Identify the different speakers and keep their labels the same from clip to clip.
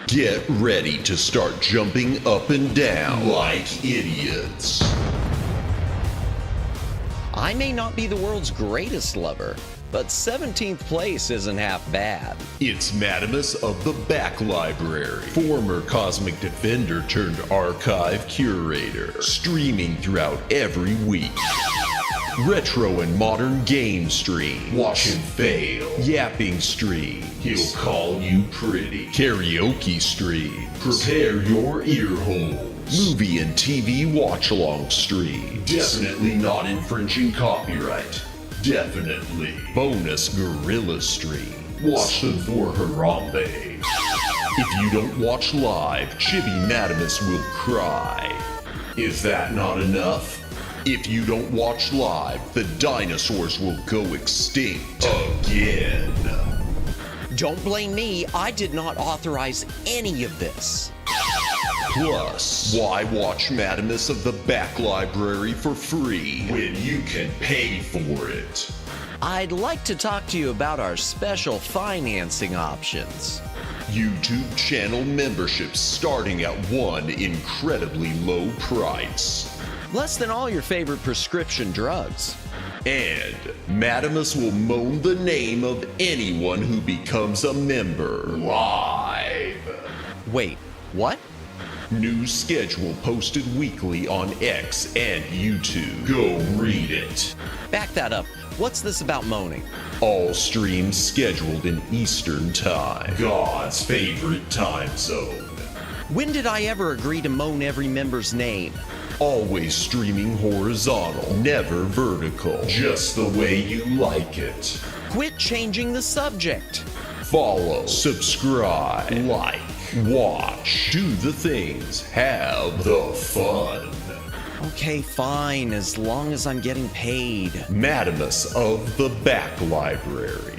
Speaker 1: Get ready to start jumping up and down like idiots.
Speaker 2: I may not be the world's greatest lover, but 17th place isn't half bad.
Speaker 1: It's Madamus of the Back Library, former Cosmic Defender turned archive curator, streaming throughout every week. Retro and modern game stream. Watch him fail. Yapping stream. He'll call you pretty. Karaoke stream. Prepare your ear holes. Movie and TV watch-along stream. Definitely not infringing copyright. Definitely. Bonus gorilla stream. Watch them for Harambe. If you don't watch live, Chibi Madamus will cry. Is that not enough? If you don't watch live, the dinosaurs will go extinct again.
Speaker 2: Don't blame me, I did not authorize any of this.
Speaker 1: Plus, why watch Madamus of the Back Library for free when you can pay for it?
Speaker 2: I'd like to talk to you about our special financing options.
Speaker 1: YouTube channel memberships starting at one incredibly low price.
Speaker 2: Less than all your favorite prescription drugs.
Speaker 1: And Madamus will moan the name of anyone who becomes a member live.
Speaker 2: Wait, what?
Speaker 1: New schedule posted weekly on X and YouTube. Go read it.
Speaker 2: Back that up. What's this about moaning?
Speaker 1: All streams scheduled in Eastern Time, God's favorite time zone.
Speaker 2: When did I ever agree to moan every member's name?
Speaker 1: Always streaming horizontal, never vertical. Just the way you like it.
Speaker 2: Quit changing the subject.
Speaker 1: Follow, subscribe, like, watch, do the things, have the fun.
Speaker 2: Okay, fine, as long as I'm getting paid.
Speaker 1: Madamus of the Back Library.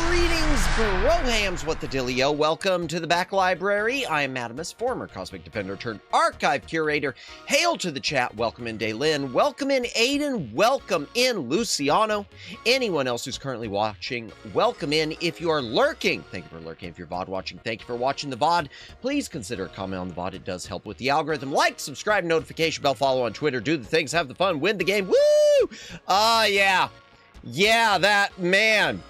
Speaker 2: Greetings, brohams, what the dillio. Welcome to the Back Library. I am Madamus, former Cosmic Defender turned archive curator. Hail to the chat. Welcome in Daylin. Welcome in Aiden. Welcome in Luciano. Anyone else who's currently watching, welcome in. If you are lurking, thank you for lurking. If you're VOD watching, thank you for watching the VOD. Please consider a comment on the VOD. It does help with the algorithm. Like, subscribe, notification bell, follow on Twitter, do the things, have the fun, win the game. Woo! Yeah. Yeah, that man.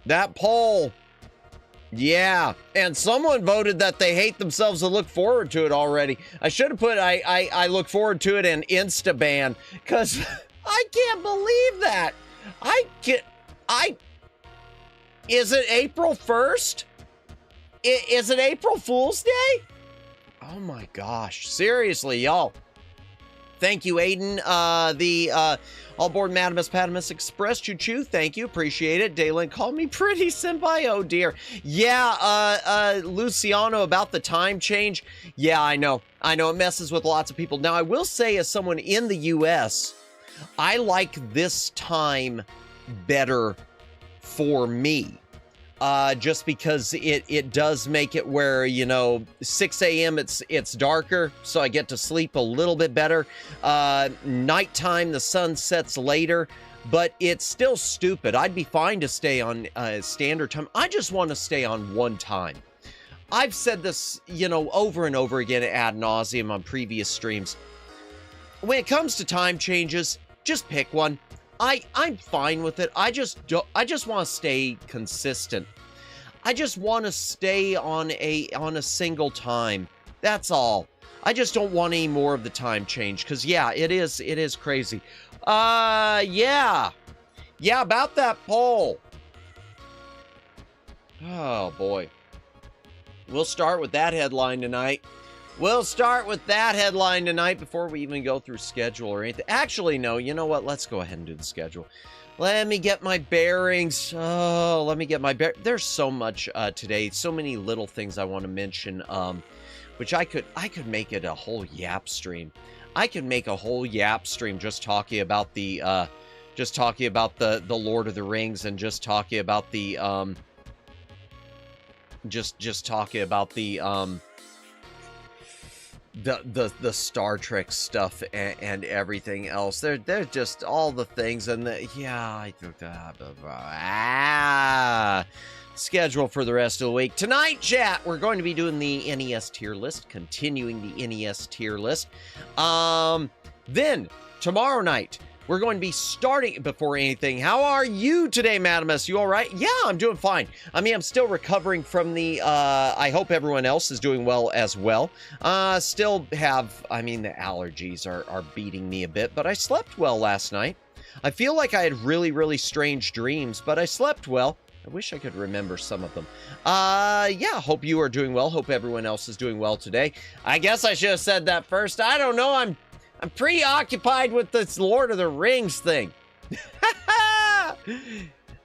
Speaker 2: That poll. Yeah, and someone voted that they hate themselves and look forward to it already. I should have put I look forward to it and Instaban, because I can't believe that. Is it April 1st? Is it April Fool's Day? Oh my gosh, seriously, y'all. Thank you, Aiden. All aboard Madamus Padamus Express Choo Choo. Thank you. Appreciate it. Daylin called me pretty senpai. Oh, dear. Yeah, Luciano, about the time change. Yeah, I know. It messes with lots of people. Now, I will say, as someone in the U.S., I like this time better for me. Just because it does make it where, 6 a.m. it's darker, so I get to sleep a little bit better. Nighttime, the sun sets later, but it's still stupid. I'd be fine to stay on standard time. I just want to stay on one time. I've said this, over and over again ad nauseum on previous streams. When it comes to time changes, just pick one. I'm fine with it. I just want to stay consistent. I just want to stay on a single time. That's all. I just don't want any more of the time change, because yeah, it is crazy. Yeah, about that poll. Oh boy. We'll start with that headline tonight. Before we even go through schedule or anything. Actually, no, you know what? Let's go ahead and do the schedule. Let me get my bearings. There's so much today. So many little things I want to mention, which I could make it a whole YAAAP stream. I could make a whole YAAAP stream just talking about the Lord of the Rings, and just talking about the the Star Trek stuff and everything else. They're just all the things, and schedule for the rest of the week. Tonight, chat, we're going to be doing the NES tier list, continuing the NES tier list. Then tomorrow night, we're going to be starting. Before anything, how are you today, Madamus? You all right? Yeah, I'm doing fine. I mean, I'm still recovering from the, I hope everyone else is doing well as well. Still have, the allergies are beating me a bit, but I slept well last night. I feel like I had really, really strange dreams, but I slept well. I wish I could remember some of them. Yeah, hope you are doing well. Hope everyone else is doing well today. I guess I should have said that first. I don't know. I'm preoccupied with this Lord of the Rings thing.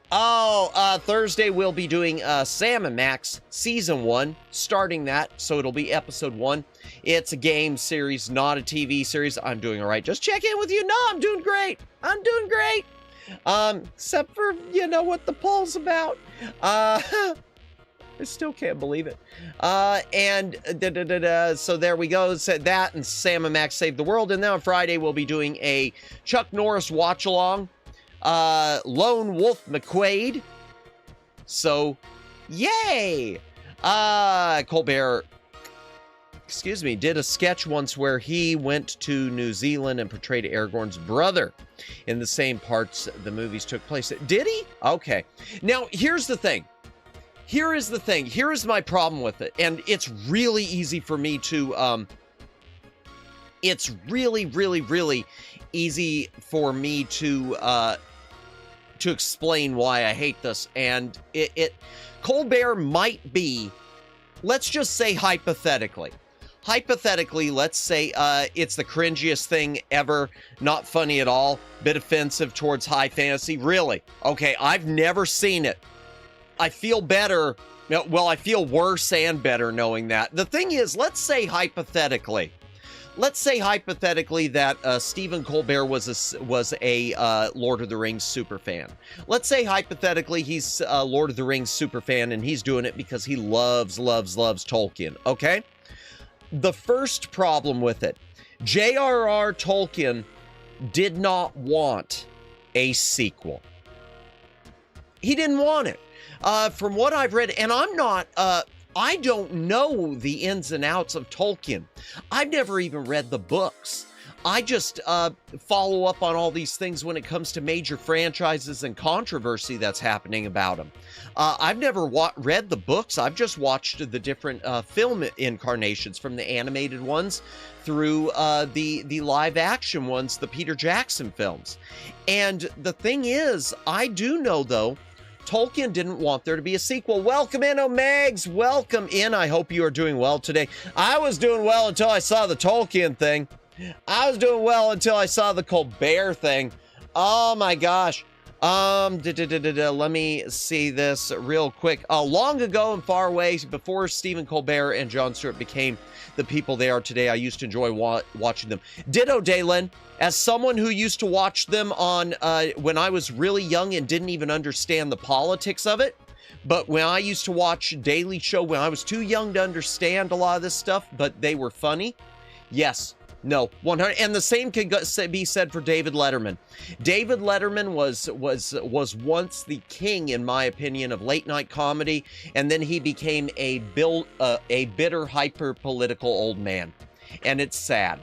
Speaker 2: Thursday we'll be doing Sam and Max Season 1, starting that, so it'll be Episode 1. It's a game series, not a TV series. I'm doing all right. Just check in with you. No, I'm doing great. Except for, what the poll's about. I still can't believe it. So there we go. Said that, and Sam and Max Save the World. And then on Friday, we'll be doing a Chuck Norris watch-along. Lone Wolf McQuaid. So, yay! Colbert, did a sketch once where he went to New Zealand and portrayed Aragorn's brother in the same parts the movies took place. Did he? Okay. Now, here's the thing. Here is my problem with it. And it's really easy for me to, it's really, really, really easy for me to explain why I hate this. And Colbert might be, let's just say hypothetically, let's say it's the cringiest thing ever, not funny at all, bit offensive towards high fantasy. Really? Okay, I've never seen it. I feel better. Well, I feel worse and better knowing that. The thing is, let's say hypothetically that Stephen Colbert was a Lord of the Rings super fan. Let's say hypothetically he's a Lord of the Rings super fan, and he's doing it because he loves Tolkien, okay? The first problem with it, J.R.R. Tolkien did not want a sequel. He didn't want it. From what I've read, and I don't know the ins and outs of Tolkien. I've never even read the books. I just follow up on all these things when it comes to major franchises and controversy that's happening about them. I've never read the books. I've just watched the different film incarnations, from the animated ones through the live action ones, the Peter Jackson films. And the thing is, I do know, though, Tolkien didn't want there to be a sequel. Welcome in, Omegs. Welcome in. I hope you are doing well today. I was doing well until I saw the Tolkien thing. I was doing well until I saw the Colbert thing. Oh my gosh. Let me see this real quick. Long ago and far away, before Stephen Colbert and Jon Stewart became the people they are today, I used to enjoy watching them. Ditto, Daylin. As someone who used to watch them on when I was really young and didn't even understand the politics of it, but when I used to watch Daily Show when I was too young to understand a lot of this stuff, but they were funny. Yes. No, 100, and the same can be said for David Letterman. David Letterman was once the king, in my opinion, of late night comedy, and then he became a bitter, hyper-political old man, and it's sad.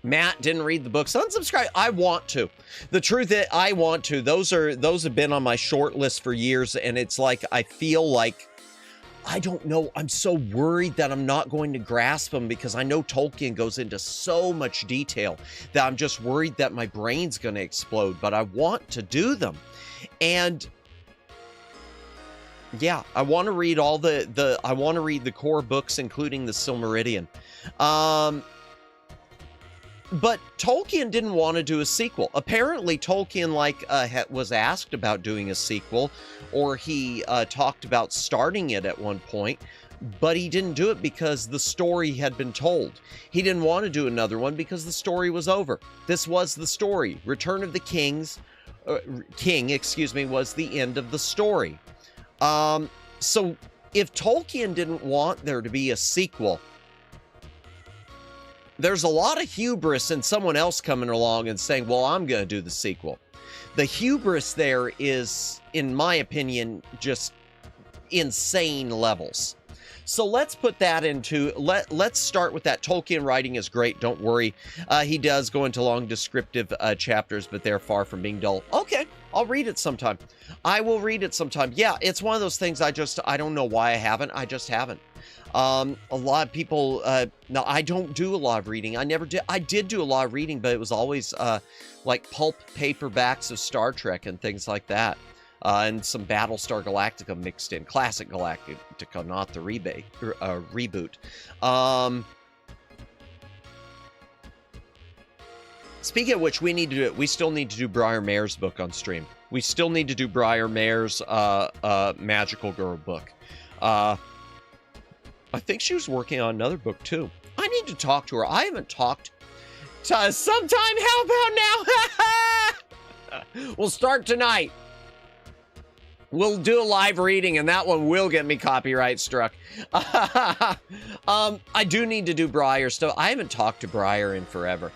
Speaker 2: Matt didn't read the books. Unsubscribe. I want to. The truth is, I want to. Those have been on my short list for years, and it's like I feel like, I don't know. I'm so worried that I'm not going to grasp them, because I know Tolkien goes into so much detail that I'm just worried that my brain's going to explode, but I want to do them. And yeah, I want to read all I want to read the core books, including the Silmarillion. But Tolkien didn't want to do a sequel. Apparently, Tolkien was asked about doing a sequel, or he talked about starting it at one point, but he didn't do it because the story had been told. He didn't want to do another one because the story was over. This was the story. Return of the King, was the end of the story. So if Tolkien didn't want there to be a sequel, there's a lot of hubris in someone else coming along and saying, well, I'm going to do the sequel. The hubris there is, in my opinion, just insane levels. So let's put that into, let's start with that. Tolkien writing is great, don't worry. He does go into long descriptive chapters, but they're far from being dull. Okay, I'll read it sometime. I will read it sometime. Yeah, it's one of those things I don't know why I haven't. I just haven't. A lot of people, no, I don't do a lot of reading. I never did. I did do a lot of reading, but it was always like pulp paperbacks of Star Trek and things like that. And some Battlestar Galactica mixed in. Classic Galactica, not the reboot. Speaking of which, we still need to do Briar Mayer's book on stream. We still need to do Briar Mayer's Magical Girl book. I think she was working on another book, too. I need to talk to her. I haven't talked to her sometime. How about now? We'll start tonight. We'll do a live reading, and that one will get me copyright struck. I do need to do Briar stuff. I haven't talked to Briar in forever.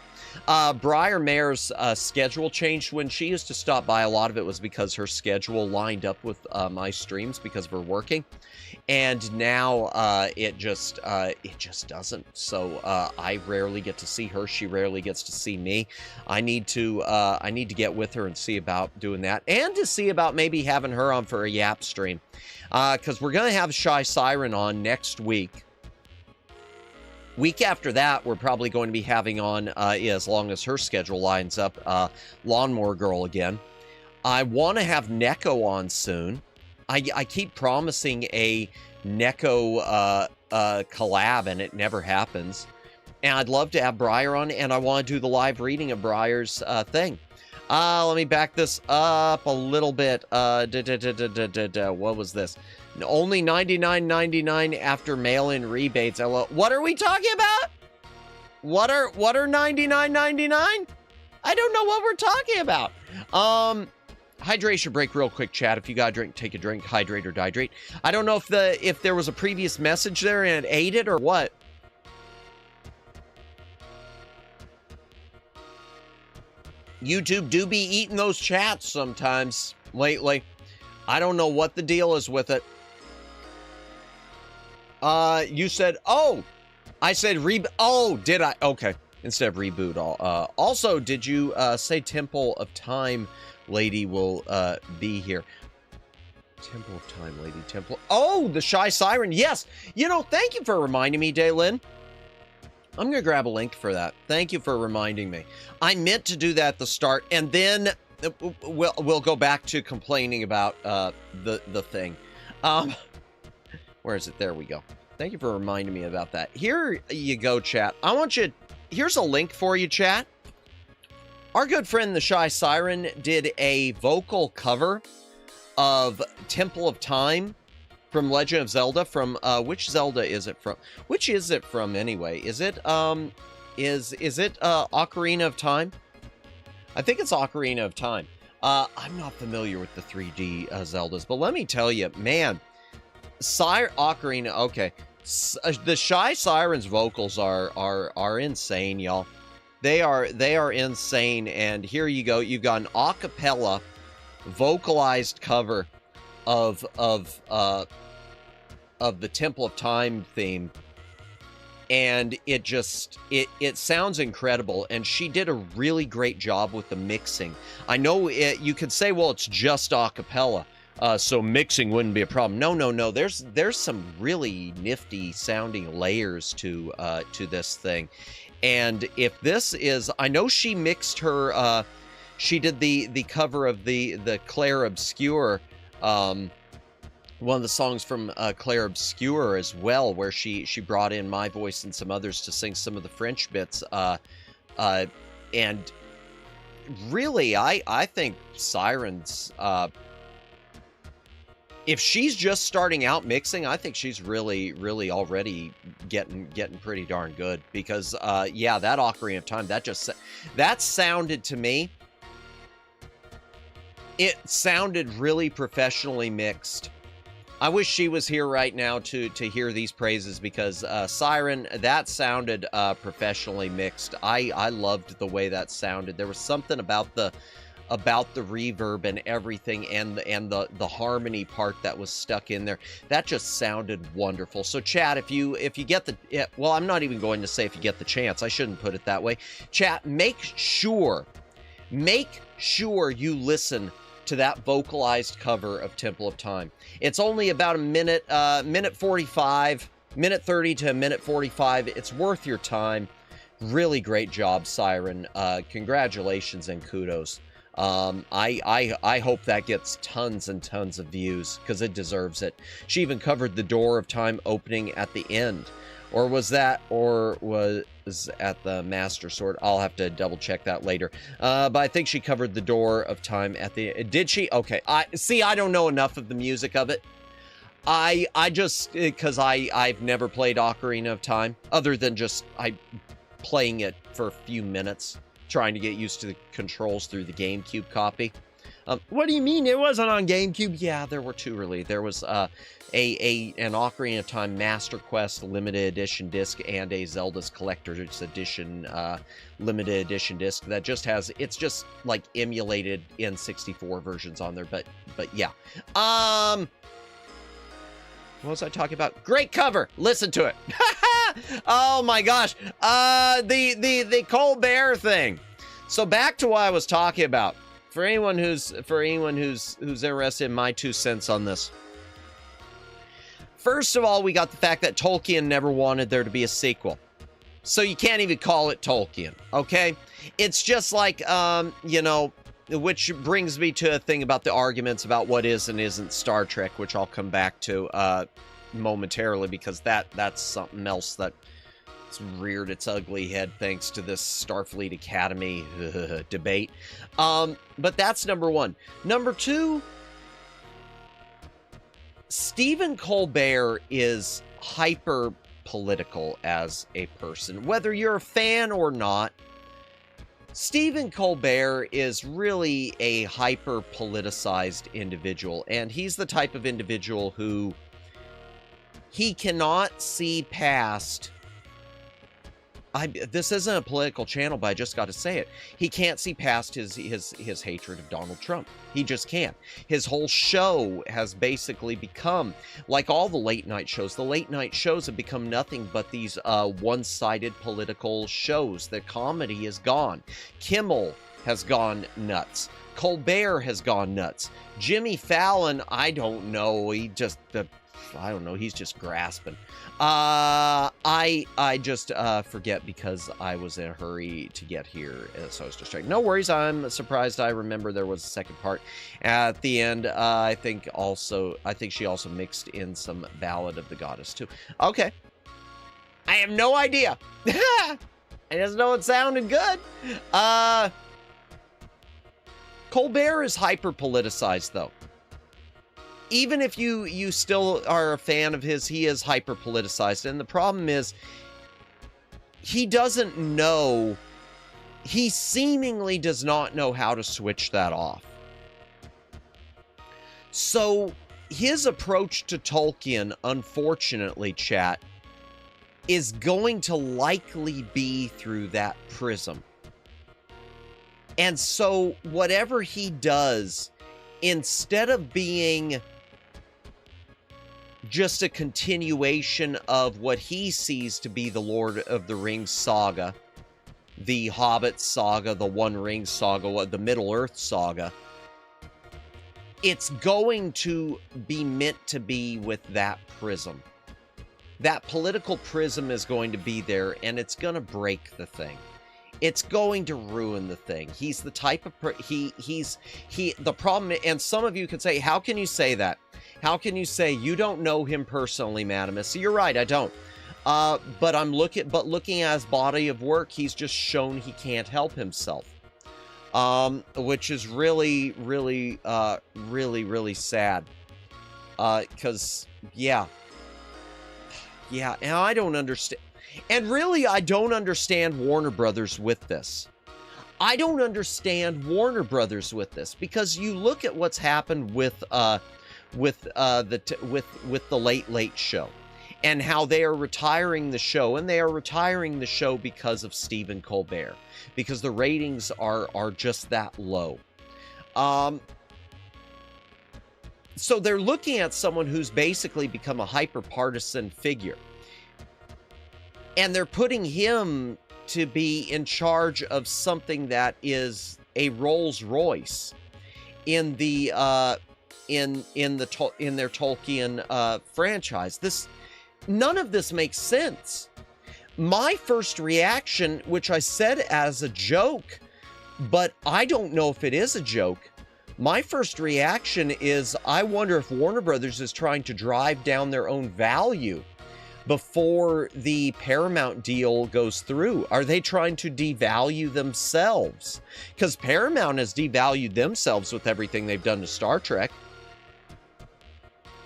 Speaker 2: Briar Mayer's schedule changed. When she used to stop by, a lot of it was because her schedule lined up with my streams because of her working. And now it just doesn't. So I rarely get to see her. She rarely gets to see me. I need to get with her and see about doing that, and to see about maybe having her on for a YAAAP stream, because we're gonna have Shy Siren on next week. Week after that, we're probably going to be having on, as long as her schedule lines up, Lawnmower Girl again. I want to have Neko on soon. I keep promising a Neko collab, and it never happens. And I'd love to have Briar on, and I want to do the live reading of Briar's thing. Let me back this up a little bit. What was this? Only $99.99 after mail-in rebates. What are we talking about? What are $99.99? I don't know what we're talking about. Hydration break real quick, chat. If you got a drink, take a drink. Hydrate or dihydrate. I don't know if there was a previous message there and it ate it or what. YouTube do be eating those chats sometimes lately. I don't know what the deal is with it. You said, oh, I said, oh, did I? Okay. instead of reboot. Also, did you say Temple of Time lady will be here? Temple of Time lady, Temple. Oh, the Shy Siren. Yes. You know, thank you for reminding me, Daylin. I'm going to grab a link for that. Thank you for reminding me. I meant to do that at the start, and then we'll go back to complaining about the thing. Where is it? There we go. Thank you for reminding me about that. Here you go, chat. I want you... Here's a link for you, chat. Our good friend, the Shy Siren, did a vocal cover of Temple of Time from Legend of Zelda. From which Zelda is it from? Which is it from anyway? Is it Ocarina of Time? I think it's Ocarina of Time. I'm not familiar with the 3D Zeldas, but let me tell you, man, Ocarina. Okay, the Shy Siren's vocals are insane, y'all. They are insane. And here you go. You've got an a cappella vocalized cover of the Temple of Time theme, and it sounds incredible, and she did a really great job with the mixing. I know you could say, well, it's just a cappella, so mixing wouldn't be a problem. No, there's some really nifty sounding layers to this thing. And if this is, I know she mixed her she did the cover of the Claire Obscure, one of the songs from Claire Obscure as well, where she brought in my voice and some others to sing some of the French bits. And really, I think Siren's, if she's just starting out mixing, I think she's really already getting pretty darn good. Because yeah, that Ocarina of Time, that sounded to me, it sounded really professionally mixed. I wish she was here right now to hear these praises, because Siren, that sounded professionally mixed. I loved the way that sounded. There was something about the reverb and everything, and the harmony part that was stuck in there. That just sounded wonderful. So chat, if you get the, well, I'm not even going to say if you get the chance. I shouldn't put it that way. Chat, make sure you listen to that vocalized cover of Temple of Time. It's only about a minute 45, minute 30 to a minute 45. It's worth your time. Really great job, Siren. Congratulations and kudos. I hope that gets tons and tons of views, because it deserves it. She even covered the Door of Time opening at the end. Or was at the Master Sword? I'll have to double check that later. But I think she covered the Door of Time at the... Did she? Okay. I don't know enough of the music of it. I just... Because I've never played Ocarina of Time, other than just playing it for a few minutes, trying to get used to the controls through the GameCube copy. What do you mean it wasn't on GameCube? Yeah, there were two, really. There was an Ocarina of Time Master Quest limited edition disc and a Zelda's Collector's Edition limited edition disc that just has, it's just like emulated N64 versions on there. But yeah. What was I talking about? Great cover. Listen to it. Oh my gosh. The Colbert thing. So back to what I was talking about. For anyone who's interested in my 2 cents on this. First of all, we got the fact that Tolkien never wanted there to be a sequel. So you can't even call it Tolkien, okay? It's just like, you know, which brings me to a thing about the arguments about what is and isn't Star Trek, which I'll come back to momentarily, because that's something else that reared its ugly head thanks to this Starfleet Academy debate. But that's number one. Number two, Stephen Colbert is hyper political as a person. Whether you're a fan or not, Stephen Colbert is really a hyper politicized individual, and he's the type of individual who he cannot see past this isn't a political channel, but I just got to say it. He can't see past his hatred of Donald Trump. He just can't. His whole show has basically become, like all the late night shows, have become nothing but these one-sided political shows. The comedy is gone. Kimmel has gone nuts. Colbert has gone nuts. Jimmy Fallon, I don't know. He's just grasping. I just forget because I was in a hurry to get here, so I was distracted. No worries, I'm surprised I remember there was a second part at the end. I think she also mixed in some Ballad of the Goddess too. Okay. I have no idea. I just know it sounded good. Colbert is hyper-politicized, though. Even if you still are a fan of his, he is hyper-politicized. And the problem is, he doesn't know, he seemingly does not know how to switch that off. So, his approach to Tolkien, unfortunately, chat, is going to likely be through that prism. And so, whatever he does, instead of being just a continuation of what he sees to be the Lord of the Rings saga, the Hobbit saga, the One Ring saga, the Middle-earth saga, it's going to be meant to be with that prism. That political prism is going to be there, and it's going to break the thing. It's going to ruin the thing. He's the type of the problem, and some of you could say, how can you say that? How can you say you don't know him personally, Madamus? You're right, I don't. But looking at his body of work, he's just shown he can't help himself. Which is really, really, really sad. Because, yeah, and I don't understand. And really, I don't understand Warner Brothers with this. I don't understand Warner Brothers with this, because you look at what's happened with the Late Late Show, and how they are retiring the show, and they are retiring the show because of Stephen Colbert, because the ratings are just that low. So they're looking at someone who's basically become a hyper-partisan figure. And they're putting him to be in charge of something that is a Rolls Royce in the in their Tolkien franchise. None of this makes sense. My first reaction, which I said as a joke, but I don't know if it is a joke. My first reaction is, I wonder if Warner Brothers is trying to drive down their own value before the Paramount deal goes through. Are they trying to devalue themselves? Because Paramount has devalued themselves with everything they've done to Star Trek.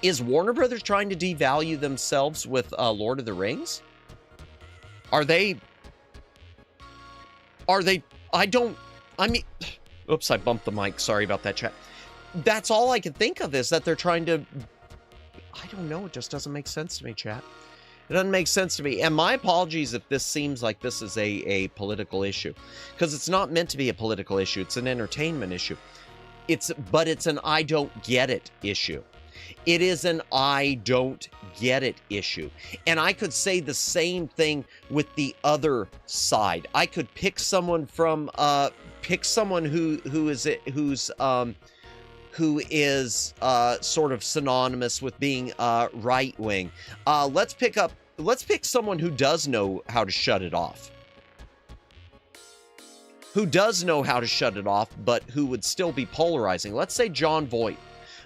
Speaker 2: Is Warner Brothers trying to devalue themselves with Lord of the Rings? Oops, I bumped the mic. Sorry about that, chat. That's all I can think of, is that they're trying to, I don't know. It just doesn't make sense to me, chat. It doesn't make sense to me. And my apologies if this seems like this is a political issue, because it's not meant to be a political issue. It's an entertainment issue. But it's an I don't get it issue. It is an I don't get it issue. And I could say the same thing with the other side. I could pick someone from who is sort of synonymous with being right wing. Let's pick someone who does know how to shut it off. Who does know how to shut it off, but who would still be polarizing. Let's say Jon Voight.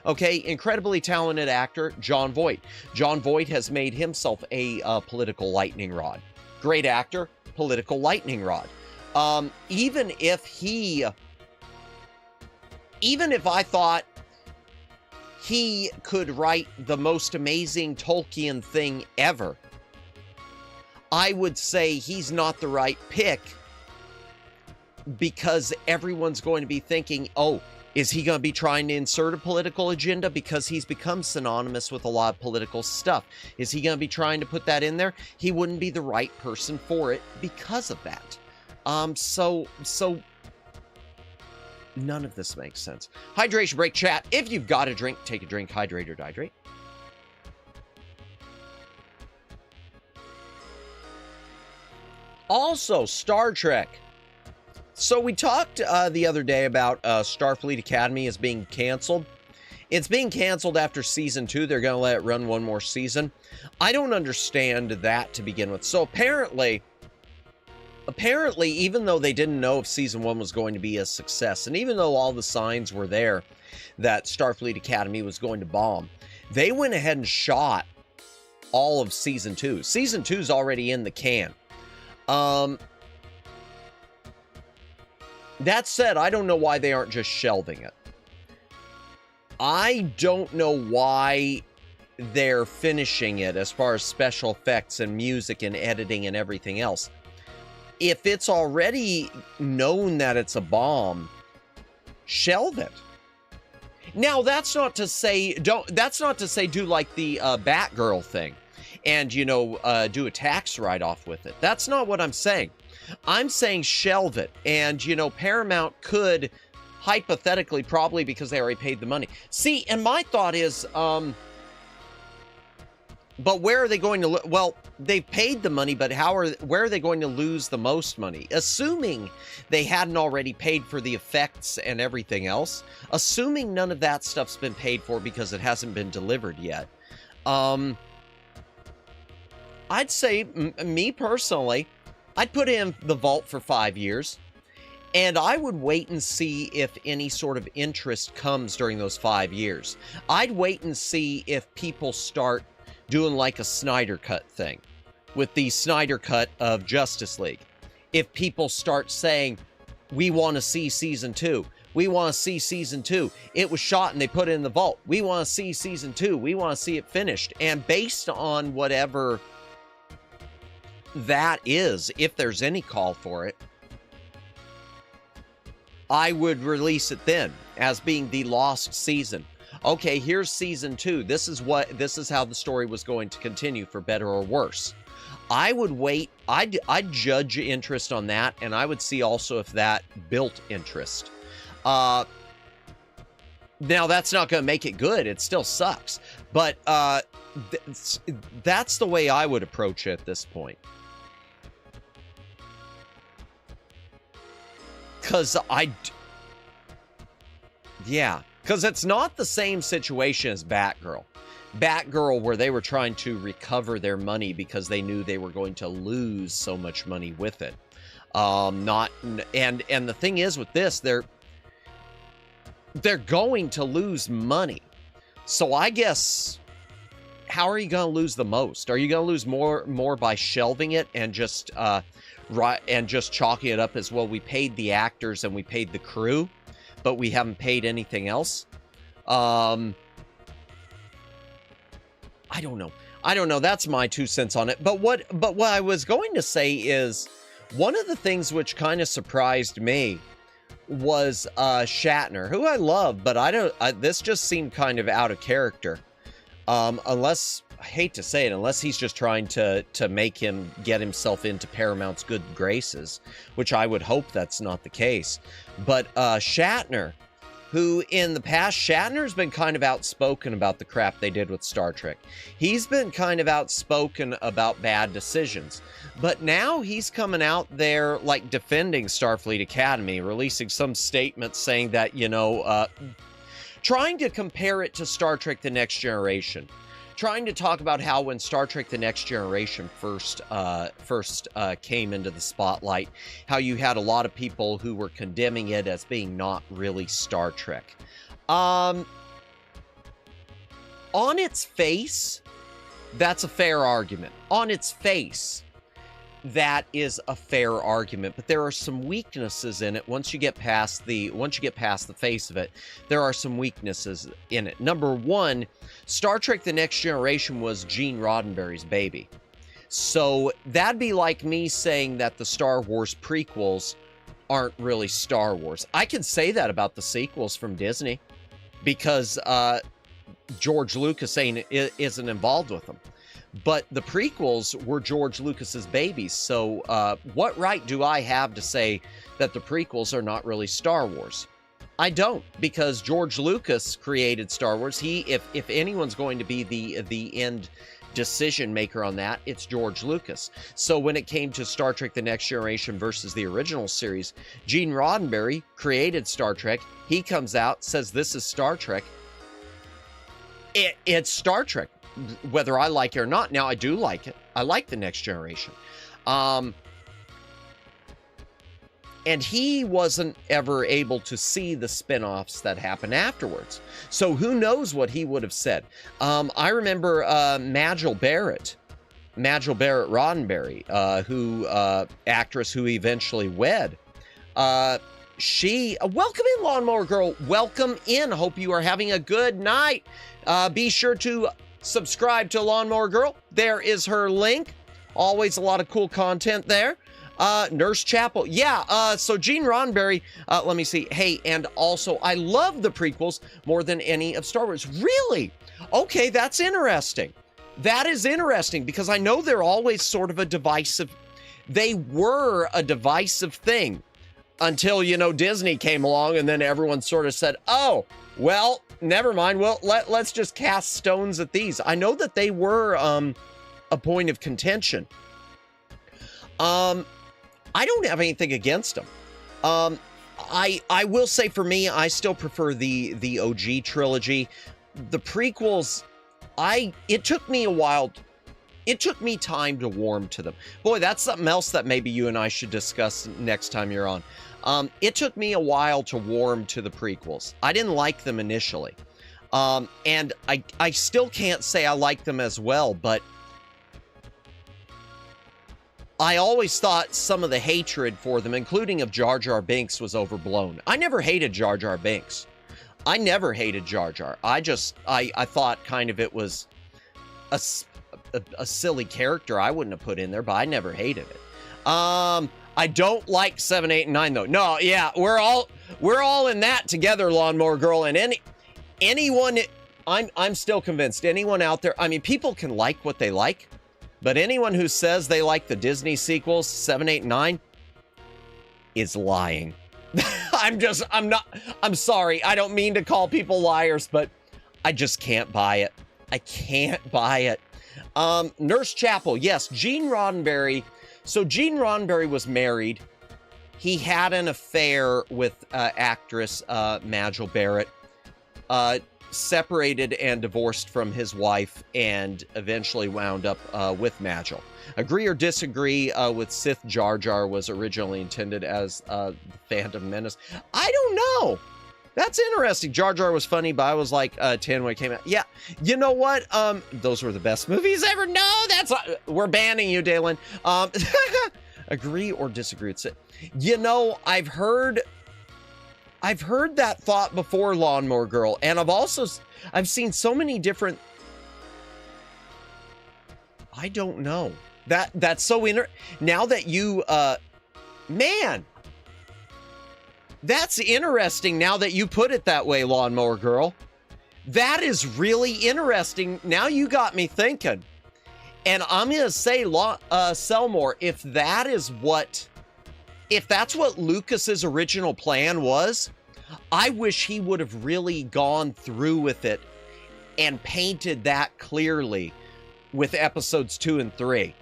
Speaker 2: Okay, incredibly talented actor, Jon Voight. Jon Voight has made himself a political lightning rod. Great actor, political lightning rod. Even if I thought he could write the most amazing Tolkien thing ever, I would say he's not the right pick, because everyone's going to be thinking, oh, Is he going to be trying to insert a political agenda because he's become synonymous with a lot of political stuff? Is he going to be trying to put that in there? He wouldn't be the right person for it because of that. So none of this makes sense. Hydration break, chat. If you've got a drink, take a drink, hydrate or dehydrate. Also, Star Trek. So we talked the other day about Starfleet Academy is being canceled. It's being canceled after season 2. They're going to let it run one more season. I don't understand that to begin with. So apparently, even though they didn't know if season 1 was going to be a success, and even though all the signs were there that Starfleet Academy was going to bomb, they went ahead and shot all of season 2. Season 2 is already in the can. That said, I don't know why they aren't just shelving it. I don't know why they're finishing it as far as special effects and music and editing and everything else. If it's already known that it's a bomb, shelve it. Now, that's not to say do like the Batgirl thing and, you know, do a tax write-off with it. That's not what I'm saying. I'm saying shelve it. And, you know, Paramount could hypothetically, probably because they already paid the money. See, and my thought is, but where are they going to, well, they've paid the money, but where are they going to lose the most money? Assuming they hadn't already paid for the effects and everything else, assuming none of that stuff's been paid for because it hasn't been delivered yet, I'd say, me personally, I'd put in the vault for 5 years, and I would wait and see if any sort of interest comes during those 5 years. I'd wait and see if people start doing like a Snyder Cut thing with the Snyder Cut of Justice League. If people start saying, we want to see season 2. We want to see season 2. It was shot and they put it in the vault. We want to see season 2. We want to see it finished. And based on whatever that is, if there's any call for it, I would release it then as being the lost season. Okay, here's season 2. This is how the story was going to continue, for better or worse. I would wait. I'd judge interest on that, and I would see also if that built interest. Now, that's not going to make it good. It still sucks. But that's the way I would approach it at this point. Because it's not the same situation as Batgirl. Batgirl, where they were trying to recover their money because they knew they were going to lose so much money with it. And the thing is with this, they're going to lose money. So I guess, how are you going to lose the most? Are you going to lose more by shelving it and just chalking it up as, well, we paid the actors and we paid the crew, but we haven't paid anything else? I don't know. That's my 2 cents on it. But what I was going to say is, one of the things which kind of surprised me was Shatner, who I love, but this just seemed kind of out of character. Unless, I hate to say it, unless he's just trying to make him get himself into Paramount's good graces, which I would hope that's not the case. But Shatner, who in the past, Shatner's been kind of outspoken about the crap they did with Star Trek. He's been kind of outspoken about bad decisions. But now he's coming out there like defending Starfleet Academy, releasing some statement saying that, you know, trying to compare it to Star Trek The Next Generation. Trying to talk about how when Star Trek The Next Generation first came into the spotlight, how you had a lot of people who were condemning it as being not really Star Trek. On its face, that's a fair argument. On its face, that is a fair argument, but there are some weaknesses in it. Once you get past the face of it, there are some weaknesses in it. Number one, Star Trek The Next Generation was Gene Roddenberry's baby. So that'd be like me saying that the Star Wars prequels aren't really Star Wars. I can say that about the sequels from Disney because George Lucas isn't involved with them. But the prequels were George Lucas's babies. So what right do I have to say that the prequels are not really Star Wars? I don't, because George Lucas created Star Wars. If anyone's going to be the end decision maker on that, it's George Lucas. So when it came to Star Trek: The Next Generation versus the original series, Gene Roddenberry created Star Trek. He comes out, says this is Star Trek. It's Star Trek, whether I like it or not. Now, I do like it. I like The Next Generation. And he wasn't ever able to see the spin-offs that happened afterwards. So who knows what he would have said. I remember Majel Barrett Roddenberry, actress who eventually wed. She, welcome in, Lawnmower Girl. Welcome in. Hope you are having a good night. Be sure to subscribe to Lawnmower Girl. There is her link. Always a lot of cool content there. Nurse Chapel. Yeah, so Gene Roddenberry, let me see. Hey, and also, I love the prequels more than any of Star Wars. Really? Okay, that's interesting. That is interesting, because I know they're always sort of a divisive... They were a divisive thing until, you know, Disney came along, and then everyone sort of said, oh, well, never mind. Well, let's just cast stones at these. I know that they were a point of contention. I don't have anything against them. I will say, for me, I still prefer the OG trilogy. The prequels, it took me a while. It took me time to warm to them. Boy, that's something else that maybe you and I should discuss next time you're on. It took me a while to warm to the prequels. I didn't like them initially. And I still can't say I like them as well, but I always thought some of the hatred for them, including of Jar Jar Binks, was overblown. I never hated Jar Jar Binks. I never hated Jar Jar. I thought kind of it was a silly character I wouldn't have put in there, but I never hated it. I don't like 7, 8, and 9 though. No, yeah, we're all in that together, Lawnmower Girl. And anyone, I'm still convinced, anyone out there, I mean, people can like what they like. But anyone who says they like the Disney sequels, 7, 8, 9, is lying. I'm sorry. I don't mean to call people liars, but I just can't buy it. I can't buy it. Nurse Chapel, yes, Gene Roddenberry. So Gene Roddenberry was married. He had an affair with actress Majel Barrett. Separated and divorced from his wife, and eventually wound up with Majel. Agree or disagree with Sith Jar Jar was originally intended as the Phantom Menace? I don't know. That's interesting. Jar Jar was funny, but I was like 10 when it came out. Yeah, you know what? Those were the best movies ever. No, we're banning you, Dalen. Agree or disagree with Sith? You know, I've heard that thought before, Lawnmower Girl, and I've seen so many different... I don't know. That's so now that you, man, that's interesting now that you put it that way, Lawnmower Girl. That is really interesting. Now you got me thinking. And I'm going to say, Selmore, if that's what Lucas's original plan was, I wish he would have really gone through with it and painted that clearly with episodes 2 and 3.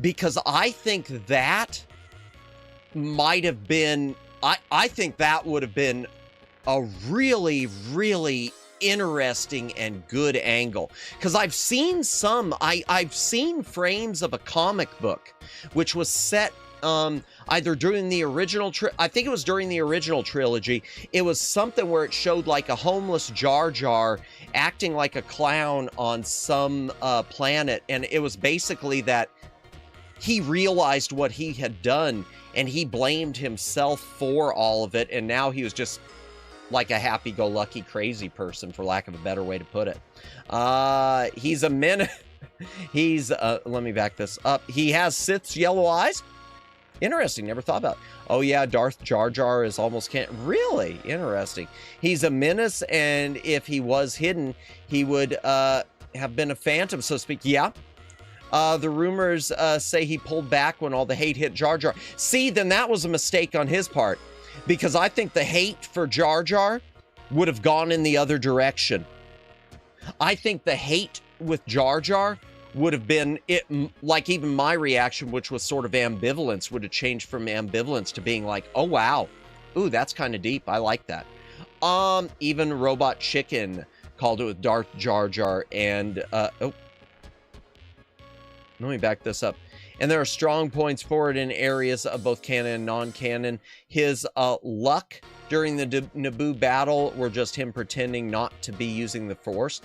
Speaker 2: Because I think that might have been, I think that would have been a really, really interesting and good angle. Because I've seen I've seen frames of a comic book which was set either during the original, I think it was during the original trilogy. It was something where it showed like a homeless Jar Jar acting like a clown on some planet. And it was basically that he realized what he had done and he blamed himself for all of it. And now he was just like a happy-go-lucky crazy person, for lack of a better way to put it. He's a let me back this up. He has Sith's yellow eyes. Interesting. Never thought about it. Oh, yeah. Darth Jar Jar is almost can't. Really? Interesting. He's a menace, and if he was hidden, he would have been a phantom, so to speak. Yeah. The rumors say he pulled back when all the hate hit Jar Jar. See, then that was a mistake on his part, because I think the hate for Jar Jar would have gone in the other direction. I think the hate with Jar Jar would have been, like even my reaction, which was sort of ambivalence, would have changed from ambivalence to being like, oh, wow. Ooh, that's kind of deep. I like that. Even Robot Chicken called it with Darth Jar Jar and, oh. Let me back this up. And there are strong points for it in areas of both canon and non-canon. His luck during the Naboo battle were just him pretending not to be using the Force.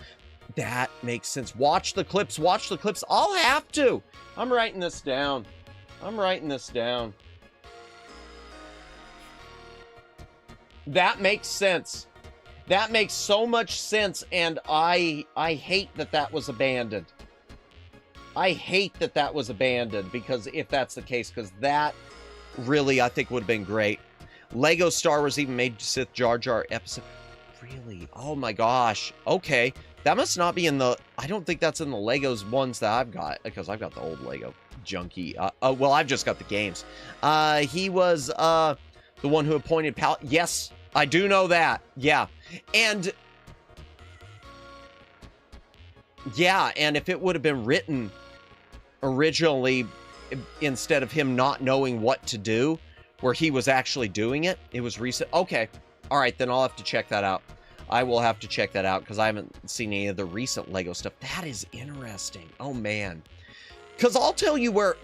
Speaker 2: That makes sense. Watch the clips. Watch the clips. I'll have to. I'm writing this down. I'm writing this down. That makes sense. That makes so much sense, and I hate that that was abandoned. I hate that that was abandoned, because if that's the case, because that really, I think, would have been great. Lego Star Wars even made Sith Jar Jar episode. Really? Oh my gosh. Okay. That must not be in the... I don't think that's in the Legos ones that I've got, because I've got the old Lego junkie. Well, I've just got the games. He was the one who appointed Pal... Yes, I do know that. Yeah. And... yeah, and if it would have been written originally, instead of him not knowing what to do, where he was actually doing it, it was recent. Okay. All right, then I'll have to check that out. I will have to check that out, because I haven't seen any of the recent Lego stuff. That is interesting. Oh, man. Because I'll tell you where...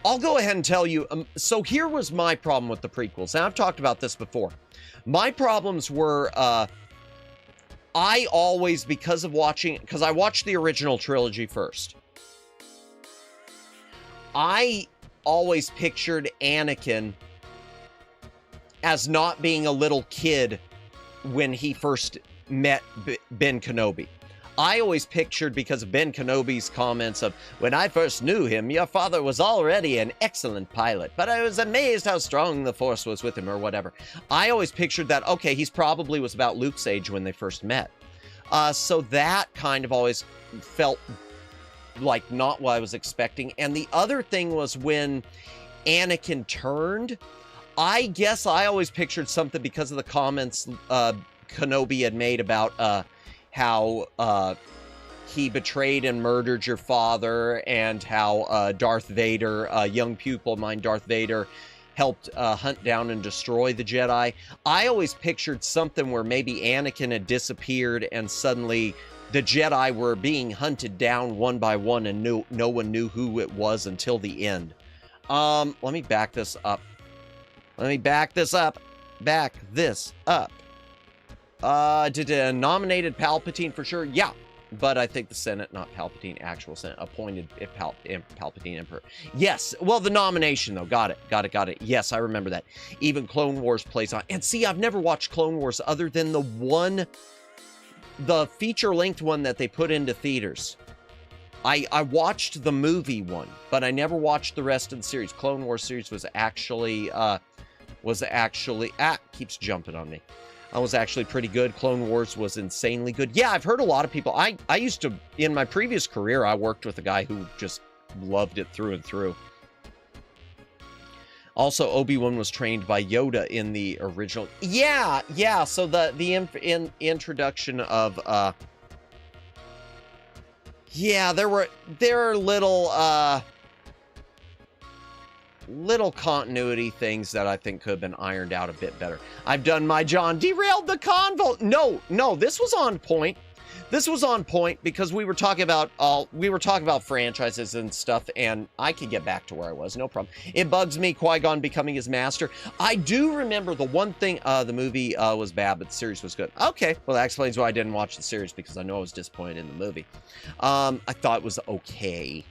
Speaker 2: I'll go ahead and tell you... so here was my problem with the prequels. And I've talked about this before. My problems were... I always, because of watching... because I watched the original trilogy first. I always pictured Anakin as not being a little kid when he first met Ben Kenobi. I always pictured, because of Ben Kenobi's comments of, when I first knew him, your father was already an excellent pilot, but I was amazed how strong the Force was with him, or whatever. I always pictured that, okay, he's probably was about Luke's age when they first met. So that kind of always felt like not what I was expecting. And the other thing was when Anakin turned, I guess I always pictured something because of the comments Kenobi had made about how he betrayed and murdered your father, and how Darth Vader, a young pupil of mine, Darth Vader, helped hunt down and destroy the Jedi. I always pictured something where maybe Anakin had disappeared and suddenly the Jedi were being hunted down one by one, and no one knew who it was until the end. Let me back this up. Let me back this up. Back this up. Did nominated Palpatine for sure? Yeah. But I think the Senate, not Palpatine, actual Senate, appointed Palpatine Emperor. Yes. Well, the nomination, though. Got it. Yes, I remember that. Even Clone Wars plays on. And see, I've never watched Clone Wars other than the feature-length one that they put into theaters. I watched the movie one, but I never watched the rest of the series. Clone Wars series was actually keeps jumping on me. Was actually pretty good. Clone Wars was insanely good. Yeah, I've heard a lot of people. I used to, in my previous career, I worked with a guy who just loved it through and through. Also, Obi-Wan was trained by Yoda in the original. Yeah. So the introduction of there are little continuity things that I think could have been ironed out a bit better. I've done my John. Derailed the convo. No, this was on point. This was on point because we were talking about franchises and stuff, and I could get back to where I was, no problem. It bugs me, Qui-Gon becoming his master. I do remember the one thing, the movie was bad, but the series was good. Okay, well, that explains why I didn't watch the series, because I know I was disappointed in the movie. I thought it was okay.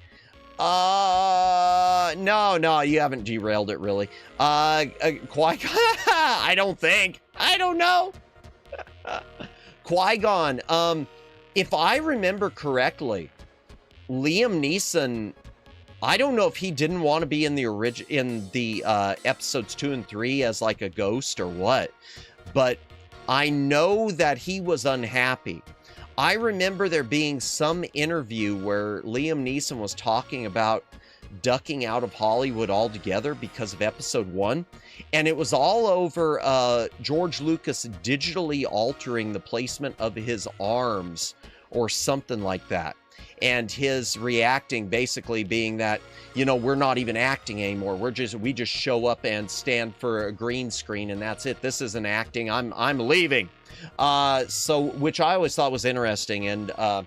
Speaker 2: No, you haven't derailed it, really. Qui-Gon, I don't think. I don't know. Qui-Gon, if I remember correctly, Liam Neeson I don't know if he didn't want to be in the episodes 2 and 3 as like a ghost or what, but I know that he was unhappy. I remember there being some interview where Liam Neeson was talking about ducking out of Hollywood altogether because of episode 1, and it was all over George Lucas digitally altering the placement of his arms or something like that, and his reacting basically being that, you know, we're not even acting anymore, we just show up and stand for a green screen and that's it, this isn't acting, I'm leaving. So which I always thought was interesting, and I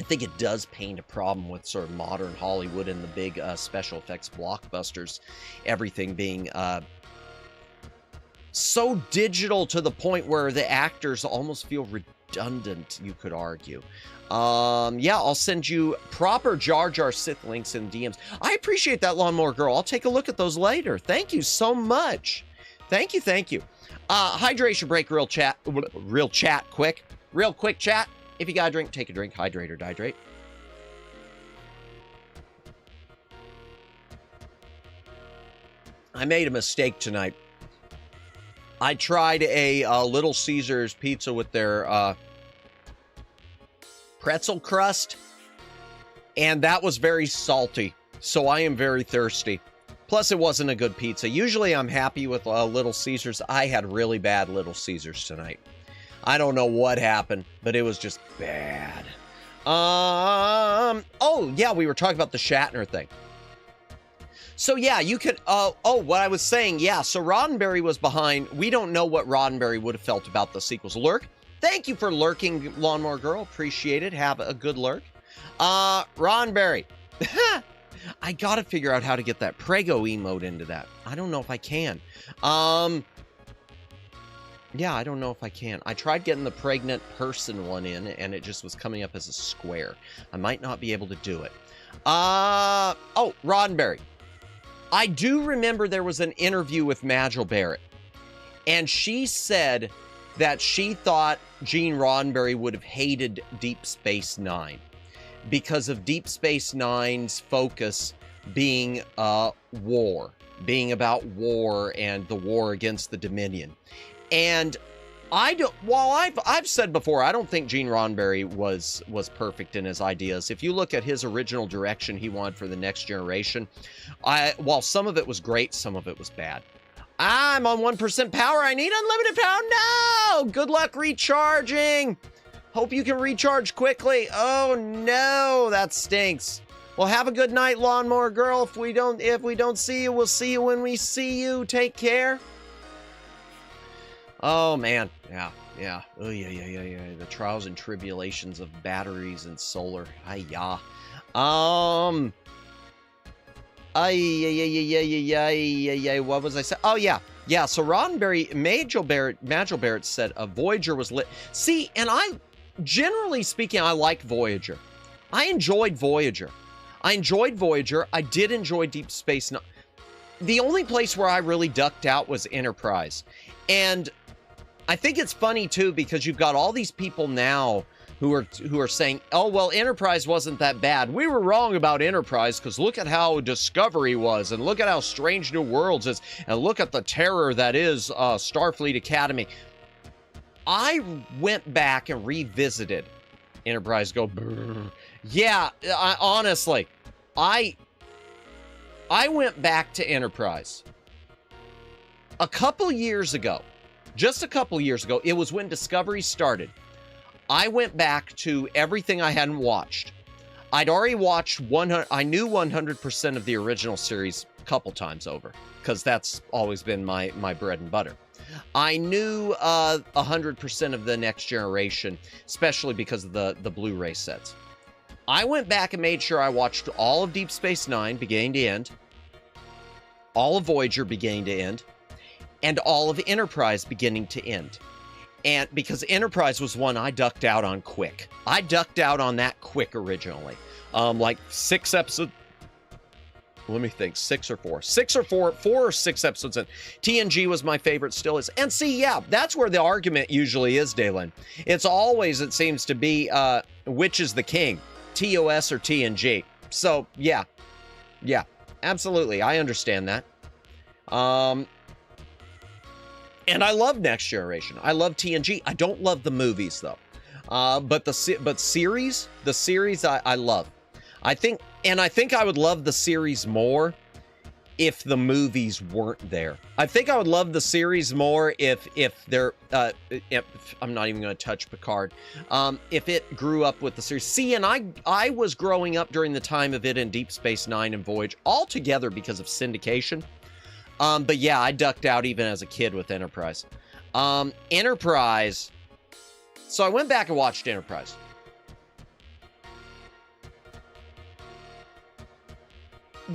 Speaker 2: think it does paint a problem with sort of modern Hollywood and the big special effects blockbusters, everything being so digital to the point where the actors almost feel redundant, you could argue. Yeah, I'll send you proper Jar Jar Sith links in DMs. I appreciate that, Lawnmower Girl. I'll take a look at those later. Thank you so much. Thank you, thank you. Hydration break, real quick chat. If you got a drink, take a drink. Hydrate or dihydrate. I made a mistake tonight. I tried a Little Caesars pizza with their pretzel crust, and that was very salty, so I am very thirsty. Plus, it wasn't a good pizza. Usually, I'm happy with Little Caesars. I had really bad Little Caesars tonight. I don't know what happened, but it was just bad. Oh, yeah, we were talking about the Shatner thing. So, yeah, you could, what I was saying, yeah, so Roddenberry was behind. We don't know what Roddenberry would have felt about the sequels. Lurk, thank you for lurking, Lawnmower Girl. Appreciate it. Have a good lurk. Roddenberry. I gotta figure out how to get that Prego emote into that. I don't know if I can. Yeah, I don't know if I can. I tried getting the pregnant person one in, and it just was coming up as a square. I might not be able to do it. Oh, Roddenberry. I do remember there was an interview with Majel Barrett, and she said that she thought Gene Roddenberry would have hated Deep Space Nine because of Deep Space Nine's focus being war, being about war and the war against the Dominion. And while I've said before, I don't think Gene Roddenberry was perfect in his ideas. If you look at his original direction he wanted for the Next Generation, while some of it was great, some of it was bad. I'm on 1% power. I need unlimited power. No! Good luck recharging. Hope you can recharge quickly. Oh no, that stinks. Well, have a good night, Lawnmower Girl. If we don't see you, we'll see you when we see you. Take care. Oh man, yeah. Oh yeah. The trials and tribulations of batteries and solar. Hi-ya. What was I saying? Oh yeah. So Roddenberry, Majel Barrett said Voyager was lit. See, and generally speaking, I liked Voyager. I enjoyed Voyager. I did enjoy Deep Space Nine. The only place where I really ducked out was Enterprise. And I think it's funny too, because you've got all these people now who are saying, oh, well, Enterprise wasn't that bad. We were wrong about Enterprise because look at how Discovery was, and look at how Strange New Worlds is, and look at the terror that is Starfleet Academy. I went back and revisited Enterprise. Yeah, honestly, I went back to Enterprise a couple years ago. Just a couple years ago, it was when Discovery started. I went back to everything I hadn't watched. I'd already watched 100. I knew 100% of the original series a couple times over, because that's always been my bread and butter. I knew 100% of the Next Generation, especially because of the Blu-ray sets. I went back and made sure I watched all of Deep Space Nine, beginning to end, all of Voyager, beginning to end, and all of Enterprise, beginning to end. And because Enterprise was one I ducked out on quick. I ducked out on that quick originally. Like 6 episodes. Let me think, 6 or 4. 4 or 6 episodes in. TNG was my favorite, still is. And see, yeah, that's where the argument usually is, Dalen. It's always, it seems to be, which is the king, TOS or TNG. So, yeah, Yeah, absolutely. I understand that. And I love Next Generation. I love TNG. I don't love the movies though. But the series I love. I think I would love the series more if the movies weren't there. I think I would love the series more if I'm not even going to touch Picard. If it grew up with the series. See, and I was growing up during the time of it in Deep Space Nine and Voyage all together because of syndication. But yeah, I ducked out even as a kid with Enterprise. Enterprise. So I went back and watched Enterprise.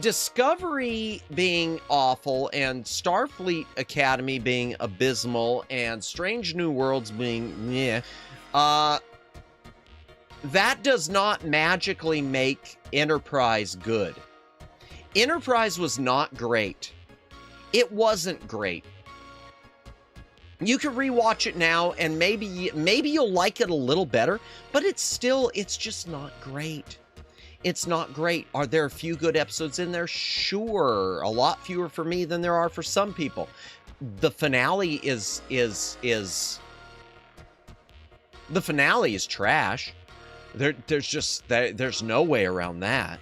Speaker 2: Discovery being awful and Starfleet Academy being abysmal and Strange New Worlds being meh, that does not magically make Enterprise good. Enterprise was not great. It wasn't great. You can rewatch it now and maybe you'll like it a little better, but it's just not great. It's not great. Are there a few good episodes in there? Sure. A lot fewer for me than there are for some people. The finale is the finale is trash. There's no way around that.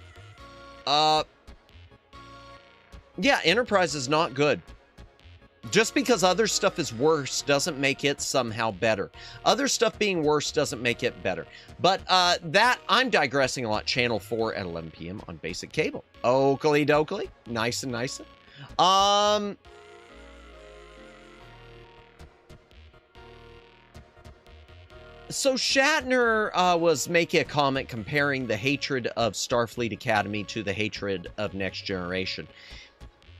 Speaker 2: Yeah, Enterprise is not good. Just because other stuff is worse doesn't make it somehow better. Other stuff being worse doesn't make it better. But I'm digressing a lot. Channel 4 at 11 p.m. on basic cable. Oakley dokley. Nice and nice. So Shatner was making a comment comparing the hatred of Starfleet Academy to the hatred of Next Generation.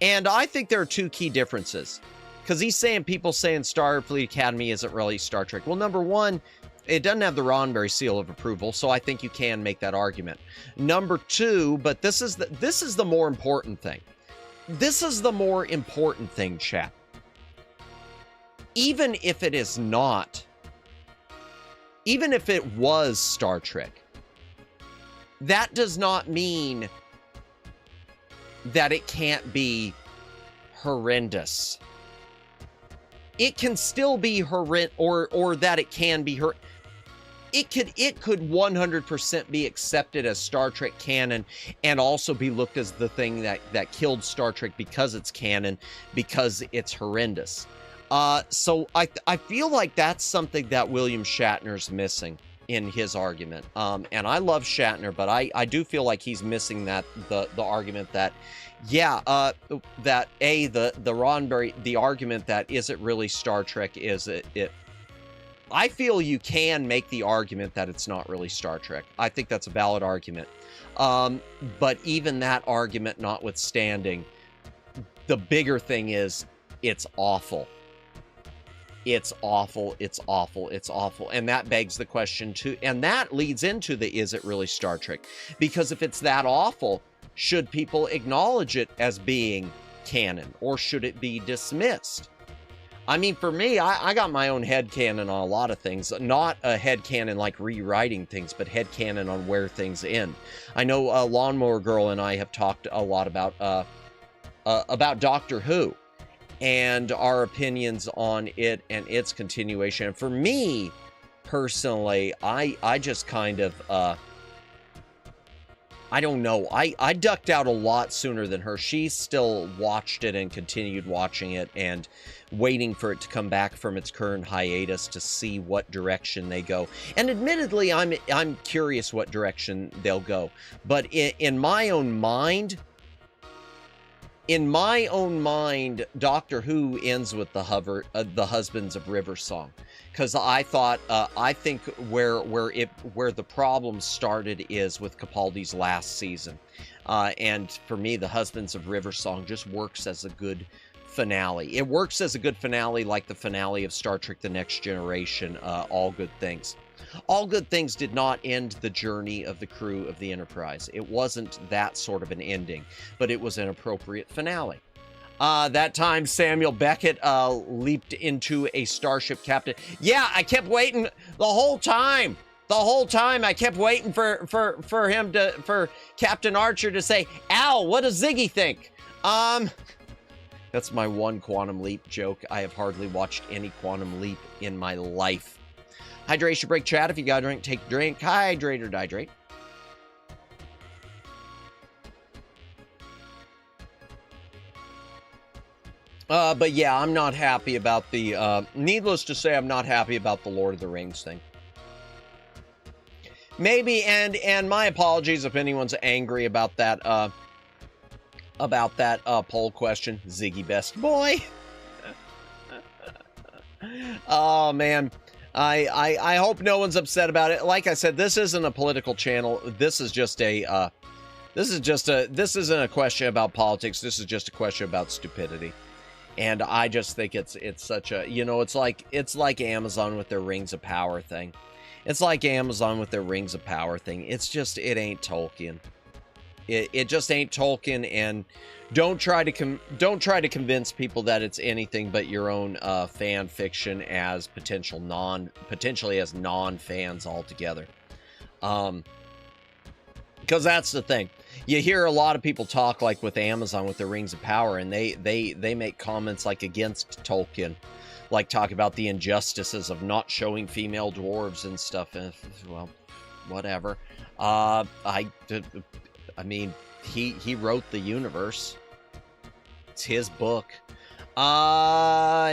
Speaker 2: And I think there are two key differences. Because he's saying, people saying Starfleet Academy isn't really Star Trek. Well, number one, it doesn't have the Roddenberry seal of approval, so I think you can make that argument. Number two, but this is the more important thing. This is the more important thing, chat. Even if it is not, even if it was Star Trek, that does not mean that it can't be horrendous. It can still be horrendous, or that it can be it could 100% be accepted as Star Trek canon and also be looked as the thing that killed Star Trek because it's canon, because it's horrendous. So I feel like that's something that William Shatner's missing in his argument. And I love Shatner, but I do feel like he's missing that the argument that, yeah, that the Roddenberry, the argument that is it really Star Trek, is it I feel you can make the argument that it's not really Star Trek. I think that's a valid argument. But even that argument notwithstanding, the bigger thing is it's awful. It's awful, it's awful, it's awful. And that begs the question too, and that leads into the is it really Star Trek? Because if it's that awful, should people acknowledge it as being canon, or should it be dismissed? I mean, for me, I got my own headcanon on a lot of things. Not a headcanon like rewriting things, but headcanon on where things end. I know Lawnmower Girl and I have talked a lot about Doctor Who and our opinions on it and its continuation. And for me, personally, I just kind of... I don't know. I ducked out a lot sooner than her. She still watched it and continued watching it and waiting for it to come back from its current hiatus to see what direction they go. And admittedly, I'm curious what direction they'll go. But in my own mind, Doctor Who ends with the Husbands of River song. Because I think where the problem started is with Capaldi's last season. And for me, the Husbands of River song just works as a good finale. It works as a good finale like the finale of Star Trek The Next Generation, All Good Things. All Good Things did not end the journey of the crew of the Enterprise. It wasn't that sort of an ending, but it was an appropriate finale. That time Samuel Beckett leaped into a starship captain. Yeah, I kept waiting the whole time. The whole time I kept waiting for Captain Archer to say, "Ow, what does Ziggy think?" That's my one Quantum Leap joke. I have hardly watched any Quantum Leap in my life. Hydration break, chat. If you got a drink, take a drink. Hydrate or dihydrate. But yeah, I'm not happy about the, needless to say, I'm not happy about the Lord of the Rings thing. Maybe, and my apologies if anyone's angry about that poll question. Ziggy best boy. Oh man, I hope no one's upset about it. Like I said, this isn't a political channel. This is just a this isn't a question about politics. This is just a question about stupidity. And I just think it's such a, you know, it's like Amazon with their Rings of Power thing. It's like Amazon with their Rings of Power thing. It's just, it ain't Tolkien. It just ain't Tolkien, and don't try to convince people that it's anything but your own fan fiction as potentially as non-fans altogether. Because that's the thing. You hear a lot of people talk like with Amazon with the Rings of Power, and they make comments like against Tolkien, like talk about the injustices of not showing female dwarves and stuff. And, well, whatever. I mean, he wrote the universe. It's his book. Yeah.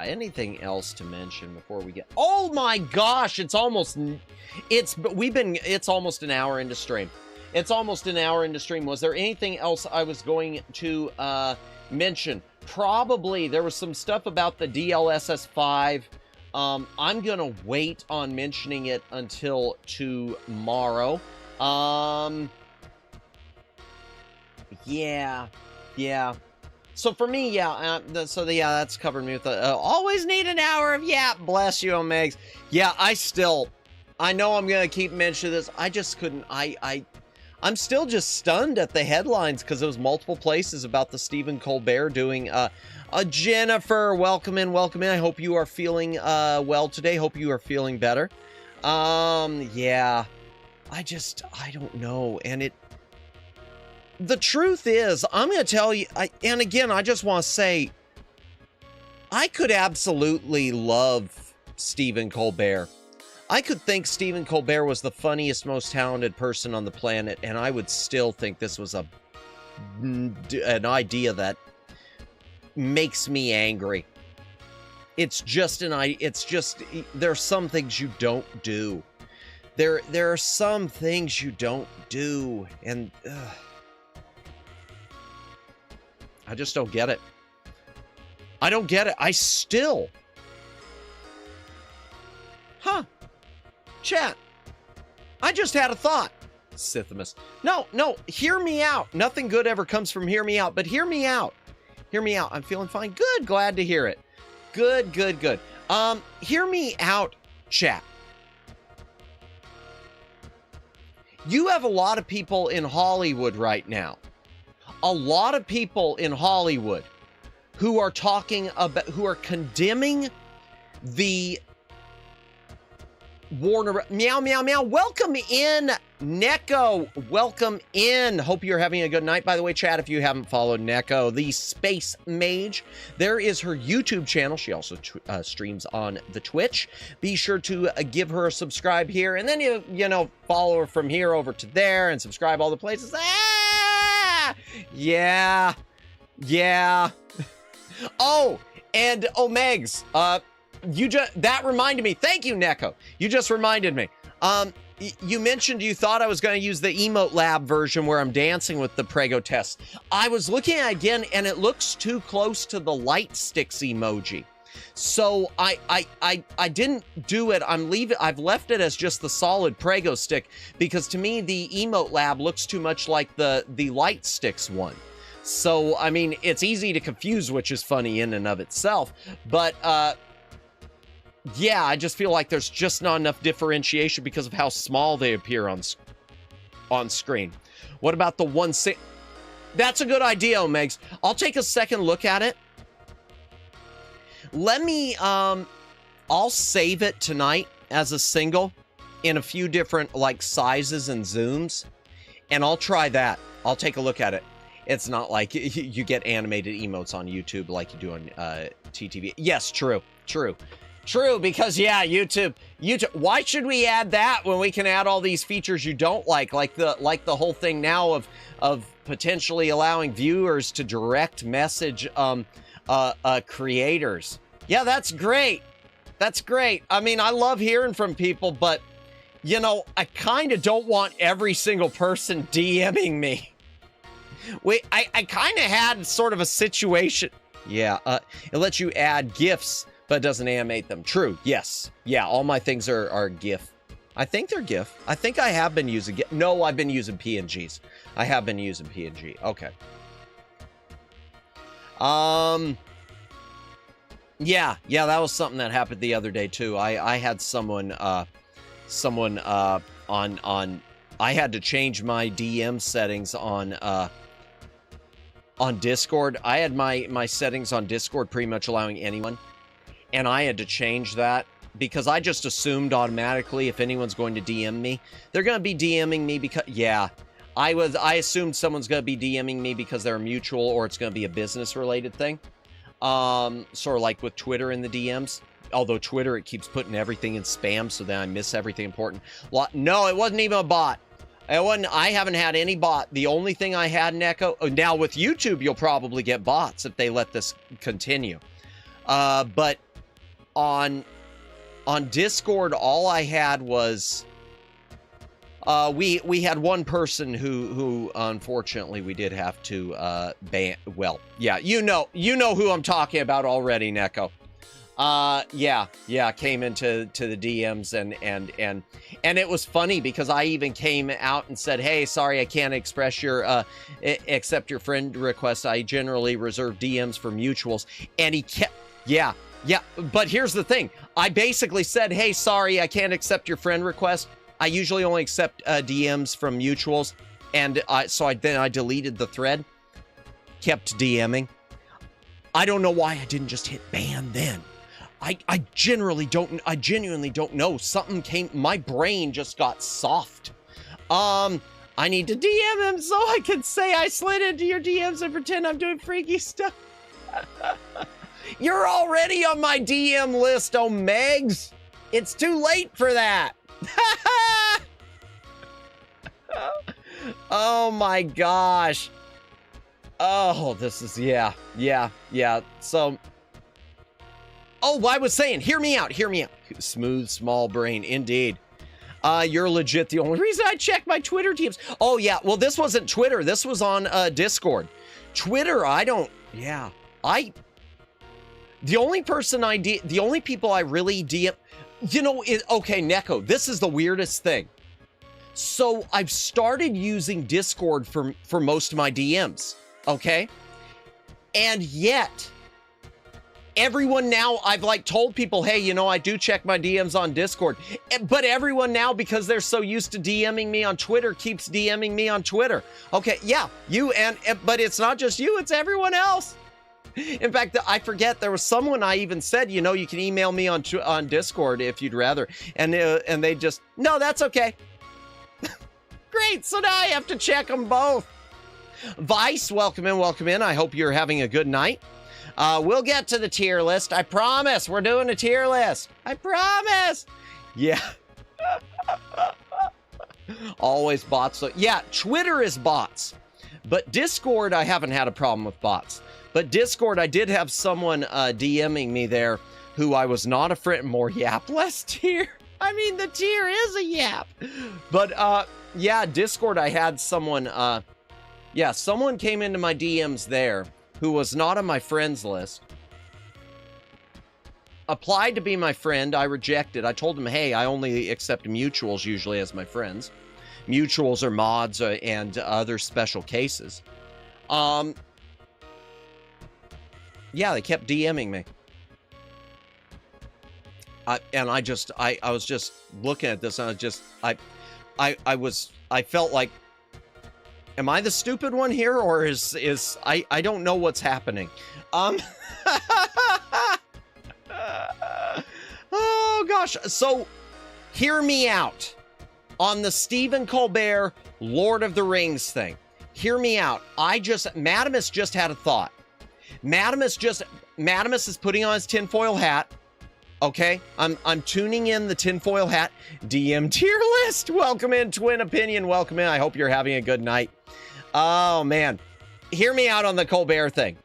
Speaker 2: Anything else to mention before we get? Oh my gosh! It's almost an hour into stream. It's almost an hour into stream. Was there anything else I was going to mention? Probably there was some stuff about the DLSS 5. I'm gonna wait on mentioning it until tomorrow. Yeah. So for me, yeah, that's covered me with always need an hour of YAAAP. Bless you, Omegs. Yeah, I know I'm gonna keep mentioning this. I just couldn't. I'm still just stunned at the headlines because there was multiple places about the Stephen Colbert doing. Jennifer, welcome in. I hope you are feeling well today. Hope you are feeling better. Yeah, I don't know, and the truth is, I'm going to tell you, and again, I just want to say, I could absolutely love Stephen Colbert. I could think Stephen Colbert was the funniest, most talented person on the planet, and I would still think this was an idea that makes me angry. It's just there are some things you don't do. There are some things you don't do, and I just don't get it. I don't get it. Chat. I just had a thought. Sithimus. No, hear me out. Nothing good ever comes from hear me out, but hear me out. Hear me out. I'm feeling fine. Good. Glad to hear it. Good. Hear me out, chat. You have a lot of people in Hollywood right now. A lot of people in Hollywood who are condemning the Warner. Meow. Welcome in, Neko. Welcome in. Hope you're having a good night. By the way, chat, if you haven't followed Neko, the Space Mage, there is her YouTube channel. She also streams on the Twitch. Be sure to give her a subscribe here, and then you know, follow her from here over to there and subscribe all the places. Yeah. Oh, and Omegs, that reminded me. Thank you, Neko. You just reminded me. You mentioned you thought I was going to use the Emote Lab version where I'm dancing with the Prego test. I was looking at it again, and it looks too close to the light sticks emoji. So I didn't do it. I've left it as just the solid Prego stick because to me the Emote Lab looks too much like the light sticks one. So I mean, it's easy to confuse, which is funny in and of itself. But yeah, I just feel like there's just not enough differentiation because of how small they appear on screen. What about the one? That's a good idea, Omegs. I'll take a second look at it. Let me, I'll save it tonight as a single in a few different like sizes and zooms, and I'll try that. I'll take a look at it. It's not like you get animated emotes on YouTube like you do on TTV. Yes, true, because yeah, YouTube. Why should we add that when we can add all these features you don't like the whole thing now of potentially allowing viewers to direct message creators? Yeah, that's great. That's great. I mean, I love hearing from people, but you know, I kind of don't want every single person DMing me. I kind of had sort of a situation. Yeah, it lets you add GIFs, but it doesn't animate them. True, yes. Yeah, all my things are GIF. I think they're GIF. I think I have been using GIF. No, I've been using PNGs. I have been using PNG. Okay. Yeah, that was something that happened the other day too. I had someone I had to change my DM settings on Discord. I had my settings on Discord pretty much allowing anyone, and I had to change that because I just assumed automatically if anyone's going to DM me, they're going to be DMing me because, yeah, I assumed someone's going to be DMing me because they're mutual or it's going to be a business related thing. Sort of like with Twitter in the DMs. Although Twitter, it keeps putting everything in spam, so then I miss everything important. No, it wasn't even a bot. I haven't had any bot. The only thing I had in Echo... Now, with YouTube, you'll probably get bots if they let this continue. But on Discord, all I had was... we had one person who unfortunately we did have to ban. Well, yeah, you know who I'm talking about already, Neko. Yeah, came into the DMs and it was funny because I even came out and said, "Hey, sorry, I can't accept your friend request. I generally reserve DMs for mutuals." And he kept, yeah. But here's the thing: I basically said, "Hey, sorry, I can't accept your friend request. I usually only accept DMs from mutuals," and then I deleted the thread. Kept DMing. I don't know why I didn't just hit ban then. I genuinely don't know. Something came. My brain just got soft. I need to DM him so I can say I slid into your DMs and pretend I'm doing freaky stuff. You're already on my DM list, oh Megs. It's too late for that. Oh my gosh. Oh, this is, yeah. So, oh, I was saying, hear me out. Smooth, small brain, indeed. You're legit the only reason I check my Twitter DMs. Oh, yeah, well, this wasn't Twitter. This was on Discord. Twitter, the only people I really DM, okay, Neko, this is the weirdest thing. So I've started using Discord for most of my DMs, okay? And yet, everyone now, I've like told people, hey, I do check my DMs on Discord. But everyone now, because they're so used to DMing me on Twitter, keeps DMing me on Twitter. Okay, yeah, but it's not just you, it's everyone else. In fact, I forget, there was someone I even said, you can email me on Discord if you'd rather. And they just, no, that's okay. Great, so now I have to check them both. Vice, welcome in. I hope you're having a good night. We'll get to the tier list. I promise. We're doing a tier list. I promise. Yeah. Always bots. So, yeah, Twitter is bots. But Discord, I haven't had a problem with bots. But Discord, I did have someone DMing me there who I was not a friend. More YAAAP, less tier. I mean, the tier is a YAAAP. But, yeah, Discord, I had someone, someone came into my DMs there who was not on my friends list. Applied to be my friend. I rejected. I told him, hey, I only accept mutuals usually as my friends. Mutuals are mods and other special cases. Yeah, they kept DMing me. I was just looking at this and I felt like, am I the stupid one here, or is I don't know what's happening. Oh gosh. So Hear me out on the Stephen Colbert Lord of the Rings thing. Hear me out. Madamus just had a thought. Madamus is putting on his tinfoil hat. Okay, I'm tuning in the tinfoil hat. DM tier list. Welcome in, Twin Opinion. Welcome in. I hope you're having a good night. Oh man, hear me out on the Colbert thing.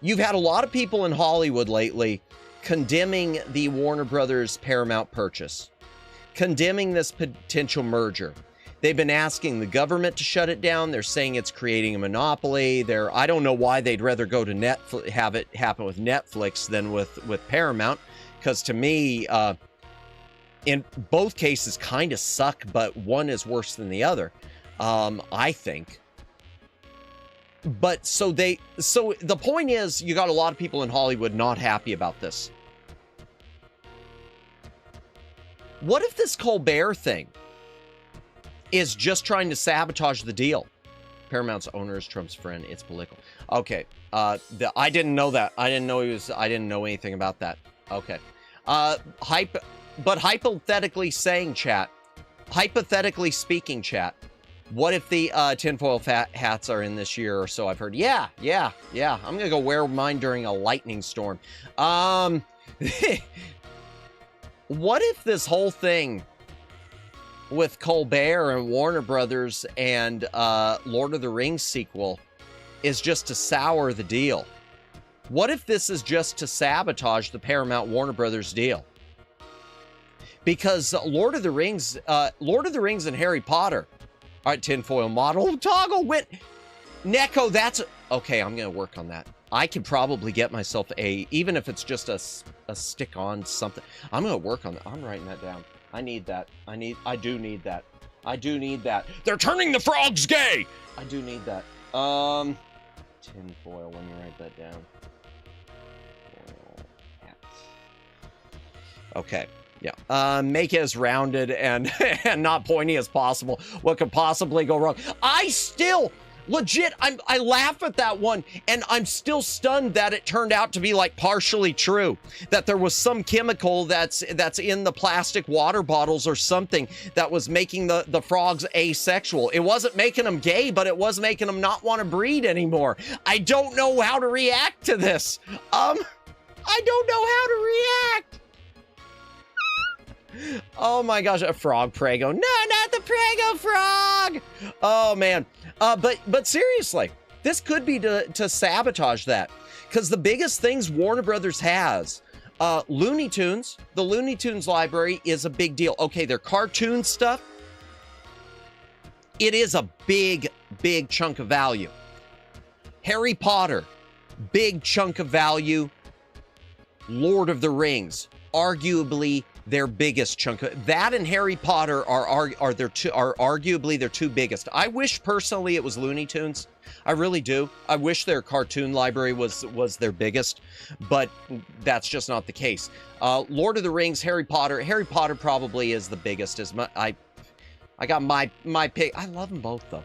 Speaker 2: You've had a lot of people in Hollywood lately condemning the Warner Brothers Paramount purchase, condemning this potential merger. They've been asking the government to shut it down. They're saying it's creating a monopoly. I don't know why they'd rather go to Netflix, have it happen with Netflix than with Paramount, because to me, in both cases kind of suck, but one is worse than the other, I think. But so the point is, you got a lot of people in Hollywood not happy about this. What if this Colbert thing is just trying to sabotage the deal? Paramount's owner is Trump's friend. It's political. Okay. I didn't know that. I didn't know anything about that. Okay. But hypothetically speaking, chat, what if the tinfoil hats are in this year or so? I've heard. Yeah. I'm gonna go wear mine during a lightning storm. What if this whole thing with Colbert and Warner Brothers and Lord of the Rings sequel is just to sour the deal? What if this is just to sabotage the Paramount Warner Brothers deal? Because Lord of the Rings and Harry Potter. All right, tinfoil model toggle went. Neko, that's okay. I'm gonna work on that. I could probably get myself even if it's just a stick-on something. I'm gonna work on that. I'm writing that down. I need that. I do need that. They're turning the frogs gay! I do need that. Tinfoil, let me write that down. Foil hats. Okay, yeah. Make it as rounded and, and not pointy as possible. What could possibly go wrong? Legit, I laugh at that one, and I'm still stunned that it turned out to be like partially true. That there was some chemical that's in the plastic water bottles or something that was making the frogs asexual. It wasn't making them gay, but it was making them not want to breed anymore. I don't know how to react to this. I don't know how to react. Oh my gosh, a frog prego. No, not the prego frog. Oh man. But seriously, this could be to sabotage that, because the biggest things Warner Brothers has, Looney Tunes, the Looney Tunes library is a big deal. Okay, their cartoon stuff, it is a big chunk of value. Harry Potter, big chunk of value. Lord of the Rings, arguably their biggest chunk of that, and Harry Potter are arguably their two biggest. I wish personally it was Looney Tunes. I really do. I wish their cartoon library was their biggest, but that's just not the case. Lord of the Rings, Harry Potter probably is the biggest. I got my pick. I love them both though.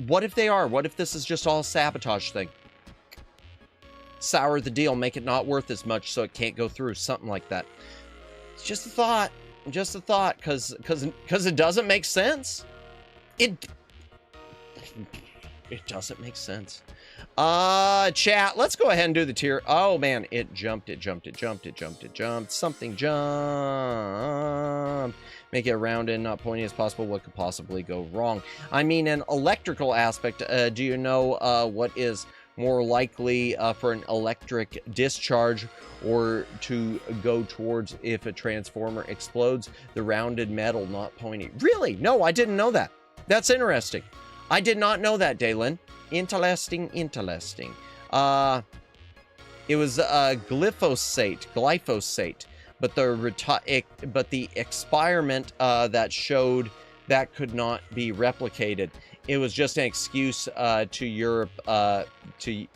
Speaker 2: What if they are? What if this is just all a sabotage thing? Sour the deal, make it not worth as much so it can't go through, something like that. It's just a thought, because it doesn't make sense. It doesn't make sense. Chat, let's go ahead and do the tier. Oh man, it jumped. Something jumped. Make it rounded, not pointy as possible. What could possibly go wrong? I mean, an electrical aspect. Do you know what is more likely for an electric discharge or to go towards if a transformer explodes? The rounded metal, not pointy. Really? No, I didn't know that. That's interesting. I did not know that, Daylin. Interesting. It was glyphosate, but the experiment that showed that could not be replicated. It was just an excuse to Europe to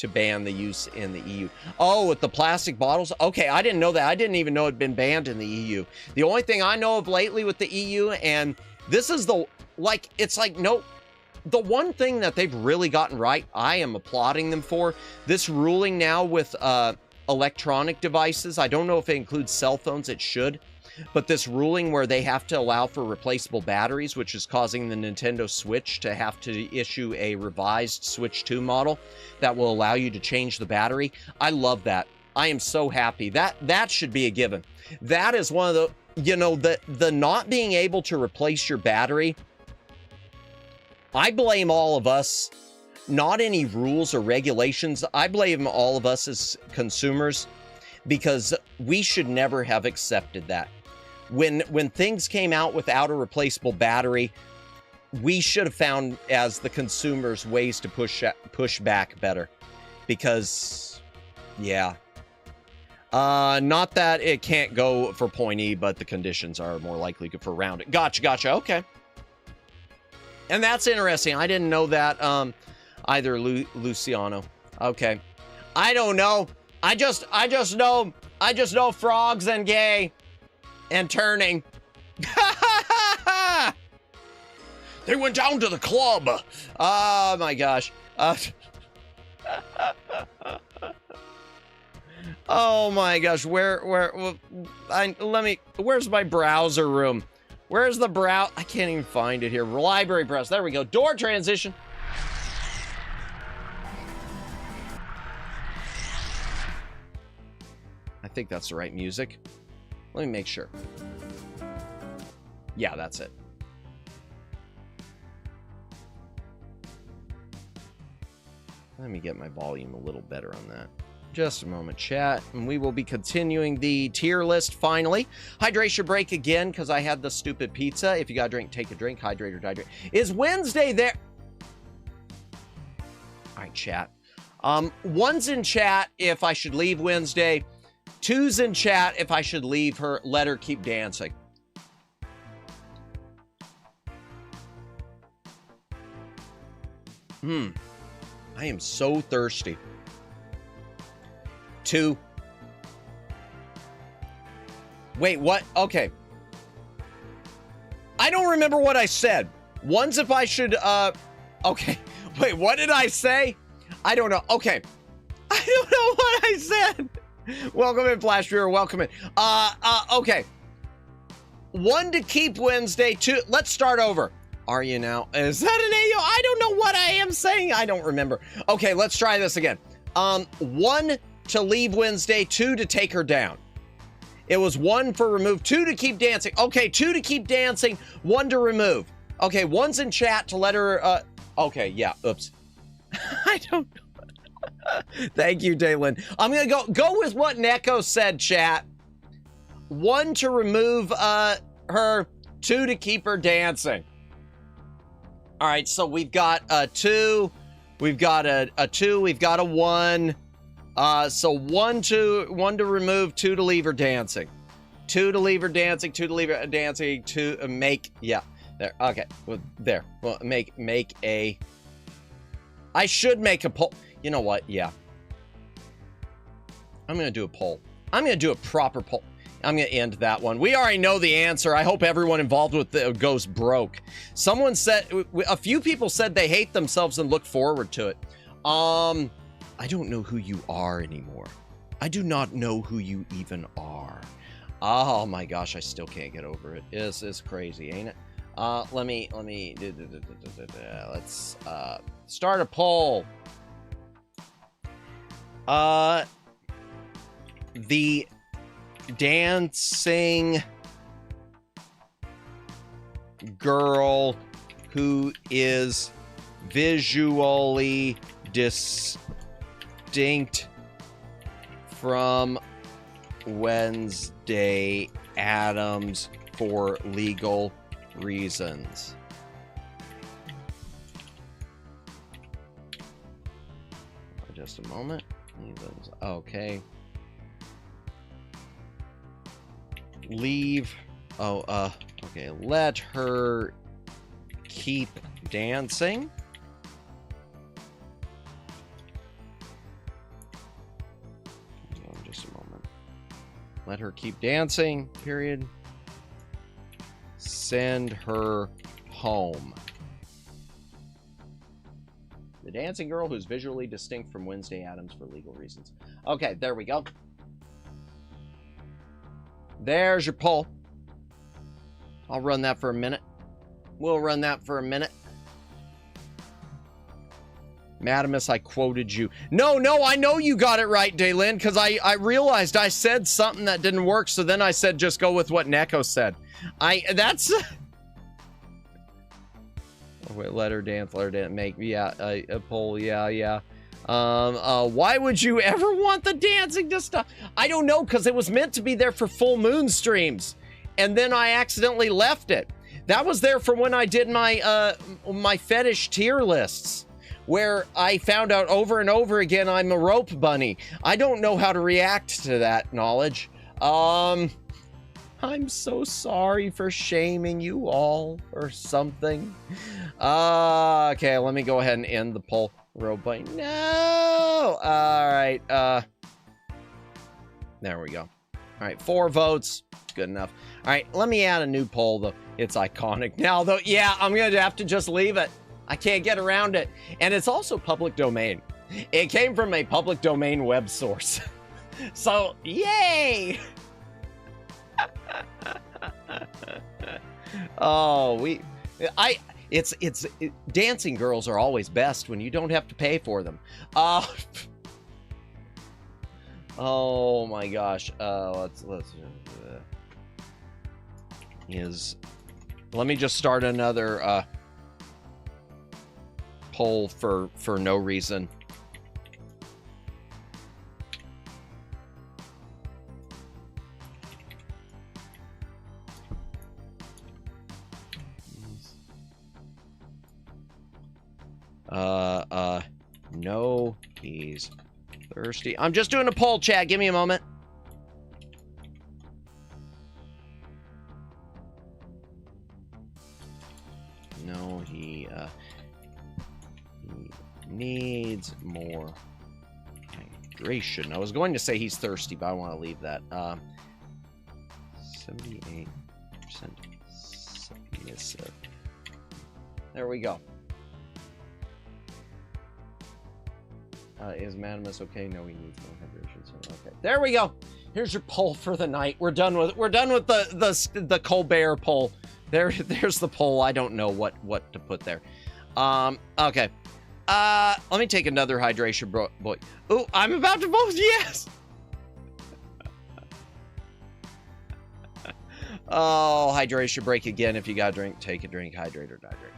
Speaker 2: ban the use in the EU. Oh, with the plastic bottles? Okay, I didn't know that. I didn't even know it'd been banned in the EU. The only thing I know of lately with the EU, and this is the one thing that they've really gotten right, I am applauding them for, this ruling now with electronic devices. I don't know if it includes cell phones. It should. but this ruling where they have to allow for replaceable batteries, which is causing the Nintendo Switch to have to issue a revised Switch 2 model that will allow you to change the battery. I love that. I am so happy. That should be a given. That is one of the, you know, the not being able to replace your battery. I blame all of us, not any rules or regulations. I blame all of us as consumers because we should never have accepted that. When things came out without a replaceable battery, we should have found, as the consumers, ways to push back better. Because, yeah. Not that it can't go for point E, but the conditions are more likely for round it. Gotcha, okay. And that's interesting. I didn't know that, either, Luciano. Okay. I don't know. I just know frogs and gay and turning. They went down to the club. Oh my gosh. Oh my gosh. Where's my browser room? Where's the I can't even find it here. Library browser. There we go. Door transition. I think that's the right music. Let me make sure. Yeah, that's it. Let me get my volume a little better on that. Just a moment, chat, and we will be continuing the tier list finally. Hydration break again, because I had the stupid pizza. If you got a drink, take a drink. Hydrate or dehydrate. Is Wednesday there? All right, chat. One's in chat if I should leave Wednesday. Two's in chat if I should leave her, let her keep dancing. I am so thirsty. 2. Wait, what? Okay. I don't remember what I said. One's if I should, okay. Wait, what did I say? I don't know. Okay. I don't know what I said. Welcome in, Flash Viewer. Welcome in. Okay. 1 to keep Wednesday. 2. Let's start over. Are you now? Is that an AO? I don't know what I am saying. I don't remember. Okay, let's try this again. 1 to leave Wednesday. 2 to take her down. It was 1 for remove. 2 to keep dancing. Okay, 2 to keep dancing. 1 to remove. Okay, 1's in chat to let her, okay, yeah, oops. I don't know. Thank you, Daylin. I'm gonna go with what Neko said, chat. 1 to remove her, 2 to keep her dancing. All right, so we've got a 2, we've got a 2, we've got a 1. So 1 to remove, 2 to leave her dancing. 2 to leave her dancing, 2 to leave her dancing, 2 make, yeah. There, okay, well, there. Well, make a, I should make a poll. You know what? Yeah. I'm going to do a poll. I'm going to do a proper poll. I'm going to end that one. We already know the answer. I hope everyone involved with it goes broke. Someone said, a few people said they hate themselves and look forward to it. I don't know who you are anymore. I do not know who you even are. Oh my gosh, I still can't get over it. It's crazy, ain't it? Let's start a poll. The dancing girl who is visually distinct from Wednesday Addams for legal reasons. Just a moment. Okay. Leave. Oh, okay. Let her keep dancing. Just a moment. Let her keep dancing, period. Send her home. The dancing girl who's visually distinct from Wednesday Addams for legal reasons. Okay, there we go. There's your poll. I'll run that for a minute. We'll run that for a minute. Madamus, I quoted you. No, I know you got it right, Daylin, because I realized I said something that didn't work, so then I said just go with what Neko said. That's... Wait, let her dance, make, yeah, a poll, yeah. Why would you ever want the dancing to stop? I don't know, because it was meant to be there for full moon streams, and then I accidentally left it. That was there for when I did my, my fetish tier lists, where I found out over and over again I'm a rope bunny. I don't know how to react to that knowledge. I'm so sorry for shaming you all or something. Okay, let me go ahead and end the poll. Rope bunny, no! All right, there we go. All right, 4 votes, good enough. All right, let me add a new poll though. It's iconic now though. Yeah, I'm gonna have to just leave it. I can't get around it. And it's also public domain. It came from a public domain web source. So, yay! Oh, dancing girls are always best when you don't have to pay for them. Oh my gosh. Let me just start another, poll for no reason. No, he's thirsty. I'm just doing a poll, chat. Give me a moment. No, he needs more hydration. I was going to say he's thirsty, but I want to leave that. 78% submissive. There we go. Is Madamus okay? No, he needs more hydration. So okay, there we go. Here's your poll for the night. We're done with the Colbert poll. There's the poll. I don't know what to put there. Okay. Let me take another hydration boy. Ooh, I'm about to vote yes. Oh, hydration break again. If you got a drink, take a drink. Hydrate or dehydrate.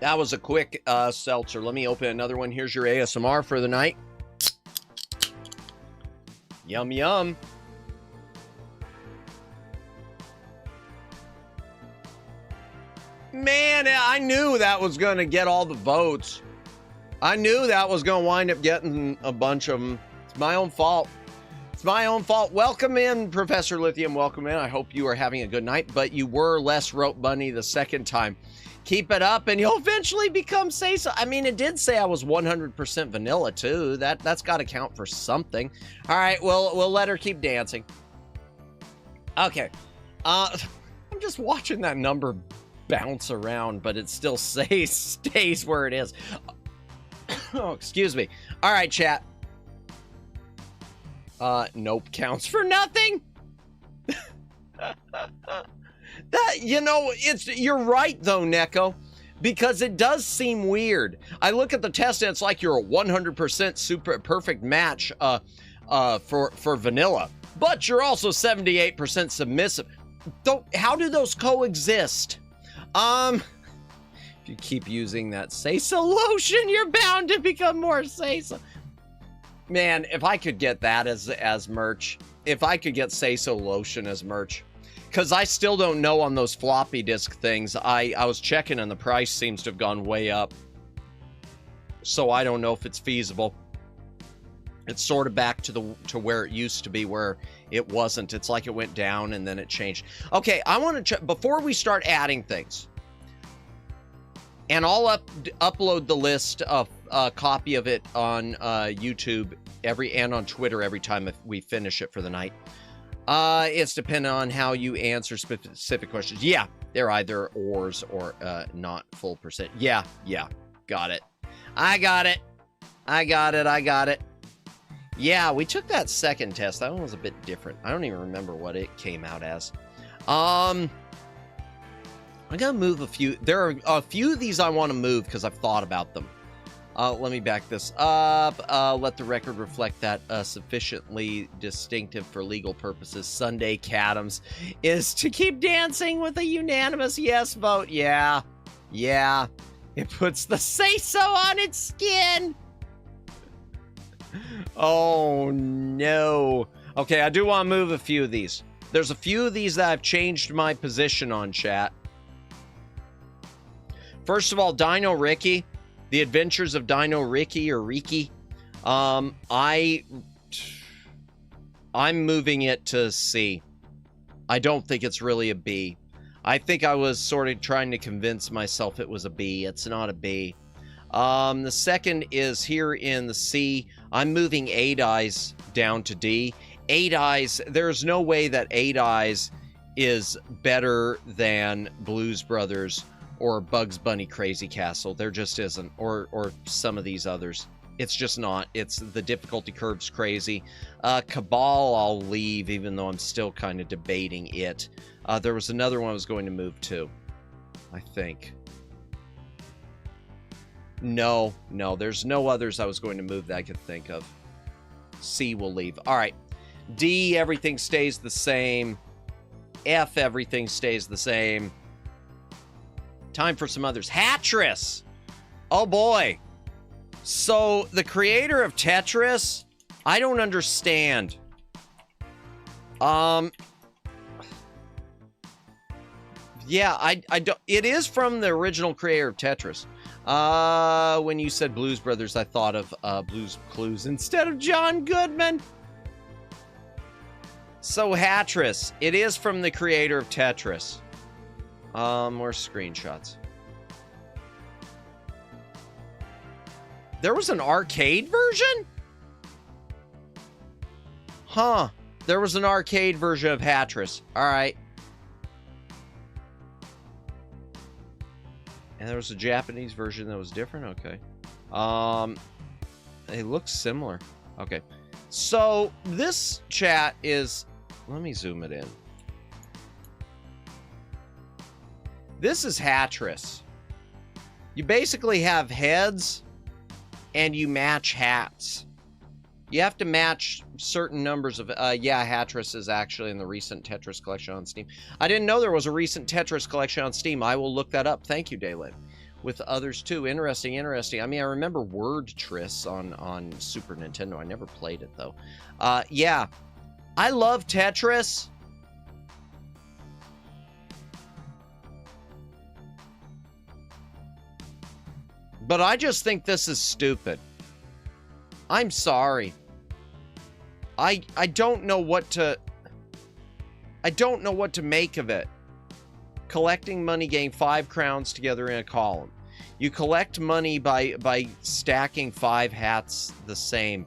Speaker 2: That was a quick seltzer. Let me open another one. Here's your ASMR for the night. Yum, yum. Man, I knew that was going to get all the votes. I knew that was going to wind up getting a bunch of them. It's my own fault. It's my own fault. Welcome in, Professor Lithium. Welcome in. I hope you are having a good night, but you were less rope bunny the second time. Keep it up and you'll eventually become say-so. I mean, it did say I was 100% vanilla too. That's got to count for something. All right, we'll let her keep dancing. Okay. I'm just watching that number bounce around, but it still stays where it is. Oh, excuse me. All right, chat. Nope, counts for nothing. That, you know, you're right though, Neko, because it does seem weird. I look at the test and it's like you're a 100% super perfect match for vanilla, but you're also 78% submissive. How do those coexist? If you keep using that say-so lotion, you're bound to become more say-so. Man, if I could get that as merch, if I could get say-so lotion as merch. Because I still don't know on those floppy disk things. I was checking and the price seems to have gone way up. So I don't know if it's feasible. It's sort of back to where it used to be, where it wasn't. It's like it went down and then it changed. Okay, I want to check before we start adding things. And I'll upload the list of a copy of it on YouTube and on Twitter every time we finish it for the night. It's dependent on how you answer specific questions. Yeah, they're either ors or not full percent. Yeah, got it. I got it. Yeah, we took that second test. That one was a bit different. I don't even remember what it came out as. I'm gonna move a few. There are a few of these I want to move because I've thought about them. Let me back this up. Let the record reflect that sufficiently distinctive for legal purposes. Sunday Cadams is to keep dancing with a unanimous yes vote. Yeah. Yeah. It puts the say-so on its skin. Oh, no. Okay, I do want to move a few of these. There's a few of these that I've changed my position on, chat. First of all, Dino Ricky. The Adventures of Dino Ricky or Riki. I'm moving it to C. I don't think it's really a B. I think I was sort of trying to convince myself it was a B. It's not a B. The second is here in the C. I'm moving 8 Eyes down to D. 8 Eyes, there's no way that 8 Eyes is better than Blues Brothers or Bugs Bunny Crazy Castle. There just isn't. Or some of these others. It's just not. It's the difficulty curve's crazy. Cabal I'll leave, even though I'm still kind of debating it. There was another one I was going to move to, I think. No, there's no others I was going to move that I could think of. C will leave. All right. D, everything stays the same. F, everything stays the same. Time for some others. Hattress! Oh boy. So, the creator of Tetris, I don't understand. Yeah, I don't. It is from the original creator of Tetris. When you said Blues Brothers, I thought of Blues Clues instead of John Goodman. So, Hattress, it is from the creator of Tetris. More screenshots. There was an arcade version? Huh. There was an arcade version of Hattress. Alright. And there was a Japanese version that was different? Okay. It looks similar. Okay. So, this chat is... Let me zoom it in. This is Hattress. You basically have heads, and you match hats. You have to match certain numbers of... yeah, Hattress is actually in the recent Tetris collection on Steam. I didn't know there was a recent Tetris collection on Steam. I will look that up. Thank you, Daylin. With others, too. Interesting, interesting. I mean, I remember Word Tris on Super Nintendo. I never played it, though. Yeah. I love Tetris. But I just think this is stupid. I'm sorry. I don't know what to... I don't know what to make of it. Collecting money, gain 5 crowns together in a column. You collect money by stacking 5 hats the same.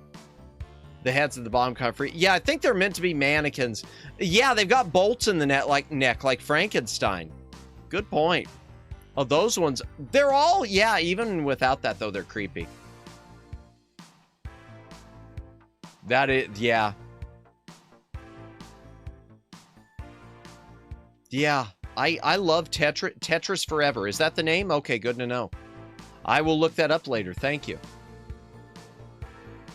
Speaker 2: The heads at the bottom kind of free. Yeah, I think they're meant to be mannequins. Yeah, they've got bolts in the neck like Frankenstein. Good point. Oh, those ones. They're all... Yeah, even without that, though, they're creepy. That is... Yeah. Yeah. I love Tetris Forever. Is that the name? Okay, good to know. I will look that up later. Thank you.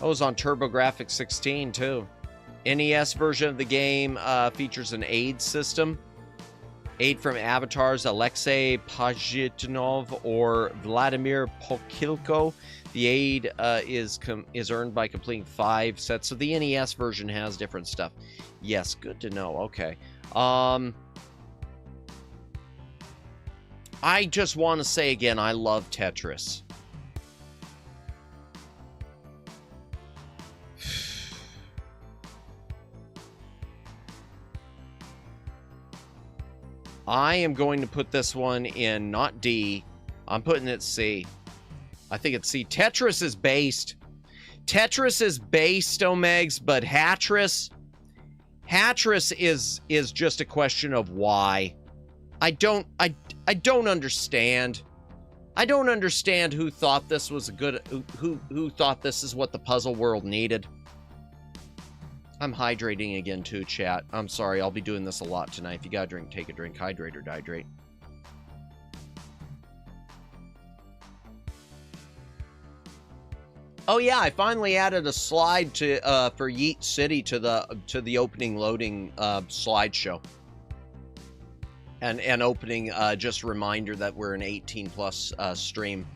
Speaker 2: Oh, it was on TurboGrafx 16, too. NES version of the game features an aid system. Aid from avatars Alexei Pajitnov or Vladimir Pokilko. The aid is earned by completing 5 sets. So the NES version has different stuff. Yes, good to know. Okay. I just want to say again, I love Tetris. I am going to put this one in not D. I'm putting it C. I think it's C. Tetris is based. Tetris is based, Omegs, but Hattress is just a question of why. I don't understand. I don't understand who thought this was a good... Who thought this is what the puzzle world needed. I'm hydrating again too, chat. I'm sorry, I'll be doing this a lot tonight. If you gotta drink, take a drink. Hydrate or dehydrate. Oh yeah, I finally added a slide to for Yeet City to the opening loading slideshow. And opening just a reminder that we're an 18 plus stream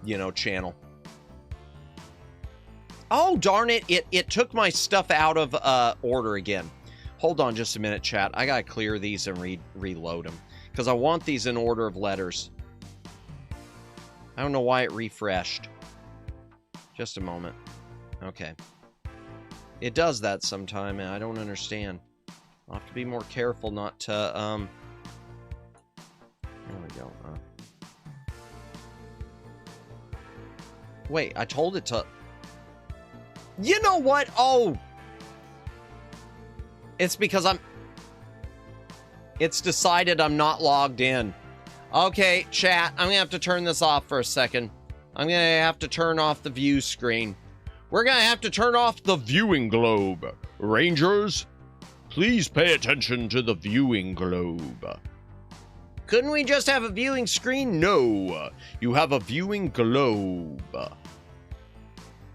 Speaker 2: you know, channel. Oh, darn it. It took my stuff out of order again. Hold on just a minute, chat. I gotta clear these and reload them. Because I want these in order of letters. I don't know why it refreshed. Just a moment. Okay. It does that sometime, and I don't understand. I'll have to be more careful not to, There we go. Wait, I told it to... You know what? Oh! It's because It's decided I'm not logged in. Okay, chat, I'm gonna have to turn this off for a second. I'm gonna have to turn off the view screen. We're gonna have to turn off the viewing globe. Rangers, please pay attention to the viewing globe. Couldn't we just have a viewing screen? No, you have a viewing globe.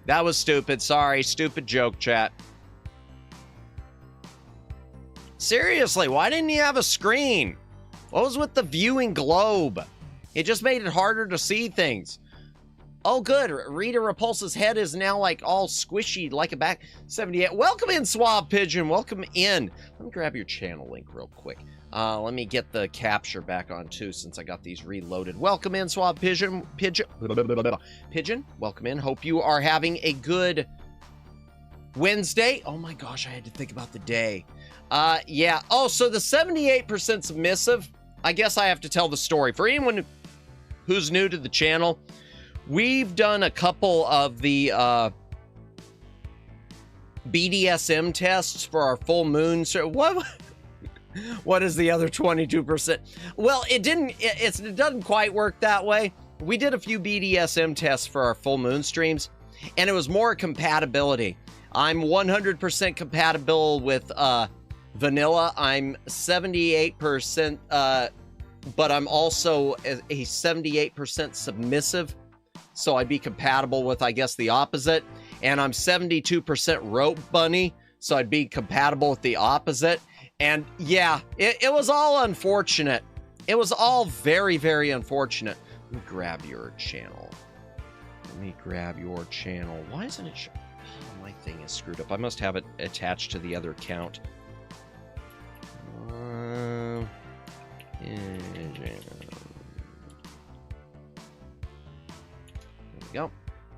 Speaker 2: That was stupid. Sorry, stupid joke, chat. Seriously, why didn't you have a screen? What was with the viewing globe? It just made it harder to see things. Oh, good. Rita Repulsa's head is now like all squishy like a back 78. Welcome in, Swab Pigeon. Welcome in. Let me grab your channel link real quick. Let me get the capture back on too, since I got these reloaded. Welcome in, Swab Pigeon. Pigeon. Welcome in. Hope you are having a good Wednesday. Oh my gosh, I had to think about the day. Yeah. Oh, so the 78% submissive. I guess I have to tell the story. For anyone who's new to the channel, we've done a couple of the BDSM tests for our full moon. So what is the other 22%? Well, it doesn't quite work that way. We did a few BDSM tests for our full moon streams, and it was more compatibility. I'm 100% compatible with vanilla. I'm 78%, but I'm also a 78% submissive. So I'd be compatible with, I guess, the opposite. And I'm 72% rope bunny, so I'd be compatible with the opposite. And yeah, it was all unfortunate. It was all very, very unfortunate. Let me grab your channel. Why isn't it? Oh, my thing is screwed up. I must have it attached to the other account. There we go. All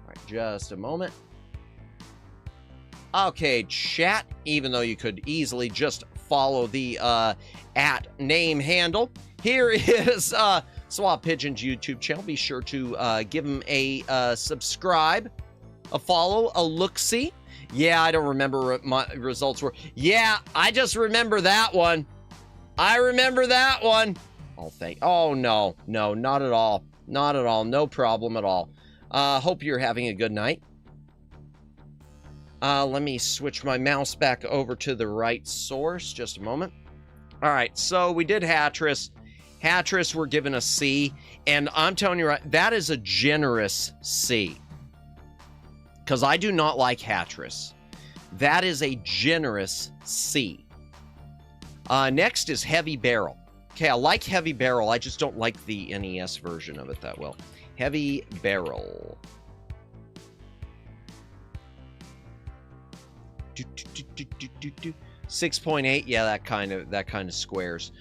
Speaker 2: right, just a moment. Okay, chat, even though you could easily just follow the at name handle, here is Swab Pigeon's YouTube channel. Be sure to give him a subscribe, a follow, a look-see. Yeah, I don't remember what my results were. Yeah, I just remember that one. I remember that one. Oh, no, not at all. Not at all. No problem at all. Hope you're having a good night. Let me switch my mouse back over to the right source. Just a moment. All right, so we did Hattress. Hattress, we're given a C. And I'm telling you right, that is a generous C. Because I do not like Hattress. That is a generous C. Next is Heavy Barrel. Okay, I like Heavy Barrel. I just don't like the NES version of it that well. Heavy Barrel. 6.8. Yeah, that kind of squares.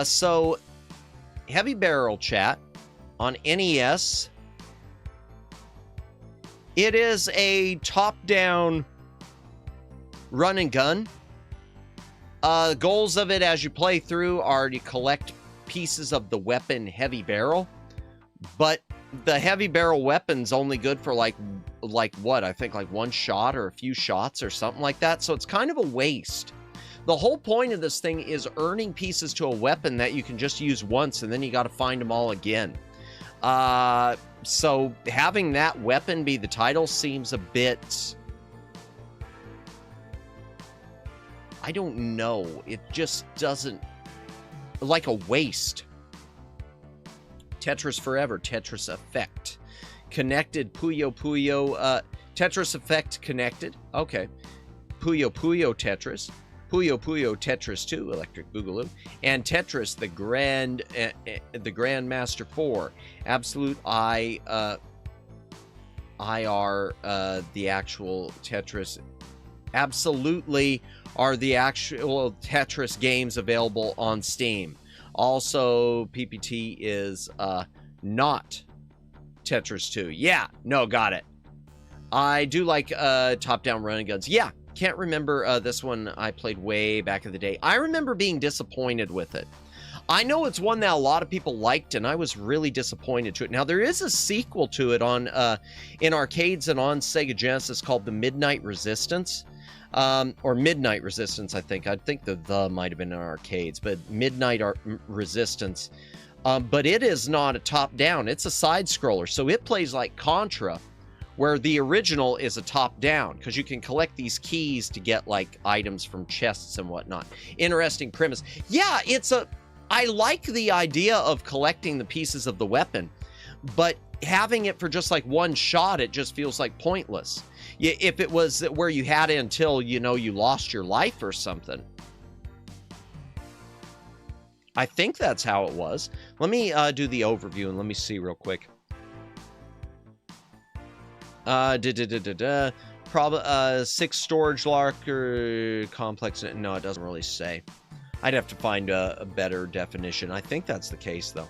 Speaker 2: So Heavy Barrel, chat, on NES. It is a top-down run and gun. Goals of it as you play through are to collect pieces of the weapon Heavy Barrel, but the Heavy Barrel weapon's only good for like what? I think like one shot or a few shots or something like that, so it's kind of a waste. The whole point of this thing is earning pieces to a weapon that you can just use once, and then you got to find them all again. So having that weapon be the title seems a bit I don't know. It just doesn't, like a waste. Tetris Forever, Tetris Effect. Connected, Puyo Puyo, Tetris Effect Connected. Okay. Puyo Puyo Tetris. Puyo Puyo Tetris 2, Electric Boogaloo. And Tetris, the Grandmaster 4. Absolute IR, the actual Tetris. Absolutely are the actual Tetris games available on Steam. Also, PPT is not Tetris 2. Yeah, no, got it. I do like top-down running guns. Yeah, can't remember this one I played way back in the day. I remember being disappointed with it. I know it's one that a lot of people liked, and I was really disappointed to it. Now, there is a sequel to it on in arcades and on Sega Genesis called The Midnight Resistance. Or Midnight Resistance, I think. I think the might have been in arcades, but Midnight Resistance. But it is not a top-down. It's a side-scroller, so it plays like Contra, where the original is a top-down, because you can collect these keys to get, like, items from chests and whatnot. Interesting premise. Yeah, I like the idea of collecting the pieces of the weapon, but having it for just, like, one shot, it just feels, like, pointless. If it was where you had it until, you know, you lost your life or something. I think that's how it was. Let me do the overview and let me see real quick. Probably 6 storage locker complex. No, it doesn't really say. I'd have to find a better definition. I think that's the case, though.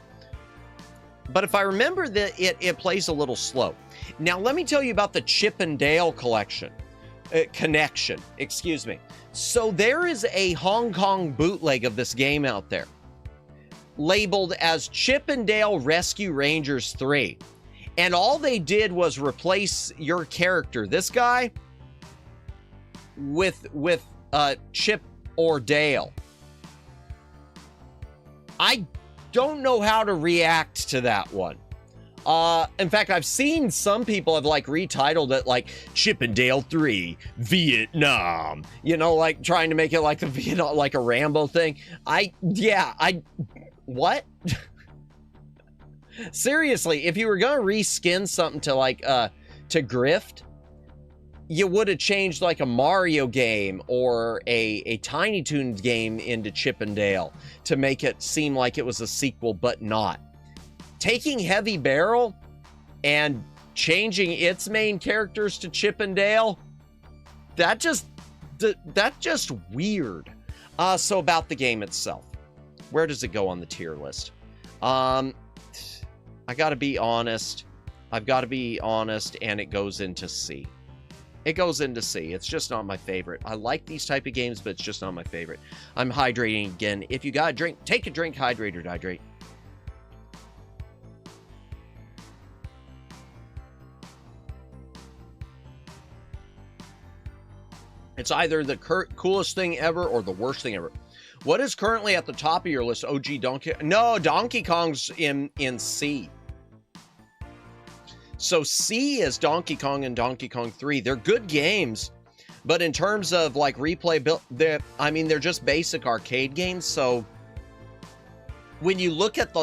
Speaker 2: But if I remember that it plays a little slow. Now, let me tell you about the Chip and Dale connection. Excuse me. So there is a Hong Kong bootleg of this game out there, labeled as Chip and Dale Rescue Rangers 3. And all they did was replace your character, this guy, with Chip or Dale. I don't know how to react to that one. In fact, I've seen some people have like retitled it like Chip and Dale 3 Vietnam, you know, like trying to make it like a Vietnam, like a Rambo thing. What? Seriously, if you were gonna reskin something to like to grift, you would have changed like a Mario game or a Tiny Toons game into Chip and Dale to make it seem like it was a sequel, but not. Taking Heavy Barrel and changing its main characters to Chip and Dale, that's just weird. So about the game itself, where does it go on the tier list? I gotta be honest. I've got to be honest, and it goes into C. It goes into C. It's just not my favorite. I like these type of games, but it's just not my favorite. I'm hydrating again. If you got a drink, take a drink, hydrate or dehydrate. It's either the coolest thing ever or the worst thing ever. What is currently at the top of your list? OG Donkey... No, Donkey Kong's in C. So C is Donkey Kong and Donkey Kong 3. They're good games, but in terms of like replayability, they're just basic arcade games. So when you look at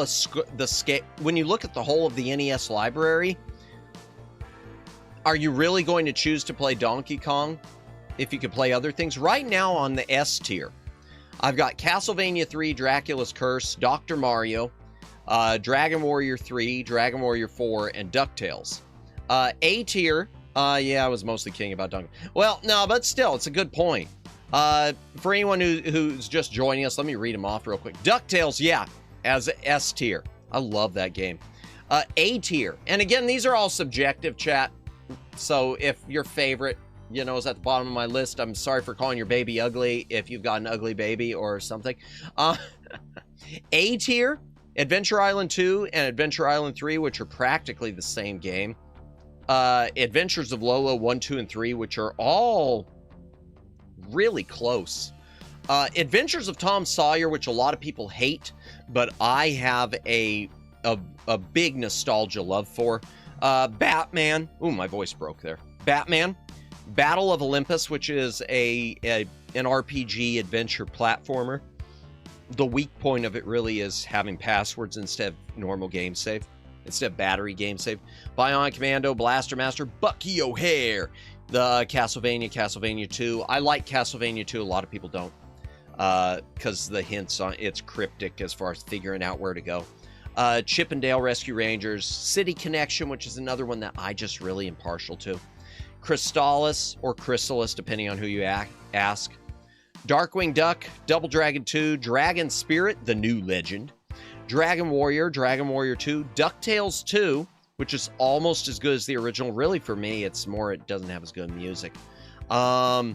Speaker 2: when you look at the whole of the NES library, are you really going to choose to play Donkey Kong if you could play other things? Right now on the S tier, I've got Castlevania 3, Dracula's Curse, Dr. Mario, Dragon Warrior 3, Dragon Warrior 4, and DuckTales. A tier, yeah, I was mostly kidding about Donkey. Well, no, but still, it's a good point. For anyone who's just joining us, let me read them off real quick. DuckTales, yeah, as S tier. I love that game. A tier, and again, these are all subjective, chat. So if your favorite, you know, is at the bottom of my list, I'm sorry for calling your baby ugly if you've got an ugly baby or something. A tier, Adventure Island 2 and Adventure Island 3, which are practically the same game. Adventures of Lola 1, 2, and 3, which are all really close. Adventures of Tom Sawyer, which a lot of people hate, but I have a big nostalgia love for. Batman. Ooh, my voice broke there. Batman. Battle of Olympus, which is an RPG adventure platformer. The weak point of it really is having passwords instead of normal game save, instead of battery game save. Bionic Commando, Blaster Master, Bucky O'Hare, the Castlevania 2. I like Castlevania 2. A lot of people don't, because the hints on it's cryptic as far as figuring out where to go. Chip and Dale Rescue Rangers, City Connection, which is another one that I just really am partial to. Crystallis, or Chrysalis, depending on who you ask. Darkwing Duck, Double Dragon 2, Dragon Spirit, The New Legend, Dragon Warrior 2, DuckTales 2, which is almost as good as the original. Really, for me, it's more, it doesn't have as good music. Flintstones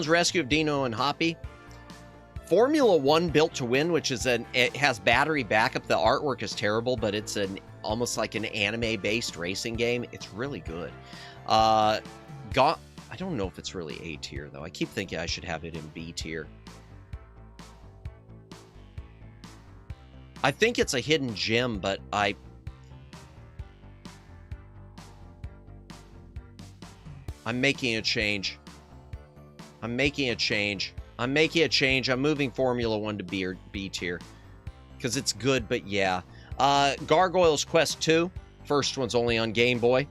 Speaker 2: Rescue of Dino and Hoppy. Formula 1 Built to Win, which is it has battery backup. The artwork is terrible, but it's almost like an anime-based racing game. It's really good. I don't know if it's really A tier, though. I keep thinking I should have it in B tier. I think it's a hidden gem, but I'm making a change. I'm moving Formula 1 to B tier. Because it's good, but yeah. Gargoyles Quest 2. First one's only on Game Boy.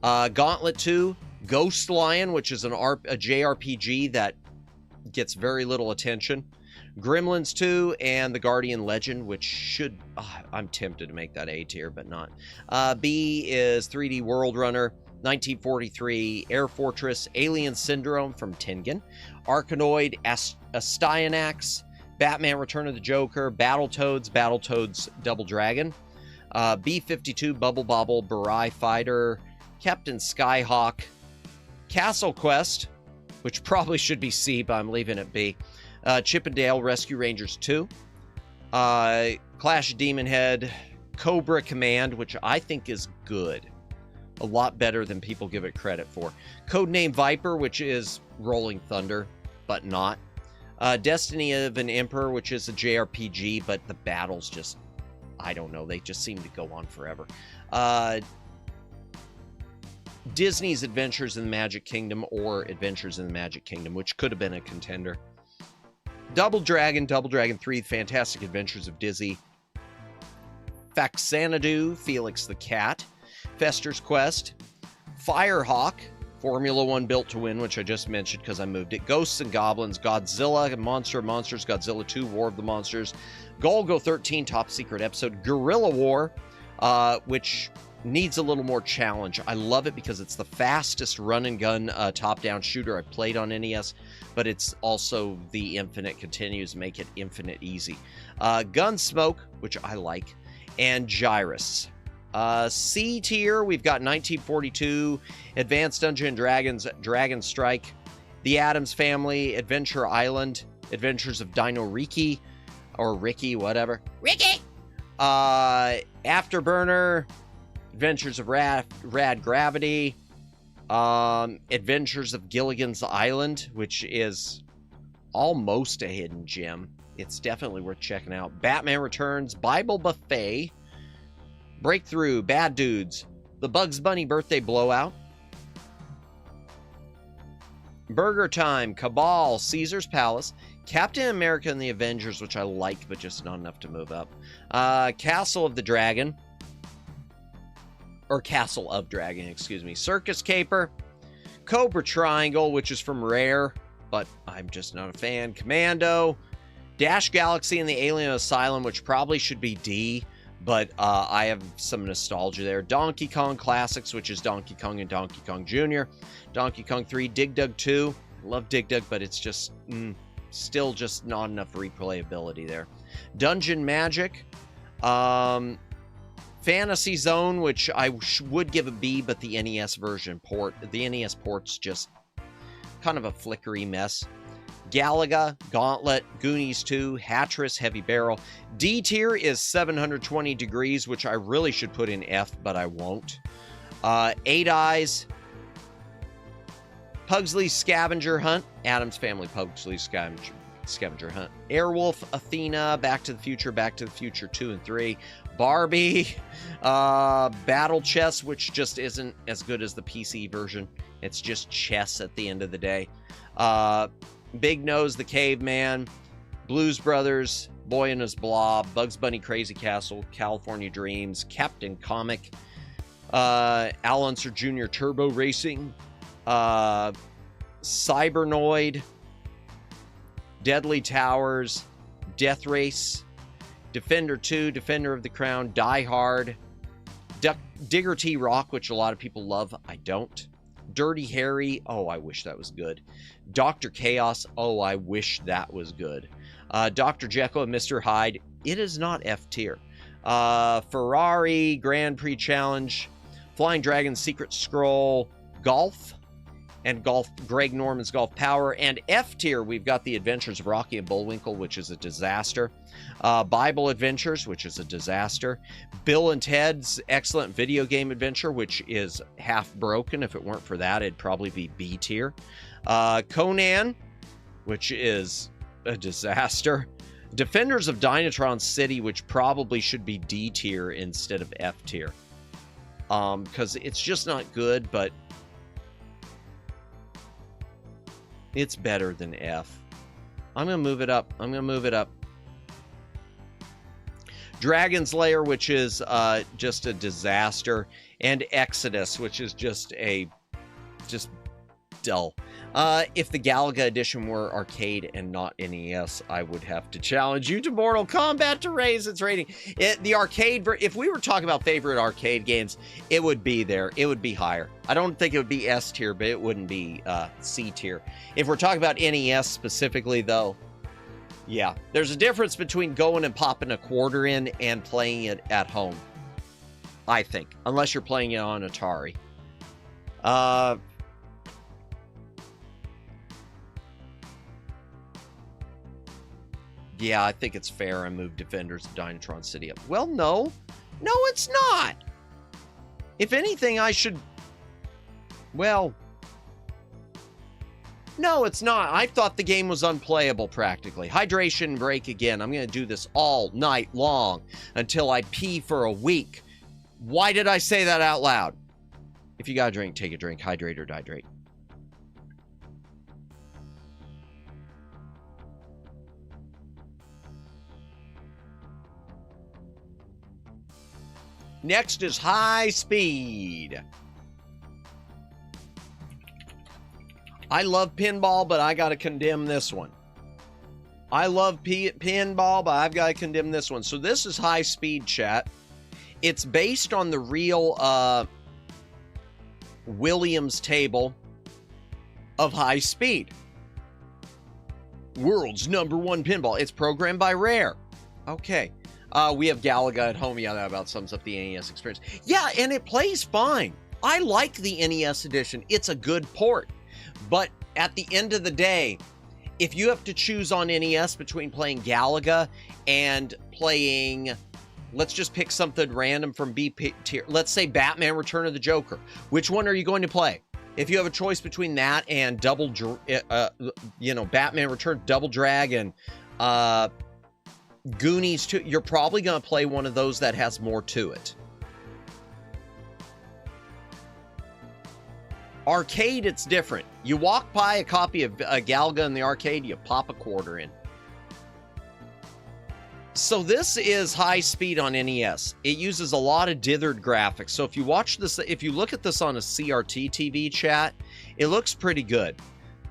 Speaker 2: Gauntlet 2. Ghost Lion, which is a JRPG that gets very little attention. Gremlins 2 and The Guardian Legend, which should... I'm tempted to make that A tier, but not. B is 3D World Runner, 1943, Air Fortress, Alien Syndrome from Tengen, Arkanoid, Astyanax, Batman Return of the Joker, Battletoads Double Dragon, B-52, Bubble Bobble, Barai Fighter, Captain Skyhawk, Castle Quest, which probably should be C, but I'm leaving it B. Chip and Dale Rescue Rangers 2. Clash of Demon Head. Cobra Command, which I think is good. A lot better than people give it credit for. Codename Viper, which is Rolling Thunder, but not. Destiny of an Emperor, which is a JRPG, but the battles just... I don't know. They just seem to go on forever. Disney's Adventures in the Magic Kingdom, or Adventures in the Magic Kingdom, which could have been a contender. Double Dragon 3, Fantastic Adventures of Dizzy. Faxanadu, Felix the Cat. Fester's Quest. Firehawk, Formula 1 Built to Win, which I just mentioned because I moved it. Ghosts and Goblins, Godzilla, Monster of Monsters, Godzilla 2, War of the Monsters. Golgo 13, Top Secret Episode. Guerrilla War, which needs a little more challenge. I love it because it's the fastest run-and-gun top-down shooter I've played on NES, but it's also the infinite continues, make it infinite easy. Gunsmoke, which I like, and Gyrus. C tier, we've got 1942, Advanced Dungeons & Dragons, Dragon Strike, The Addams Family, Adventure Island, Adventures of Dino Riki, or Ricky, whatever. Ricky! Afterburner, Adventures of Rad Gravity, Adventures of Gilligan's Island, which is almost a hidden gem. It's definitely worth checking out. Batman Returns, Bible Buffet, Breakthrough, Bad Dudes, The Bugs Bunny Birthday Blowout, Burger Time, Cabal, Caesar's Palace, Captain America and the Avengers, which I like, but just not enough to move up. Castle of Dragon, excuse me. Circus Caper, Cobra Triangle, which is from Rare, but I'm just not a fan. Commando, Dash Galaxy and the Alien Asylum, which probably should be D, but I have some nostalgia there. Donkey Kong Classics, which is Donkey Kong and Donkey Kong Jr. Donkey Kong 3, Dig Dug 2. Love Dig Dug, but it's just still just not enough replayability there. Dungeon Magic, Fantasy Zone, which I would give a B, but the NES version port, the NES port's just kind of a flickery mess. Galaga, Gauntlet, Goonies 2, Hattress, Heavy Barrel. D tier is 720 Degrees, which I really should put in F, but I won't. 8 Eyes, Pugsley's Scavenger Hunt, Addams Family Pugsley's Scavenger Hunt. Airwolf, Athena, Back to the Future 2 and 3. Barbie, Battle Chess, which just isn't as good as the PC version. It's just chess at the end of the day. Big Nose, the Caveman, Blues Brothers, Boy and His Blob, Bugs Bunny Crazy Castle, California Dreams, Captain Comic, Al Unser Jr. Turbo Racing, Cybernoid, Deadly Towers, Death Race, Defender 2, Defender of the Crown, Die Hard, Digger T Rock, which a lot of people love. I don't. Dirty Harry. Oh, I wish that was good. Dr. Chaos. Oh, I wish that was good. Dr. Jekyll and Mr. Hyde. It is not F tier. Ferrari Grand Prix Challenge, Flying Dragon Secret Scroll, Golf, and Greg Norman's Golf Power. And F tier, we've got The Adventures of Rocky and Bullwinkle, which is a disaster. Bible Adventures, which is a disaster. Bill and Ted's Excellent Video Game Adventure, which is half broken. If it weren't for that, it'd probably be B tier. Conan, which is a disaster. Defenders of Dynatron City, which probably should be D tier instead of F tier. Because it's just not good, but it's better than F. I'm going to move it up. Dragon's Lair, which is just a disaster. And Exodus, which is just dull. If the Galaga edition were arcade and not NES, I would have to challenge you to Mortal Kombat to raise its rating. The arcade, if we were talking about favorite arcade games, it would be there. It would be higher. I don't think it would be S tier, but it wouldn't be C tier. If we're talking about NES specifically, though, yeah, there's a difference between going and popping a quarter in and playing it at home, I think, unless you're playing it on Atari. Yeah, I think it's fair I moved Defenders of Dynatron City up. Well, no. No, it's not. If anything, I should... Well... No, it's not. I thought the game was unplayable, practically. Hydration break again. I'm going to do this all night long until I pee for a week. Why did I say that out loud? If you got a drink, take a drink. Hydrate or dihydrate. Next is High Speed. I love pinball, but I got to condemn this one. I love pinball, but I've got to condemn this one. So this is High Speed, chat. It's based on the real Williams table of High Speed. World's #1 pinball. It's programmed by Rare. Okay. We have Galaga at home. Yeah, that about sums up the NES experience. Yeah, and it plays fine. I like the NES edition. It's a good port. But at the end of the day, if you have to choose on NES between playing Galaga and playing, let's just pick something random from B tier. Let's say Batman Return of the Joker. Which one are you going to play? If you have a choice between that and Batman Return, Double Dragon, Goonies 2, you're probably going to play one of those that has more to it. Arcade, it's different. You walk by a copy of Galaga in the arcade, you pop a quarter in. So this is High Speed on NES. It uses a lot of dithered graphics. So if you watch this, if you look at this on a CRT TV, chat, it looks pretty good.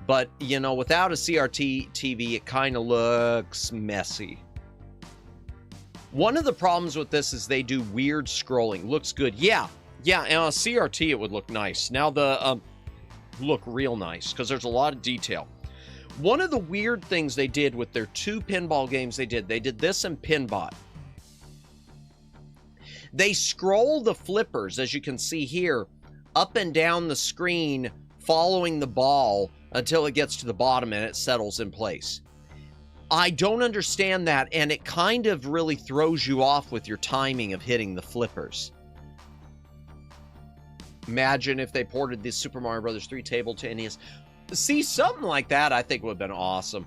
Speaker 2: But, you know, without a CRT TV, it kind of looks messy. One of the problems with this is they do weird scrolling. Looks good. Yeah, and on a CRT it would look nice. Now the look real nice because there's a lot of detail. One of the weird things they did with their 2 pinball games they did this in Pinbot. They scroll the flippers, as you can see here, up and down the screen following the ball until it gets to the bottom and it settles in place. I don't understand that, and it kind of really throws you off with your timing of hitting the flippers. Imagine if they ported this Super Mario Bros. 3 table to NES. See, something like that I think would have been awesome.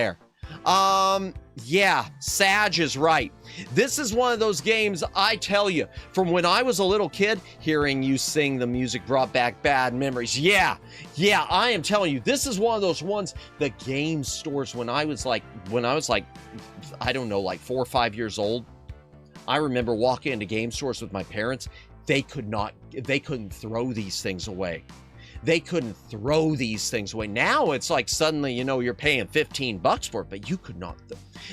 Speaker 2: there. Yeah, Sag is right. This is one of those games, I tell you, from when I was a little kid, hearing you sing the music brought back bad memories. Yeah, I am telling you, this is one of those ones, the game stores when I was like, I don't know, like 4 or 5 years old. I remember walking into game stores with my parents. They couldn't throw these things away. They couldn't throw these things away. Now it's like suddenly, you know, you're paying $15 for it, but you could not.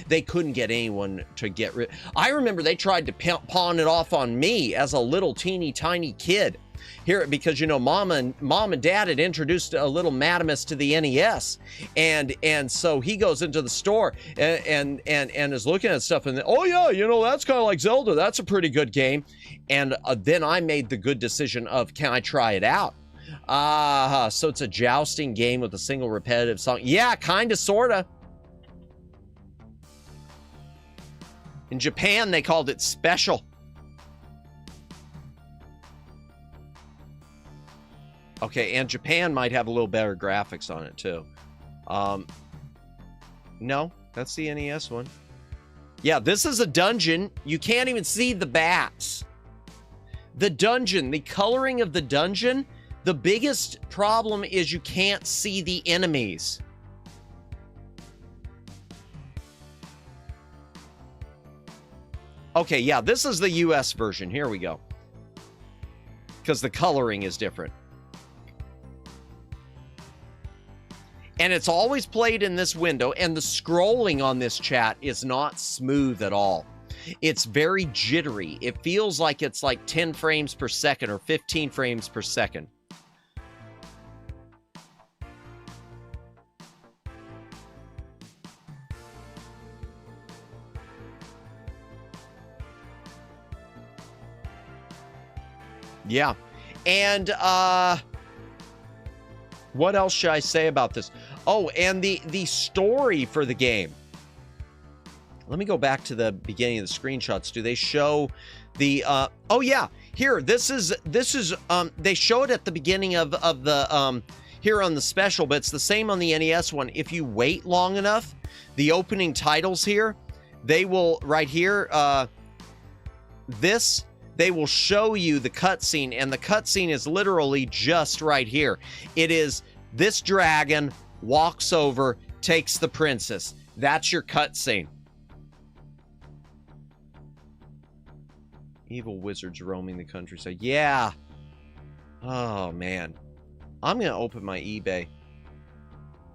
Speaker 2: They couldn't get anyone to get rid. I remember they tried to pawn it off on me as a little teeny tiny kid here, because, you know, mom and dad had introduced a little Madamus to the NES, and so he goes into the store and is looking at stuff, and oh yeah, you know, that's kind of like Zelda. That's a pretty good game. And then I made the good decision of, can I try it out? So it's a jousting game with a single repetitive song. Yeah, kind of, sort of. In Japan, they called it Special. Okay, and Japan might have a little better graphics on it, too. No, that's the NES one. Yeah, this is a dungeon. You can't even see the bats. The dungeon, the coloring of the dungeon, the biggest problem is you can't see the enemies. Okay, yeah, this is the US version. Here we go. Because the coloring is different. And it's always played in this window, and the scrolling on this chat is not smooth at all. It's very jittery. It feels like it's like 10 frames per second or 15 frames per second. Yeah. And what else should I say about this? Oh, and the story for the game. Let me go back to the beginning of the screenshots. Do they show the, oh yeah, here, this is, they show it at the beginning of the, here on the special, but it's the same on the NES one. If you wait long enough, the opening titles here, they will, right here, they will show you the cutscene, and the cutscene is literally just right here. It is this dragon walks over, takes the princess. That's your cutscene. Evil wizards roaming the countryside. Yeah. Oh, man. I'm going to open my eBay.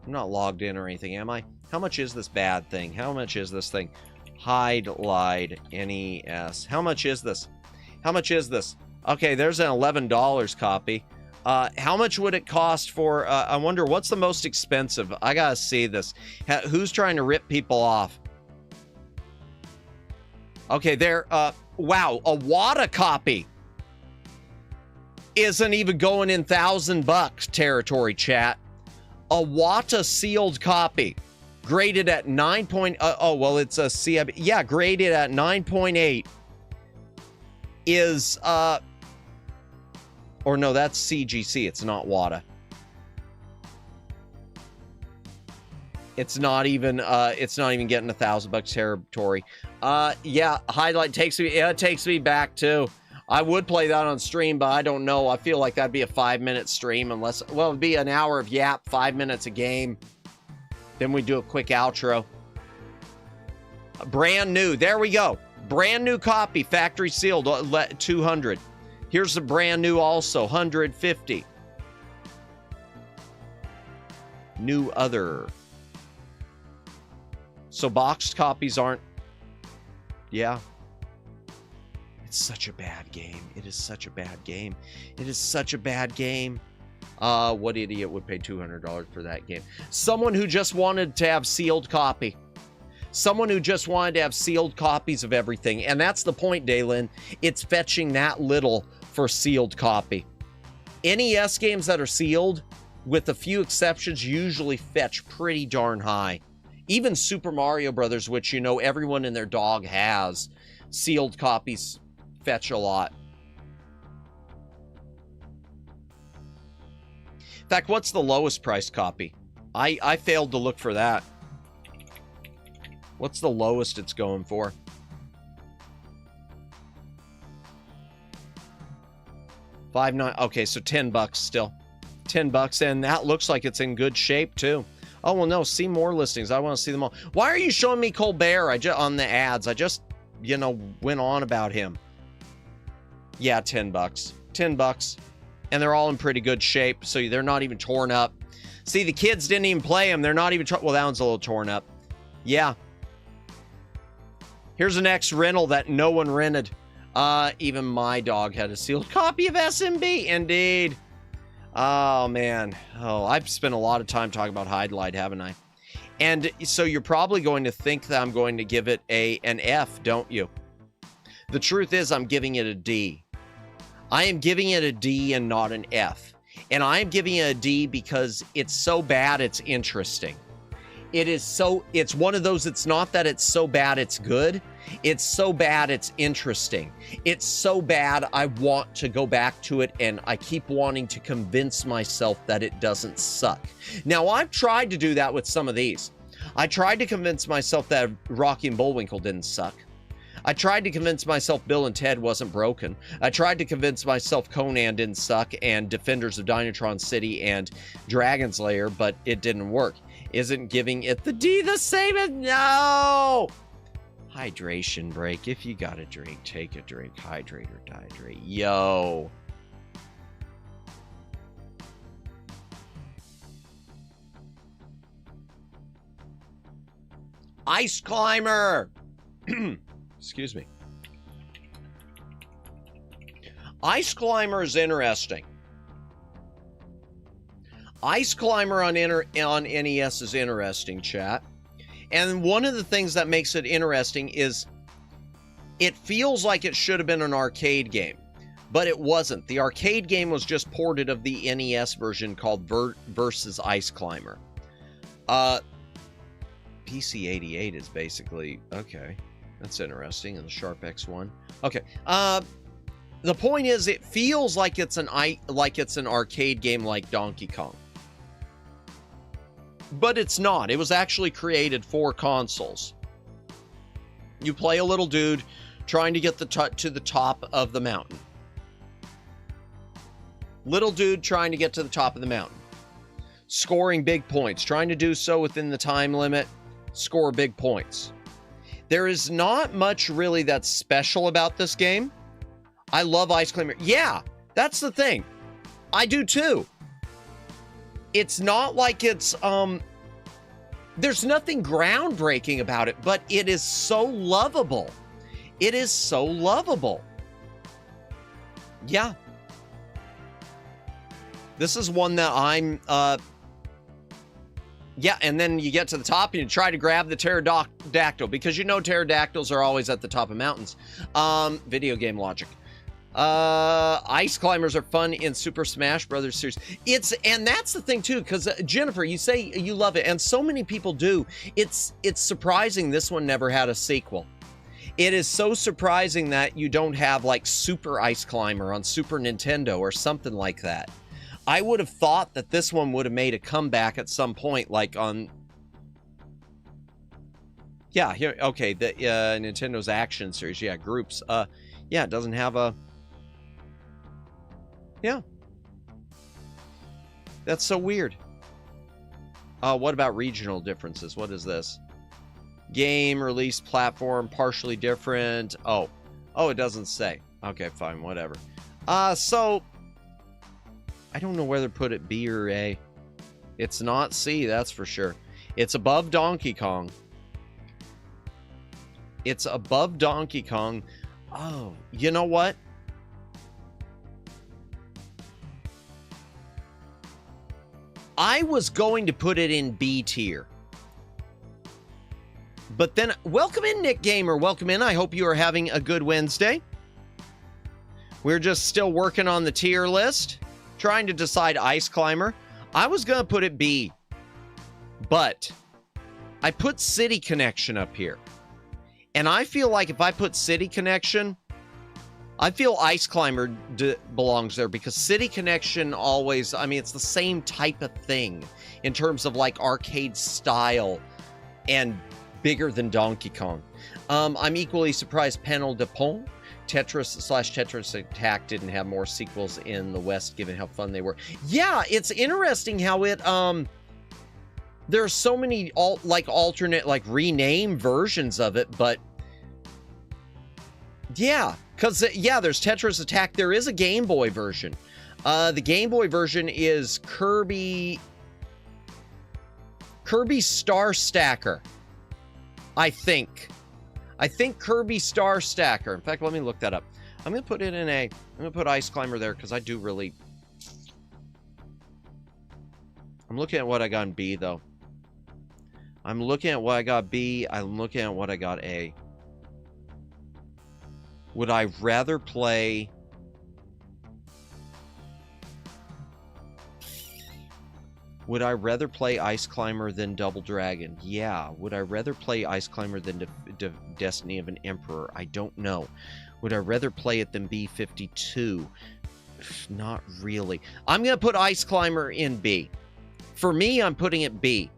Speaker 2: I'm not logged in or anything, am I? How much is this bad thing? How much is this thing? Hide-Lide NES. How much is this? How much is this? Okay, there's an $11 copy. How much would it cost for, I wonder, what's the most expensive? I gotta see this. Who's trying to rip people off? Okay, there, wow, a WAAAP copy isn't even going in $1,000 territory, chat. A WAAAP sealed copy, graded at 9. Oh, well, it's a CIB. Yeah, graded at 9.8 is, or no, that's CGC. It's not WAAAP. It's not even getting $1,000 territory. Yeah, highlight takes me. Yeah, it takes me back too. I would play that on stream, but I don't know. I feel like that'd be a 5-minute stream unless, well, it'd be an hour of YAAAP, 5 minutes a game. Then we do a quick outro. Brand new. There we go. Brand new copy, factory sealed, 200. Here's the brand new also, 150. New other. So boxed copies aren't, yeah. It's such a bad game. It is such a bad game. It is such a bad game. What idiot would pay $200 for that game? Someone who just wanted to have sealed copy. Someone who just wanted to have sealed copies of everything. And that's the point, Daylin. It's fetching that little for sealed copy. NES games that are sealed, with a few exceptions, usually fetch pretty darn high. Even Super Mario Brothers, which, you know, everyone and their dog has, sealed copies fetch a lot. In fact, what's the lowest price copy? I failed to look for that. What's the lowest it's going for? $5.9. Okay, so $10 still. $10, and that looks like it's in good shape too. Oh well, no. See more listings. I want to see them all. Why are you showing me Colbert? On the ads. I just, you know, went on about him. Yeah, $10. $10, and they're all in pretty good shape. So they're not even torn up. See, the kids didn't even play them. They're not even. Well, that one's a little torn up. Yeah. Here's the next rental that no one rented. Even my dog had a sealed copy of SMB. Indeed. Oh, man. Oh, I've spent a lot of time talking about Hide-Lide, haven't I? And so you're probably going to think that I'm going to give it an F, don't you? The truth is I'm giving it a D. I am giving it a D and not an F. And I'm giving it a D because it's so bad it's interesting. It's one of those, it's not that it's so bad it's good. It's so bad it's interesting. It's so bad I want to go back to it, and I keep wanting to convince myself that it doesn't suck. Now, I've tried to do that with some of these. I tried to convince myself that Rocky and Bullwinkle didn't suck. I tried to convince myself Bill and Ted wasn't broken. I tried to convince myself Conan didn't suck, and Defenders of Dynatron City and Dragon's Lair, but it didn't work. Isn't giving it the D the same as... No! Hydration break. If you got a drink, take a drink. Hydrate or dehydrate. Yo. Ice Climber! Excuse me. Ice Climber is interesting. Ice Climber on NES is interesting, chat. And one of the things that makes it interesting is it feels like it should have been an arcade game, but it wasn't. The arcade game was just ported of the NES version called Versus Ice Climber. PC-88 is basically... Okay. That's interesting. And the Sharp X1. Okay. The point is, it feels like it's an arcade game like Donkey Kong. But it's not. It was actually created for consoles. You play a little dude trying to get to the top of the mountain. Little dude trying to get to the top of the mountain. Scoring big points. Trying to do so within the time limit. Score big points. There is not much really that's special about this game. I love Ice Climber. Yeah, that's the thing. I do too. It's not like it's, there's nothing groundbreaking about it, but it is so lovable. It is so lovable. Yeah. This is one that I'm, yeah, and then you get to the top and you try to grab the pterodactyl because you know pterodactyls are always at the top of mountains. Video game logic. Ice climbers are fun in Super Smash Brothers series. And that's the thing too, because Jennifer, you say you love it, and so many people do. It's surprising this one never had a sequel. It is so surprising that you don't have like Super Ice Climber on Super Nintendo or something like that. I would have thought that this one would have made a comeback at some point, like on... Yeah, here, okay, the Nintendo's Action series, yeah, groups. Yeah, it doesn't have a... Yeah. That's so weird. What about regional differences? What is this? Game, release, platform, partially different. Oh, it doesn't say. Okay, fine, whatever. So... I don't know whether to put it B or A. It's not C, that's for sure. It's above Donkey Kong. It's above Donkey Kong. Oh, you know what? I was going to put it in B tier. But then, welcome in, Nick Gamer. Welcome in. I hope you are having a good Wednesday. We're just still working on the tier list. Trying to decide Ice Climber. I was going to put it B. But I put City Connection up here. And I feel like if I put City Connection, I feel Ice Climber belongs there because City Connection always, I mean, it's the same type of thing in terms of like arcade style and bigger than Donkey Kong. I'm equally surprised Panel de Pont, Tetris Attack didn't have more sequels in the West, given how fun they were. Yeah, it's interesting how it, there are so many alternate, like rename versions of it, but yeah, because, yeah, there's Tetris Attack. There is a Game Boy version. The Game Boy version is Kirby Star Stacker, I think. I think Kirby Star Stacker. In fact, let me look that up. I'm going to put it in A. I'm going to put Ice Climber there because I do really... I'm looking at what I got in B, though. I'm looking at what I got B. I'm looking at what I got A. Would I rather play... Would I rather play Ice Climber than Double Dragon? Yeah. Would I rather play Ice Climber than Destiny of an Emperor? I don't know. Would I rather play it than B-52? Not really. I'm going to put Ice Climber in B. For me, I'm putting it B.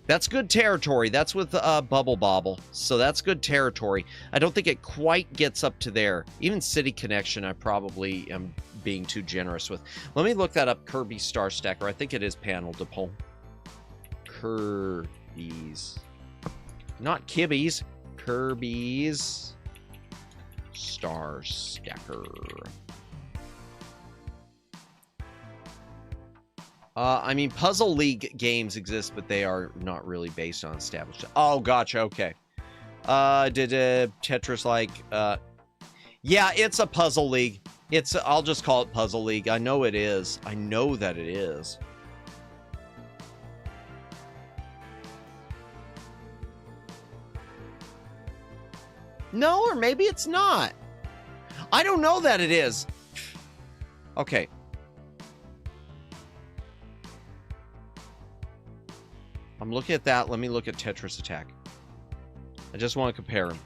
Speaker 2: That's good territory. That's with Bubble Bobble. So that's good territory. I don't think it quite gets up to there. Even City Connection, I probably am being too generous with. Let me look that up. Kirby Star Stacker. I think it is Panel de Pont. Kirby's. Not Kibby's. Kirby's Star Stacker. I mean, Puzzle League games exist, but they are not really based on established... Oh, gotcha, okay. Did Tetris like... Yeah, it's a Puzzle League. I'll just call it Puzzle League. I know it is. I know that it is. No, or maybe it's not. I don't know that it is. Okay. I'm looking at that. Let me look at Tetris Attack. I just want to compare them.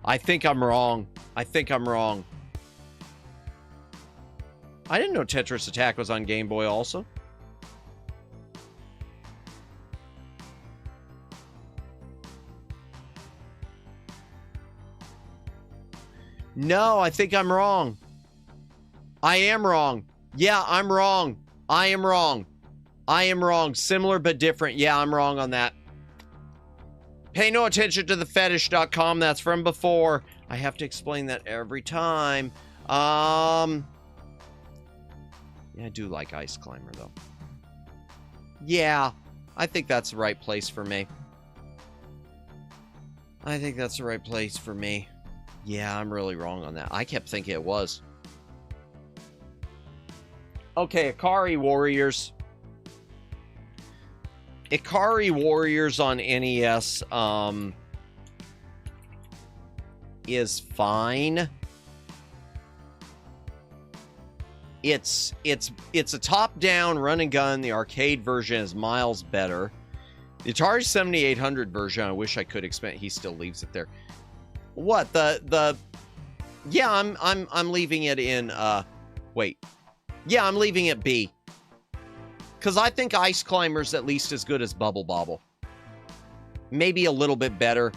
Speaker 2: I think I'm wrong. I think I'm wrong. I didn't know Tetris Attack was on Game Boy also. No, I think I'm wrong. I am wrong. Yeah, I'm wrong. I am wrong. I am wrong. Similar but different. Yeah, I'm wrong on that. Pay no attention to the fetish.com. That's from before. I have to explain that every time. Yeah, I do like Ice Climber, though. Yeah, I think that's the right place for me. I think that's the right place for me. Yeah, I'm really wrong on that. I kept thinking it was. Okay, Ikari Warriors. Ikari Warriors on NES is fine. It's a top-down run and gun. The arcade version is miles better. The Atari 7800 version, I wish I could expand. He still leaves it there. What yeah, I'm leaving it in wait. Yeah, I'm leaving it B. Cuz I think Ice Climber's at least as good as Bubble Bobble. Maybe a little bit better.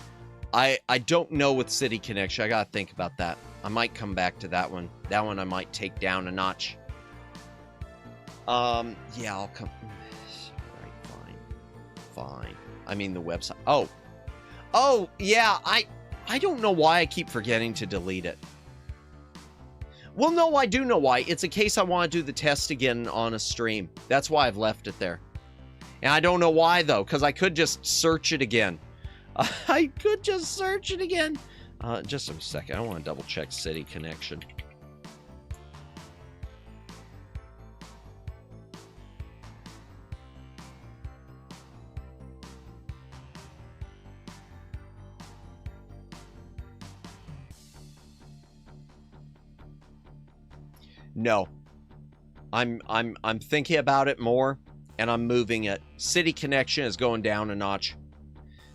Speaker 2: I don't know with City Connection. I got to think about that. I might come back to that one. That one I might take down a notch. Yeah, I'll come. All right, fine. I mean the website. Oh, yeah, I don't know why I keep forgetting to delete it. Well, no, I do know why. It's a case I want to do the test again on a stream. That's why I've left it there. And I don't know why, though, because I could just search it again. I could just search it again. Just a second. I want to double check City Connection. No. I'm thinking about it more, and I'm moving it. City Connection is going down a notch.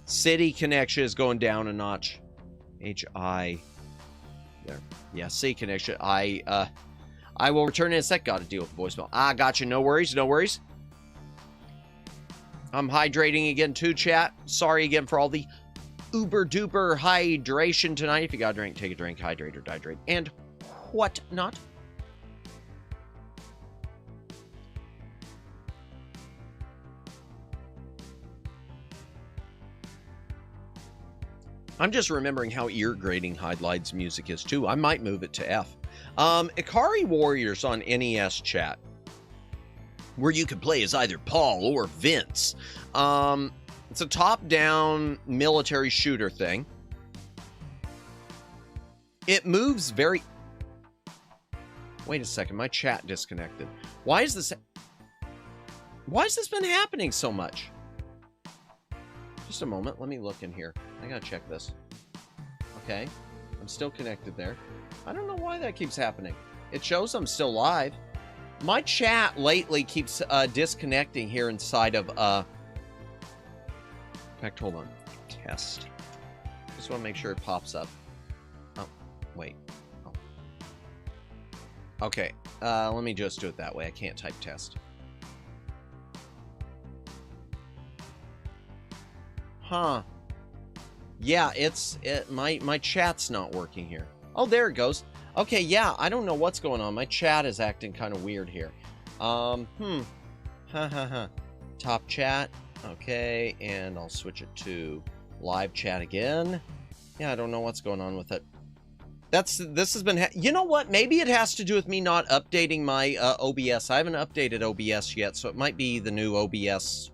Speaker 2: City Connection is going down a notch. H-I. There. Yeah, City Connection. I will return in a sec. Got to deal with voicemail. I got you. No worries. No worries. I'm hydrating again too, chat. Sorry again for all the uber-duper hydration tonight. If you got a drink, take a drink. Hydrate or dihydrate. And whatnot. I'm just remembering how ear-grating Highlights music is, too. I might move it to F. Ikari Warriors on NES chat, where you can play as either Paul or Vince. It's a top-down military shooter thing. It moves very... Wait a second, my chat disconnected. Why is this been happening so much? Just a moment, let me look in here. I gotta check this. Okay, I'm still connected there. I don't know why that keeps happening. It shows I'm still live. My chat lately keeps disconnecting here inside of, in fact, hold on. Test. Just want to make sure it pops up. Oh, wait. Oh. Okay, let me just do it that way. I can't type test. Huh. Yeah, my chat's not working here. Oh, there it goes. Okay, yeah, I don't know what's going on. My chat is acting kind of weird here. Top chat. Okay, and I'll switch it to live chat again. Yeah, I don't know what's going on with it. This has been, you know what? Maybe it has to do with me not updating my OBS. I haven't updated OBS yet, so it might be the new OBS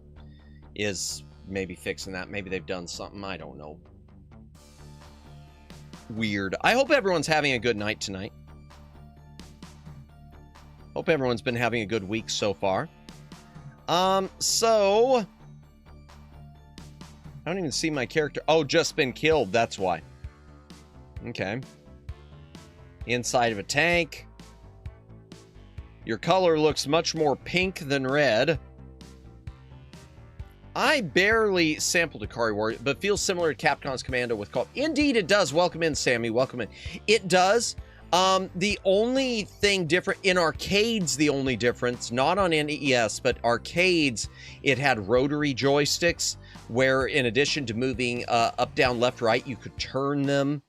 Speaker 2: is maybe fixing that. Maybe they've done something. I don't know. Weird. I hope everyone's having a good night tonight. Hope everyone's been having a good week so far. So I don't even see my character. Oh, just been killed. That's why. Okay. Inside of a tank. Your color looks much more pink than red. I barely sampled Ikari Warrior, but feels similar to Capcom's Commando with co-op. Indeed, it does. Welcome in, Sammy. Welcome in. It does. The only thing different in arcades, the only difference, not on NES, but arcades, it had rotary joysticks where in addition to moving up, down, left, right, you could turn them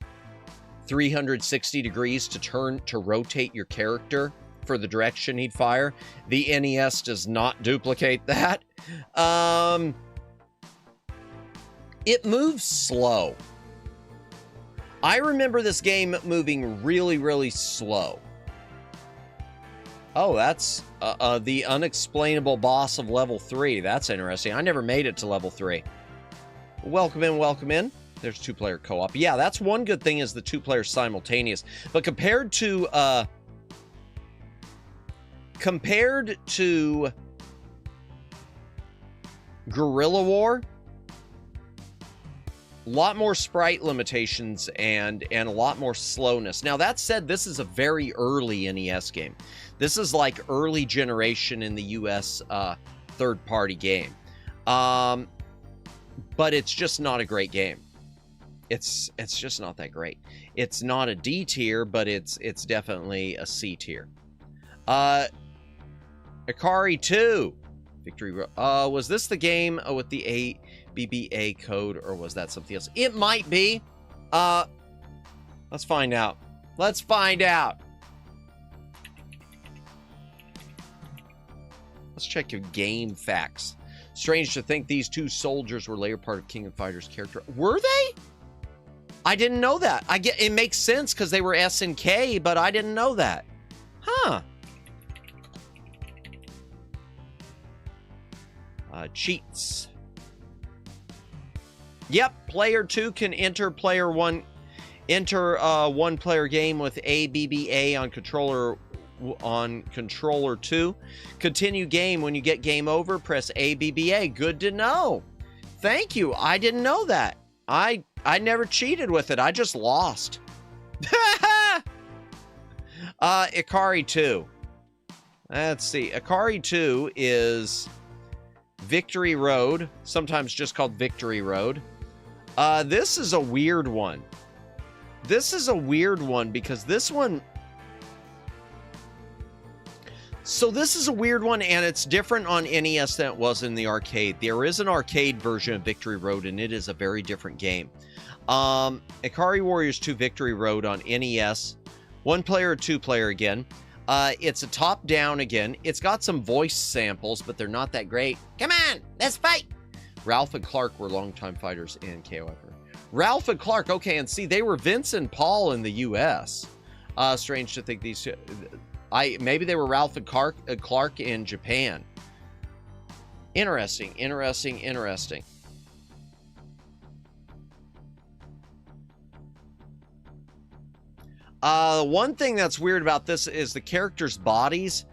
Speaker 2: 360 degrees to rotate your character for the direction he'd fire. The NES does not duplicate that. It moves slow. I remember this game moving really, really slow. Oh, that's the unexplainable boss of level 3. That's interesting. I never made it to level 3. Welcome in, welcome in. There's two-player co-op. Yeah, that's one good thing is the two-player simultaneous. But compared to Guerrilla War, a lot more sprite limitations and a lot more slowness. Now, that said, this is a very early NES game. This is like early generation in the US third-party game. But it's just not a great game. It's just not that great. It's not a D tier, but it's definitely a C tier. Ikari 2. Victory Road. Was this the game with the BBA code, or was that something else? It might be. Let's find out. Let's find out. Let's check your game facts. Strange to think these two soldiers were later part of King of Fighters character. Were they? I didn't know that. It makes sense because they were S and K, but I didn't know that. Huh. Cheats. Yep, player 2 can enter player 1. Enter one player game with ABBA on controller 2. Continue game. When you get game over, press ABBA. Good to know. Thank you. I didn't know that. I never cheated with it. I just lost. Ikari 2. Let's see. Ikari 2 is Victory Road, sometimes just called Victory Road. This is a weird one. This is a weird one because this one... So this is a weird one, and it's different on NES than it was in the arcade. There is an arcade version of Victory Road, and it is a very different game. Ikari Warriors 2 Victory Road on NES. One player or two player again. It's a top-down again. It's got some voice samples, but they're not that great. Come on, let's fight! Ralph and Clark were longtime fighters in KOF. Ralph and Clark, okay, and see, they were Vince and Paul in the U.S. Strange to think these two... maybe they were Ralph and Clark in Japan. Interesting, interesting, interesting. One thing that's weird about this is the characters' bodies.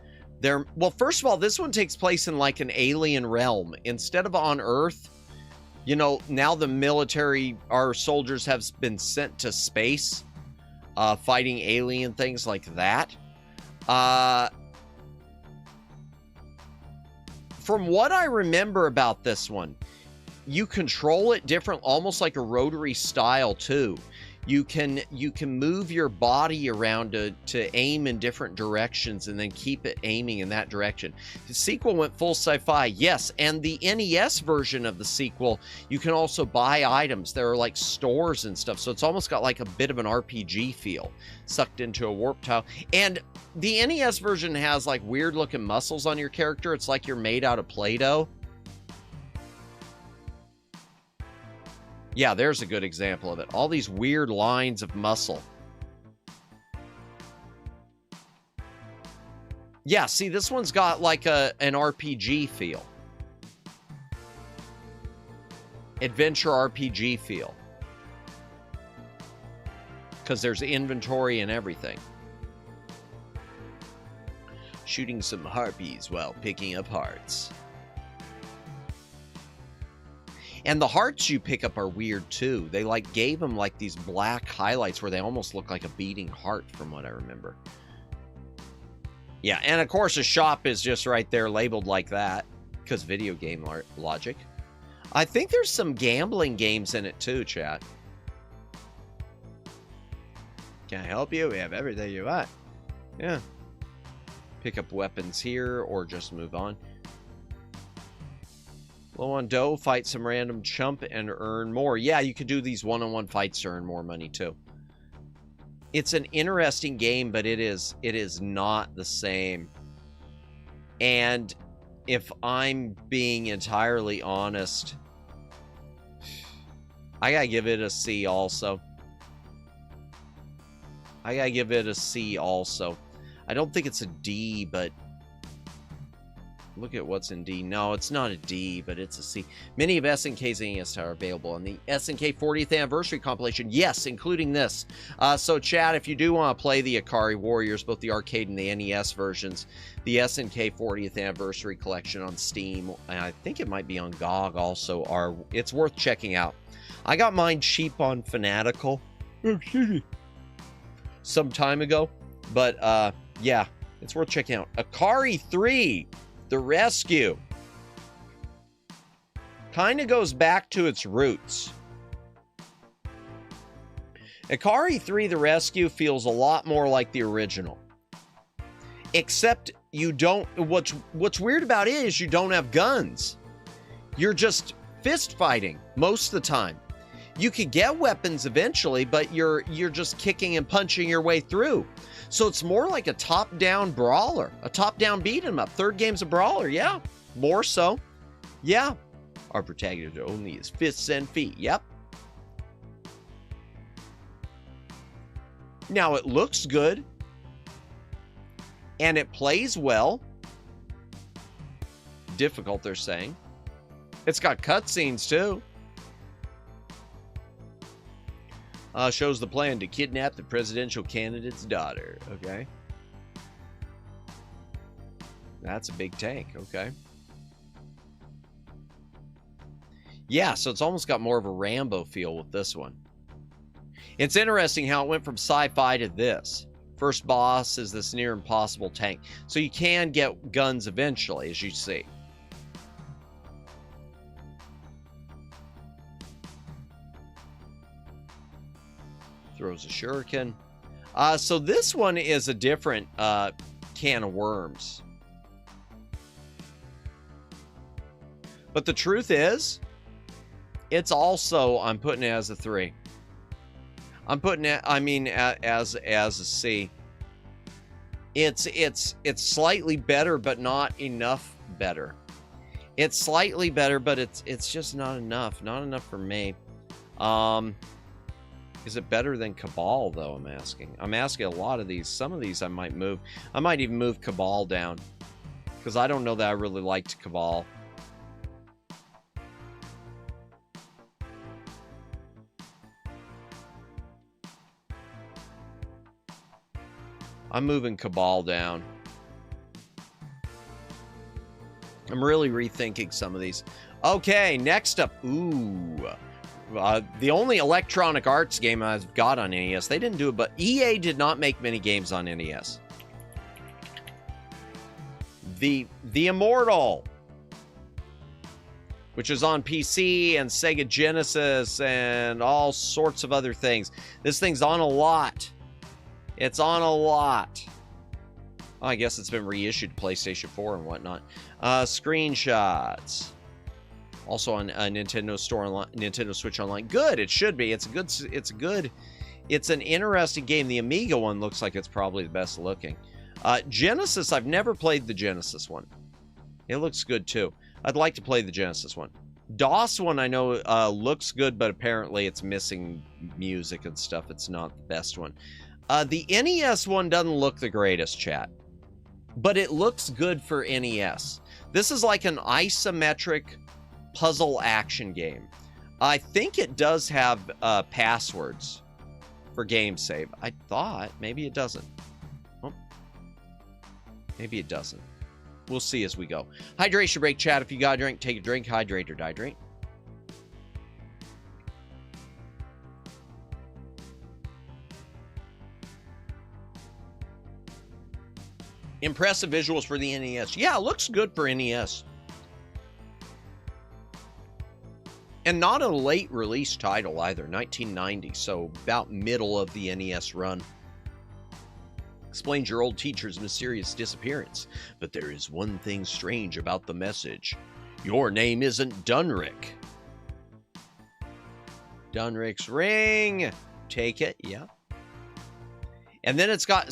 Speaker 2: Well, first of all, this one takes place in like an alien realm. Instead of on Earth, you know, now the military, our soldiers have been sent to space, fighting alien things like that. From what I remember about this one, you control it different, almost like a rotary style too. You can move your body around to aim in different directions and then keep it aiming in that direction. The sequel went full sci-fi, yes, and the NES version of the sequel, you can also buy items. There are like stores and stuff, so it's almost got like a bit of an RPG feel, sucked into a warp tile. And the NES version has like weird looking muscles on your character. It's like you're made out of Play-Doh. Yeah, there's a good example of it. All these weird lines of muscle. Yeah, see, this one's got like an RPG feel. Adventure RPG feel. Because there's inventory and everything. Shooting some harpies while picking up hearts. And the hearts you pick up are weird too. They like gave them like these black highlights where they almost look like a beating heart from what I remember. Yeah, and of course a shop is just right there labeled like that because video game logic. I think there's some gambling games in it too, chat. Can I help you? We have everything you want. Yeah. Pick up weapons here or just move on. Low on dough, fight some random chump and earn more. Yeah, you could do these one-on-one fights to earn more money too. It's an interesting game, but it is not the same. And if I'm being entirely honest, I gotta give it a C also. I gotta give it a C also. I don't think it's a D, but look at what's in D. No, it's not a D, but it's a C. Many of SNK's NES are available on the SNK 40th Anniversary compilation. Yes, including this. So, chat, if you do want to play the Ikari Warriors, both the arcade and the NES versions, the SNK 40th Anniversary collection on Steam, and I think it might be on GOG also, it's worth checking out. I got mine cheap on Fanatical some time ago, but yeah, it's worth checking out. Ikari 3, The Rescue, kind of goes back to its roots. Ikari 3, The Rescue feels a lot more like the original, except you don't. What's weird about it is you don't have guns. You're just fist fighting most of the time. You could get weapons eventually, but you're just kicking and punching your way through. So it's more like a top-down brawler, a top-down beat-em-up. Third game's a brawler, yeah, more so, yeah. Our protagonist only is fists and feet, yep. Now it looks good, and it plays well. Difficult, they're saying. It's got cutscenes too. Shows the plan to kidnap the presidential candidate's daughter. Okay. That's a big tank. Okay. Yeah, so it's almost got more of a Rambo feel with this one. It's interesting how it went from sci-fi to this. First boss is this near impossible tank. So you can get guns eventually, as you see. Throws a shuriken. So this one is a different can of worms. But the truth is, it's also, I'm putting it as a 3. I'm putting it, I mean, as a C. It's slightly better, but not enough better. It's slightly better, but it's just not enough. Not enough for me. Is it better than Cabal, though, I'm asking? I'm asking a lot of these. Some of these I might move. I might even move Cabal down, because I don't know that I really liked Cabal. I'm moving Cabal down. I'm really rethinking some of these. Okay, next up. Ooh. The only Electronic Arts game I've got on NES, they didn't do it, but EA did not make many games on NES. The Immortal, which is on PC and Sega Genesis and all sorts of other things. This thing's on a lot. It's on a lot. Oh, I guess it's been reissued to PlayStation 4 and whatnot. Screenshots. Also on Nintendo Store Online, Nintendo Switch Online. Good, it should be. It's an interesting game. The Amiga one looks like it's probably the best looking. Genesis, I've never played the Genesis one. It looks good too. I'd like to play the Genesis one. DOS one I know looks good, but apparently it's missing music and stuff. It's not the best one. The NES one doesn't look the greatest, chat, but it looks good for NES. This is like an isometric puzzle action game. I think it does have passwords for game save. I thought maybe it doesn't. Oh, maybe it doesn't. We'll see as we go. Hydration break, chat. If you got a drink, take a drink. Hydrate or dehydrate. Impressive visuals for the NES. Yeah, it looks good for NES. And not a late release title either, 1990, so about middle of the NES run. Explains your old teacher's mysterious disappearance, but there is one thing strange about the message. Your name isn't Dunrick. Dunrick's ring. Take it, yeah. And then it's got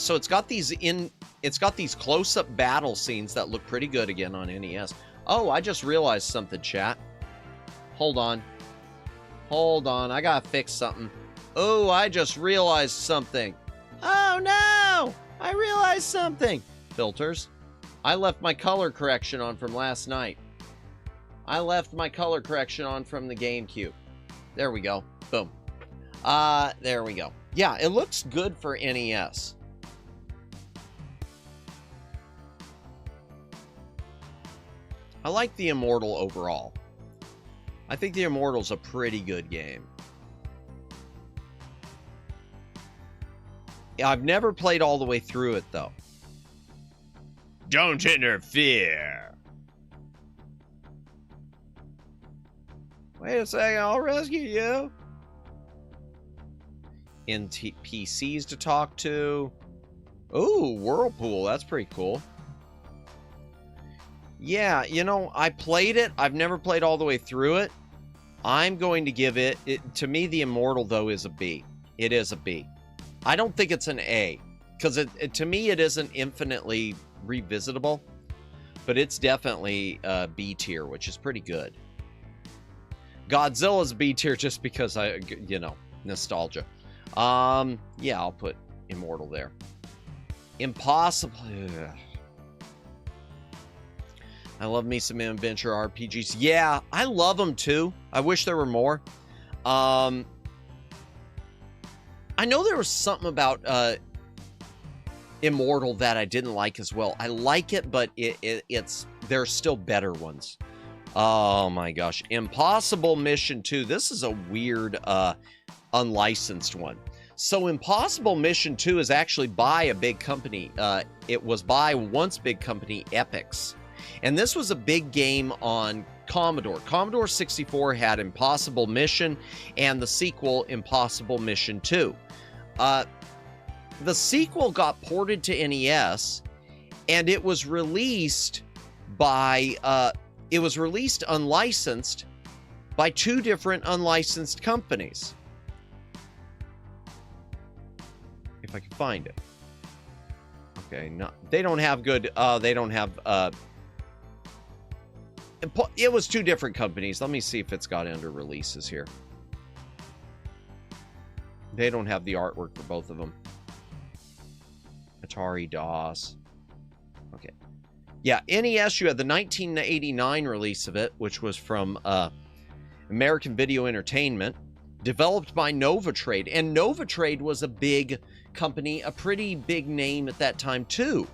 Speaker 2: these close-up battle scenes that look pretty good again on NES. Oh, I just realized something, chat. Hold on. Hold on, I gotta fix something. Oh, I just realized something. Oh no! I realized something. Filters. I left my color correction on from last night. I left my color correction on from the GameCube. There we go. Boom. There we go. Yeah, it looks good for NES. I like the Immortal overall. I think the Immortal's a pretty good game. I've never played all the way through it, though. Don't interfere. Wait a second, I'll rescue you. NPCs to talk to. Ooh, Whirlpool, that's pretty cool. Yeah, you know, I played it. I've never played all the way through it. I'm going to give it, to me, the Immortal, though, is a B. It is a B. I don't think it's an A, because to me, it isn't infinitely revisitable, but it's definitely B tier, which is pretty good. Godzilla's B tier just because nostalgia. Yeah, I'll put Immortal there. Impossible. Ugh. I love me some adventure RPGs. Yeah, I love them too. I wish there were more. I know there was something about Immortal that I didn't like as well. I like it, but there's still better ones. Oh my gosh. Impossible Mission 2. This is a weird unlicensed one. So Impossible Mission 2 is actually by a big company. It was by once big company Epix. And this was a big game on Commodore. Commodore 64 had Impossible Mission and the sequel Impossible Mission 2. The sequel got ported to NES, and it was released by unlicensed by two different unlicensed companies. If I can find it. Okay, no, they don't have good, it was two different companies. Let me see if it's got under releases here. They don't have the artwork for both of them. Atari DOS. Okay. Yeah, NES, you had the 1989 release of it, which was from American Video Entertainment, developed by Novatrade. And Novatrade was a big company, a pretty big name at that time, too.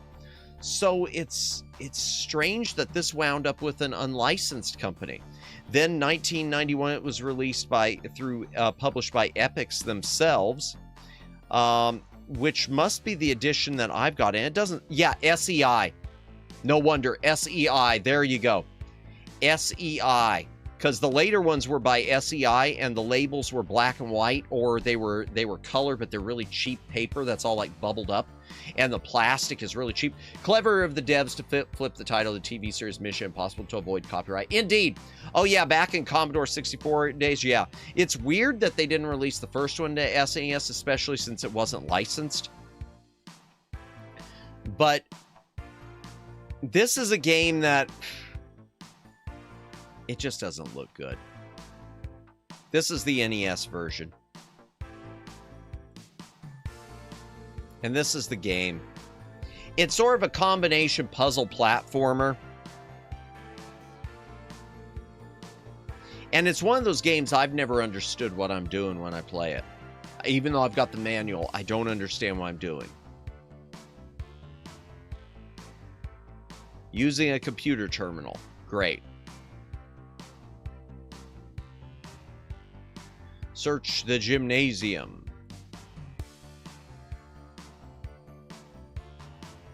Speaker 2: So it's strange that this wound up with an unlicensed company. Then 1991, it was released published by Epix themselves, which must be the edition that I've got. And it doesn't, yeah, SEI. No wonder, SEI, there you go. SEI, because the later ones were by SEI and the labels were black and white, or they were color, but they're really cheap paper that's all like bubbled up. And the plastic is really cheap. Clever of the devs to flip the title of the TV series Mission Impossible to avoid copyright. Indeed. Oh, yeah, back in Commodore 64 days, yeah. It's weird that they didn't release the first one to SNES, especially since it wasn't licensed. But this is a game that it just doesn't look good. This is the NES version. And this is the game. It's sort of a combination puzzle platformer. And it's one of those games I've never understood what I'm doing when I play it. Even though I've got the manual, I don't understand what I'm doing. Using a computer terminal. Great. Search the gymnasium.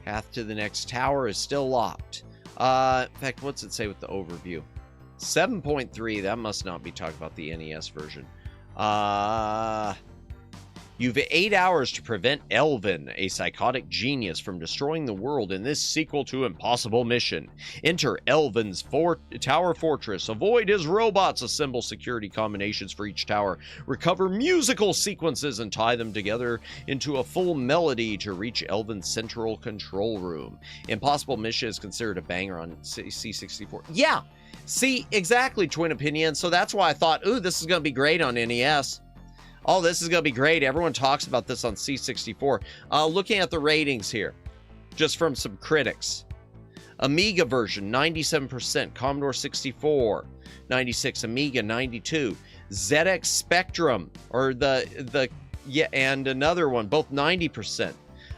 Speaker 2: Path to the next tower is still locked. In fact, what's it say with the overview? 7.3, that must not be talking about the NES version. You've 8 hours to prevent Elvin, a psychotic genius, from destroying the world in this sequel to Impossible Mission. Enter Elvin's tower fortress, avoid his robots, assemble security combinations for each tower, recover musical sequences and tie them together into a full melody to reach Elvin's central control room. Impossible Mission is considered a banger on C64. Yeah, see, exactly, Twin Opinion. So that's why I thought, ooh, this is going to be great on NES. Oh, this is going to be great. Everyone talks about this on C64. Looking at the ratings here, just from some critics. Amiga version, 97%. Commodore 64, 96. Amiga, 92. ZX Spectrum, or and another one, both 90%.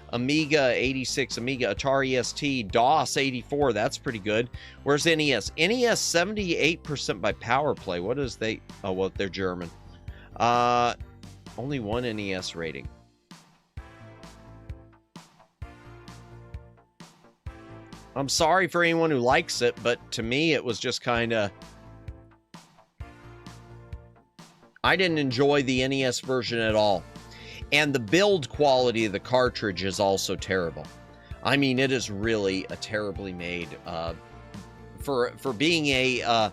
Speaker 2: Amiga, 86. Amiga, Atari ST, DOS, 84. That's pretty good. Where's NES? NES, 78% by Power Play. What is they? Oh, well, they're German. Only one NES rating. I'm sorry for anyone who likes it, but to me it was just kind of... I didn't enjoy the NES version at all. And the build quality of the cartridge is also terrible. I mean, it is really a terribly made... for being an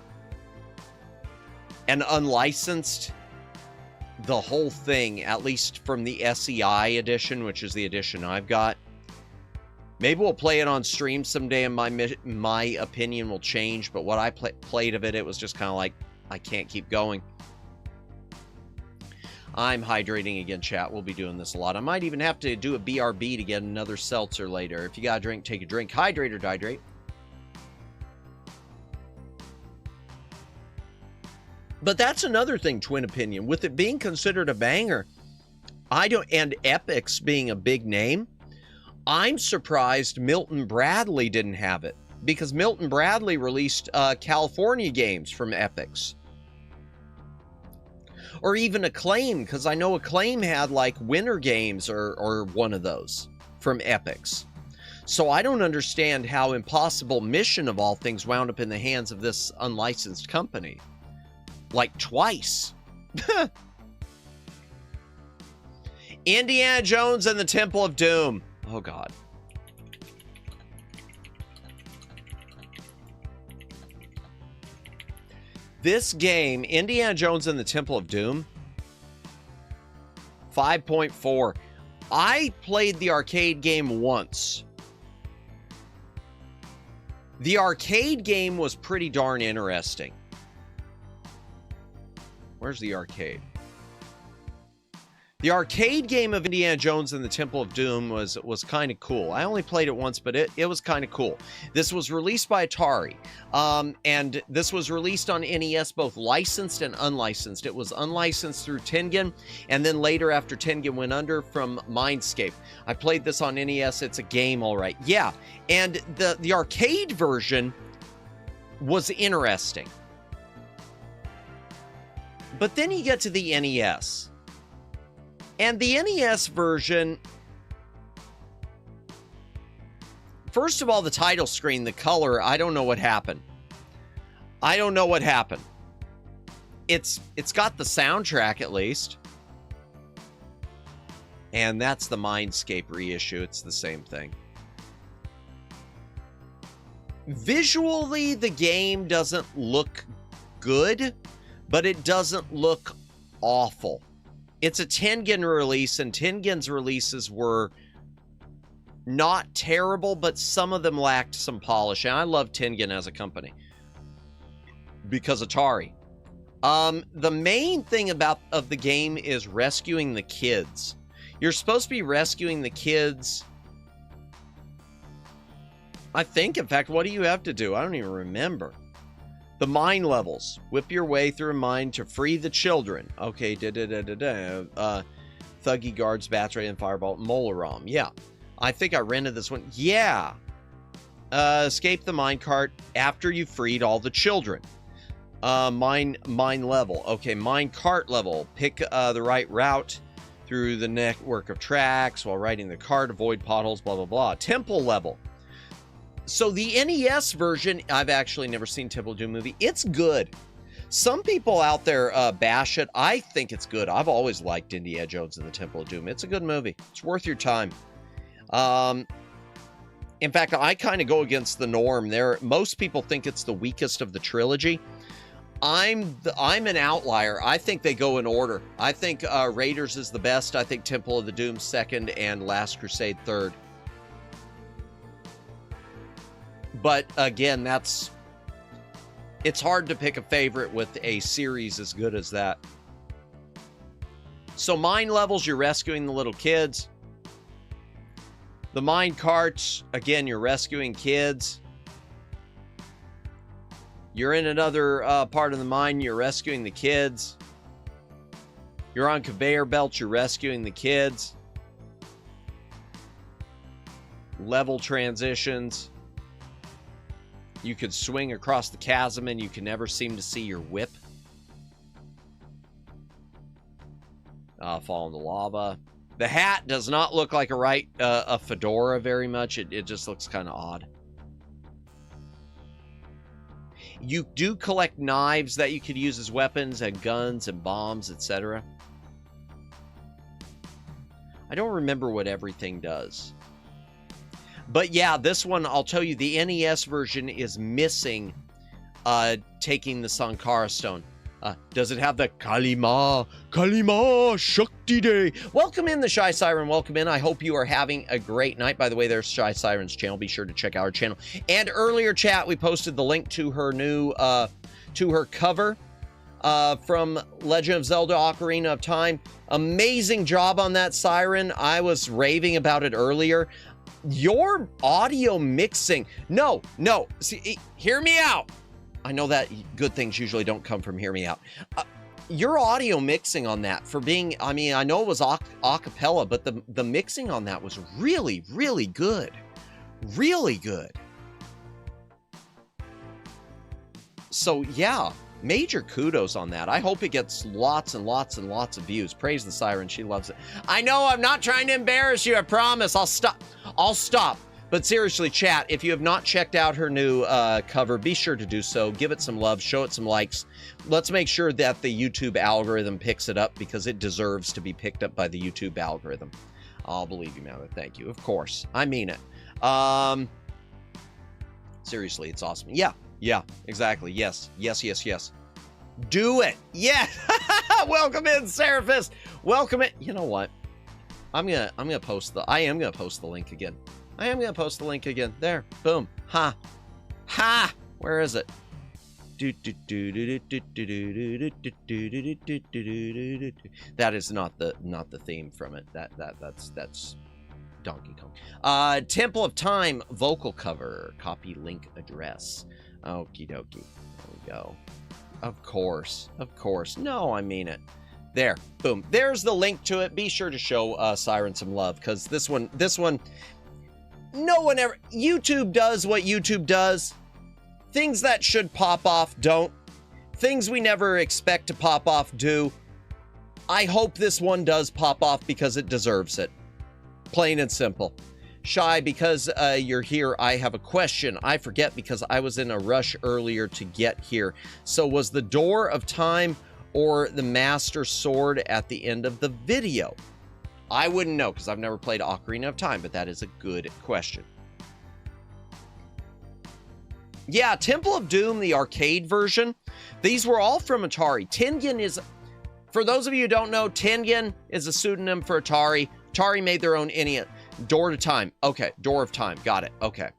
Speaker 2: unlicensed... The whole thing, at least from the SEI edition, which is the edition I've got. Maybe we'll play it on stream someday and my opinion will change, but what I played of it, it was just kind of like, I can't keep going. I'm hydrating again, chat. We'll be doing this a lot. I might even have to do a BRB to get another seltzer later. If you got a drink, take a drink. Hydrate or dihydrate. But that's another thing, Twin Opinion. With it being considered a banger, and Epix being a big name, I'm surprised Milton Bradley didn't have it. Because Milton Bradley released California games from Epix. Or even Acclaim, because I know Acclaim had like Winter Games or one of those from Epix. So I don't understand how Impossible Mission of all things wound up in the hands of this unlicensed company. Like twice. Indiana Jones and the Temple of Doom. Oh, God. This game, Indiana Jones and the Temple of Doom, 5.4. I played the arcade game once. The arcade game was pretty darn interesting. Where's the arcade? The arcade game of Indiana Jones and the Temple of Doom was kind of cool. I only played it once, but it was kind of cool. This was released by Atari, and this was released on NES, both licensed and unlicensed. It was unlicensed through Tengen, and then later, after Tengen went under, from Mindscape. I played this on NES. It's a game, all right. Yeah, and the arcade version was interesting. But then you get to the NES. And the NES version, first of all, the title screen, the color, I don't know what happened. I don't know what happened. It's got the soundtrack at least. And that's the Mindscape reissue. It's the same thing. Visually, the game doesn't look good, but it doesn't look awful. It's a Tengen release, and Tengen's releases were not terrible, but some of them lacked some polish. And I love Tengen as a company because Atari. The main thing of the game is rescuing the kids. You're supposed to be rescuing the kids. I think, in fact, what do you have to do? I don't even remember. The mine levels. Whip your way through a mine to free the children. Okay, Thuggy guards, bats, ray, and fireball. Molaram. Yeah. I think I rented this one. Yeah. Escape the minecart after you've freed all the children. Mine level. Okay, minecart level. Pick the right route through the network of tracks while riding the cart. Avoid potholes, blah, blah, blah. Temple level. So the NES version, I've actually never seen Temple of Doom movie. It's good. Some people out there bash it. I think it's good. I've always liked Indiana Jones and the Temple of Doom. It's a good movie. It's worth your time. In fact, I kind of go against the norm there. Most people think it's the weakest of the trilogy. I'm an outlier. I think they go in order. I think Raiders is the best. I think Temple of the Doom second, and Last Crusade third. But again, it's hard to pick a favorite with a series as good as that. So mine levels, you're rescuing the little kids. The mine carts, again, you're rescuing kids. You're in another part of the mine, you're rescuing the kids. You're on conveyor belts, you're rescuing the kids. Level transitions. You could swing across the chasm and you can never seem to see your whip. Fall in the lava. The hat does not look like a fedora very much. It just looks kind of odd. You do collect knives that you could use as weapons and guns and bombs, etc. I don't remember what everything does. But yeah, this one, I'll tell you, the NES version is missing taking the Sankara stone. Does it have the Kalima Shakti Day? Welcome in, the Shy Siren. Welcome in. I hope you are having a great night. By the way, there's Shy Siren's channel. Be sure to check out our channel. And earlier, chat, we posted the link to her new, to her cover from Legend of Zelda Ocarina of Time. Amazing job on that, Siren. I was raving about it earlier. Your audio mixing. No. See, hear me out. I know that good things usually don't come from hear me out. Your audio mixing on that for being, I mean, I know it was a cappella, but the mixing on that was really, really good. Really good. So yeah, major kudos on that. I hope it gets lots and lots and lots of views. Praise the Siren. She loves it. I know I'm not trying to embarrass you. I promise. I'll stop. But seriously, chat, if you have not checked out her new cover, be sure to do so. Give it some love. Show it some likes. Let's make sure that the YouTube algorithm picks it up, because it deserves to be picked up by the YouTube algorithm. I'll believe you, man. Thank you. Of course. I mean it. Seriously, it's awesome. Yeah, exactly. Yes. Do it. Yeah. Welcome in, Seraphis. Welcome in. You know what? I am gonna post the link again. I am going to post the link again. There. Boom. Ha. Where is it? That is not the theme from it. That's Donkey Kong. Temple of Time vocal cover. Copy link address. Okie dokie. There we go. Of course. No, I mean it. There. Boom. There's the link to it. Be sure to show Siren some love, because this one, no one ever... YouTube does what YouTube does. Things that should pop off don't. Things we never expect to pop off do. I hope this one does pop off because it deserves it. Plain and simple. Shy, because you're here, I have a question. I forget because I was in a rush earlier to get here. So was the Door of Time or the Master Sword at the end of the video? I wouldn't know, because I've never played Ocarina of Time, but that is a good question. Yeah, Temple of Doom, the arcade version. These were all from Atari. Tengen is, for those of you who don't know, Tengen is a pseudonym for Atari. Atari made their own NES. Door to Time. Okay, Door of Time. Got it. Okay.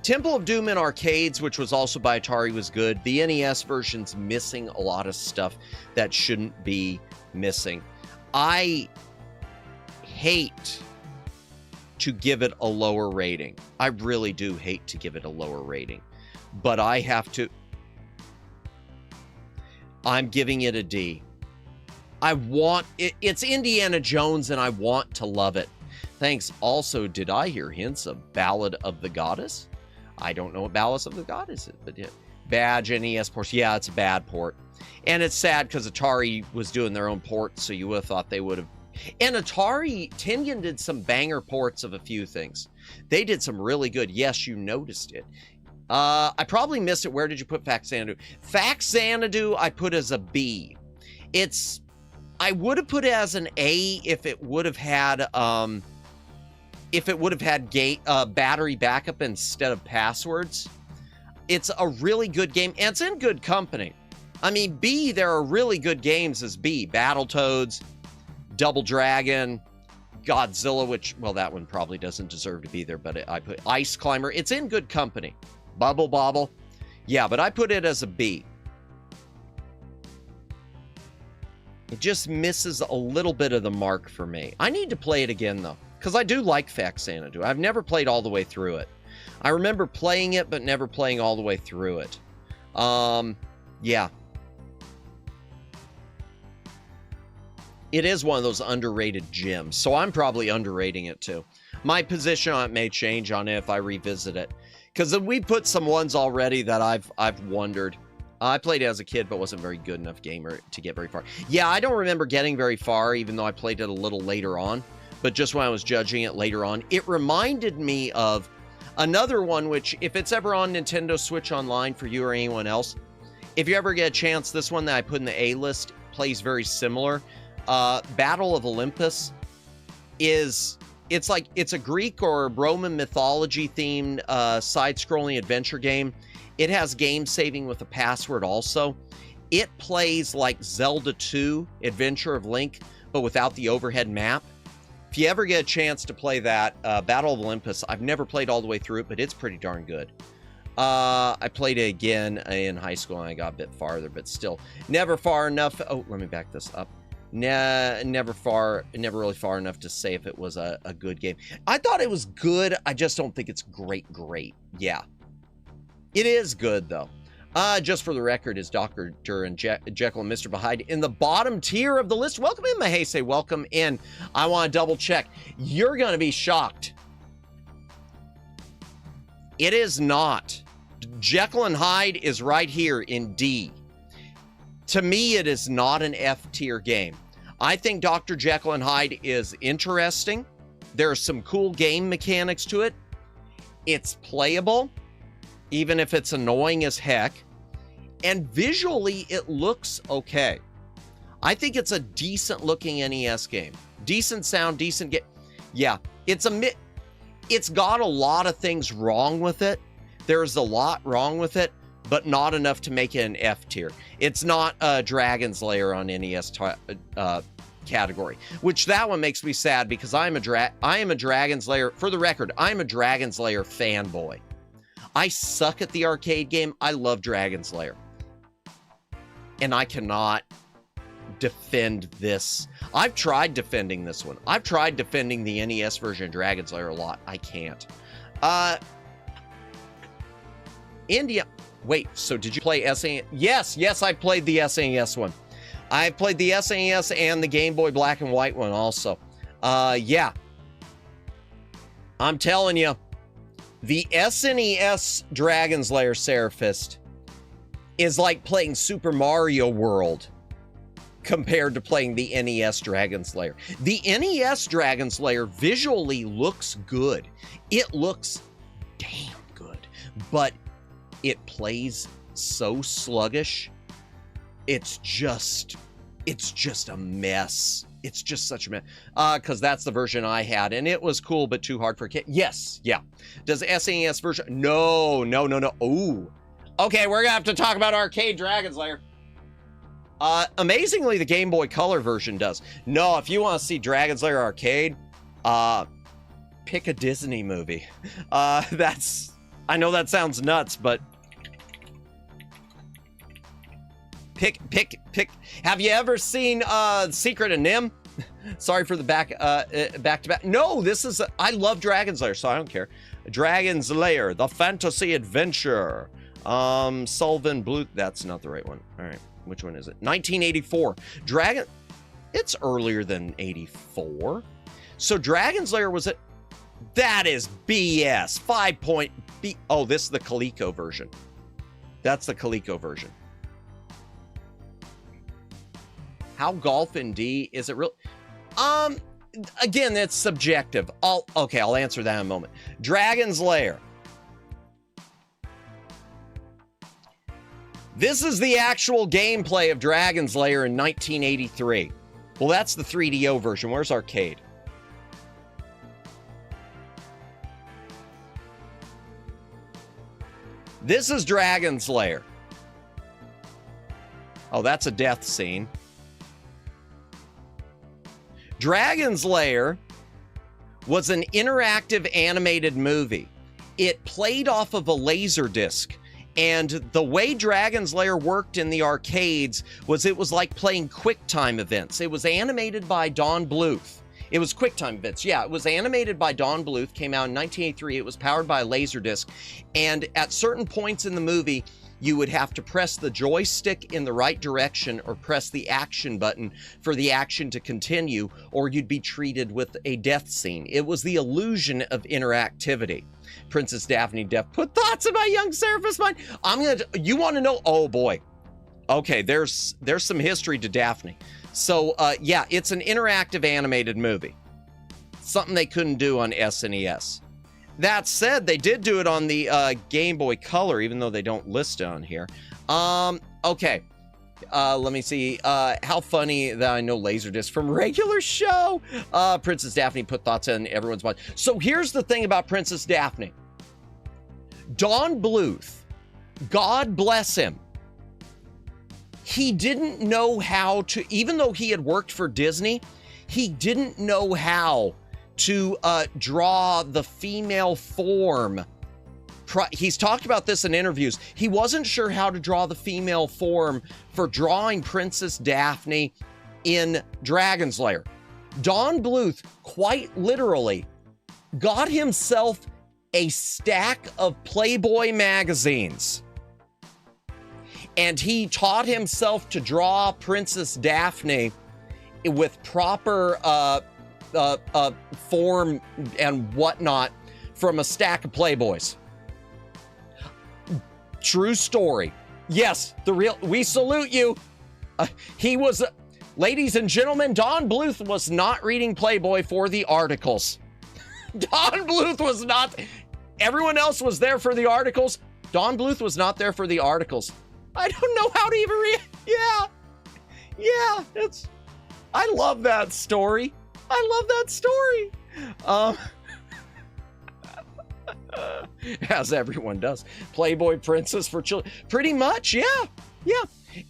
Speaker 2: Temple of Doom in arcades, which was also by Atari, was good. The NES version's missing a lot of stuff that shouldn't be missing. I hate to give it a lower rating. I really do hate to give it a lower rating. But I have to... I'm giving it a D. I want... It's Indiana Jones, and I want to love it. Thanks. Also, did I hear hints of Ballad of the Goddess? I don't know what Ballad of the Goddess is, but yeah. Badge NES port. Yeah, it's a bad port. And it's sad because Atari was doing their own port, so you would have thought they would have... And Atari, Tinian did some banger ports of a few things. They did some really good. Yes, you noticed it. I probably missed it. Where did you put Faxanadu? Faxanadu, I put as a B. I would have put it as an A if it would have had battery backup instead of passwords. It's a really good game, and it's in good company. I mean, B, there are really good games as B. Battletoads, Double Dragon, Godzilla, which, well, that one probably doesn't deserve to be there, but I put Ice Climber. It's in good company. Bubble Bobble. Yeah, but I put it as a B. It just misses a little bit of the mark for me. I need to play it again, though, because I do like Faxanadu. I've never played all the way through it. I remember playing it, but never playing all the way through it. Yeah. It is one of those underrated gems, so I'm probably underrating it, too. My position on it may change on it if I revisit it, because we put some ones already that I've wondered. I played it as a kid, but wasn't a very good enough gamer to get very far. Yeah, I don't remember getting very far, even though I played it a little later on. But just when I was judging it later on, it reminded me of another one, which, if it's ever on Nintendo Switch Online for you or anyone else, if you ever get a chance, this one that I put in the A list plays very similar. Battle of Olympus it's a Greek or Roman mythology themed side-scrolling adventure game. It has game saving with a password also. It plays like Zelda 2, Adventure of Link, but without the overhead map. If you ever get a chance to play that, Battle of Olympus, I've never played all the way through it, but it's pretty darn good. I played it again in high school, and I got a bit farther, but still never far enough. Oh, let me back this up. Never really far enough to say if it was a good game. I thought it was good. I just don't think it's great. Yeah. It is good, though. Just for the record, is Dr. and Jekyll and Mr. Hyde in the bottom tier of the list. Welcome in, Mahese. Welcome in. I want to double check. You're going to be shocked. It is not. Jekyll and Hyde is right here in D. To me, it is not an F tier game. I think Dr. Jekyll and Hyde is interesting. There are some cool game mechanics to it. It's playable, even if it's annoying as heck. And visually, it looks okay. I think it's a decent looking NES game. Decent sound, decent game. Yeah, it's got a lot of things wrong with it. There's a lot wrong with it, but not enough to make it an F tier. It's not a Dragon's Lair on NES category, which that one makes me sad because I am a Dragon's Lair. For the record, I'm a Dragon's Lair fanboy. I suck at the arcade game. I love Dragon's Lair. And I cannot defend this. I've tried defending this one. I've tried defending the NES version of Dragon's Lair a lot. I can't. India. Wait, so did you play SNES? Yes, I played the SNES one. I played the SNES and the Game Boy Black and White one also. Yeah. I'm telling you, the SNES Dragon's Lair Seraphist is like playing Super Mario World compared to playing the NES Dragon's Lair. The NES Dragon's Lair visually looks good. It looks damn good, but it plays so sluggish. It's just a mess. It's just such a mess. Because that's the version I had, and it was cool, but too hard for kids. Yes, yeah. Does the SNES version? No. Ooh. Okay, we're gonna have to talk about arcade Dragon's Lair. Amazingly, the Game Boy Color version does. No, if you want to see Dragon's Lair arcade, pick a Disney movie. I know that sounds nuts, but pick. Have you ever seen Secret of Nim? Sorry for the back to back. No, I love Dragon's Lair, so I don't care. Dragon's Lair, the fantasy adventure. Sullivan Blue. That's not the right one. All right, which one is it? 1984. It's earlier than 84. So Dragon's Lair was it? That is BS. 5 point B. Oh, this is the Coleco version. That's the Coleco version. How golf in D is it real? Again, it's subjective. I'll answer that in a moment. Dragon's Lair. This is the actual gameplay of Dragon's Lair in 1983. Well, that's the 3DO version. Where's arcade? This is Dragon's Lair. Oh, that's a death scene. Dragon's Lair was an interactive animated movie. It played off of a laser disc. And the way Dragon's Lair worked in the arcades was it was like playing QuickTime events. It was animated by Don Bluth. It was QuickTime events. Yeah, it was animated by Don Bluth, came out in 1983. It was powered by a laser disc. And at certain points in the movie, you would have to press the joystick in the right direction or press the action button for the action to continue, or you'd be treated with a death scene. It was the illusion of interactivity. Princess Daphne put thoughts in my young Seraphis mind. You want to know? Oh boy. Okay, there's some history to Daphne. So yeah, it's an interactive animated movie. Something they couldn't do on SNES. That said, they did do it on the Game Boy Color, even though they don't list it on here. Okay. Let me see. How funny that I know Laserdisc from regular show. Princess Daphne put thoughts in everyone's mind. So here's the thing about Princess Daphne. Don Bluth, God bless him, he didn't know how to, even though he had worked for Disney, he didn't know how to draw the female form. He's talked about this in interviews. He wasn't sure how to draw the female form for drawing Princess Daphne in Dragon's Lair. Don Bluth quite literally got himself a stack of Playboy magazines, and he taught himself to draw Princess Daphne with proper form and whatnot from a stack of Playboys. True story. Yes, we salute you. He was, ladies and gentlemen, Don Bluth was not reading Playboy for the articles. Don Bluth was not, everyone else was there for the articles. Don Bluth was not there for the articles. I don't know how to even read. Yeah, I love that story. As everyone does. Playboy princess for children. Pretty much, yeah.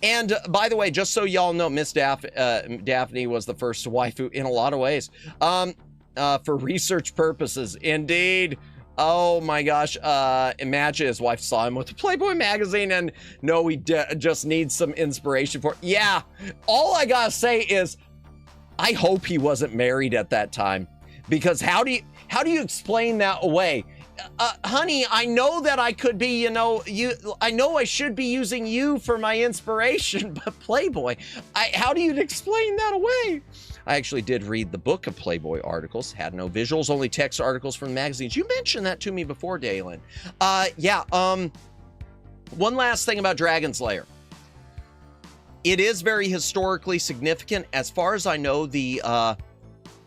Speaker 2: And by the way, just so y'all know, Miss Daphne was the first waifu in a lot of ways. For research purposes, indeed. Oh my gosh, imagine his wife saw him with the Playboy magazine and no, he just needs some inspiration for, yeah. All I gotta say is, I hope he wasn't married at that time, because how do you explain that away? Honey, I know that I could be, I know I should be using you for my inspiration, but Playboy, how do you explain that away? I actually did read the book of Playboy articles, had no visuals, only text articles from the magazines. You mentioned that to me before, Dalen. One last thing about Dragon's Lair. It is very historically significant. As far as I know, the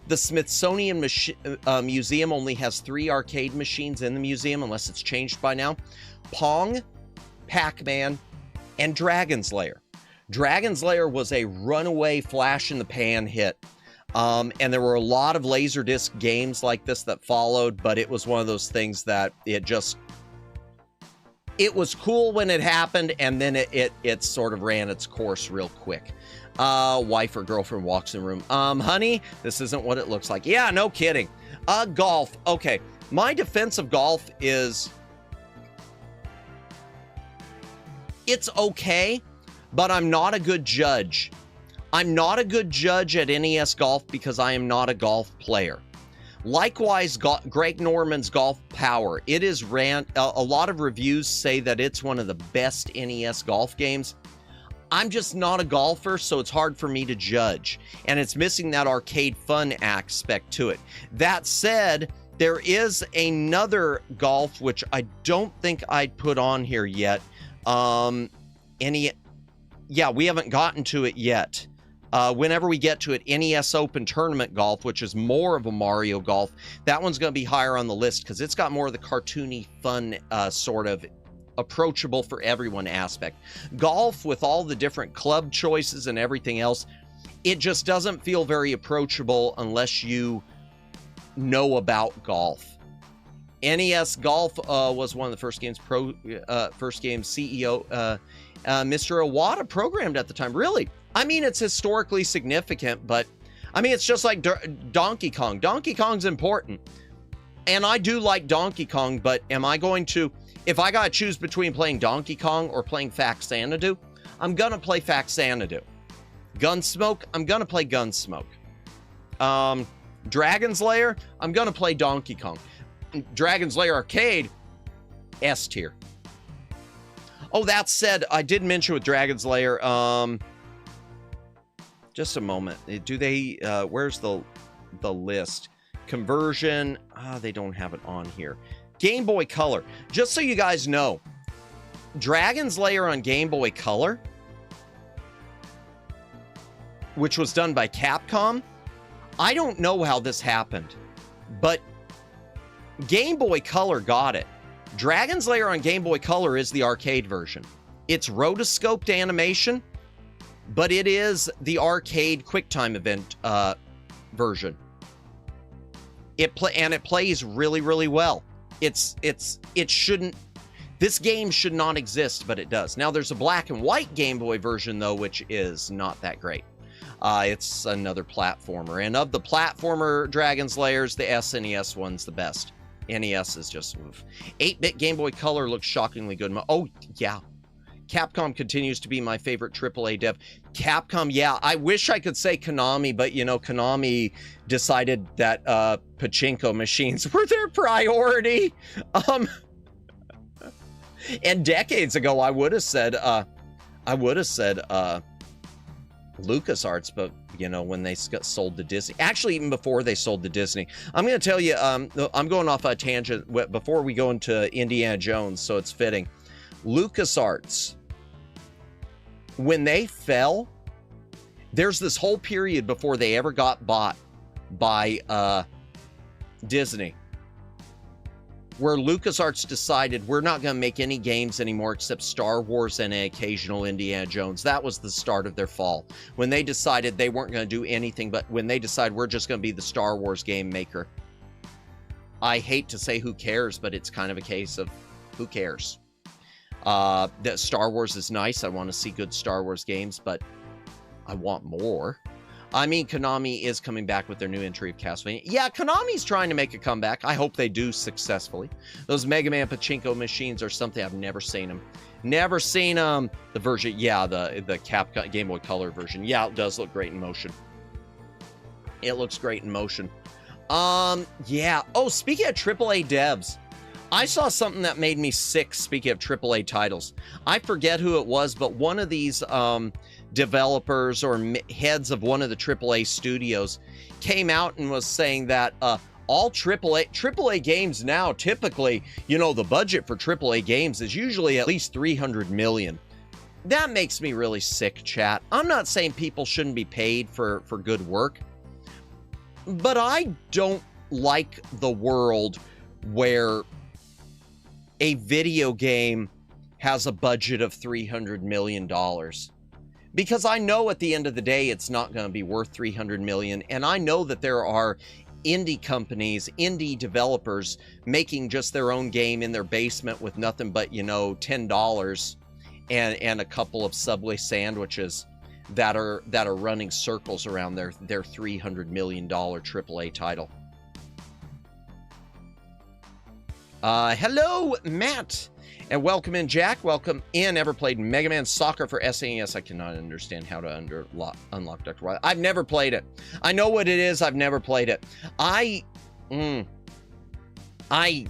Speaker 2: Smithsonian Museum only has 3 arcade machines in the museum, unless it's changed by now. Pong, Pac-Man, and Dragon's Lair. Dragon's Lair was a runaway flash-in-the-pan hit. And there were a lot of Laserdisc games like this that followed, but it was one of those things that it was cool when it happened, and then it sort of ran its course real quick. Wife or girlfriend walks in the room. Honey, this isn't what it looks like. Yeah, no kidding. Golf. Okay. My defense of golf is it's okay, but I'm not a good judge. I'm not a good judge at NES Golf because I am not a golf player. Likewise, Greg Norman's Golf Power. It is a lot of reviews say that it's one of the best NES golf games. I'm just not a golfer, so it's hard for me to judge. And it's missing that arcade fun aspect to it. That said, there is another golf, which I don't think I'd put on here yet. Yeah, we haven't gotten to it yet. Whenever we get to it, NES Open Tournament Golf, which is more of a Mario Golf, that one's going to be higher on the list because it's got more of the cartoony, fun, sort of approachable for everyone aspect. Golf, with all the different club choices and everything else, it just doesn't feel very approachable unless you know about golf. NES Golf was one of the first games CEO Mr. Iwata programmed at the time. Really? I mean, it's historically significant, but I mean, it's just like Donkey Kong. Donkey Kong's important. And I do like Donkey Kong, but am I going to, if I got to choose between playing Donkey Kong or playing Faxanadu, I'm going to play Faxanadu. Gunsmoke, I'm going to play Gunsmoke. Dragon's Lair, I'm going to play Donkey Kong. Dragon's Lair Arcade, S tier. Oh, that said, I did mention with Dragon's Lair, just a moment. Do they, where's the list? Conversion, they don't have it on here. Game Boy Color. Just so you guys know, Dragon's Lair on Game Boy Color, which was done by Capcom, I don't know how this happened, but Game Boy Color got it. Dragon's Lair on Game Boy Color is the arcade version. It's rotoscoped animation, but it is the arcade QuickTime event version. It plays really, really well. It shouldn't. This game should not exist, but it does. Now there's a black and white Game Boy version though, which is not that great. It's another platformer, and of the platformer Dragon's Lairs, the SNES one's the best. NES is just 8-bit Game Boy Color looks shockingly good. Oh yeah, Capcom continues to be my favorite AAA dev. Capcom, yeah, I wish I could say Konami, but you know, Konami decided that pachinko machines were their priority. And decades ago, I would have said LucasArts, but you know, when they got sold to Disney, actually even before they sold to Disney. I'm going to tell you, I'm going off a tangent before we go into Indiana Jones, so it's fitting. LucasArts, when they fell, there's this whole period before they ever got bought by Disney, where LucasArts decided we're not going to make any games anymore except Star Wars and an occasional Indiana Jones. That was the start of their fall. When they decided they weren't going to do anything, but when they decided we're just going to be the Star Wars game maker. I hate to say who cares, but it's kind of a case of who cares. That Star Wars is nice. I want to see good Star Wars games, but I want more. I mean, Konami is coming back with their new entry of Castlevania. Yeah, Konami's trying to make a comeback. I hope they do successfully. Those Mega Man pachinko machines are something I've never seen them. Never seen them. The version, yeah, the Capcom Game Boy Color version. Yeah, it does look great in motion. It looks great in motion. Yeah. Oh, speaking of AAA devs, I saw something that made me sick, speaking of AAA titles. I forget who it was, but one of these developers or heads of one of the AAA studios came out and was saying that all AAA games now, typically, you know, the budget for AAA games is usually at least $300 million. That makes me really sick, chat. I'm not saying people shouldn't be paid for good work, but I don't like the world where a video game has a budget of $300 million. Because I know at the end of the day, it's not going to be worth $300 million. And I know that there are indie companies, indie developers making just their own game in their basement with nothing but, you know, $10 and a couple of Subway sandwiches that are running circles around their $300 million AAA title. Hello, Matt. And welcome in, Jack. Welcome in. Ever played Mega Man Soccer for SNES? I cannot understand how to unlock Dr. Wily. I've never played it. I know what it is. I've never played it. I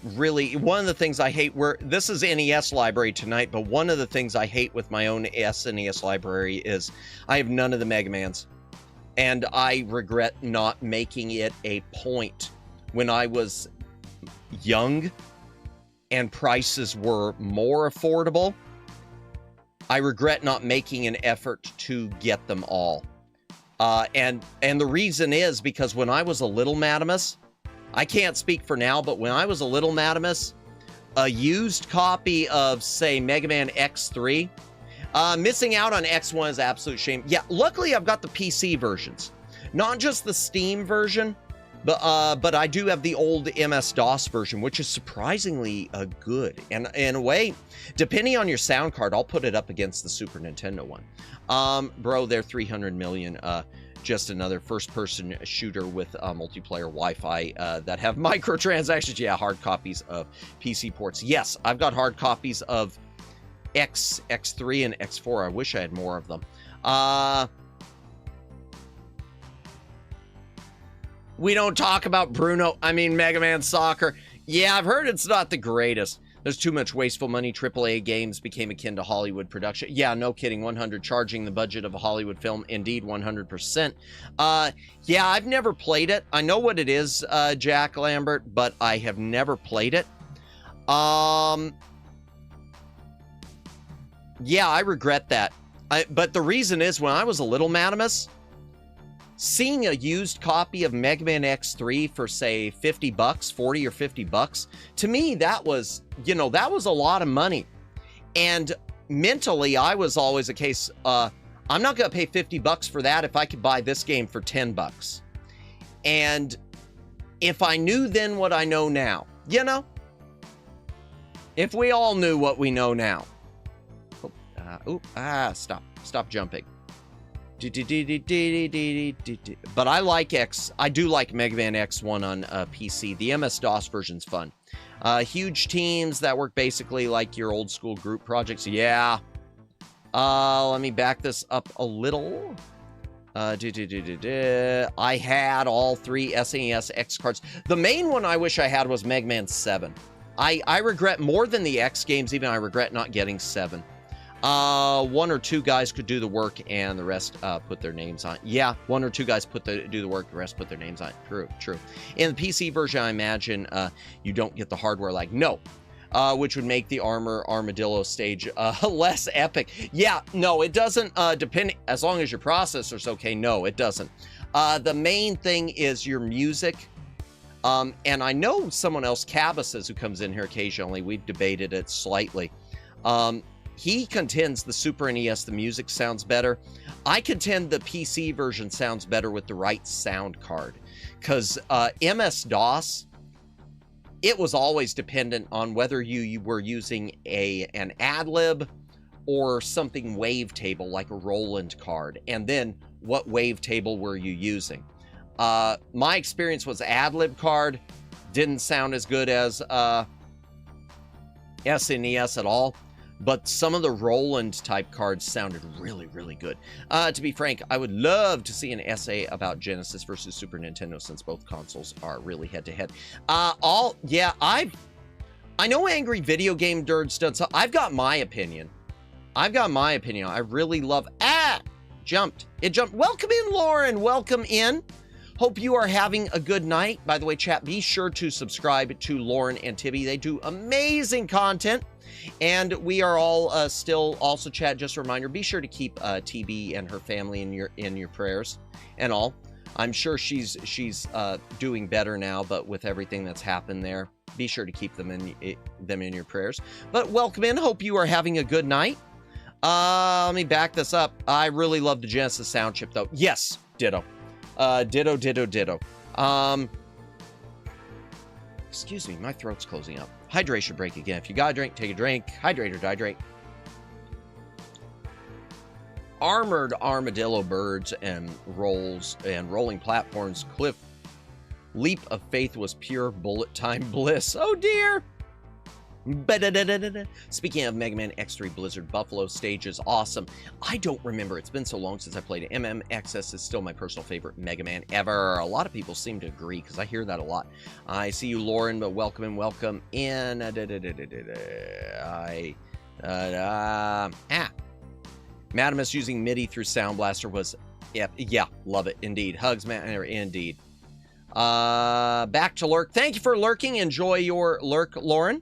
Speaker 2: really, one of the things I hate, this is NES library tonight, but one of the things I hate with my own SNES library is I have none of the Mega Mans. And I regret not making it a point when I was young and prices were more affordable. I regret not making an effort to get them all. And the reason is because when I was a little Madamus, I can't speak for now, but when I was a little Madamus, a used copy of, say, Mega Man X3, missing out on X1 is an absolute shame. Yeah, luckily I've got the PC versions, not just the Steam version, but I do have the old MS-DOS version, which is surprisingly good. And in a way, depending on your sound card, I'll put it up against the Super Nintendo one. Bro, they're 300 million. Just another first-person shooter with multiplayer Wi-Fi that have microtransactions. Yeah, hard copies of PC ports. Yes, I've got hard copies of X3, and X4. I wish I had more of them. We don't talk about Mega Man Soccer. Yeah, I've heard it's not the greatest. There's too much wasteful money. AAA games became akin to Hollywood production. Yeah, no kidding. 100 charging the budget of a Hollywood film. Indeed, 100%. Yeah, I've never played it. I know what it is, Jack Lambert, but I have never played it. Yeah, I regret that. But the reason is, when I was a little Madamus, seeing a used copy of Mega Man X3 for, say, 50 bucks, 40 or 50 bucks, to me, that was, that was a lot of money. And mentally, I was always a case, I'm not going to pay 50 bucks for that if I could buy this game for 10 bucks. And if I knew then what I know now, if we all knew what we know now. Stop jumping. But I do like Mega Man X1 on PC. The MS-DOS version's fun. Huge teams that work basically like your old school group projects. Yeah. Let me back this up a little. I had all 3 SNES X cards. The main one I wish I had was Mega Man 7. I regret more than the X games, even I regret not getting 7. 1 or 2 guys could do the work and the rest put their names on it. Yeah, 1 or 2 guys do the work, the rest put their names on it. True. In the PC version, I imagine you don't get the hardware lag. No. Which would make the Armadillo stage less epic. Yeah, no, it doesn't depend, as long as your processor's okay, no, it doesn't. The main thing is your music. And I know someone else, Cabas, who comes in here occasionally, we've debated it slightly. He contends the Super NES, the music sounds better. I contend the PC version sounds better with the right sound card. Because MS-DOS, it was always dependent on whether you were using an ad-lib or something wavetable, like a Roland card. And then, what wavetable were you using? My experience was ad-lib card. Didn't sound as good as SNES at all. But some of the Roland type cards sounded really, really good. To be frank, I would love to see an essay about Genesis versus Super Nintendo, since both consoles are really head-to-head. I know Angry Video Game Nerd's done so. I've got my opinion. I really love... It jumped. Welcome in, Lauren. Welcome in. Hope you are having a good night. By the way, chat, be sure to subscribe to Lauren and Tibby. They do amazing content. And we are all still also, chat, just a reminder, be sure to keep TB and her family in your prayers and all. I'm sure she's doing better now, but with everything that's happened there, be sure to keep them in your prayers. But welcome in. Hope you are having a good night. Let me back this up. I really love the Genesis sound chip, though. Yes, ditto. Ditto. Excuse me, my throat's closing up. Hydration break again. If you gotta drink, take a drink. Hydrate or dihydrate. Armored armadillo birds and rolling platforms. Cliff. Leap of faith was pure bullet time bliss. Oh dear. Speaking of Mega Man X3 Blizzard, Buffalo stage is awesome. I don't remember. It's been so long since I played it. MMXS is still my personal favorite Mega Man ever. A lot of people seem to agree, because I hear that a lot. I see you, Lauren, but welcome in. Madamus using MIDI through Sound Blaster was... Yeah, love it. Indeed. Hugs, man. Indeed. Back to lurk. Thank you for lurking. Enjoy your lurk, Lauren.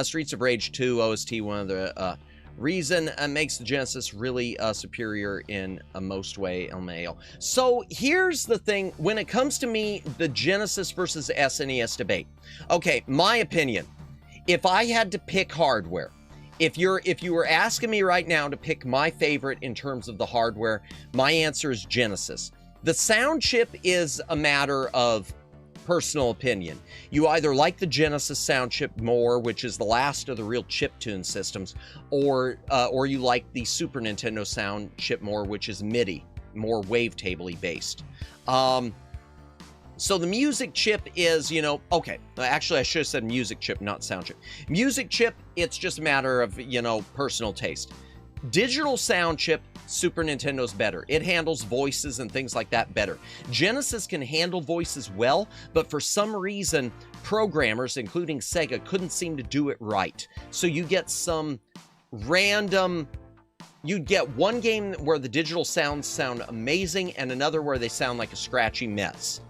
Speaker 2: Streets of Rage 2 OST, one of the Reason makes the Genesis really superior in most way, LMAO. So here's the thing, when it comes to me, the Genesis versus SNES debate. Okay, my opinion, if I had to pick hardware, if you were asking me right now to pick my favorite in terms of the hardware, my answer is Genesis. The sound chip is a matter of personal opinion. You either like the Genesis sound chip more, which is the last of the real chiptune systems, or you like the Super Nintendo sound chip more, which is MIDI, more wavetable-y based. So the music chip is, you know, okay, actually I should have said music chip, not sound chip. Music chip, it's just a matter of, you know, personal taste. Digital sound chip, Super Nintendo's better. It handles voices and things like that better. Genesis can handle voices well, but for some reason, programmers, including Sega, couldn't seem to do it right. So you get some random... You'd get one game where the digital sounds sound amazing and another where they sound like a scratchy mess.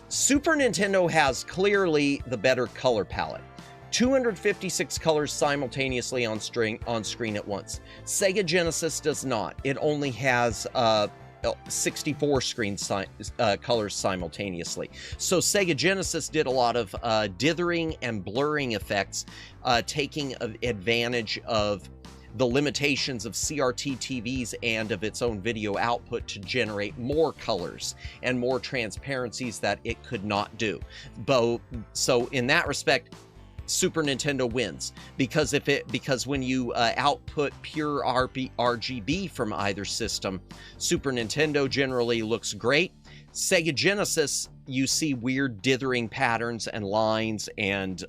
Speaker 2: Super Nintendo has clearly the better color palette. 256 colors simultaneously on screen at once. Sega Genesis does not. It only has 64 colors simultaneously. So Sega Genesis did a lot of dithering and blurring effects, taking advantage of the limitations of CRT TVs and of its own video output to generate more colors and more transparencies that it could not do. So in that respect, Super Nintendo wins because when you output pure RGB from either system, Super Nintendo generally looks great. Sega Genesis, you see weird dithering patterns and lines and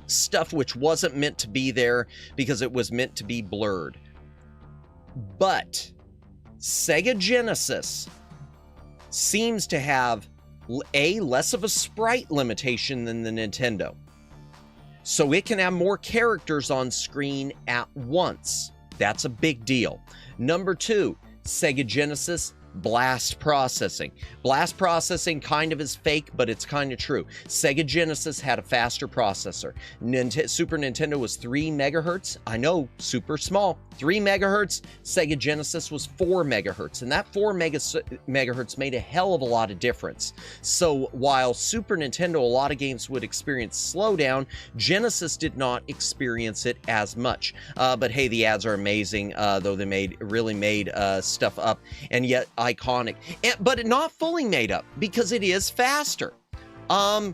Speaker 2: stuff which wasn't meant to be there because it was meant to be blurred. But Sega Genesis seems to have less of a sprite limitation than the Nintendo. So it can have more characters on screen at once. That's a big deal. Number two, Sega Genesis blast processing. Blast processing kind of is fake, but it's kind of true. Sega Genesis had a faster processor. Super Nintendo was 3 megahertz. I know, super small. 3 megahertz. Sega Genesis was 4 megahertz. And that 4 megahertz made a hell of a lot of difference. So while Super Nintendo, a lot of games would experience slowdown, Genesis did not experience it as much. But hey, the ads are amazing, though they really made stuff up. And yet iconic, but not fully made up because it is faster. I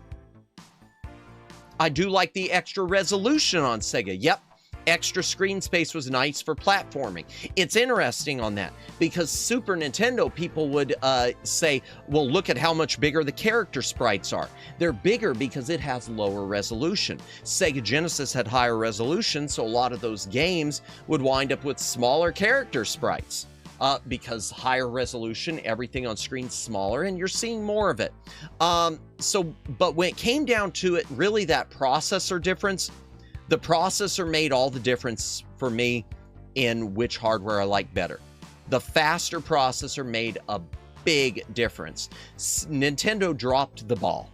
Speaker 2: do like the extra resolution on Sega. Yep, extra screen space was nice for platforming. It's interesting on that because Super Nintendo people would say, well, look at how much bigger the character sprites are. They're bigger because it has lower resolution. Sega Genesis had higher resolution, so a lot of those games would wind up with smaller character sprites. Because higher resolution, everything on screen's smaller, and you're seeing more of it. But when it came down to it, really that processor difference, the processor made all the difference for me in which hardware I like better. The faster processor made a big difference. Nintendo dropped the ball.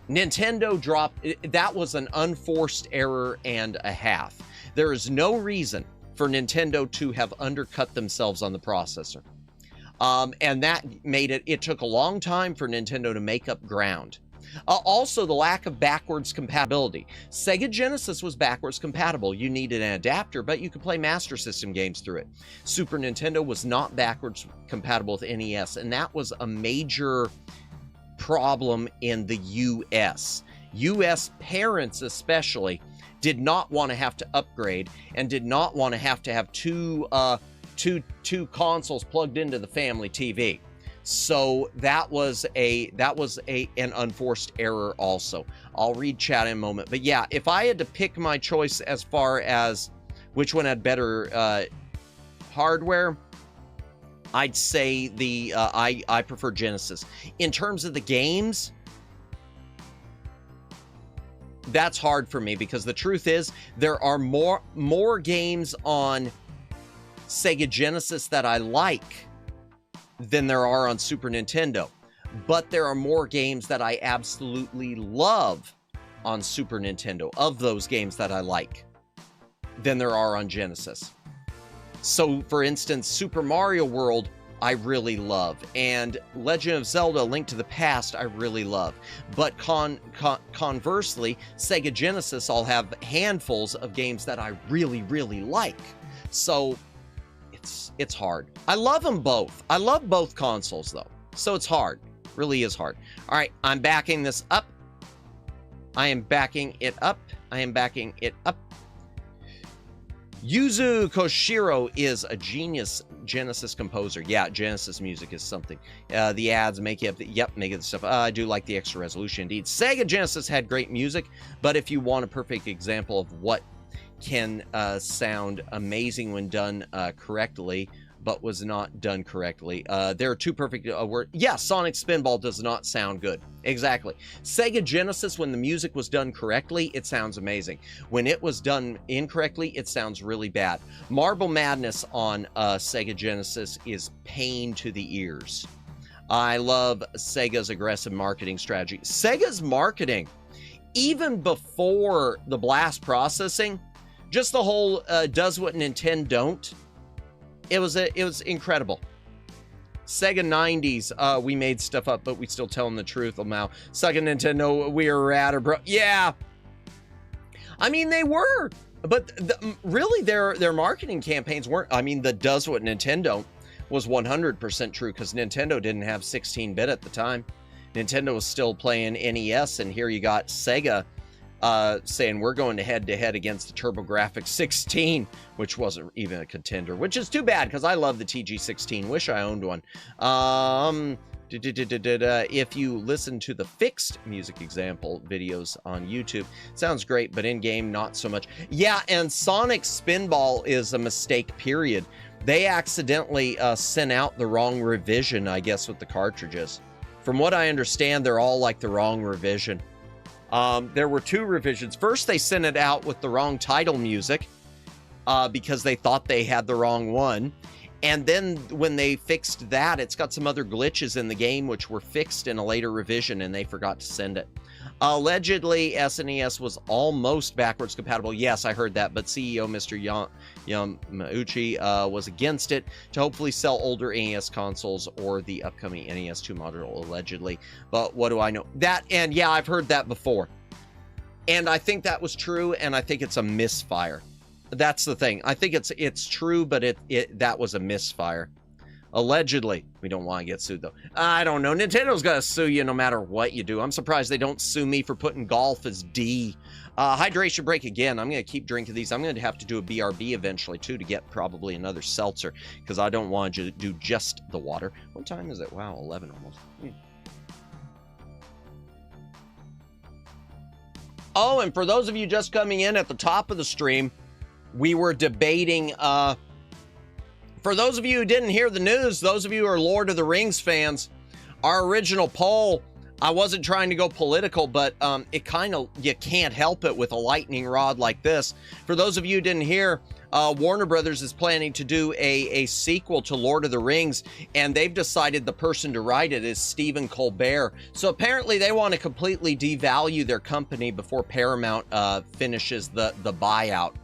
Speaker 2: That was an unforced error and a half. There is no reason for Nintendo to have undercut themselves on the processor. And that made it took a long time for Nintendo to make up ground. Also, the lack of backwards compatibility. Sega Genesis was backwards compatible. You needed an adapter, but you could play Master System games through it. Super Nintendo was not backwards compatible with NES, and that was a major problem in the US. US parents especially did not want to have to upgrade and did not want to have two consoles plugged into the family TV. So that was an unforced error also. I'll read chat in a moment. But yeah, if I had to pick my choice as far as which one had better hardware, I'd say I prefer Genesis. In terms of the games, that's hard for me because the truth is there are more games on Sega Genesis that I like than there are on Super Nintendo. But there are more games that I absolutely love on Super Nintendo, of those games that I like. than there are on Genesis. So, for instance, Super Mario World, I really love, and Legend of Zelda: Link to the Past, I really love. But conversely, Sega Genesis, I'll have handfuls of games that I really, really like. So, it's hard. I love them both. I love both consoles, though. So it's hard. Really is hard. All right, I'm backing this up. I am backing it up. I am backing it up. Yuzo Koshiro is a genius Genesis composer. Yeah, Genesis music is something. The ads make it up, make it stuff. I do like the extra resolution indeed. Sega Genesis had great music, but if you want a perfect example of what can sound amazing when done correctly, but was not done correctly. There are two perfect words. Yeah, Sonic Spinball does not sound good. Exactly. Sega Genesis, when the music was done correctly, it sounds amazing. When it was done incorrectly, it sounds really bad. Marble Madness on Sega Genesis is pain to the ears. I love Sega's aggressive marketing strategy. Sega's marketing, even before the blast processing, just the whole does what Nintendo don't. It was incredible. Sega 90s, we made stuff up, but we still telling the truth now. Sega Nintendo, we are rad or bro. Yeah. I mean, they were, but really their marketing campaigns weren't. I mean, the does what Nintendo was 100% true, because Nintendo didn't have 16-bit at the time. Nintendo was still playing NES, and here you got Sega saying we're going head-to-head against the TurboGrafx 16, which wasn't even a contender, which is too bad, because I love the TG16. Wish I owned one. If you listen to the fixed music example videos on YouTube, sounds great, but in-game, not so much. Yeah, and Sonic Spinball is a mistake, period. They accidentally sent out the wrong revision, I guess, with the cartridges. From what I understand, they're all like the wrong revision. There were two revisions. First, they sent it out with the wrong title music because they thought they had the wrong one. And then when they fixed that, it's got some other glitches in the game which were fixed in a later revision, and they forgot to send it. Allegedly, SNES was almost backwards compatible. Yes, I heard that, but CEO Mr. Yamauchi was against it to hopefully sell older NES consoles or the upcoming NES 2 model, allegedly. But what do I know? That, and yeah, I've heard that before. And I think that was true, and I think it's a misfire. That's the thing. I think it's true, but that was a misfire. Allegedly. We don't want to get sued, though. I don't know. Nintendo's going to sue you no matter what you do. I'm surprised they don't sue me for putting golf as D. Hydration break again. I'm going to keep drinking these. I'm going to have to do a BRB eventually, too, to get probably another seltzer, because I don't want to do just the water. What time is it? Wow, 11 almost. Oh, and for those of you just coming in at the top of the stream, we were debating... For those of you who didn't hear the news, those of you who are Lord of the Rings fans, our original poll, I wasn't trying to go political, but it kind of, you can't help it with a lightning rod like this. For those of you who didn't hear, Warner Brothers is planning to do a sequel to Lord of the Rings, and they've decided the person to write it is Stephen Colbert. So apparently they want to completely devalue their company before Paramount finishes the buyout.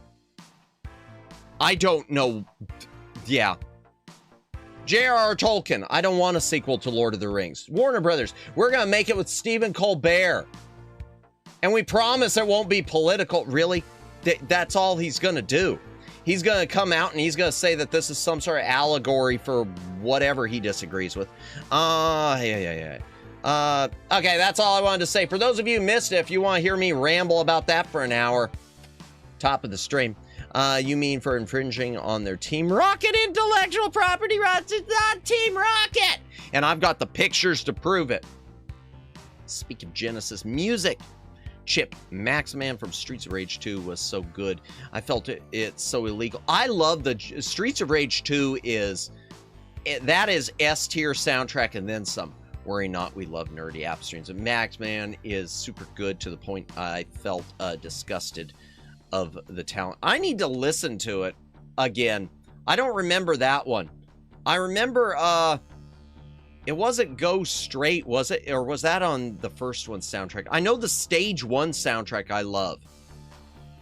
Speaker 2: I don't know. Yeah. J.R.R. Tolkien, I don't want a sequel to Lord of the Rings. Warner Brothers, we're going to make it with Stephen Colbert. And we promise it won't be political. Really? That's all he's going to do. He's going to come out and he's going to say that this is some sort of allegory for whatever he disagrees with. Okay, that's all I wanted to say. For those of you who missed it, if you want to hear me ramble about that for an hour, top of the stream. You mean for infringing on their Team Rocket intellectual property rights? It's not Team Rocket! And I've got the pictures to prove it. Speak of Genesis music. Chip Maxman from Streets of Rage 2 was so good. I felt it's so illegal. I love the Streets of Rage 2 that is S tier soundtrack and then some. Worry not, we love nerdy app streams. And Maxman is super good to the point I felt disgusted of the talent. I need to listen to it again. I don't remember that one. I remember it wasn't Go Straight, was it? Or was that on the first one's soundtrack? I know the Stage 1 soundtrack I love.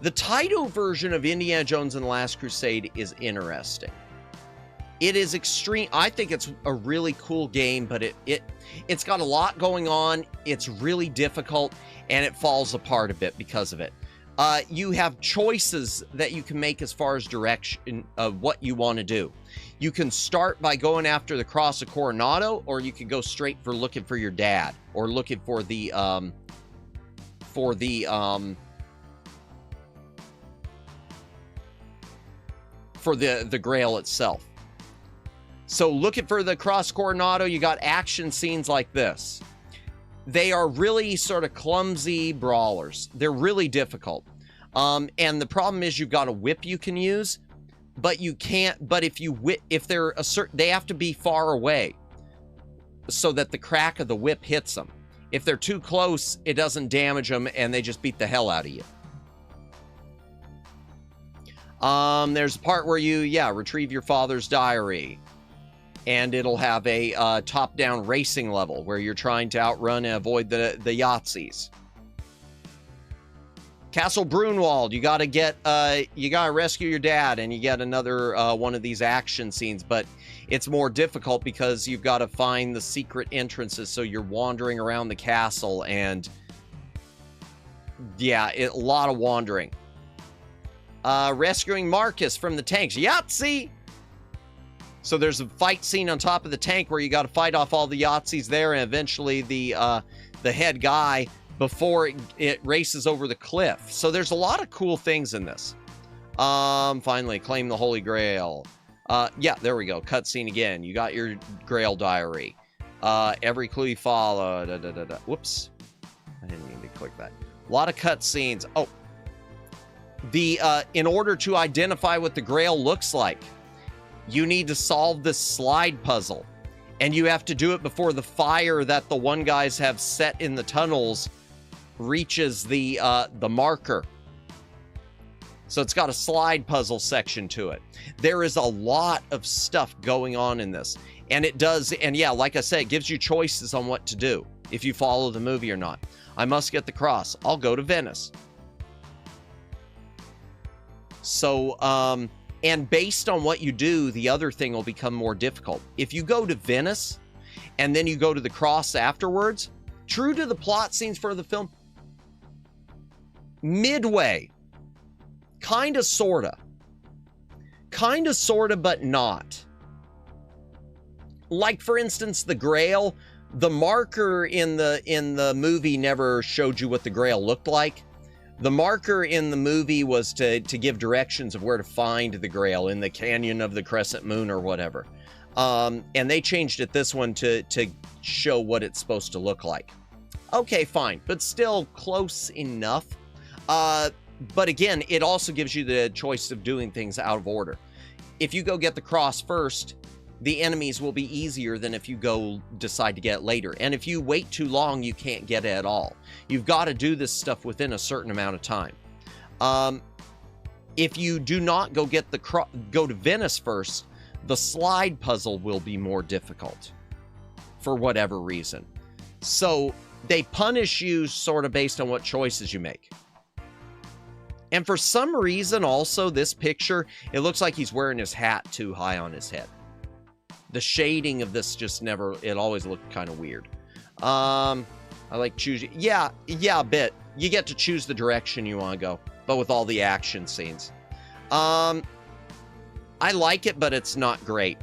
Speaker 2: The Taito version of Indiana Jones and the Last Crusade is interesting. It is extreme. I think it's a really cool game, but it's got a lot going on. It's really difficult, and it falls apart a bit because of it. You have choices that you can make as far as direction of what you want to do. You can start by going after the Cross of Coronado, or you can go straight for looking for your dad, or looking for the Grail itself. So looking for the Cross Coronado, you got action scenes like this. They are really sort of clumsy brawlers. They're really difficult. And the problem is you've got a whip you can use, but you can't, but if they're they have to be far away so that the crack of the whip hits them. If they're too close, it doesn't damage them and they just beat the hell out of you. There's a part where you, retrieve your father's diary. And it'll have a top-down racing level where you're trying to outrun and avoid the Yahtzees. Castle Brunwald, you gotta rescue your dad, and you get another one of these action scenes, but it's more difficult because you've got to find the secret entrances, so you're wandering around the castle, and yeah, a lot of wandering. Rescuing Marcus from the tanks. Yahtzee! So there's a fight scene on top of the tank where you got to fight off all the Yahtzees there, and eventually the head guy before it races over the cliff. So there's a lot of cool things in this. Finally, claim the Holy Grail. Yeah, there we go. Cutscene again. You got your Grail diary. Every clue you follow. Whoops. I didn't mean to click that. A lot of cutscenes. Oh. In order to identify what the Grail looks like, you need to solve this slide puzzle, and you have to do it before the fire that the one guys have set in the tunnels reaches the marker. So it's got a slide puzzle section to it. There is a lot of stuff going on in this, and it does, and yeah, like I said, it gives you choices on what to do if you follow the movie or not. I must get the cross. I'll go to Venice. So, and based on what you do, the other thing will become more difficult. If you go to Venice, and then you go to the cross afterwards, true to the plot scenes for the film, midway, kinda, sorta, but not. Like, for instance, the Grail, the marker in the movie never showed you what the Grail looked like. The marker in the movie was to give directions of where to find the Grail in the Canyon of the Crescent Moon or whatever. And they changed it this one to show what it's supposed to look like. Okay, fine, but still close enough. But again, it also gives you the choice of doing things out of order. If you go get the cross first, the enemies will be easier than if you go decide to get it later. And if you wait too long, you can't get it at all. You've got to do this stuff within a certain amount of time. If you do not go to Venice first, the slide puzzle will be more difficult for whatever reason. So they punish you sort of based on what choices you make. And for some reason also, this picture, it looks like he's wearing his hat too high on his head. The shading of this just never, it always looked kind of weird. I like choosing, yeah, a bit. You get to choose the direction you want to go, but with all the action scenes. I like it, but it's not great.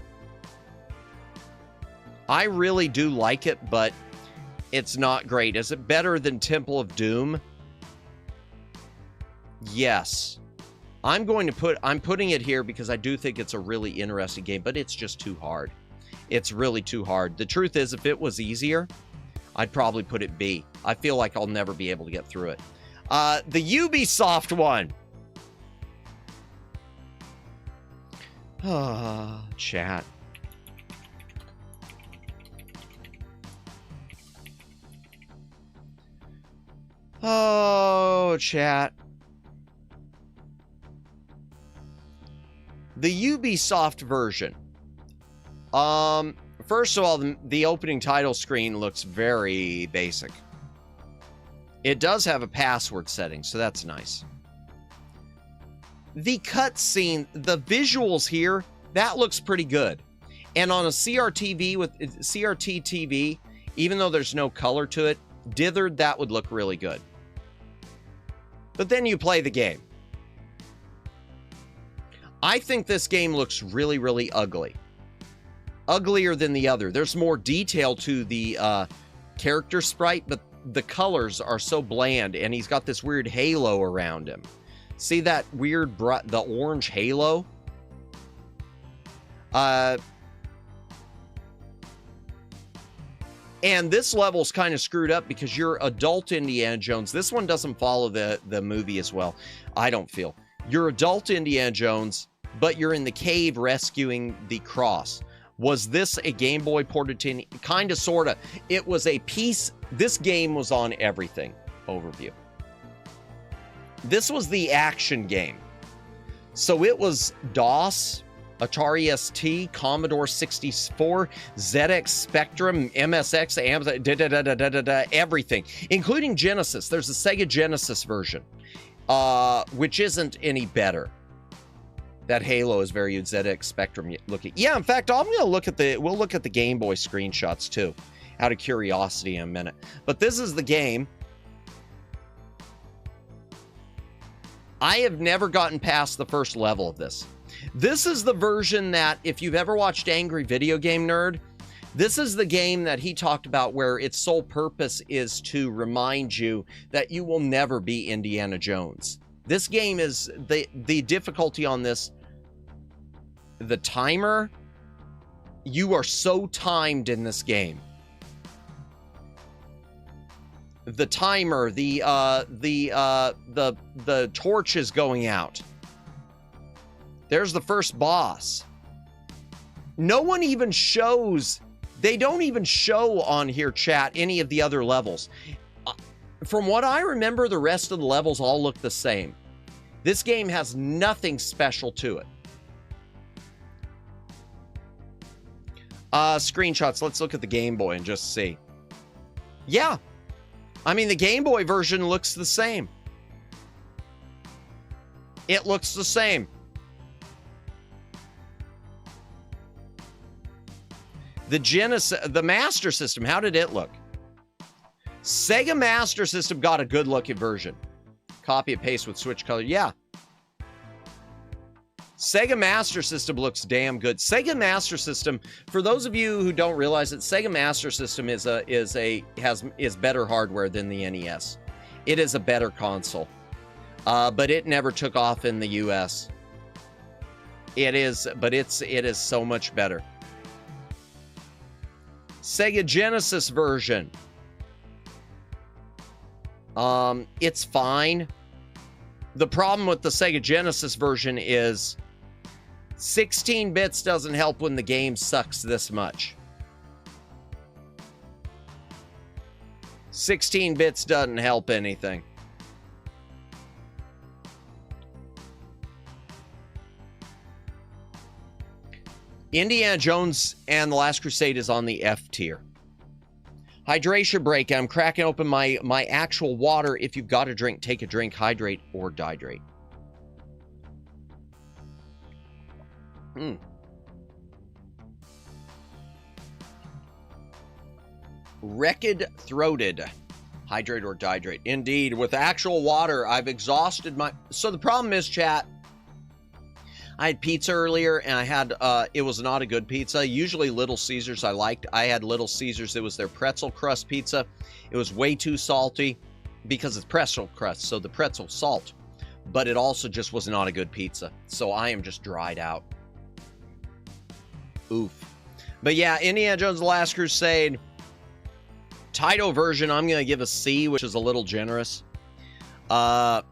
Speaker 2: I really do like it, but it's not great. Is it better than Temple of Doom? Yes. I'm putting it here because I do think it's a really interesting game, but it's just too hard. It's really too hard. The truth is, if it was easier, I'd probably put it B. I feel like I'll never be able to get through it. The Ubisoft one. Chat. Oh, chat. The Ubisoft version. First of all, the opening title screen looks very basic. It does have a password setting, so that's nice. the cutscene, the visuals here, that looks pretty good. And on a CRT TV, even though there's no color to it, dithered, that would look really good. But then you play the game. I think this game looks really, really ugly. Uglier than the other. There's more detail to the character sprite, but the colors are so bland, and he's got this weird halo around him. See that weird, the orange halo? And this level's kind of screwed up because you're adult Indiana Jones. This one doesn't follow the movie as well, I don't feel. You're adult Indiana Jones, but you're in the cave rescuing the cross. Was this a Game Boy ported to... Kind of, sort of. It was a piece... This game was on everything. Overview. This was the action game. So it was DOS, Atari ST, Commodore 64, ZX Spectrum, MSX, everything, including Genesis. There's a Sega Genesis version, which isn't any better. That halo is very ZX Spectrum looking. Yeah, in fact, I'm going to look at we'll look at the Game Boy screenshots too, out of curiosity in a minute. But this is the game. I have never gotten past the first level of this. This is the version that, if you've ever watched Angry Video Game Nerd, this is the game that he talked about where its sole purpose is to remind you that you will never be Indiana Jones. This game is, the difficulty on this, the timer, you are so timed in this game. The timer, the torch is going out. There's the first boss. No one even shows, they don't even show on here, chat, any of the other levels. From what I remember, the rest of the levels all look the same. This game has nothing special to it. Screenshots. Let's look at the Game Boy and just see. Yeah. I mean, the Game Boy version looks the same. It looks the same. The Genesis, the Master System, how did it look? Sega Master System got a good looking version. Copy and paste with switch color. Yeah. Sega Master System looks damn good. Sega Master System, for those of you who don't realize it, Sega Master System is better hardware than the NES. It is a better console. But it never took off in the US. It is so much better. Sega Genesis version. It's fine. The problem with the Sega Genesis version is 16 bits doesn't help when the game sucks this much. 16 bits doesn't help anything. Indiana Jones and the Last Crusade is on the F tier. Hydration break. I'm cracking open my actual water. If you've got a drink, take a drink, hydrate or dihydrate. Wrecked throated. Hydrate or dihydrate. Indeed, with actual water, I've exhausted my... So the problem is, chat, I had pizza earlier, and I had, it was not a good pizza. Usually Little Caesars I liked. I had Little Caesars. It was their pretzel crust pizza. It was way too salty because it's pretzel crust, so the pretzel salt. But it also just was not a good pizza. So I am just dried out. Oof. But yeah, Indiana Jones: The Last Crusade. Taito version, I'm going to give a C, which is a little generous. F.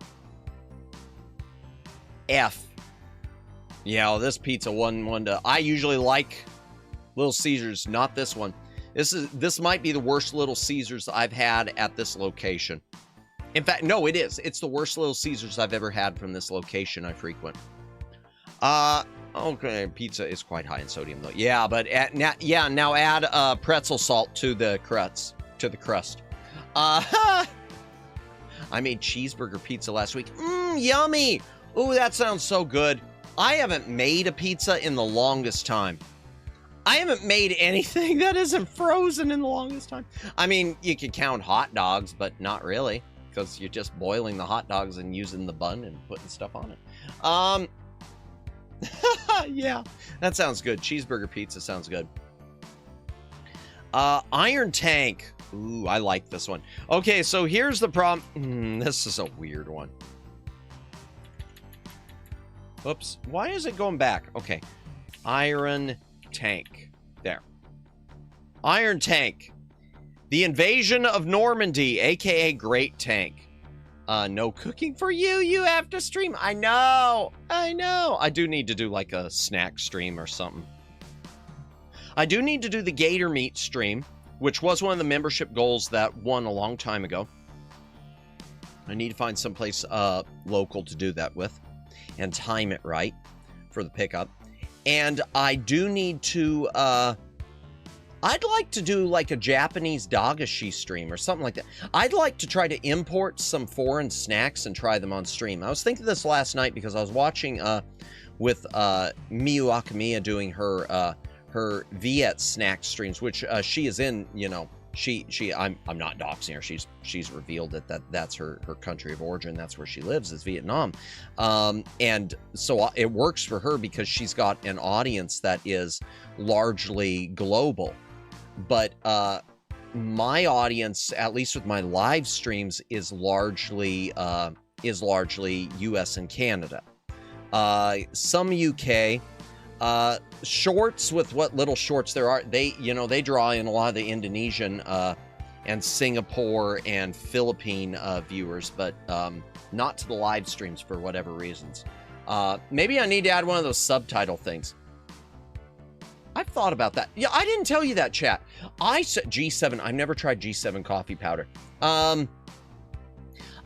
Speaker 2: Yeah, well, this pizza one to... I usually like Little Caesars, not this one. This might be the worst Little Caesars I've had at this location. In fact, no, it is. It's the worst Little Caesars I've ever had from this location I frequent. Okay, pizza is quite high in sodium though. Yeah, but now add pretzel salt to the crust. I made cheeseburger pizza last week. Yummy. Ooh, that sounds so good. I haven't made a pizza in the longest time. I haven't made anything that isn't frozen in the longest time. I mean, you could count hot dogs, but not really, because you're just boiling the hot dogs and using the bun and putting stuff on it. Yeah, that sounds good. Cheeseburger pizza sounds good. Iron Tank. Ooh, I like this one. Okay, so here's the problem. This is a weird one. Oops. Why is it going back? Okay. Iron Tank. There. Iron Tank. The Invasion of Normandy, aka Great Tank. No cooking for you. You have to stream. I know. I do need to do like a snack stream or something. I do need to do the gator meat stream, which was one of the membership goals that won a long time ago. I need to find someplace local to do that with and time it right for the pickup. And I do need to, I'd like to do like a Japanese dagashi stream or something like that. I'd like to try to import some foreign snacks and try them on stream. I was thinking this last night because I was watching with Miyu Akamiya doing her Viet snack streams, which she is in, you know, I'm not doxing her. She's revealed that's her country of origin. That's where she lives, is Vietnam. And so it works for her because she's got an audience that is largely global. But my audience, at least with my live streams, is largely US and Canada. Some UK. Shorts, with what little shorts there are, they draw in a lot of the Indonesian and Singapore and Philippine viewers, but not to the live streams for whatever reasons. Maybe I need to add one of those subtitle things. I've thought about that. Yeah, I didn't tell you that, chat. I said G7. I've never tried G7 coffee powder.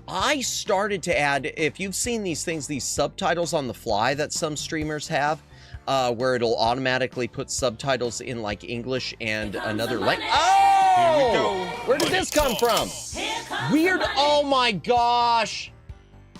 Speaker 2: I started to add, if you've seen these things, these subtitles on the fly that some streamers have, where it'll automatically put subtitles in like English and another language. Oh! Where did this come from? Weird. Oh my gosh.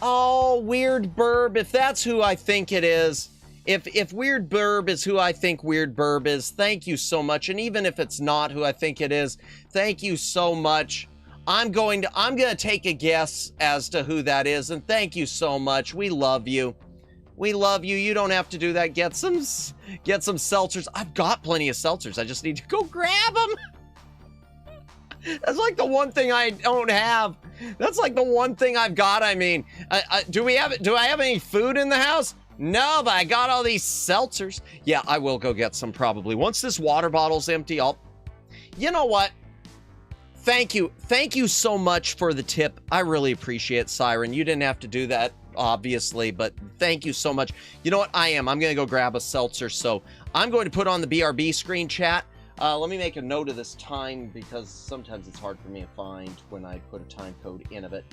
Speaker 2: Oh, Weird Burb. If that's who I think it is. If Weird Burb is who I think Weird Burb is, thank you so much. And even if it's not who I think it is, thank you so much. I'm going to take a guess as to who that is, and thank you so much. We love you. We love you. You don't have to do that. Get some seltzers. I've got plenty of seltzers. I just need to go grab them. That's like the one thing I don't have. That's like the one thing I've got. I mean, do I have any food in the house? No, but I got all these seltzers. Yeah, I will go get some probably. Once this water bottle's empty, you know what? Thank you. Thank you so much for the tip. I really appreciate it, Siren. You didn't have to do that, obviously, but thank you so much. You know what? I'm going to go grab a seltzer, so I'm going to put on the BRB screen, chat. Let me make a note of this time because sometimes it's hard for me to find when I put a time code in of it.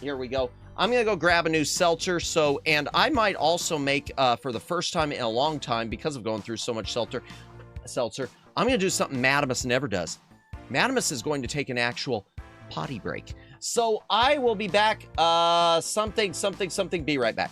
Speaker 2: Here we go. I'm going to go grab a new seltzer, and I might also make, for the first time in a long time, because of going through so much seltzer, I'm going to do something Madamus never does. Madamus is going to take an actual potty break. So I will be back, be right back.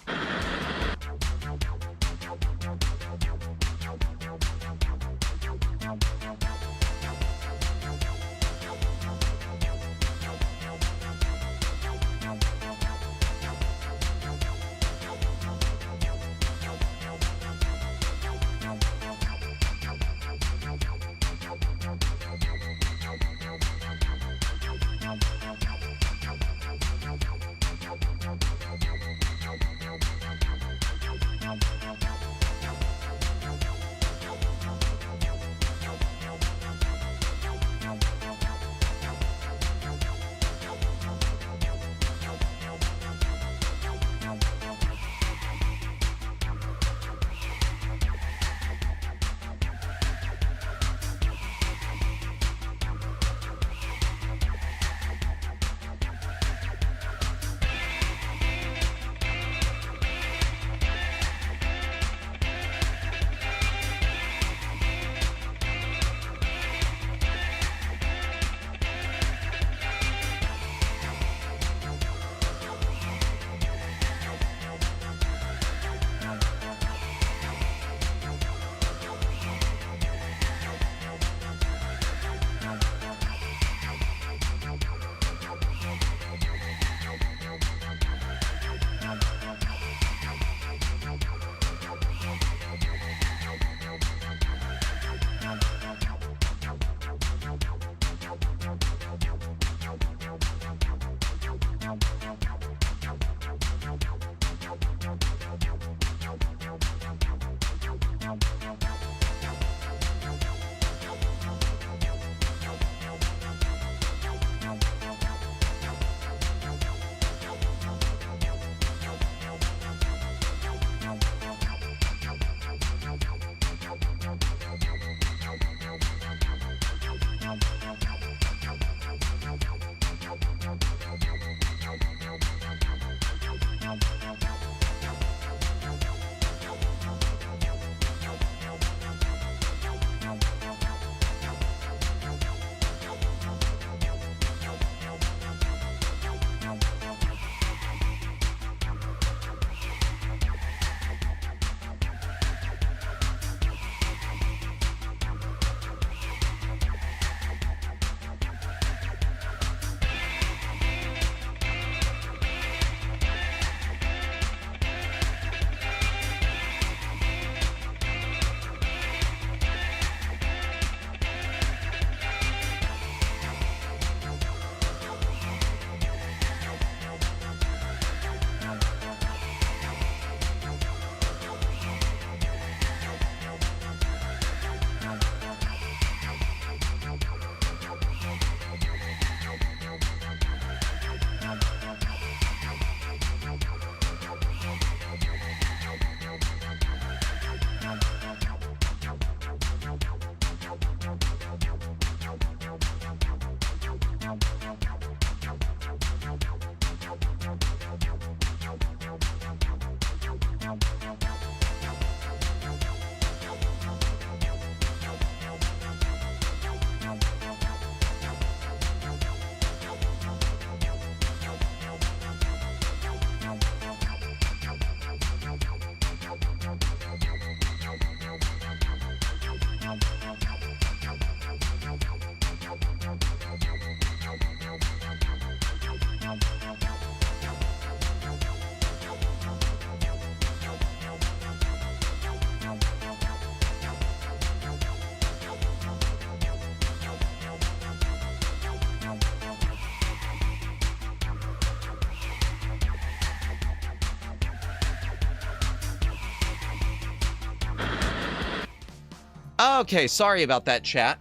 Speaker 2: Okay, sorry about that, chat.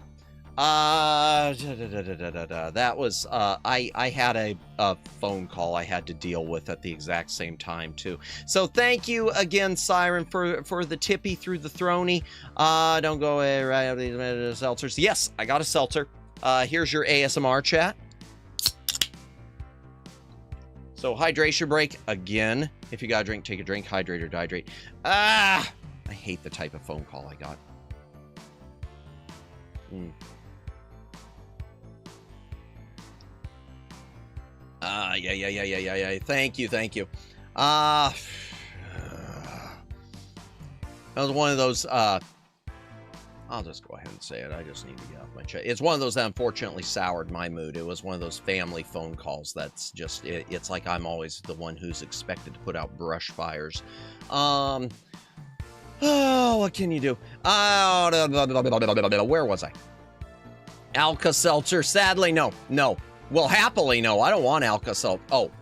Speaker 2: That was, I had a phone call I had to deal with at the exact same time, too. So thank you again, Siren, for the tippy through the throny. Don't go away, right? Seltzers. Yes, I got a seltzer. Here's your ASMR chat. So hydration break again. If you got a drink, take a drink. Hydrate or dehydrate. I hate the type of phone call I got. Yeah. Thank you. That was one of those, I'll just go ahead and say it. I just need to get off my chest. It's one of those that unfortunately soured my mood. It was one of those family phone calls that's just, it's like I'm always the one who's expected to put out brush fires. Oh, what can you do? Where was I? Alka-Seltzer. Sadly, no. Well, happily, no. I don't want Alka-Seltzer. Oh,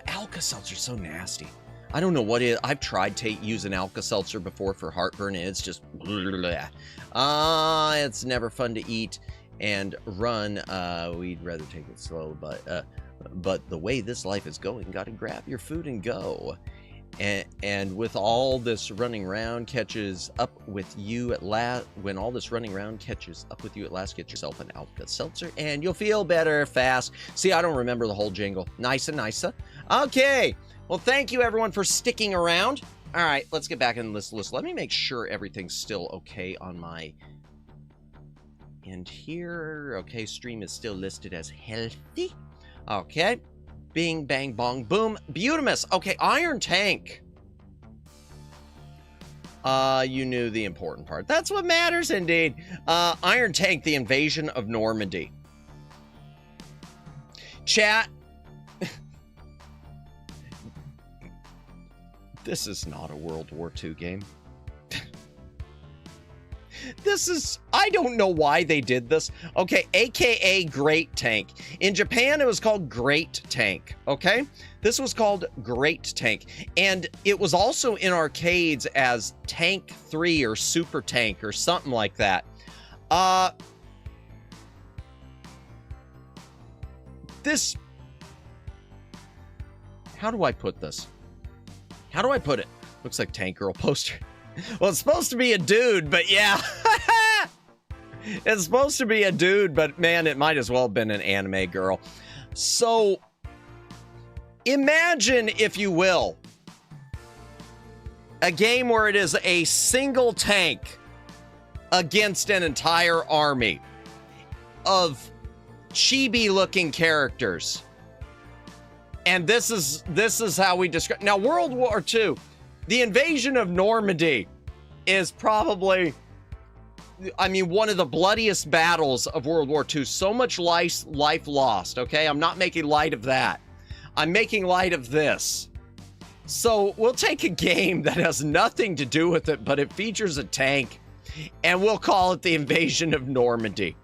Speaker 2: Alka-Seltzer's so nasty. I don't know what it is. I've tried using Alka-Seltzer before for heartburn, and it's just... it's never fun to eat and run. We'd rather take it slow, but the way this life is going, gotta grab your food and go. And with all this running around catches up with you at last, when all this running around catches up with you at last, get yourself an Alka-Seltzer and you'll feel better fast. See, I don't remember the whole jingle. Nice. Okay. Well, thank you everyone for sticking around. All right, let's get back in this list. Let me make sure everything's still okay on my end here. Okay, stream is still listed as healthy. Okay. Bing, bang, bong, boom. Beautimus. Okay, Iron Tank. You knew the important part. That's what matters, indeed. Iron Tank, the invasion of Normandy. Chat. This is not a World War II game. This is, I don't know why they did this. Okay, AKA Great Tank. In Japan, it was called Great Tank, okay? This was called Great Tank. And it was also in arcades as Tank 3 or Super Tank or something like that. This, how do I put this? How do I put it? Looks like Tank Girl poster. Well, it's supposed to be a dude, but yeah. It's supposed to be a dude, but man, it might as well have been an anime girl. So, imagine, if you will, a game where it is a single tank against an entire army of chibi-looking characters. And this is how we describe... Now, World War II... The invasion of Normandy is probably, I mean, one of the bloodiest battles of World War II. So much life lost, okay? I'm not making light of that. I'm making light of this. So we'll take a game that has nothing to do with it, but it features a tank, and we'll call it the invasion of Normandy.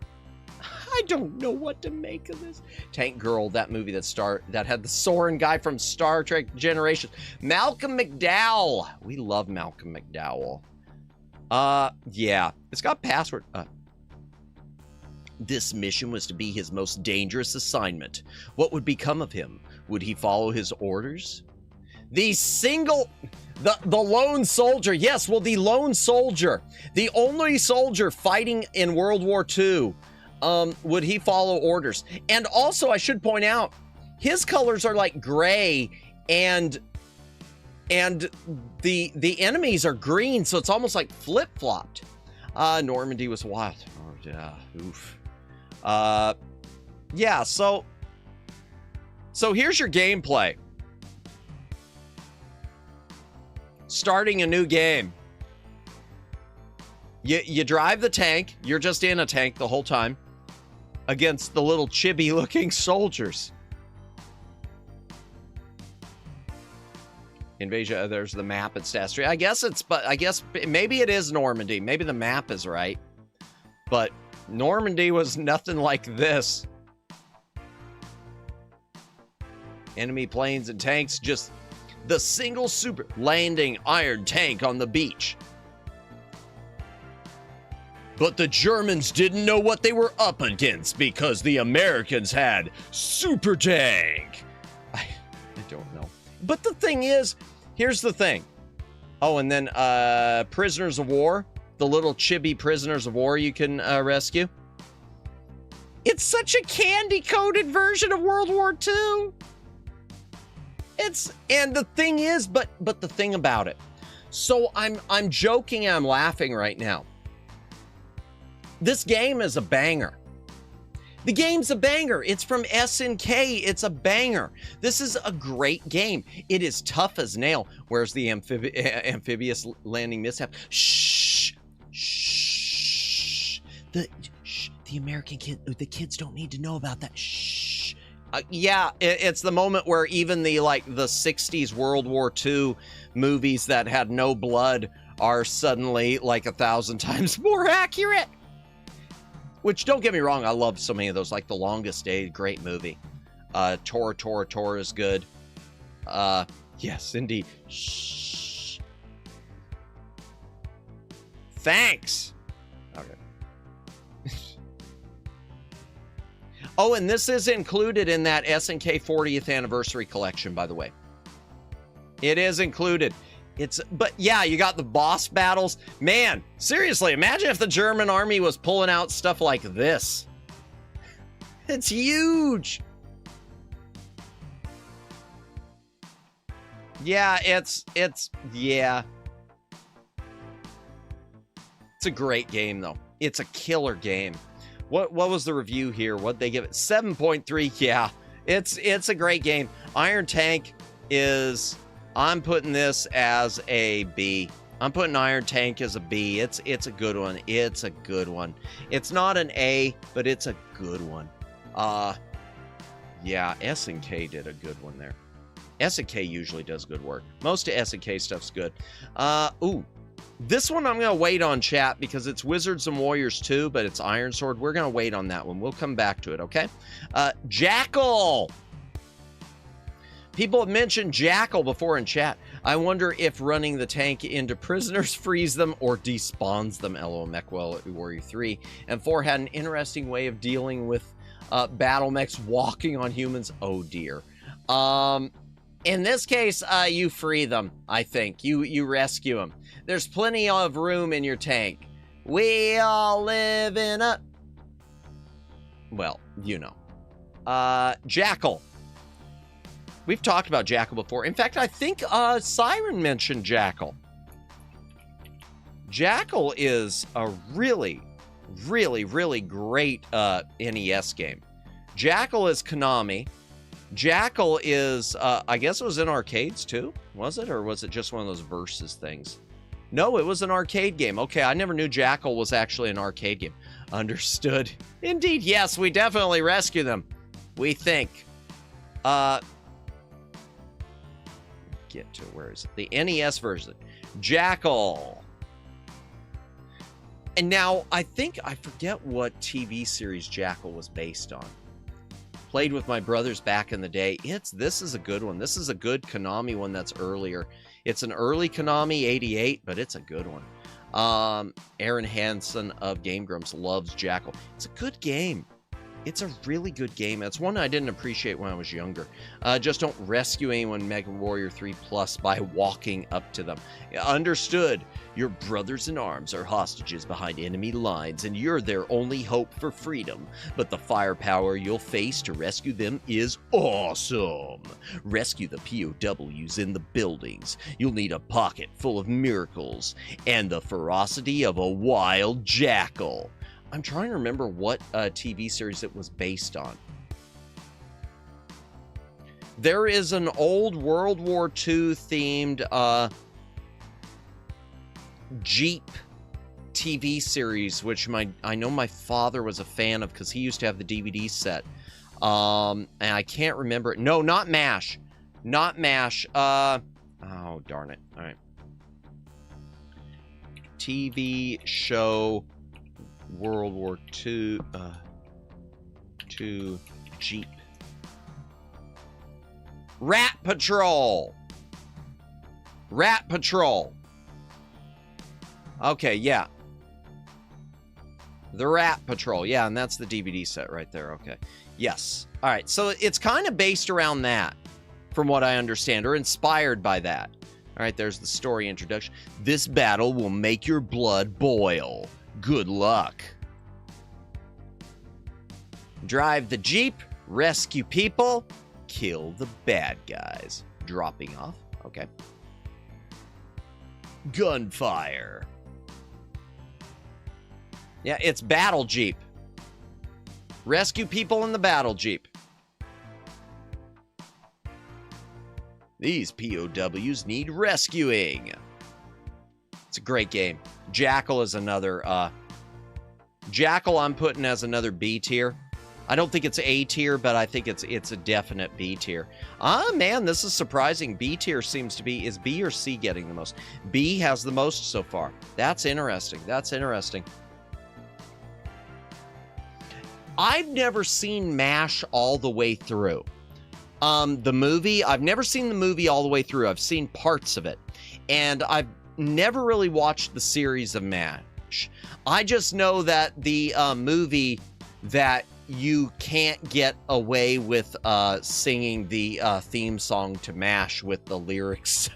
Speaker 2: I don't know what to make of this. Tank Girl, that movie that had the Soren guy from Star Trek Generations. Malcolm McDowell. We love Malcolm McDowell. Yeah. It's got password. This mission was to be his most dangerous assignment. What would become of him? Would he follow his orders? The lone soldier. Yes, well, the lone soldier. The only soldier fighting in World War II. Would he follow orders? And also, I should point out, his colors are like gray, and the enemies are green, so it's almost like flip-flopped. Normandy was wild. Oh, yeah, oof. Yeah, so here's your gameplay. Starting a new game. You drive the tank. You're just in a tank the whole time against the little chibi-looking soldiers. Invasion. There's the map at Stat Street. I guess maybe it is Normandy. Maybe the map is right, but Normandy was nothing like this. Enemy planes and tanks. Just the single super landing iron tank on the beach. But the Germans didn't know what they were up against because the Americans had super tank. I don't know. But the thing is, here's the thing. Oh, and then prisoners of war, the little chibi prisoners of war you can rescue. It's such a candy-coated version of World War II. And the thing is, but the thing about it. So I'm joking and I'm laughing right now. This game is a banger. The game's a banger. It's from SNK. It's a banger. This is a great game. It is tough as nail. Where's the amphibious landing mishap? Shh. Shh. The American the kids don't need to know about that. Shh. Yeah, it's the moment where even the 60s World War II movies that had no blood are suddenly 1,000 times more accurate. Which, don't get me wrong, I love so many of those, like The Longest Day, great movie. Tor is good. Yes, indeed. Shh. Thanks. Okay. Oh, and this is included in that SNK 40th Anniversary Collection, by the way. It is included. But yeah, you got the boss battles. Man, seriously, imagine if the German army was pulling out stuff like this. It's huge. Yeah, yeah. It's a great game, though. It's a killer game. What was the review here? What'd they give it? 7.3. Yeah, it's a great game. Iron Tank is... I'm putting this as a B. I'm putting Iron Tank as a B. It's a good one. It's a good one. It's not an A, but it's a good one. Yeah, SNK did a good one there. SNK usually does good work. Most of SNK stuff's good. Ooh. This one I'm going to wait on, chat, because it's Wizards and Warriors 2, but it's Iron Sword. We're going to wait on that one. We'll come back to it, okay? Jackal! People have mentioned Jackal before in chat. I wonder if running the tank into prisoners frees them or despawns them. LOL, Mech Warrior 3. And 4 had an interesting way of dealing with battle mechs walking on humans. Oh, dear. In this case, you free them, I think. You rescue them. There's plenty of room in your tank. We all live in a... Well, you know. Jackal. We've talked about Jackal before. In fact, I think Siren mentioned Jackal. Jackal is a really, really, really great NES game. Jackal is Konami. Jackal is, I guess it was in arcades too, was it? Or was it just one of those versus things? No, it was an arcade game. Okay, I never knew Jackal was actually an arcade game. Understood. Indeed, yes, we definitely rescue them. We think. Get to, where is it? The NES version. Jackal. And now, I forget what TV series Jackal was based on. Played with my brothers back in the day. This is a good one. This is a good Konami one that's earlier. It's an early Konami, 88, but it's a good one. Aaron Hansen of Game Grumps loves Jackal. It's a good game. It's a really good game. It's one I didn't appreciate when I was younger. Just don't rescue anyone Mega Warrior 3 Plus by walking up to them. Understood. Your brothers in arms are hostages behind enemy lines, and you're their only hope for freedom. But the firepower you'll face to rescue them is awesome. Rescue the POWs in the buildings. You'll need a pocket full of miracles and the ferocity of a wild jackal. I'm trying to remember what TV series it was based on. There is an old World War II themed Jeep TV series, which I know my father was a fan of because he used to have the DVD set. And I can't remember it. No, not MASH. Not MASH. Oh, darn it. All right. TV show... World War II, Jeep. Rat Patrol. Rat Patrol. Okay, yeah. The Rat Patrol. Yeah, and that's the DVD set right there. Okay. Yes. All right. So it's kind of based around that, from what I understand, or inspired by that. All right, there's the story introduction. This battle will make your blood boil. Good luck. Drive the Jeep, rescue people, kill the bad guys. Dropping off. Okay. Gunfire. Yeah, it's Battle Jeep. Rescue people in the Battle Jeep. These POWs need rescuing. It's a great game. Jackal is another, Jackal I'm putting as another B tier. I don't think it's A tier, but I think it's a definite B tier. Ah, man, this is surprising. B tier seems to be, is B or C getting the most? B has the most so far. That's interesting. That's interesting. I've never seen MASH all the way through. The movie, I've never seen the movie all the way through. I've seen parts of it. And I've never really watched the series of MASH. I just know that the movie that you can't get away with singing the theme song to MASH with the lyrics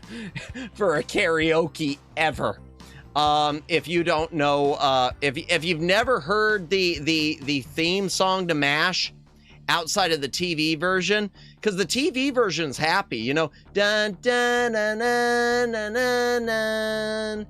Speaker 2: for a karaoke ever. If you don't know, if you've never heard the theme song to MASH outside of the TV version, because the TV version's happy, you know, dun dun dun dun dun dun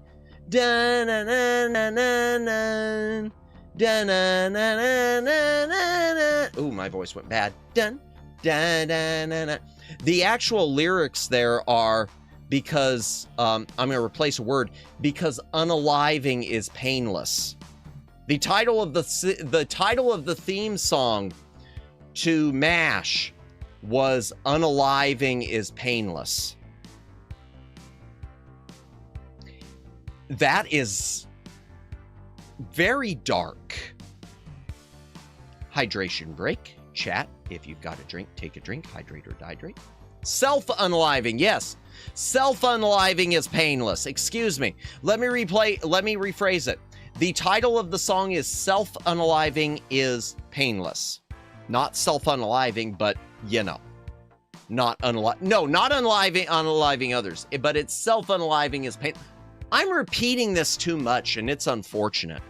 Speaker 2: dun dun dun dun dun. Dun, dun, dun, dun, dun, dun. Ooh, my voice went bad. Dun, dun, dun, dun, dun. The actual lyrics there are because I'm going to replace a word, because unaliving is painless. The title of the theme song to MASH was "Unaliving is Painless." That is very dark. Hydration break. Chat. If you've got a drink, take a drink. Hydrate or dehydrate. Self-unaliving. Yes. Self-unaliving is painless. Excuse me. Let me rephrase it. The title of the song is Self-Unaliving is Painless. Not self-unaliving, but, you know. Not unaliving others. But it's self-unaliving is painless. I'm repeating this too much, and it's unfortunate.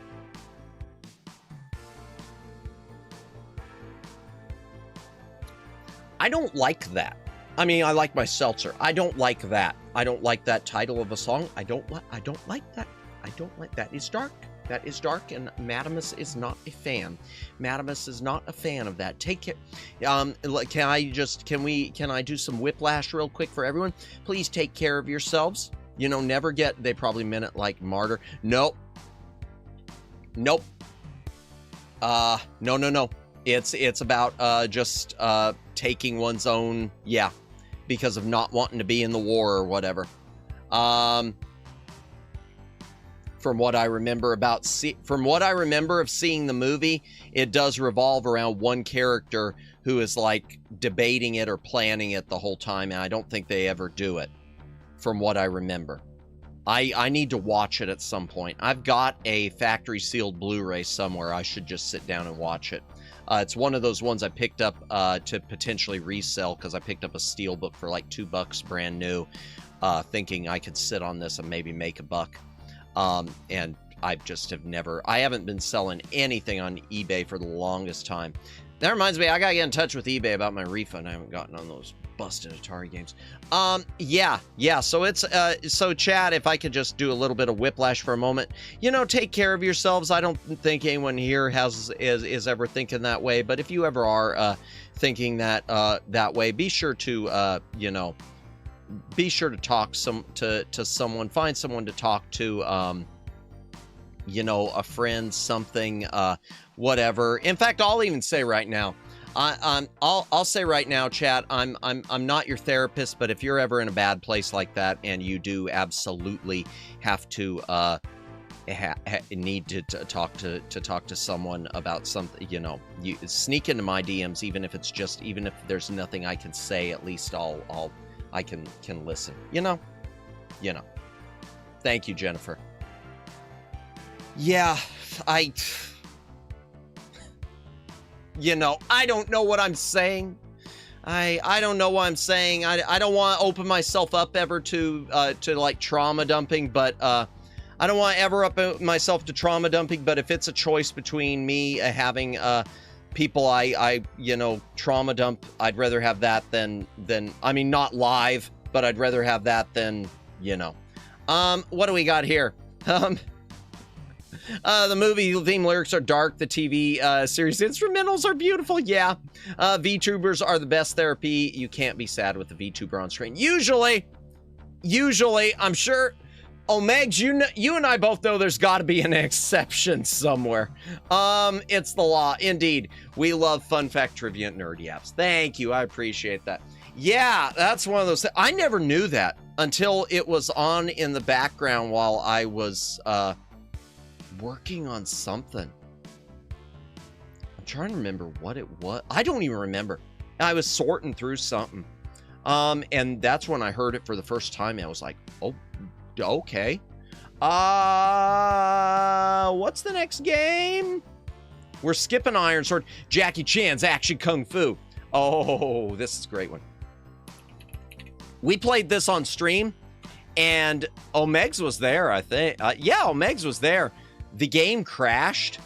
Speaker 2: I don't like that. I mean, I like my seltzer. I don't like that. I don't like that title of a song. I don't like that. I don't like that. It's dark. That is dark, and Madamus is not a fan. Madamus is not a fan of that. Take care. Can I do some whiplash real quick for everyone? Please take care of yourselves. You know, never get, they probably meant it like martyr. Nope. Nope. No. It's about, just, taking one's own, yeah, because of not wanting to be in the war or whatever. From what I remember of seeing the movie, it does revolve around one character who is like debating it or planning it the whole time, and I don't think they ever do it. From what I remember. I need to watch it at some point. I've got a factory sealed Blu-ray somewhere. I should just sit down and watch it. It's one of those ones I picked up to potentially resell because I picked up a Steelbook for like $2 brand new, thinking I could sit on this and maybe make a buck. And I just have never, I haven't been selling anything on eBay for the longest time. That reminds me, I gotta get in touch with eBay about my refund. I haven't gotten on those busted Atari games. Yeah. So it's, so Chad, if I could just do a little bit of whiplash for a moment, you know, take care of yourselves. I don't think anyone here is ever thinking that way, but if you ever are, thinking that, that way, be sure to, you know, be sure to talk to someone, find someone to talk to, you know, a friend, something, whatever. In fact, I'll even say right now, I'll say right now, chat, I'm not your therapist, but if you're ever in a bad place like that and you do absolutely have to need to talk to someone about something, you know, you sneak into my DMs, even if there's nothing I can say, at least I can listen, you know. Thank you, Jennifer. Yeah, you know, I don't know what I'm saying. I don't know what I'm saying. I don't want to open myself up ever to like trauma dumping, but I don't want to ever up myself to trauma dumping. But if it's a choice between me having people I you know, trauma dump, I'd rather have that than I mean, not live, but I'd rather have that than, you know. What do we got here? The movie theme lyrics are dark. The TV series instrumentals are beautiful. Yeah. VTubers are the best therapy. You can't be sad with the VTuber on screen. Usually, I'm sure, Omegs, you and I both know there's got to be an exception somewhere. It's the law. Indeed. We love fun fact, trivia, and nerdy apps. Thank you. I appreciate that. Yeah, that's one of those things. I never knew that until it was on in the background while I was working on something. I'm trying to remember what it was. I don't even remember. I was sorting through something. And that's when I heard it for the first time. And I was like, oh, okay. What's the next game? We're skipping Iron Sword. Jackie Chan's Action Kung Fu. Oh, this is a great one. We played this on stream, and Omegs was there, I think. Yeah, Omegs was there. The game crashed,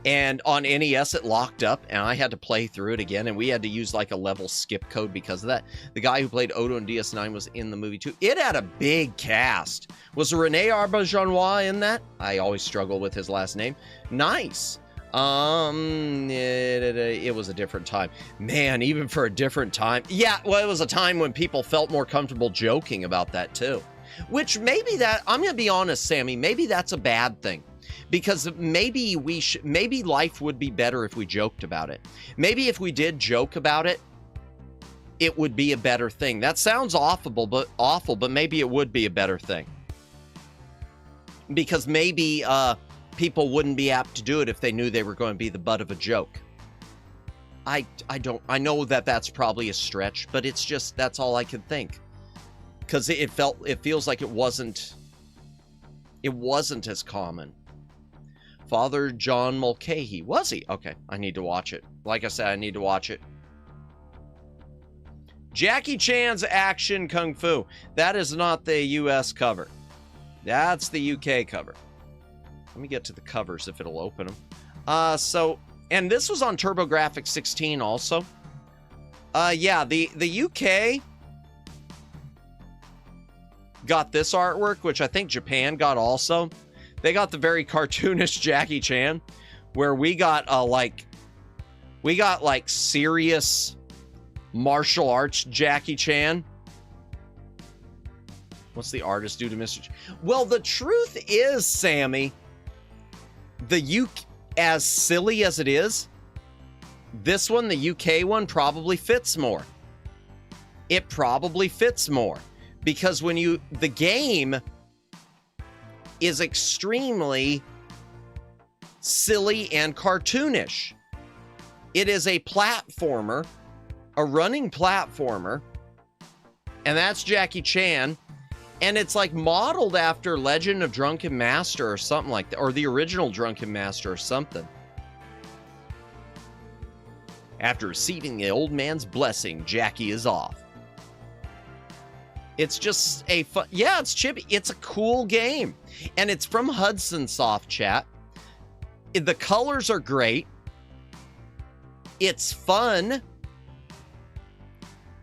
Speaker 2: and on NES it locked up, and I had to play through it again, and we had to use like a level skip code because of that. The guy who played Odo in DS9 was in the movie too. It had a big cast. Was Rene Auberjonois in that? I always struggle with his last name. Nice. It was a different time. Man, even for a different time. Yeah, well, it was a time when people felt more comfortable joking about that too. Which maybe that, I'm gonna be honest, Sammy, maybe that's a bad thing. Because maybe maybe life would be better if we joked about it. Maybe if we did joke about it, it would be a better thing. That sounds awful, but maybe it would be a better thing. Because maybe people wouldn't be apt to do it if they knew they were going to be the butt of a joke. I know that that's probably a stretch, but it's just, that's all I could think. Because it feels like it wasn't as common. Father John Mulcahy, was he? Okay, I need to watch it. Like I said, I need to watch it. Jackie Chan's Action Kung Fu. That is not the US cover. That's the UK cover. Let me get to the covers if it'll open them. And this was on TurboGrafx 16 also. Yeah, the UK got this artwork, which I think Japan got also. They got the very cartoonish Jackie Chan, where we got like serious martial arts Jackie Chan. What's the artist do to Mr. Well, the truth is, Sammy, as silly as it is, this one, the UK one, probably fits more. It probably fits more. Because the game is extremely silly and cartoonish. It is a platformer, a running platformer, and that's Jackie Chan, and it's like modeled after Legend of Drunken Master or something like that, or the original Drunken Master or something. After receiving the old man's blessing, Jackie is off. It's just a fun, yeah, it's chippy. It's a cool game. And it's from Hudson Soft, chat. The colors are great. It's fun.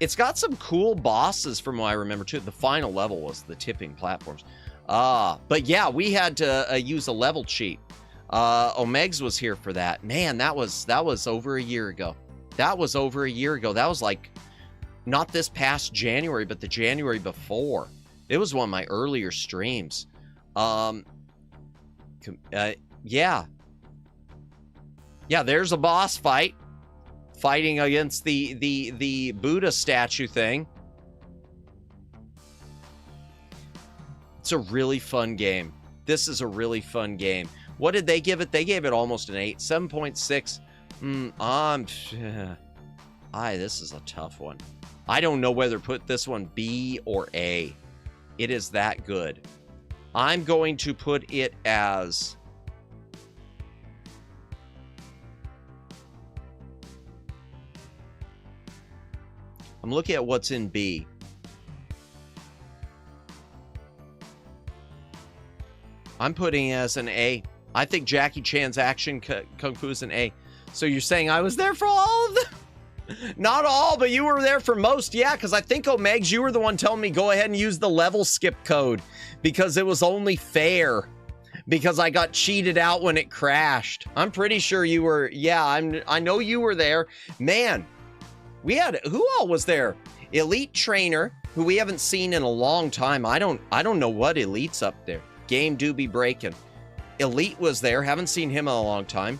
Speaker 2: It's got some cool bosses from what I remember too. The final level was the tipping platforms. But yeah, we had to use a level cheat. Omegs was here for that. Man, that was over a year ago. That was over a year ago. That was like, not this past January, but the January before. It was one of my earlier streams. Yeah. Yeah, there's a boss fight. Fighting against the Buddha statue thing. It's a really fun game. This is a really fun game. What did they give it? They gave it almost an 8. 7.6. This is a tough one. I don't know whether to put this one B or A. It is that good. I'm going to put it as I'm looking at what's in B. I'm putting it as an A. I think Jackie Chan's action kung fu is an A. So you're saying I was there for all of them? Not all, but you were there for most. Yeah, because I think, Megs, you were the one telling me go ahead and use the level skip code because it was only fair. Because I got cheated out when it crashed. I'm pretty sure you were. Yeah, I know you were there. Man, we had, who all was there? Elite Trainer, who we haven't seen in a long time. I don't know what Elite's up there. Game do be breaking. Elite was there. Haven't seen him in a long time.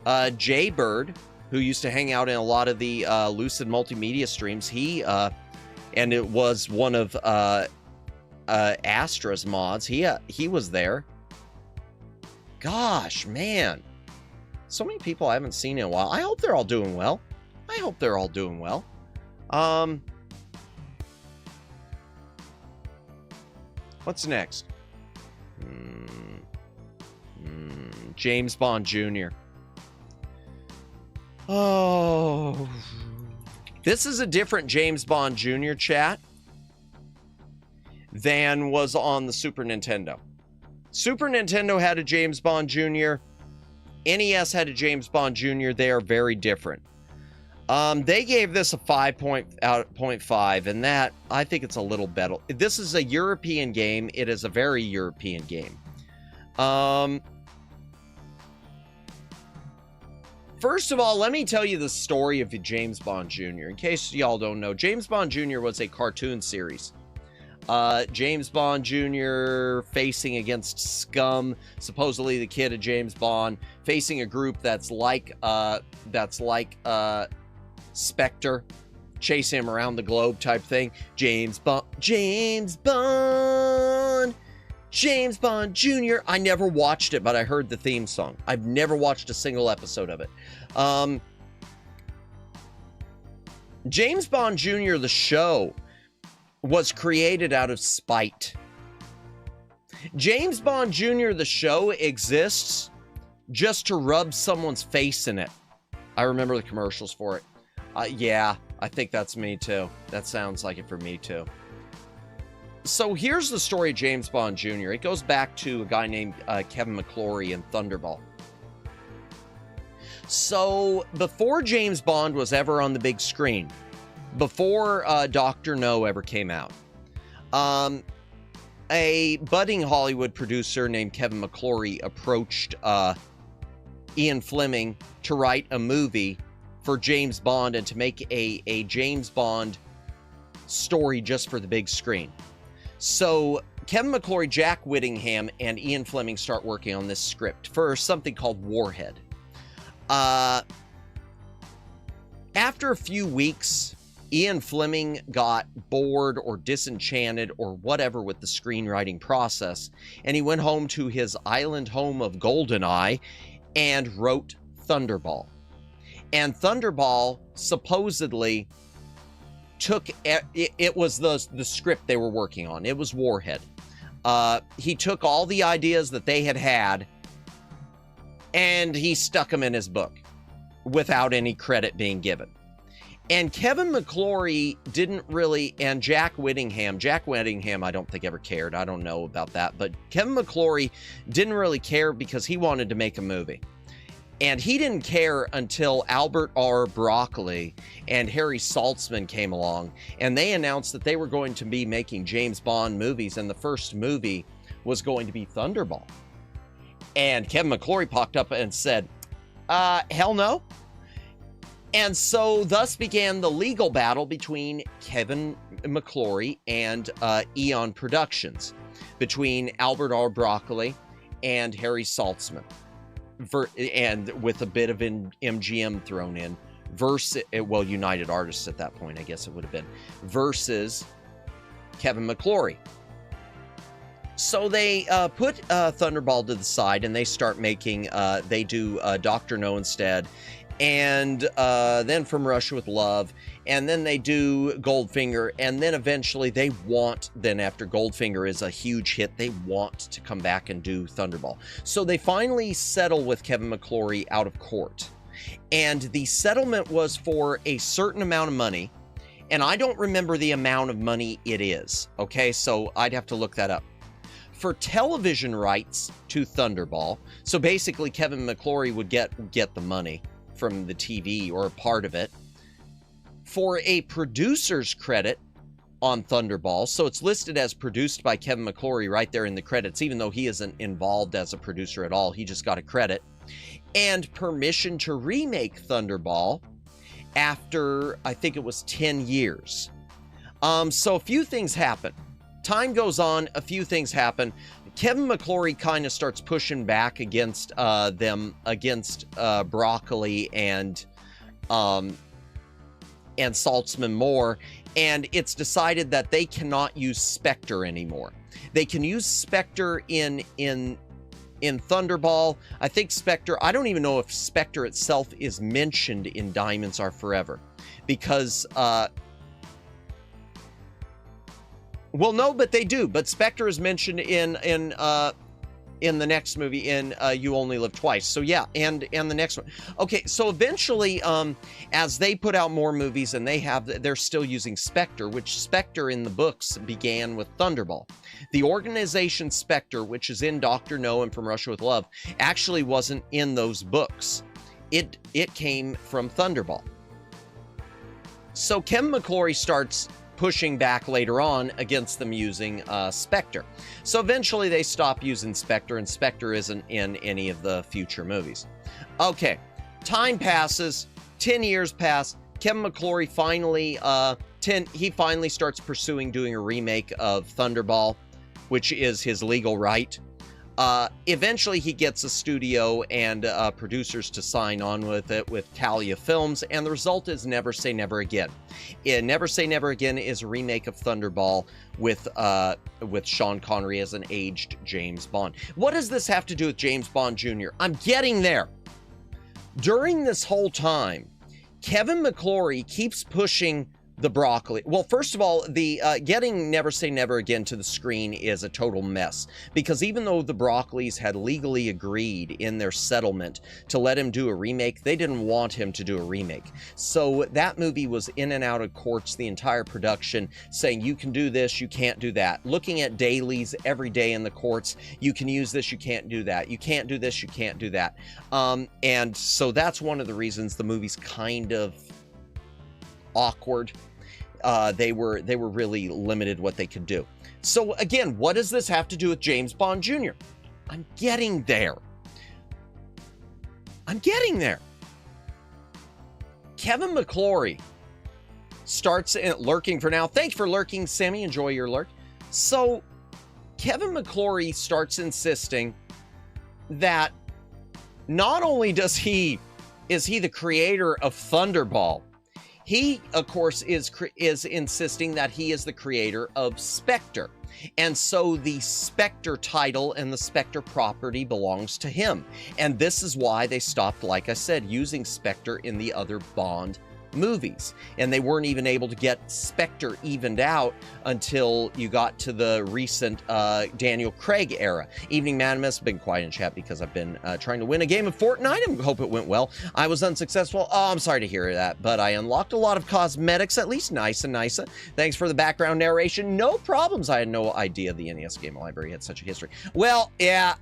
Speaker 2: Jaybird, who used to hang out in a lot of the Lucid multimedia streams. He, and it was one of Astra's mods. He was there. Gosh, man. So many people I haven't seen in a while. I hope they're all doing well. I hope they're all doing well. What's next? James Bond Jr. Oh. This is a different James Bond Jr. chat than was on the Super Nintendo. Super Nintendo had a James Bond Jr. NES had a James Bond Jr. They are very different. They gave this a 5.5, and that, I think it's a little better. This is a European game. It is a very European game. First of all, let me tell you the story of James Bond Jr. In case y'all don't know, James Bond Jr. was a cartoon series. James Bond Jr. facing against Scum, supposedly the kid of James Bond, facing a group that's like Spectre, chase him around the globe type thing. James Bond Jr. I never watched it, but I heard the theme song. I've never watched a single episode of it. James Bond Jr. the show was created out of spite. James Bond Jr. the show exists just to rub someone's face in it. I remember the commercials for it. Yeah, I think that's me too. That sounds like it for me too. So here's the story of James Bond Jr. It goes back to a guy named Kevin McClory in Thunderball. So before James Bond was ever on the big screen, before Dr. No ever came out, a budding Hollywood producer named Kevin McClory approached Ian Fleming to write a movie for James Bond and to make a James Bond story just for the big screen. So Kevin McClory, Jack Whittingham, and Ian Fleming start working on this script for something called Warhead. After a few weeks, Ian Fleming got bored or disenchanted or whatever with the screenwriting process, and he went home to his island home of GoldenEye and wrote Thunderball. And Thunderball supposedly took, it was the script they were working on. It was Warhead. He took all the ideas that they had and he stuck them in his book without any credit being given. And Kevin McClory didn't really, and Jack Whittingham, I don't think ever cared. I don't know about that. But Kevin McClory didn't really care because he wanted to make a movie. And he didn't care until Albert R. Broccoli and Harry Saltzman came along, and they announced that they were going to be making James Bond movies, and the first movie was going to be Thunderball. And Kevin McClory popped up and said, hell no. And so thus began the legal battle between Kevin McClory and Eon Productions, between Albert R. Broccoli and Harry Saltzman. And with a bit of MGM thrown in, versus, well, United Artists at that point, I guess it would have been, versus Kevin McClory. So they put Thunderball to the side and they start making, they do Dr. No instead, and then From Russia with Love, and then they do Goldfinger, and then eventually they want, then after Goldfinger is a huge hit, they want to come back and do Thunderball. So they finally settle with Kevin McClory out of court. And the settlement was for a certain amount of money, And I don't remember the amount of money it is. Okay, so I'd have to look that up. For television rights to Thunderball, so basically Kevin McClory would get the money from the TV or a part of it. For a producer's credit on Thunderball, so it's listed as produced by Kevin McClory right there in the credits, even though he isn't involved as a producer at all, he just got a credit. And permission to remake Thunderball after, I think it was 10 years. So a few things happen. Time goes on, a few things happen. Kevin McClory kind of starts pushing back against Broccoli and Saltzman more, and it's decided that they cannot use Spectre anymore. They can use Spectre in Thunderball. I think Spectre, I don't even know if Spectre itself is mentioned in Diamonds Are Forever, because well, no, but they do. But Spectre is mentioned in the next movie, in You Only Live Twice. So yeah, and the next one. Okay, so eventually, as they put out more movies, and they're still using Spectre, which Spectre in the books began with Thunderball. The organization Spectre, which is in Dr. No and From Russia with Love, actually wasn't in those books. It came from Thunderball. So Kevin McClory starts pushing back later on against them using Spectre. So eventually they stop using Spectre, and Spectre isn't in any of the future movies. Okay, time passes, 10 years pass. Kevin McClory finally starts pursuing doing a remake of Thunderball, which is his legal right. Eventually he gets a studio and producers to sign on with it, with Talia Films, and the result is Never Say Never Again. Never Say Never Again is a remake of Thunderball with Sean Connery as an aged James Bond. What does this have to do with James Bond Jr.? I'm getting there. During this whole time, Kevin McClory keeps pushing the Broccoli. Well, first of all, the getting Never Say Never Again to the screen is a total mess, because even though the Broccolis had legally agreed in their settlement to let him do a remake, they didn't want him to do a remake. So that movie was in and out of courts the entire production, saying you can do this, you can't do that. Looking at dailies every day in the courts, you can use this, you can't do that. You can't do this, you can't do that. And so that's one of the reasons the movie's kind of awkward. They were really limited what they could do. So again, what does this have to do with James Bond Jr.? I'm getting there. Kevin McClory starts lurking for now. Thanks for lurking, Sammy. Enjoy your lurk. So Kevin McClory starts insisting that not only is he the creator of Thunderball, he, of course, is insisting that he is the creator of Spectre. And so the Spectre title and the Spectre property belongs to him. And this is why they stopped, like I said, using Spectre in the other Bond movies. And they weren't even able to get Spectre evened out until you got to the recent Daniel Craig era. Evening Madamus, been quiet in chat because I've been trying to win a game of Fortnite. I hope it went well. I was unsuccessful. Oh, I'm sorry to hear that, but I unlocked a lot of cosmetics, at least nice and nicer. Thanks for the background narration. No problems. I had no idea the NES game library had such a history. Well, yeah,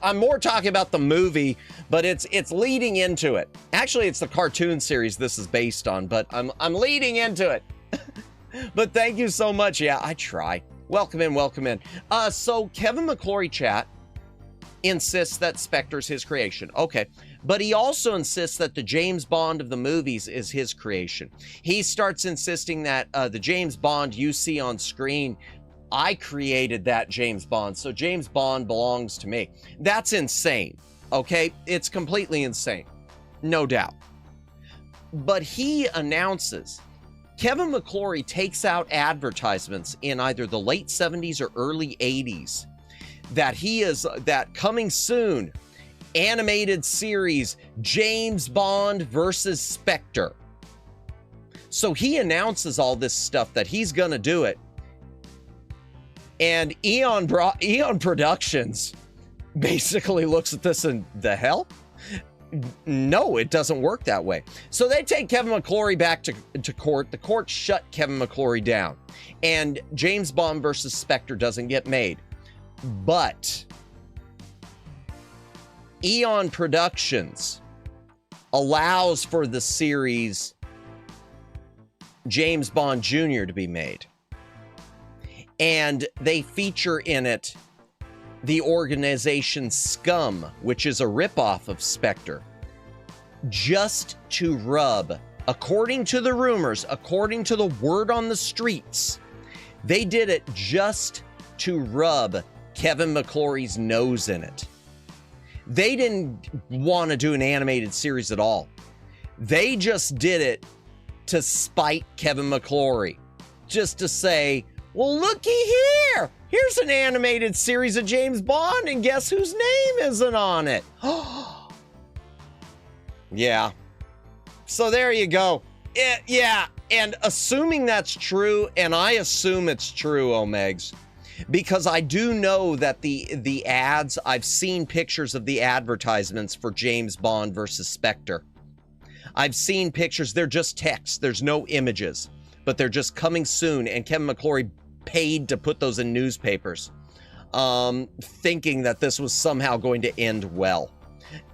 Speaker 2: I'm more talking about the movie, but it's leading into it. Actually, it's the cartoon series this is based on, but I'm leading into it. But thank you so much. Yeah, I try. Welcome in. So Kevin McClory chat insists that Spectre's his creation. Okay. But he also insists that the James Bond of the movies is his creation. He starts insisting that the James Bond you see on screen, I created that James Bond, so James Bond belongs to me. That's insane, okay? It's completely insane, no doubt. But he announces, Kevin McClory takes out advertisements in either the late 70s or early 80s that coming soon, animated series, James Bond versus Spectre. So he announces all this stuff that he's gonna do it. And Eon Productions basically looks at this and, the hell? No, it doesn't work that way. So they take Kevin McClory back to court. The court shut Kevin McClory down. And James Bond versus Spectre doesn't get made. But Eon Productions allows for the series James Bond Jr. to be made. And they feature in it the organization Scum, which is a ripoff of Spectre, just to rub, according to the rumors, according to the word on the streets, they did it just to rub Kevin McClory's nose in it. They didn't want to do an animated series at all. They just did it to spite Kevin McClory, just to say, well, looky here. Here's an animated series of James Bond, and guess whose name isn't on it? Yeah. So there you go. Yeah. And assuming that's true, and I assume it's true, Omegs, because I do know that the ads, I've seen pictures of the advertisements for James Bond versus Spectre. I've seen pictures. They're just text. There's no images, but they're just coming soon. And Kevin McClory paid to put those in newspapers, thinking that this was somehow going to end well.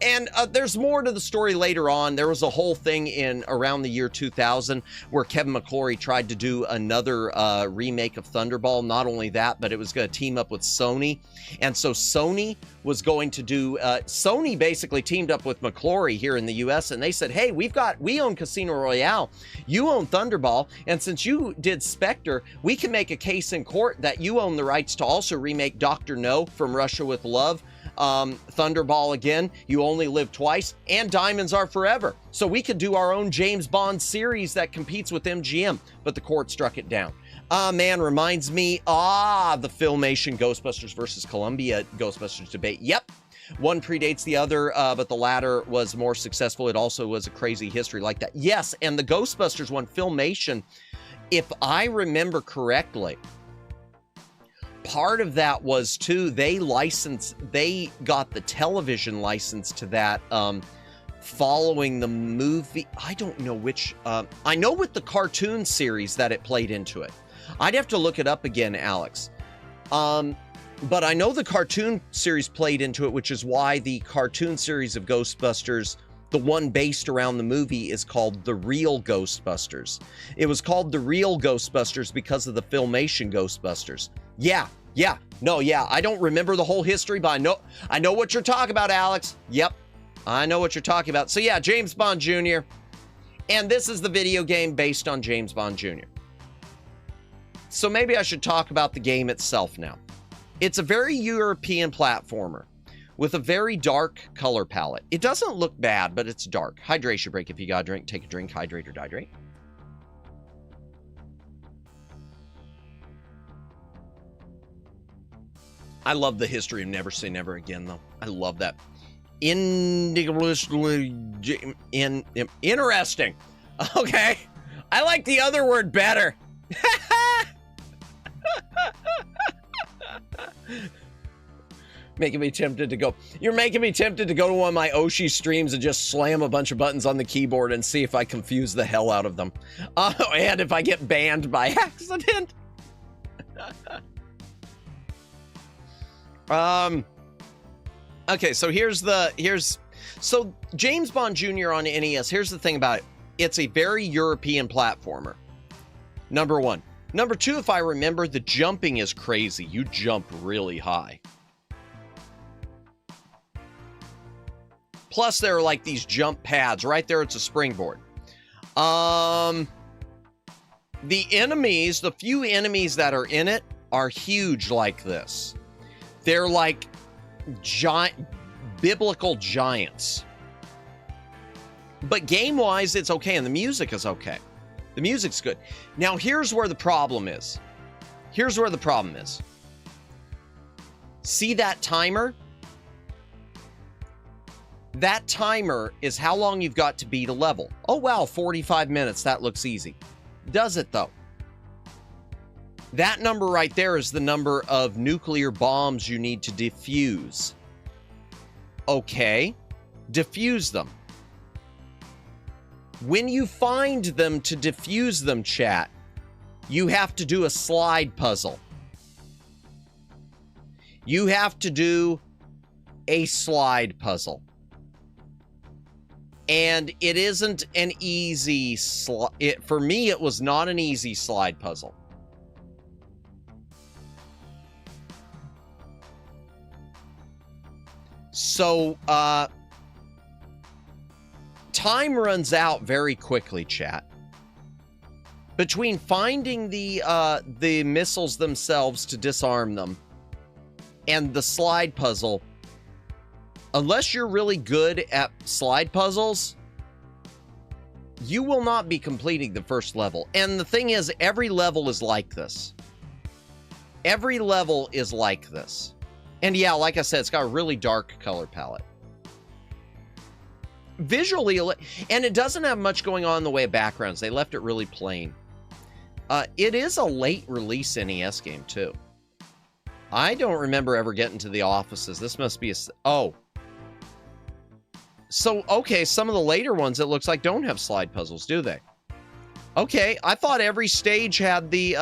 Speaker 2: And there's more to the story later on. There was a whole thing in around the year 2000 where Kevin McClory tried to do another remake of Thunderball. Not only that, but it was going to team up with Sony. And so Sony was going to do, Sony basically teamed up with McClory here in the US, and they said, hey, we own Casino Royale, you own Thunderball, and since you did Spectre, we can make a case in court that you own the rights to also remake Dr. No, From Russia with Love, Thunderball again, You Only Live Twice, and Diamonds Are Forever. So we could do our own James Bond series that competes with MGM, but the court struck it down. Man, reminds me, the Filmation Ghostbusters versus Columbia Ghostbusters debate. Yep, one predates the other, but the latter was more successful. It also was a crazy history like that. Yes, and the Ghostbusters one, Filmation, if I remember correctly, part of that was too, they got the television license to that following the movie. I don't know which, I know with the cartoon series that it played into it. I'd have to look it up again, Alex. But I know the cartoon series played into it, which is why the cartoon series of Ghostbusters, the one based around the movie, is called The Real Ghostbusters. It was called The Real Ghostbusters because of the Filmation Ghostbusters. Yeah. I don't remember the whole history, but I know what you're talking about, Alex. Yep, I know what you're talking about. So yeah, James Bond Jr. And this is the video game based on James Bond Jr. So maybe I should talk about the game itself now. It's a very European platformer with a very dark color palette. It doesn't look bad, but it's dark. Hydration break. If you got a drink, take a drink, hydrate or dihydrate. I love the history of Never Say Never Again, though. I love that. Interesting. Okay. I like the other word better. Making me tempted to go. You're making me tempted to go to one of my Oshi streams and just slam a bunch of buttons on the keyboard and see if I confuse the hell out of them. And if I get banned by accident. Okay, so so James Bond Jr. on NES, here's the thing about it. It's a very European platformer. Number one. Number two, if I remember, the jumping is crazy. You jump really high. Plus, there are like these jump pads. Right there, it's a springboard. The enemies, the few enemies that are in it are huge like this. They're like giant, biblical giants. But game-wise, it's okay, and the music is okay. The music's good. Now, here's where the problem is. See that timer? That timer is how long you've got to beat a level. Oh, wow, 45 minutes. That looks easy. Does it, though? That number right there is the number of nuclear bombs you need to defuse. Okay. Diffuse them. When you find them to diffuse them, chat, you have to do a slide puzzle. You have to do a slide puzzle. And it isn't an easy slide. For me, it was not an easy slide puzzle. So, time runs out very quickly, chat. Between finding the missiles themselves to disarm them and the slide puzzle, unless you're really good at slide puzzles, you will not be completing the first level. And the thing is, every level is like this. Every level is like this. And yeah, like I said, it's got a really dark color palette. Visually, and it doesn't have much going on in the way of backgrounds. They left it really plain. It is a late release NES game, too. I don't remember ever getting to the offices. This must be a... Oh. So, okay, some of the later ones, it looks like, don't have slide puzzles, do they? Okay, I thought every stage had the,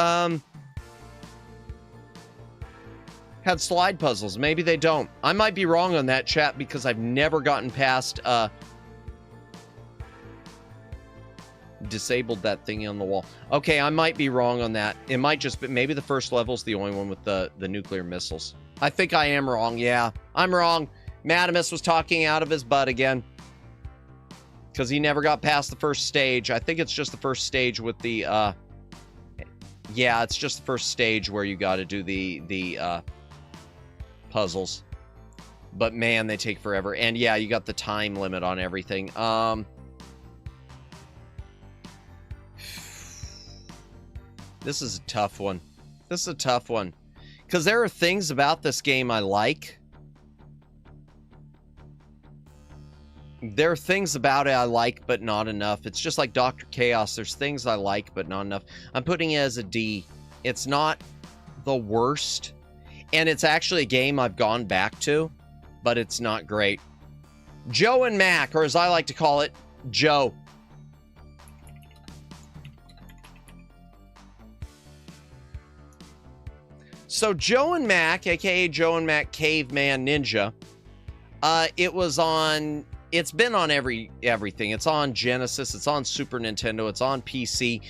Speaker 2: had slide puzzles. Maybe they don't. I might be wrong on that, chat, because I've never gotten past, disabled that thingy on the wall. Okay, I might be wrong on that. It might just be, maybe the first level's the only one with the nuclear missiles. I think I am wrong, yeah. I'm wrong. Madamus was talking out of his butt again. Because he never got past the first stage. I think it's just the first stage with the, yeah, it's just the first stage where you gotta do the puzzles. But man, they take forever. And yeah, you got the time limit on everything. This is a tough one. This is a tough one. Because there are things about this game I like. There are things about it I like, but not enough. It's just like Dr. Chaos. There's things I like, but not enough. I'm putting it as a D. It's not the worst. And it's actually a game I've gone back to, but it's not great. Joe and Mac, or as I like to call it, Joe. So Joe and Mac, aka Joe and Mac Caveman Ninja, it's been on everything. It's on Genesis, it's on Super Nintendo, it's on PC.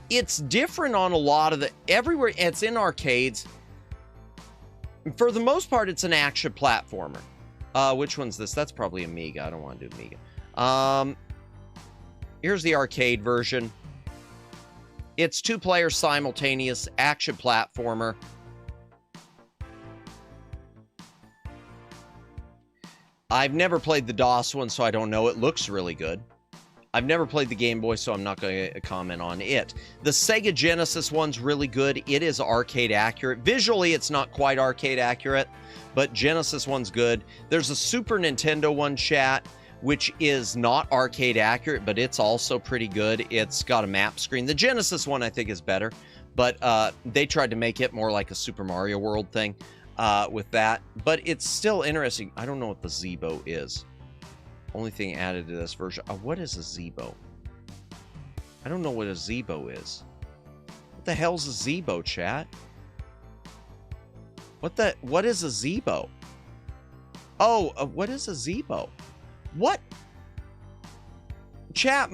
Speaker 2: It's different on a lot of everywhere. It's in arcades. For the most part, it's an action platformer. Which one's this? That's probably Amiga. I don't want to do Amiga. Here's the arcade version. It's 2-player simultaneous action platformer. I've never played the DOS one, so I don't know. It looks really good. I've never played the Game Boy, so I'm not going to comment on it. The Sega Genesis one's really good. It is arcade accurate. Visually, it's not quite arcade accurate, but Genesis one's good. There's a Super Nintendo one, chat, which is not arcade accurate, but it's also pretty good. It's got a map screen. The Genesis one, I think, is better, but they tried to make it more like a Super Mario World thing with that. But it's still interesting. I don't know what the Zeebo is. Only thing added to this version. What is a Zeebo? I don't know what a Zeebo is. What the hell's a Zeebo, chat? What is a Zeebo? Oh, what is a Zeebo? What? Chat,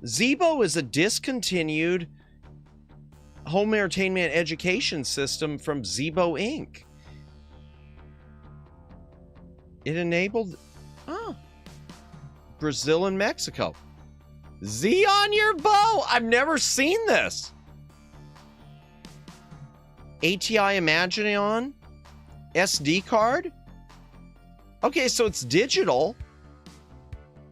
Speaker 2: Zeebo is a discontinued home entertainment education system from Zeebo Inc. It enabled... Brazil and Mexico. Z on your bow! I've never seen this! ATI Imagineon? SD card? Okay, so it's digital.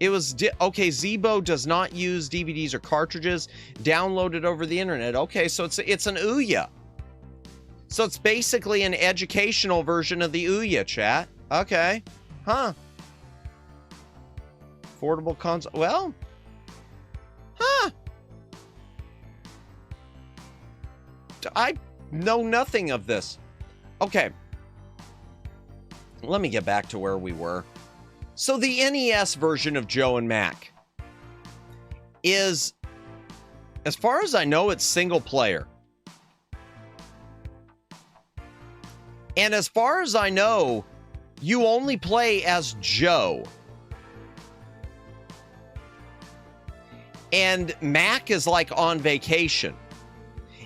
Speaker 2: It was... okay, Zeebo does not use DVDs or cartridges. Downloaded over the internet. Okay, so it's an Ouya. So it's basically an educational version of the Ouya, chat. Okay. Huh. Affordable console. Well. Huh. know nothing of this. Okay. Let me get back to where we were. So the NES version of Joe and Mac is, as far as I know, it's single player. And as far as I know, you only play as Joe. And Mac is like on vacation.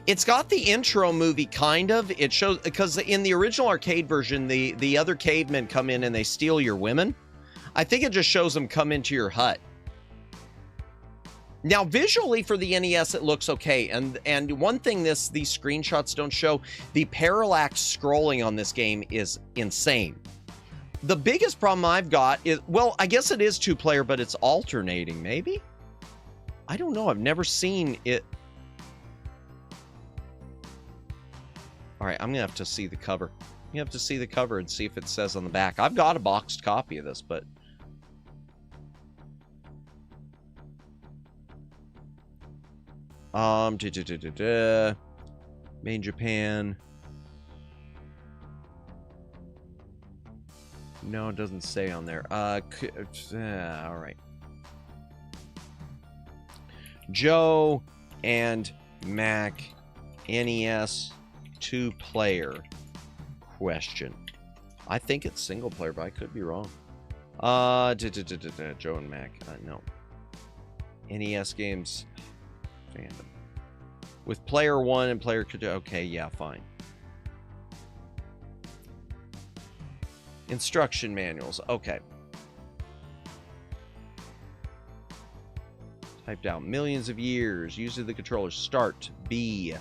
Speaker 2: It's got the intro movie, kind of. It shows, because in the original arcade version, the other cavemen come in and they steal your women. I think it just shows them come into your hut. Now, visually for the NES, it looks okay. And one thing these screenshots don't show, the parallax scrolling on this game is insane. The biggest problem I've got is, well, I guess it is two-player, but it's alternating, maybe? I don't know. I've never seen it. All right, I'm going to have to see the cover. You have to see the cover and see if it says on the back. I've got a boxed copy of this, but... Made in Japan. No, it doesn't say on there. All right. Joe and Mac NES two-player question. I think it's single player, but I could be wrong. Joe and Mac. No. NES games fandom. With player 1 and player 2. Okay, yeah, fine. Instruction manuals. Okay. Typed out millions of years. Using the controller. Start. B.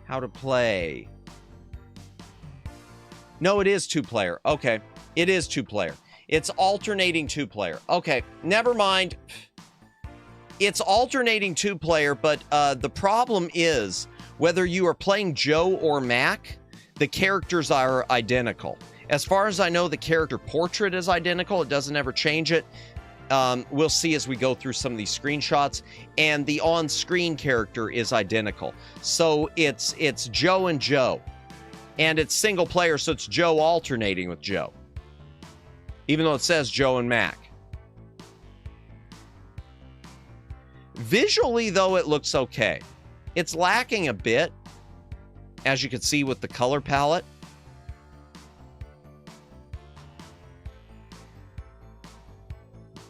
Speaker 2: How to play. No, it is two-player. Okay. It is two-player. It's alternating two-player. Okay. Never mind. It's alternating two-player, but the problem is whether you are playing Joe or Mac, the characters are identical. As far as I know, the character portrait is identical. It doesn't ever change it. We'll see as we go through some of these screenshots. And the on-screen character is identical. So it's Joe and Joe. And it's single player, so it's Joe alternating with Joe. Even though it says Joe and Mac. Visually, though, it looks okay. It's lacking a bit, as you can see with the color palette.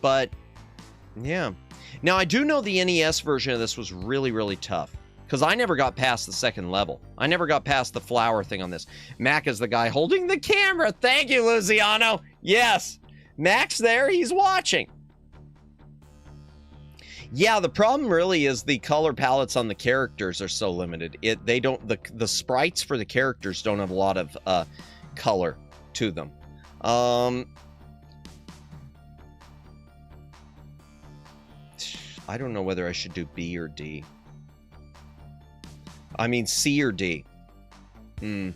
Speaker 2: But, yeah. Now, I do know the NES version of this was really, really tough. Because I never got past the second level. I never got past the flower thing on this. Mac is the guy holding the camera. Thank you, Luciano. Yes. Mac's there. He's watching. Yeah, the problem really is the color palettes on the characters are so limited. They don't, the sprites for the characters don't have a lot of color to them. I don't know whether I should do B or D. I mean C or D. I'm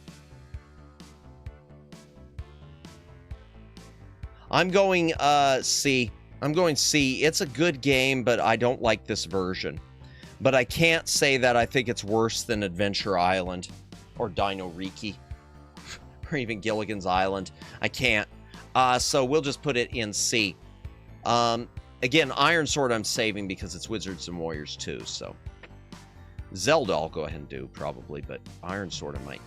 Speaker 2: going C. I'm going C. It's a good game, but I don't like this version. But I can't say that I think it's worse than Adventure Island or Dino Riki or even Gilligan's Island. I can't. So we'll just put it in C. Again, Iron Sword I'm saving because it's Wizards and Warriors 2, so. Zelda I'll go ahead and do, probably, but Iron Sword I might.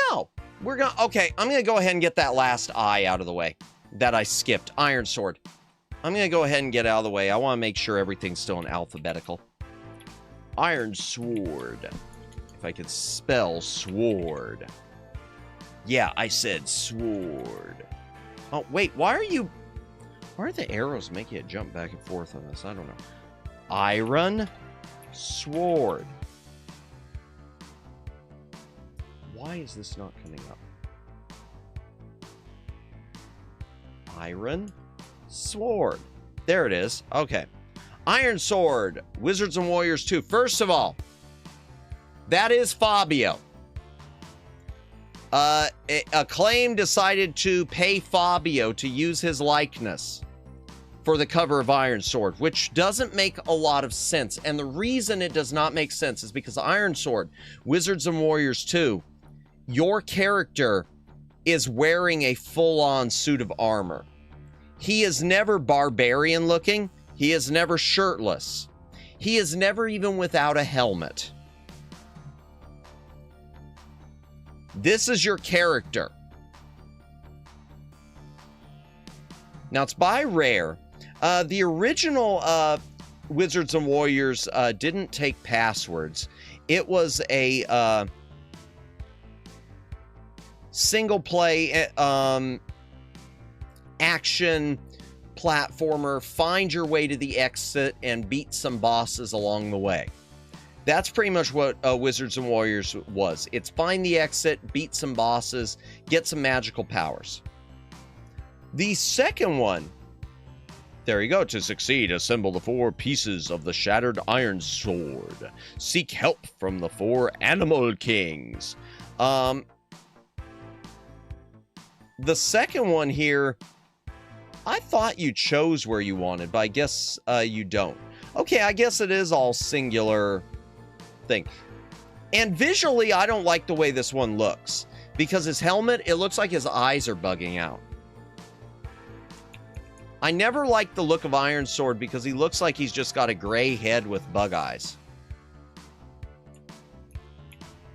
Speaker 2: No! We're gonna, okay, I'm gonna go ahead and get that last I out of the way that I skipped. Iron Sword. I'm gonna go ahead and get out of the way. I want to make sure everything's still in alphabetical. Iron Sword. If I could spell sword. Yeah, I said sword. Oh, wait, why are the arrows making it jump back and forth on this? I don't know. Iron Sword. Why is this not coming up? Iron Sword. There it is. Okay. Iron Sword. Wizards and Warriors 2. First of all, that is Fabio. Acclaim decided to pay Fabio to use his likeness for the cover of Iron Sword, which doesn't make a lot of sense. And the reason it does not make sense is because Iron Sword, Wizards and Warriors 2, your character is wearing a full-on suit of armor. He is never barbarian looking. He is never shirtless. He is never even without a helmet. This is your character. Now, it's by Rare. The original Wizards and Warriors didn't take passwords. It was a single play action platformer, find your way to the exit and beat some bosses along the way. That's pretty much what Wizards and Warriors was. It's find the exit, beat some bosses, get some magical powers. The second one, there you go. To succeed, assemble the 4 pieces of the shattered iron sword. Seek help from the 4 animal kings. The second one here, I thought you chose where you wanted, but I guess you don't. Okay, I guess it is all singular thing. And visually, I don't like the way this one looks. Because his helmet, it looks like his eyes are bugging out. I never liked the look of Iron Sword because he looks like he's just got a gray head with bug eyes.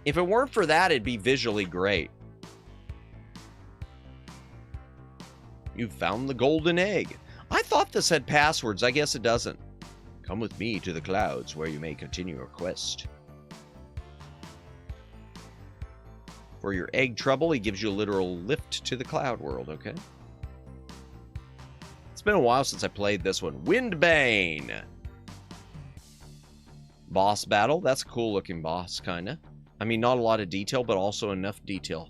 Speaker 2: If it weren't for that, it'd be visually great. You found the golden egg. I thought this had passwords. I guess it doesn't. Come with me to the clouds where you may continue your quest. For your egg trouble, he gives you a literal lift to the cloud world, okay? It's been a while since I played this one. Windbane. Boss battle. That's a cool looking boss, kinda. I mean, not a lot of detail, but also enough detail.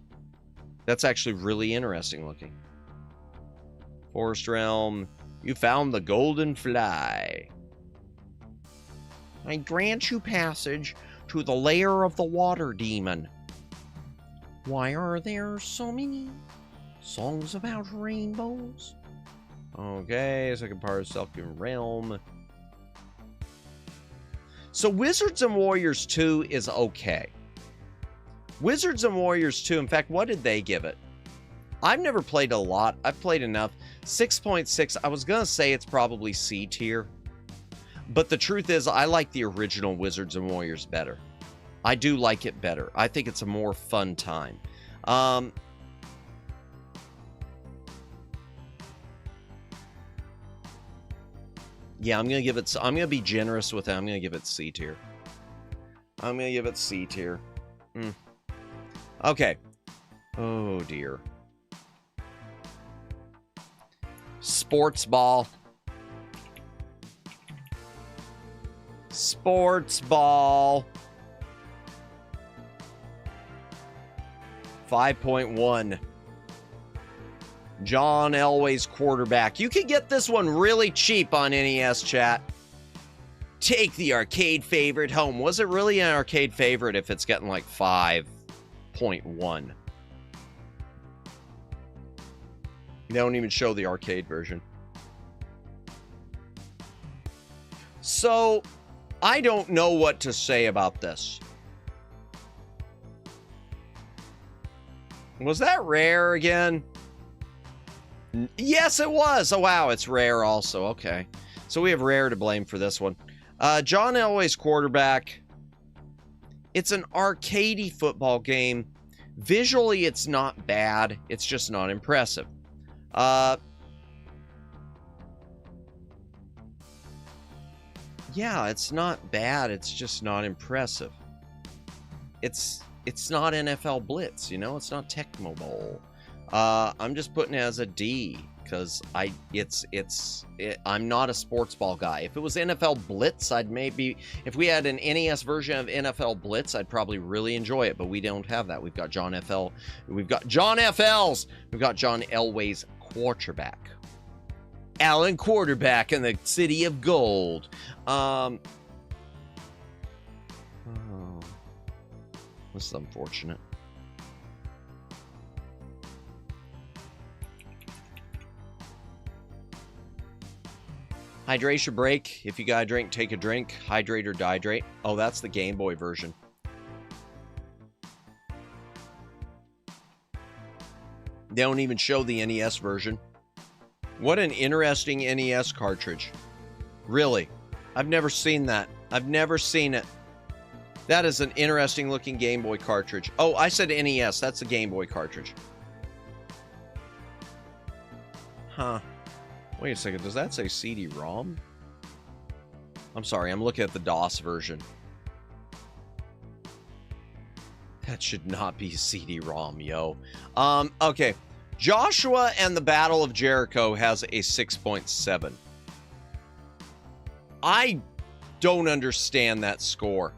Speaker 2: That's actually really interesting looking. Forest Realm. You found the golden fly. I grant you passage to the lair of the water demon. Why are there so many songs about rainbows? Okay, second part of Selkin Realm. So Wizards and Warriors 2 is okay. Wizards and Warriors 2, in fact, what did they give it? I've never played a lot. I've played enough. 6.6. I was going to say it's probably C tier. But the truth is, I like the original Wizards and Warriors better. I do like it better. I think it's a more fun time. Yeah, I'm going to give it... I'm going to be generous with it. I'm going to give it C tier. I'm going to give it C tier. Okay. Oh, dear. Sports ball. Sports ball. 5.1. John Elway's quarterback. You can get this one really cheap on NES, chat. Take the arcade favorite home. Was it really an arcade favorite if it's getting like 5.1? They don't even show the arcade version. So, I don't know what to say about this. Was that Rare again? Yes, it was. Oh, wow, it's Rare also. Okay. So we have Rare to blame for this one. John Elway's quarterback. It's an arcadey football game. Visually, it's not bad. It's just not impressive. Yeah, it's not bad. It's just not impressive. It's not NFL Blitz, you know? It's not Tecmo Bowl. I'm just putting it as a D because I'm not a sports ball guy. If it was NFL Blitz, I'd maybe, if we had an NES version of NFL Blitz, I'd probably really enjoy it, but we don't have that. We've got John Elway's quarterback. Allen quarterback in the city of gold. This is unfortunate. Hydration break. If you gotta drink, take a drink. Hydrate or dihydrate. Oh, that's the Game Boy version. They don't even show the NES version. What an interesting NES cartridge. Really. I've never seen that. I've never seen it. That is an interesting looking Game Boy cartridge. Oh, I said NES. That's a Game Boy cartridge. Huh. Wait a second. Does that say CD-ROM? I'm sorry. I'm looking at the DOS version. That should not be CD-ROM, yo. Okay. Joshua and the Battle of Jericho has a 6.7. I don't understand that score.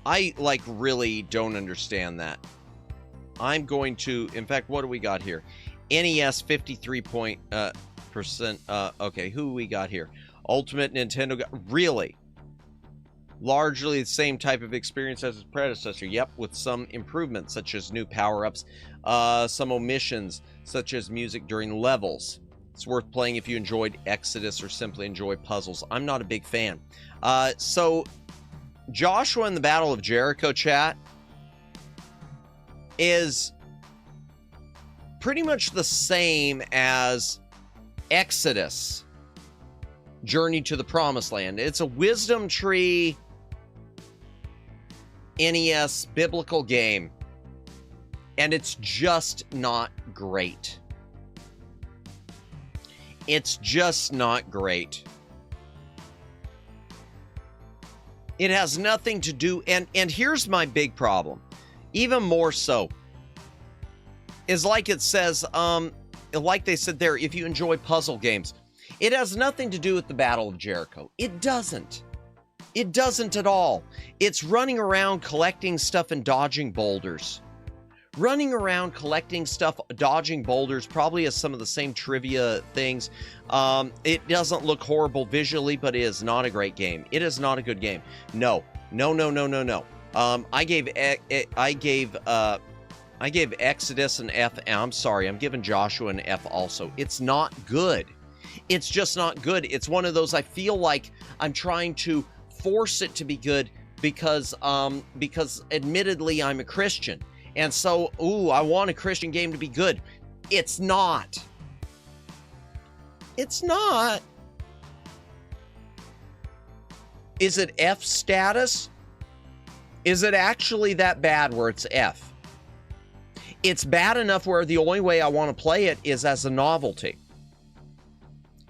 Speaker 2: I, like, really don't understand that. I'm going to... In fact, what do we got here? NES 53%. Okay, who we got here? Ultimate Nintendo. Really? Largely the same type of experience as its predecessor. Yep, with some improvements, such as new power-ups, some omissions, such as music during levels. It's worth playing if you enjoyed Exodus or simply enjoy puzzles. I'm not a big fan. So, Joshua and the Battle of Jericho, chat, is pretty much the same as Exodus, Journey to the Promised Land. It's a wisdom tree NES biblical game, and it's just not great. It's just not great. It has nothing to do, and here's my big problem, even more so, is like it says, like they said there, if you enjoy puzzle games, it has nothing to do with the Battle of Jericho. It doesn't. It doesn't at all. It's running around collecting stuff and dodging boulders. Running around collecting stuff, dodging boulders, probably has some of the same trivia things. It doesn't look horrible visually, but it is not a great game. It is not a good game. No. I gave Exodus an F. I'm sorry, I'm giving Joshua an F also. It's not good. It's just not good. It's one of those, I feel like I'm trying to force it to be good because admittedly I'm a Christian. And so, I want a Christian game to be good. It's not. It's not. Is it F status? Is it actually that bad where it's F? It's bad enough where the only way I want to play it is as a novelty.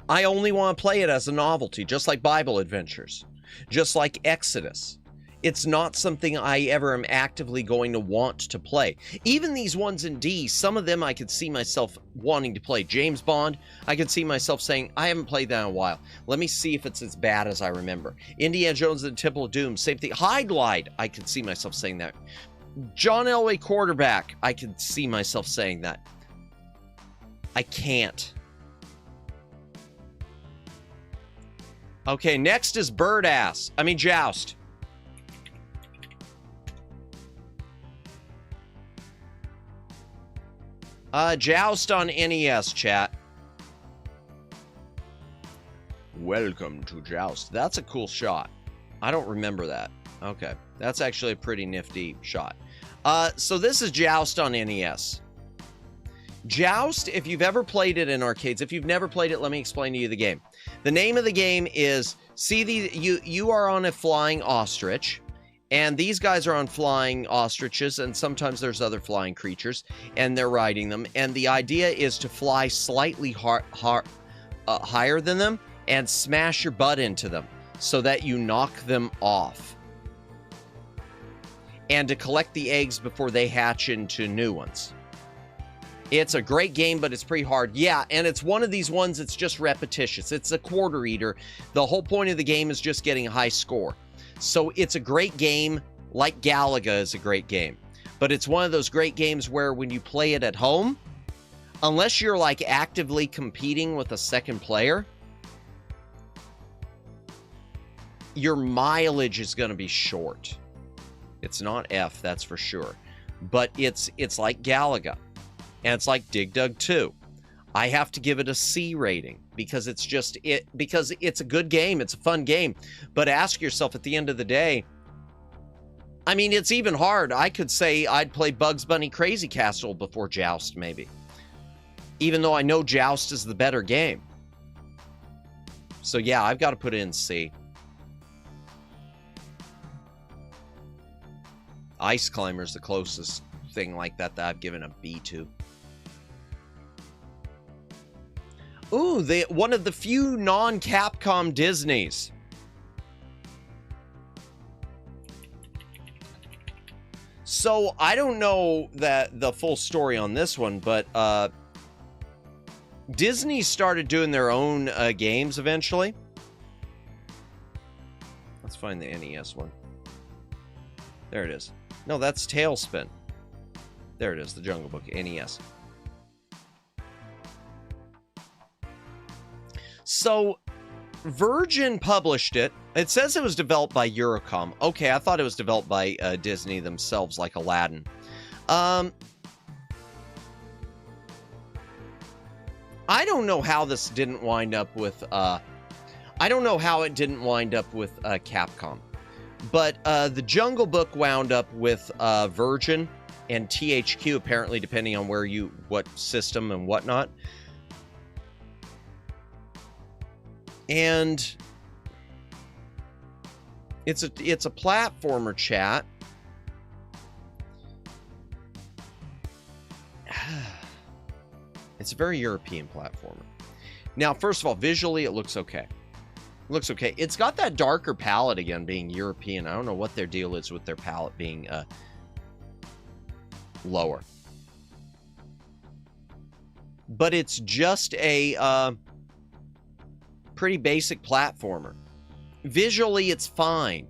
Speaker 2: I only want to play it as a novelty, just like Bible Adventures, just like Exodus. It's not something I ever am actively going to want to play. Even these ones in D, some of them I could see myself wanting to play. James Bond, I could see myself saying, I haven't played that in a while. Let me see if it's as bad as I remember. Indiana Jones and the Temple of Doom, same thing. Hide Glide, I could see myself saying that. John Elway Quarterback, I could see myself saying that. I can't. Okay, next is Joust. Joust on NES, chat. Welcome to Joust. That's a cool shot. I don't remember that. Okay, that's actually a pretty nifty shot. So this is Joust on NES. Joust, if you've ever played it in arcades, if you've never played it, let me explain to you the game. The name of the game is, you are on a flying ostrich, and these guys are on flying ostriches, and sometimes there's other flying creatures, and they're riding them, and the idea is to fly slightly higher than them and smash your butt into them so that you knock them off. And to collect the eggs before they hatch into new ones. It's a great game, but it's pretty hard. Yeah, and it's one of these ones that's just repetitious. It's a quarter eater. The whole point of the game is just getting a high score. So it's a great game, like Galaga is a great game. But it's one of those great games where when you play it at home, unless you're like actively competing with a second player, your mileage is going to be short. It's not F, that's for sure. But it's like Galaga. And it's like Dig Dug 2. I have to give it a C rating because it's just because it's a good game. It's a fun game. But ask yourself at the end of the day, I mean, it's even hard. I could say I'd play Bugs Bunny Crazy Castle before Joust, maybe. Even though I know Joust is the better game. So yeah, I've got to put it in C. Ice Climber's the closest thing like that I've given a B to. Ooh, one of the few non-Capcom Disneys. So, I don't know the full story on this one, but Disney started doing their own games eventually. Let's find the NES one. There it is. No, that's Tailspin. There it is, the Jungle Book, NES. So, Virgin published it. It says it was developed by Eurocom. Okay, I thought it was developed by Disney themselves, like Aladdin. I don't know how this didn't wind up with... I don't know how it didn't wind up with Capcom. But the Jungle Book wound up with Virgin and THQ, apparently, depending on what system and whatnot. And it's a platformer, chat. It's a very European platformer. Now, first of all, visually, it looks okay. It looks okay. It's got that darker palette again, being European. I don't know what their deal is with their palette being lower. But it's just a pretty basic platformer. Visually, it's fine.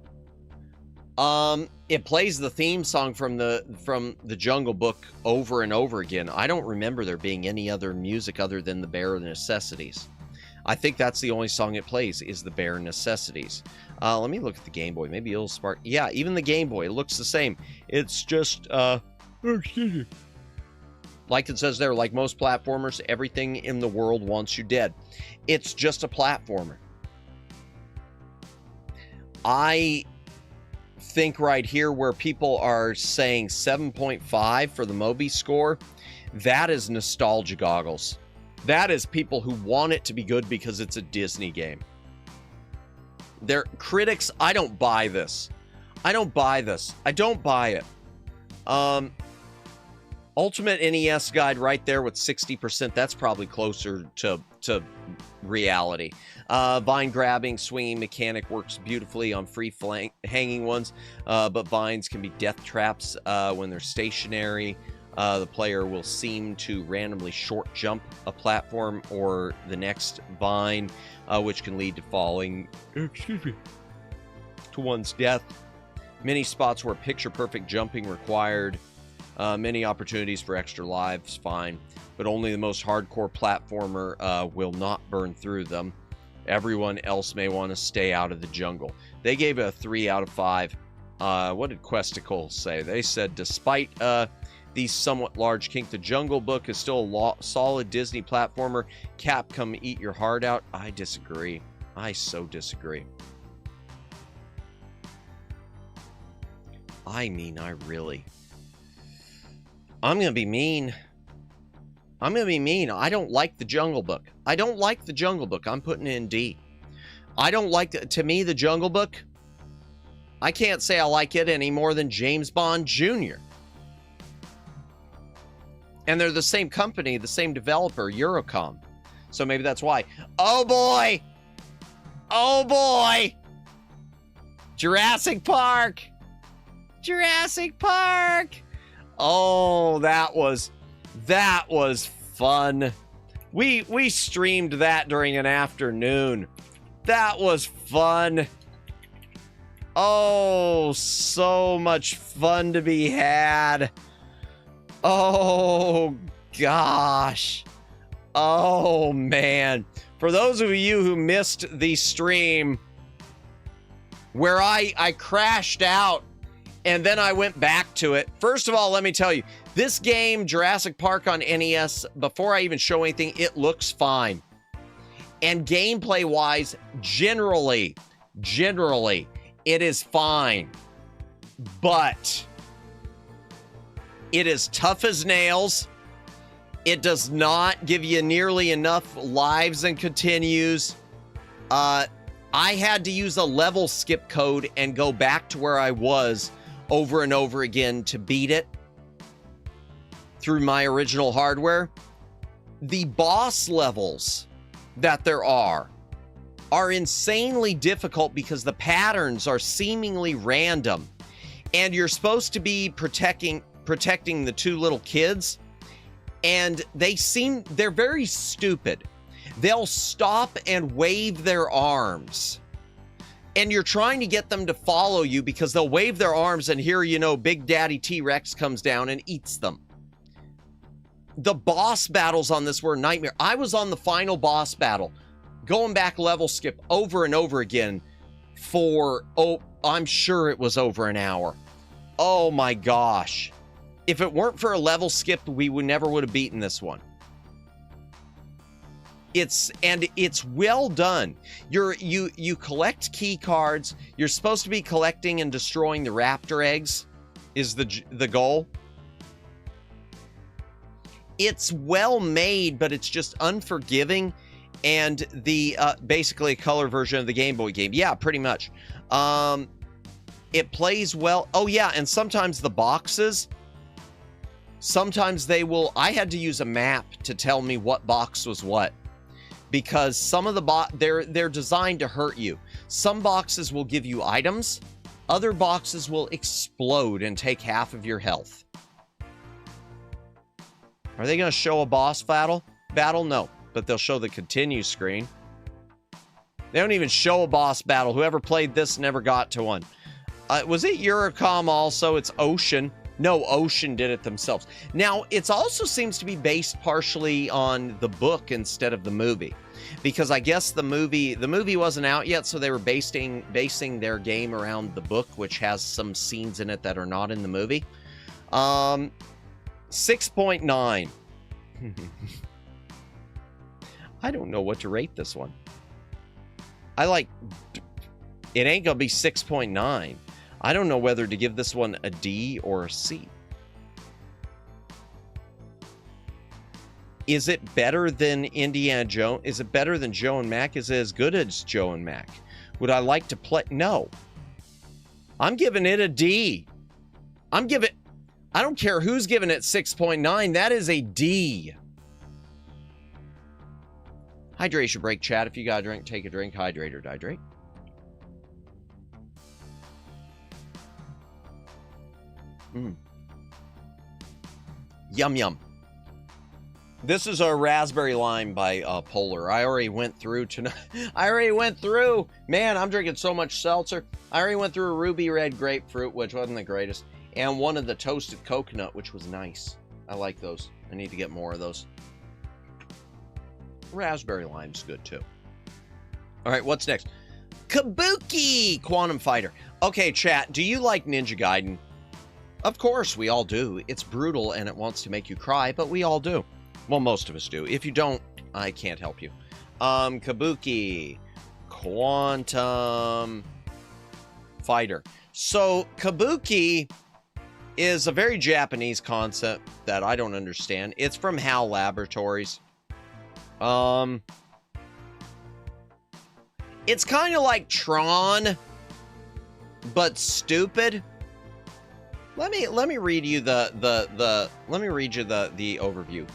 Speaker 2: It plays the theme song from the Jungle Book over and over again. I don't remember there being any other music other than the Bare Necessities. I think that's the only song it plays is the Bare Necessities. Let me look at the Game Boy. Maybe it'll spark. Yeah, even the Game Boy, it looks the same. It's just like it says there, like most platformers, everything in the world wants you dead. It's just a platformer. I think right here where people are saying 7.5 for the Moby score, that is nostalgia goggles. That is people who want it to be good because it's a Disney game. They're critics. I don't buy this. I don't buy this. I don't buy it. Ultimate NES guide right there with 60%. That's probably closer to reality. Vine grabbing, swinging mechanic works beautifully on free hanging ones, but vines can be death traps when they're stationary. The player will seem to randomly short jump a platform or the next vine, which can lead to falling to one's death. Many spots where picture-perfect jumping required. Many opportunities for extra lives, fine. But only the most hardcore platformer will not burn through them. Everyone else may want to stay out of the jungle. They gave it a 3 out of 5. What did Questicle say? They said, despite these somewhat large kink, the Jungle Book is still a solid Disney platformer. Capcom, eat your heart out. I disagree. I so disagree. I mean, I'm going to be mean. I'm going to be mean. I don't like the Jungle Book. I don't like the Jungle Book. I'm putting it in D. I don't like, to me, the Jungle Book, I can't say I like it any more than James Bond Jr. And they're the same company, the same developer, Eurocom. So maybe that's why. Oh boy! Oh boy! Jurassic Park! Jurassic Park! Oh, that was fun. We streamed that during an afternoon. That was fun. Oh, so much fun to be had. Oh, gosh. Oh, man. For those of you who missed the stream where I crashed out And then I went back to it. First of all, let me tell you, this game, Jurassic Park on NES, before I even show anything, it looks fine. And gameplay-wise, generally, it is fine. But it is tough as nails. It does not give you nearly enough lives and continues. I had to use a level skip code and go back to where I was over and over again to beat it through my original hardware. The boss levels that there are insanely difficult because the patterns are seemingly random, and you're supposed to be protecting the two little kids, and they're very stupid. They'll stop and wave their arms, and you're trying to get them to follow you because they'll wave their arms, and here, you know, Big Daddy T-Rex comes down and eats them. The boss battles on this were a nightmare. I was on the final boss battle, going back level skip over and over again for, I'm sure it was over an hour. Oh my gosh. If it weren't for a level skip, we never would have beaten this one. It's well done. You collect key cards. You're supposed to be collecting and destroying the raptor eggs is the goal. It's well made, but it's just unforgiving, and the basically a color version of the Game Boy game. Yeah, pretty much. It plays well. Oh yeah, and sometimes the boxes, sometimes they will. I had to use a map to tell me what box was what, because some of the they're designed to hurt you. Some boxes will give you items. Other boxes will explode and take half of your health. Are they going to show a boss battle? No, but they'll show the continue screen. They don't even show a boss battle. Whoever played this never got to one. Was it Eurocom also? It's Ocean. No, Ocean did it themselves. Now, it also seems to be based partially on the book instead of the movie, because I guess the movie wasn't out yet, so they were basing their game around the book, which has some scenes in it that are not in the movie. 6.9. I don't know what to rate this one. It ain't gonna be 6.9. I don't know whether to give this one a D or a C. Is it better than Indiana Jones? Is it better than Joe and Mac? Is it as good as Joe and Mac? Would I like to play? No. I'm giving it a D. I don't care who's giving it 6.9. That is a D. Hydration break, chat. If you got a drink, take a drink. Hydrate or dihydrate. Yum, yum. This is a raspberry lime by Polar. I already went through tonight. Man, I'm drinking so much seltzer. I already went through a ruby red grapefruit, which wasn't the greatest, and one of the toasted coconut, which was nice. I like those. I need to get more of those. Raspberry lime's good too. All right, what's next? Kabuki Quantum Fighter. Okay, chat, do you like Ninja Gaiden? Of course, we all do. It's brutal and it wants to make you cry, but we all do. Well, most of us do. If you don't, I can't help you. Kabuki Quantum Fighter. So, Kabuki is a very Japanese concept that I don't understand. It's from HAL Laboratories. It's kind of like Tron, but stupid. Let me read you the overview.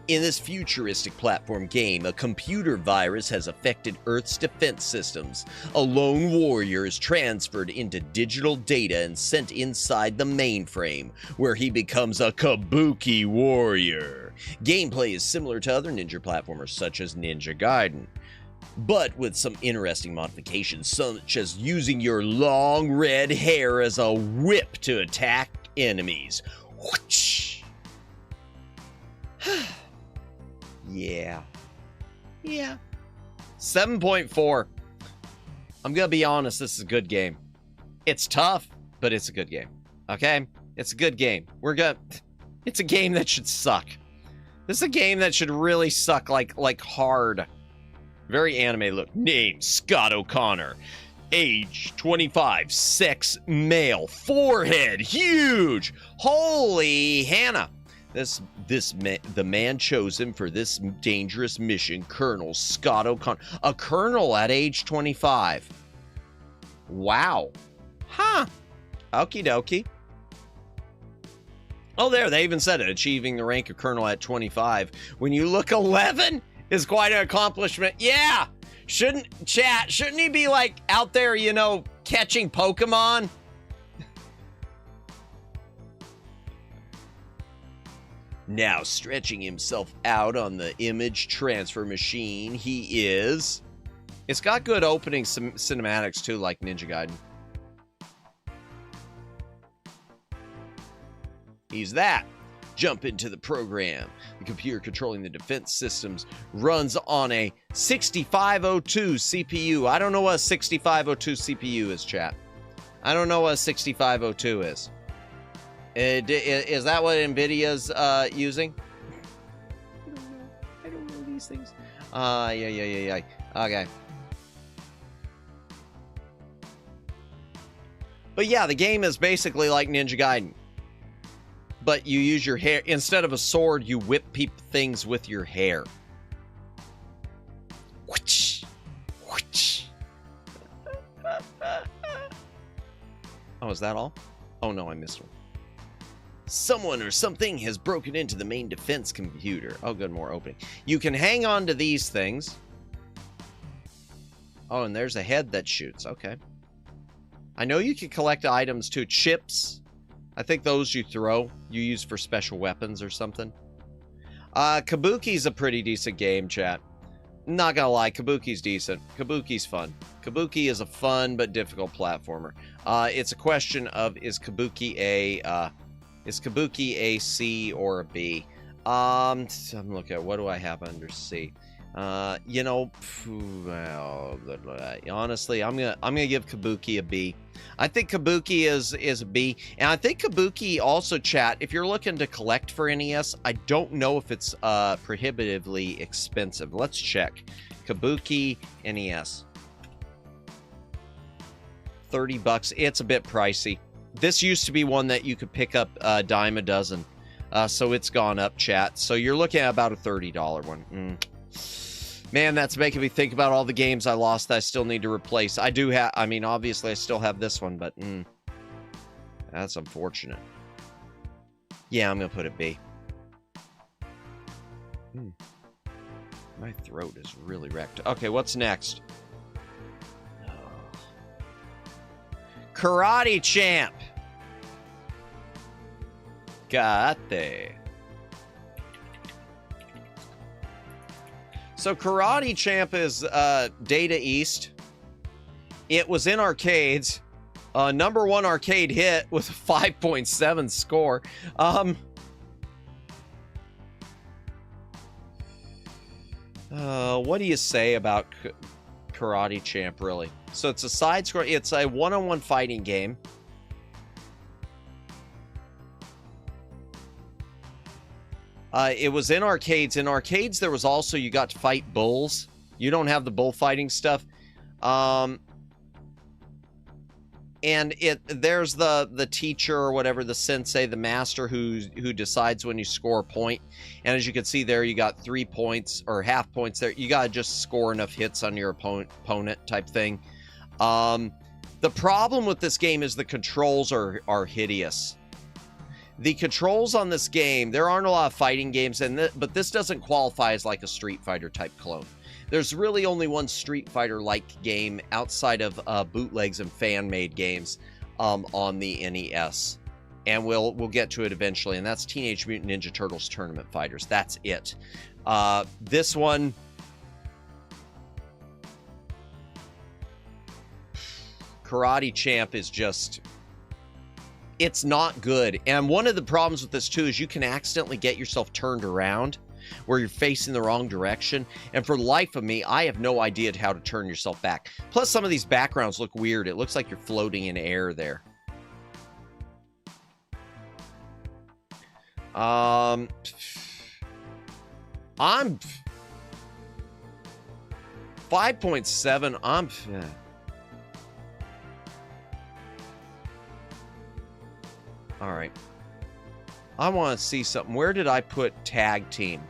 Speaker 2: In this futuristic platform game, a computer virus has affected Earth's defense systems. A lone warrior is transferred into digital data and sent inside the mainframe, where he becomes a Kabuki warrior. Gameplay is similar to other ninja platformers such as Ninja Gaiden, but with some interesting modifications, such as using your long red hair as a whip to attack enemies. Whoosh! Yeah. 7.4. I'm gonna be honest, this is a good game. It's tough, but it's a good game. Okay? It's a good game. It's a game that should suck. This is a game that should really suck, like hard. Very anime look. Name, Scott O'Connor. Age, 25. Sex, male. Forehead, huge. Holy Hannah. The man chosen for this dangerous mission, Colonel Scott O'Connor. A colonel at age 25. Wow. Huh. Okie dokie. Oh, there, they even said it. Achieving the rank of colonel at 25. When you look 11 is quite an accomplishment. Yeah. Shouldn't he be like out there, you know, catching Pokemon? Now stretching himself out on the image transfer machine, he is. It's got good opening cinematics too, like Ninja Gaiden. He's that. Jump into the program. The computer controlling the defense systems runs on a 6502 CPU. I don't know what a 6502 CPU is, chat. I don't know what a 6502 is. Is that what NVIDIA's using? I don't know these things. Yeah. Okay. But yeah, the game is basically like Ninja Gaiden. But you use your hair. Instead of a sword, you whip things with your hair. Whoosh, whoosh. Oh, is that all? Oh no, I missed one. Someone or something has broken into the main defense computer. Oh, good, more opening. You can hang on to these things. Oh, and there's a head that shoots. Okay. I know you can collect items too. Chips. I think those you use for special weapons or something. Kabuki's a pretty decent game, chat. Not gonna lie, Kabuki's decent. Kabuki's fun. Kabuki is a fun but difficult platformer. It's a question of is Kabuki a C or a B? I'm looking at what do I have under C. You know, well, honestly, I'm gonna give Kabuki a B. I think Kabuki is a B, and I think Kabuki also, chat, if you're looking to collect for NES, I don't know if it's prohibitively expensive. Let's check. Kabuki NES. $30. It's a bit pricey. This used to be one that you could pick up a dime a dozen. So it's gone up, chat. So you're looking at about a $30 one. Man, that's making me think about all the games I lost that I still need to replace. I do have, I mean, obviously I still have this one, but that's unfortunate. Yeah, I'm going to put it B. My throat is really wrecked. Okay, what's next? Karate Champ. Karate. So Karate Champ is Data East. It was in arcades. #1 arcade hit with a 5.7 score. What do you say about Karate Champ, really? So it's a side scroll. It's a one-on-one fighting game. It was in arcades. In arcades, there was also, you got to fight bulls. You don't have the bullfighting stuff. And there's the teacher or whatever, the sensei, the master who decides when you score a point. And as you can see there, you got 3 points or half points there. You got to just score enough hits on your opponent type thing. The problem with this game is the controls are hideous. The controls on this game, there aren't a lot of fighting games, but this doesn't qualify as like a Street Fighter type clone. There's really only one Street Fighter-like game outside of bootlegs and fan-made games on the NES. And we'll get to it eventually, and that's Teenage Mutant Ninja Turtles Tournament Fighters. That's it. This one... Karate Champ is just... It's not good. And one of the problems with this, too, is you can accidentally get yourself turned around where you're facing the wrong direction. And for the life of me, I have no idea how to turn yourself back. Plus, some of these backgrounds look weird. It looks like you're floating in air there. I'm 5.7. All right. I want to see something. Where did I put tag team?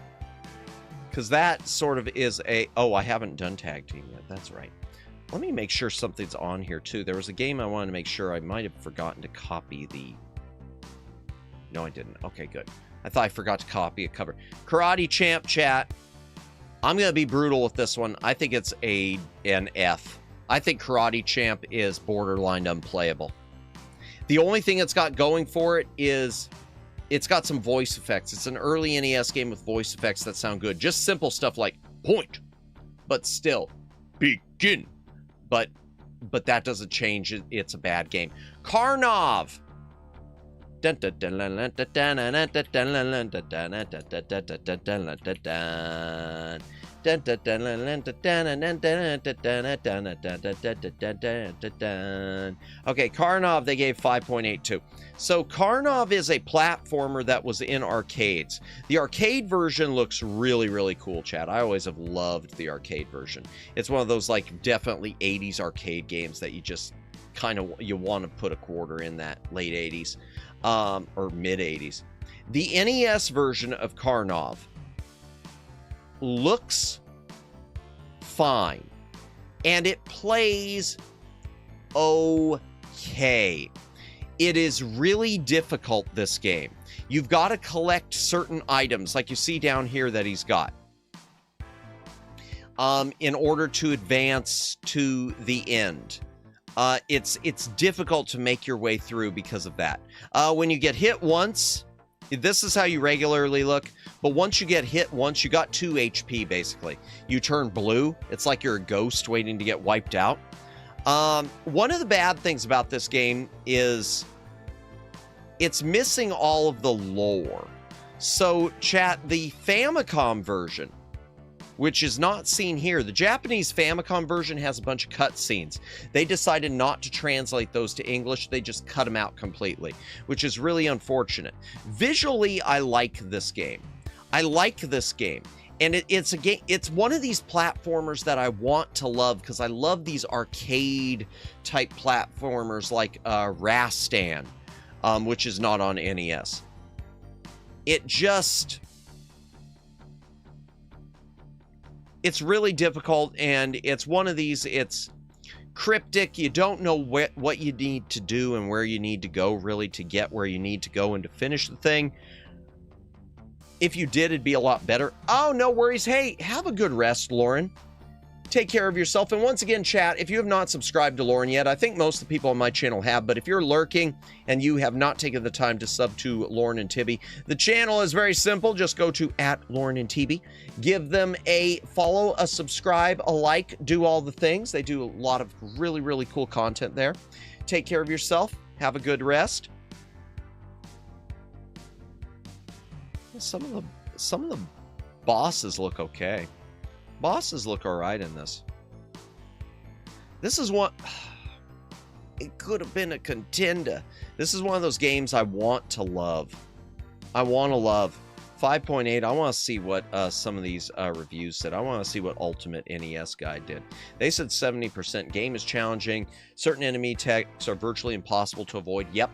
Speaker 2: Because that sort of is a... Oh, I haven't done tag team yet. That's right. Let me make sure something's on here, too. There was a game I wanted to make sure. I might have forgotten to copy the... No, I didn't. Okay, good. I thought I forgot to copy a cover. Karate Champ chat. I'm going to be brutal with this one. I think it's an F. I think Karate Champ is borderline unplayable. The only thing it's got going for it is it's got some voice effects. It's an early NES game with voice effects that sound good. Just simple stuff like point, but still begin. But that doesn't change it. It's a bad game. Karnov. Okay, Karnov, they gave 5.82. So Karnov is a platformer that was in arcades. The arcade version looks really, really cool, chat. I always have loved the arcade version. It's one of those, like, definitely 80s arcade games that you just kind of, you want to put a quarter in that late 80s, or mid 80s. The NES version of Karnov looks fine, and it plays okay. It is really difficult, this game. You've got to collect certain items, like you see down here that he's got, in order to advance to the end. It's difficult to make your way through because of that. When you get hit once, this is how you regularly look, but once you get hit once, you got 2 HP, basically. You turn blue. It's like you're a ghost waiting to get wiped out. One of the bad things about this game is it's missing all of the lore. So, chat, the Famicom version, which is not seen here, the Japanese Famicom version has a bunch of cutscenes. They decided not to translate those to English. They just cut them out completely, which is really unfortunate. Visually, I like this game. I like this game. And it's a game, it's one of these platformers that I want to love because I love these arcade type platformers like Rastan, which is not on NES. It just... It's really difficult, and it's one of these, it's cryptic. You don't know what you need to do and where you need to go, really, to get where you need to go and to finish the thing. If you did, it'd be a lot better. Oh, no worries. Hey, have a good rest, Lauren. Take care of yourself. And once again, chat, if you have not subscribed to Lauren yet, I think most of the people on my channel have, but if you're lurking and you have not taken the time to sub to Lauren and Tibby, the channel is very simple. Just go to @Lauren and Tibby. Give them a follow, a subscribe, a like, do all the things. They do a lot of really, really cool content there. Take care of yourself. Have a good rest. Some of the bosses look okay. Bosses look all right in this. This is one... It could have been a contender. This is one of those games I want to love. I want to love. 5.8. I want to see what some of these reviews said. I want to see what Ultimate NES Guy did. They said 70% game is challenging. Certain enemy attacks are virtually impossible to avoid. Yep.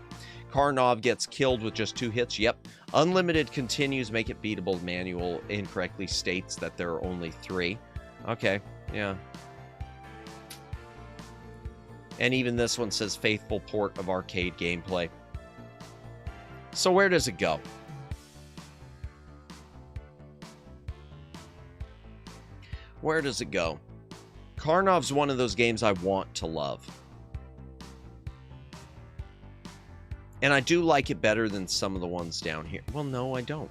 Speaker 2: Karnov gets killed with just 2 hits. Yep. Unlimited continues, make it beatable. Manual incorrectly states that there are only 3. Okay, yeah. And even this one says faithful port of arcade gameplay. So where does it go? Where does it go? Karnov's one of those games I want to love. And I do like it better than some of the ones down here. Well, no, I don't.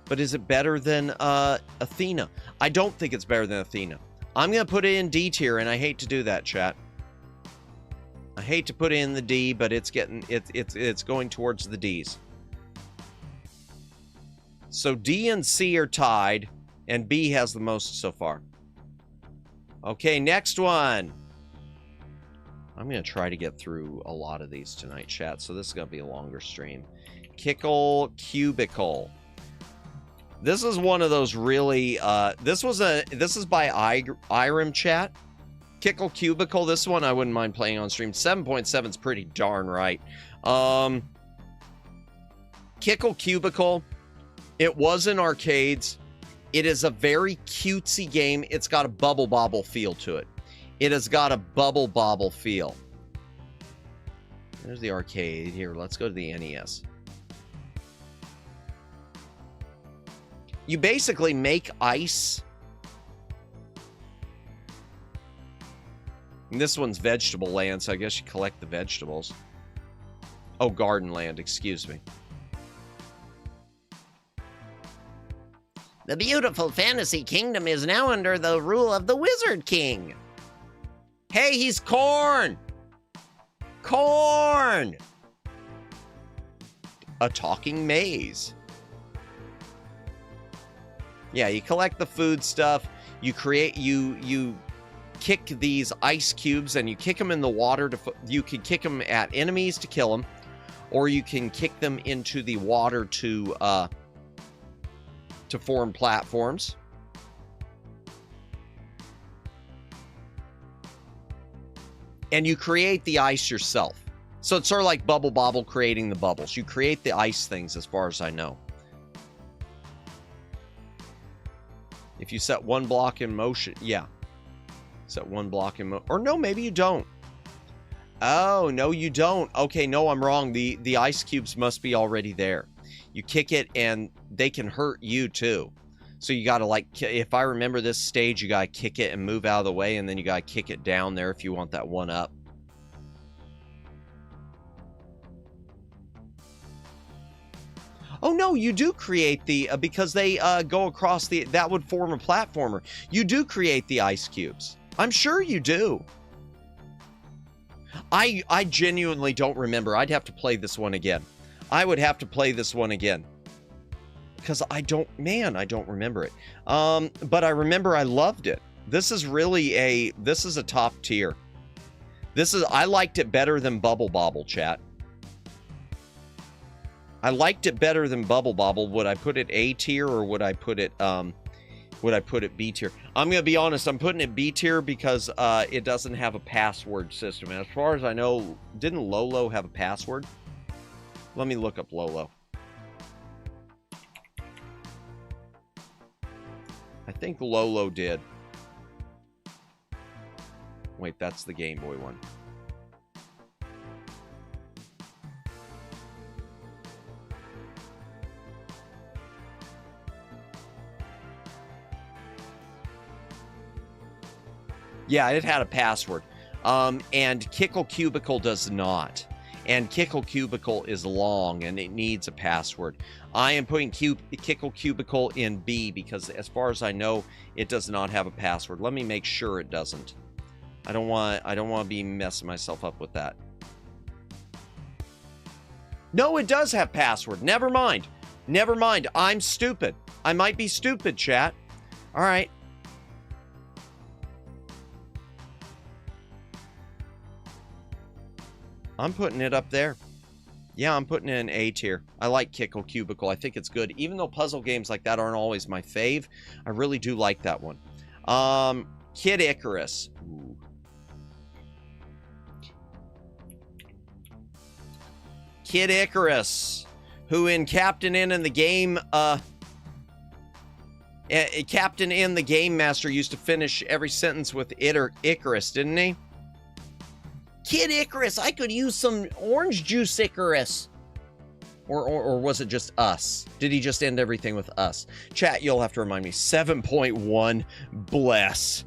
Speaker 2: But is it better than Athena? I don't think it's better than Athena. I'm going to put it in D tier, and I hate to do that, chat. I hate to put it in the D, but it's going towards the Ds. So D and C are tied, and B has the most so far. Okay, next one. I'm going to try to get through a lot of these tonight, chat, so this is going to be a longer stream. Kickle Cubicle. This is one of those really, this is by Irem Chat. Kickle Cubicle, this one I wouldn't mind playing on stream. 7.7 is pretty darn right. Kickle Cubicle, it was in arcades. It is a very cutesy game. It's got a bubble bobble feel to it. It has got a bubble bobble feel. There's the arcade. Here, let's go to the NES. You basically make ice. And this one's vegetable land, so I guess you collect the vegetables. Oh, garden land, excuse me. The beautiful fantasy kingdom is now under the rule of the Wizard King. Hey, he's corn! Corn! A talking maze. Yeah, you collect the food stuff. You create, you kick these ice cubes and you kick them in the water. You can kick them at enemies to kill them, or you can kick them into the water to form platforms. And you create the ice yourself. So it's sort of like Bubble Bobble creating the bubbles. You create the ice things as far as I know. If you set one block in motion, yeah. Set one block in motion. Or no, maybe you don't. Oh, no, you don't. Okay, no, I'm wrong. The ice cubes must be already there. You kick it and they can hurt you too. So you gotta, like, if I remember this stage, you gotta kick it and move out of the way, and then you gotta kick it down there if you want that one up. Oh no, you do create the, because they go across the, that would form a platformer. You do create the ice cubes. I'm sure you do. I genuinely don't remember. I'd have to play this one again. I would have to play this one again. Because I don't remember it. But I remember I loved it. This is really this is a top tier. I liked it better than Bubble Bobble, chat. I liked it better than Bubble Bobble. Would I put it A tier or would I put it B tier? I'm going to be honest, I'm putting it B tier because it doesn't have a password system. And as far as I know, didn't Lolo have a password? Let me look up Lolo. I think Lolo did. Wait, that's the Game Boy one. Yeah, it had a password. And Kickle Cubicle does not. And Kickle Cubicle is long and it needs a password. I am putting Kickle Cubicle in B because as far as I know, it does not have a password. Let me make sure it doesn't. I don't want to be messing myself up with that. No, it does have password. Never mind. Never mind. I'm stupid. I might be stupid, chat. All right. I'm putting it up there. Yeah, I'm putting it in A tier. I like Kickle Cubicle. I think it's good. Even though puzzle games like that aren't always my fave, I really do like that one. Kid Icarus. Ooh. Kid Icarus, who in Captain N in the game, Captain N the Game Master used to finish every sentence with Icarus, didn't he? Kid Icarus, I could use some orange juice, Icarus. Or was it just us? Did he just end everything with us? Chat, you'll have to remind me. 7.1, bless.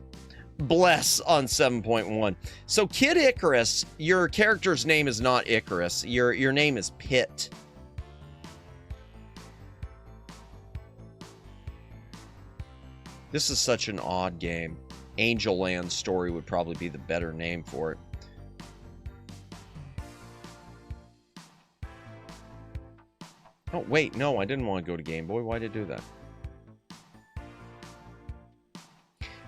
Speaker 2: Bless on 7.1. So Kid Icarus, your character's name is not Icarus. Your name is Pit. This is such an odd game. Angel Land Story would probably be the better name for it. Oh, wait, no, I didn't want to go to Game Boy. Why did I do that?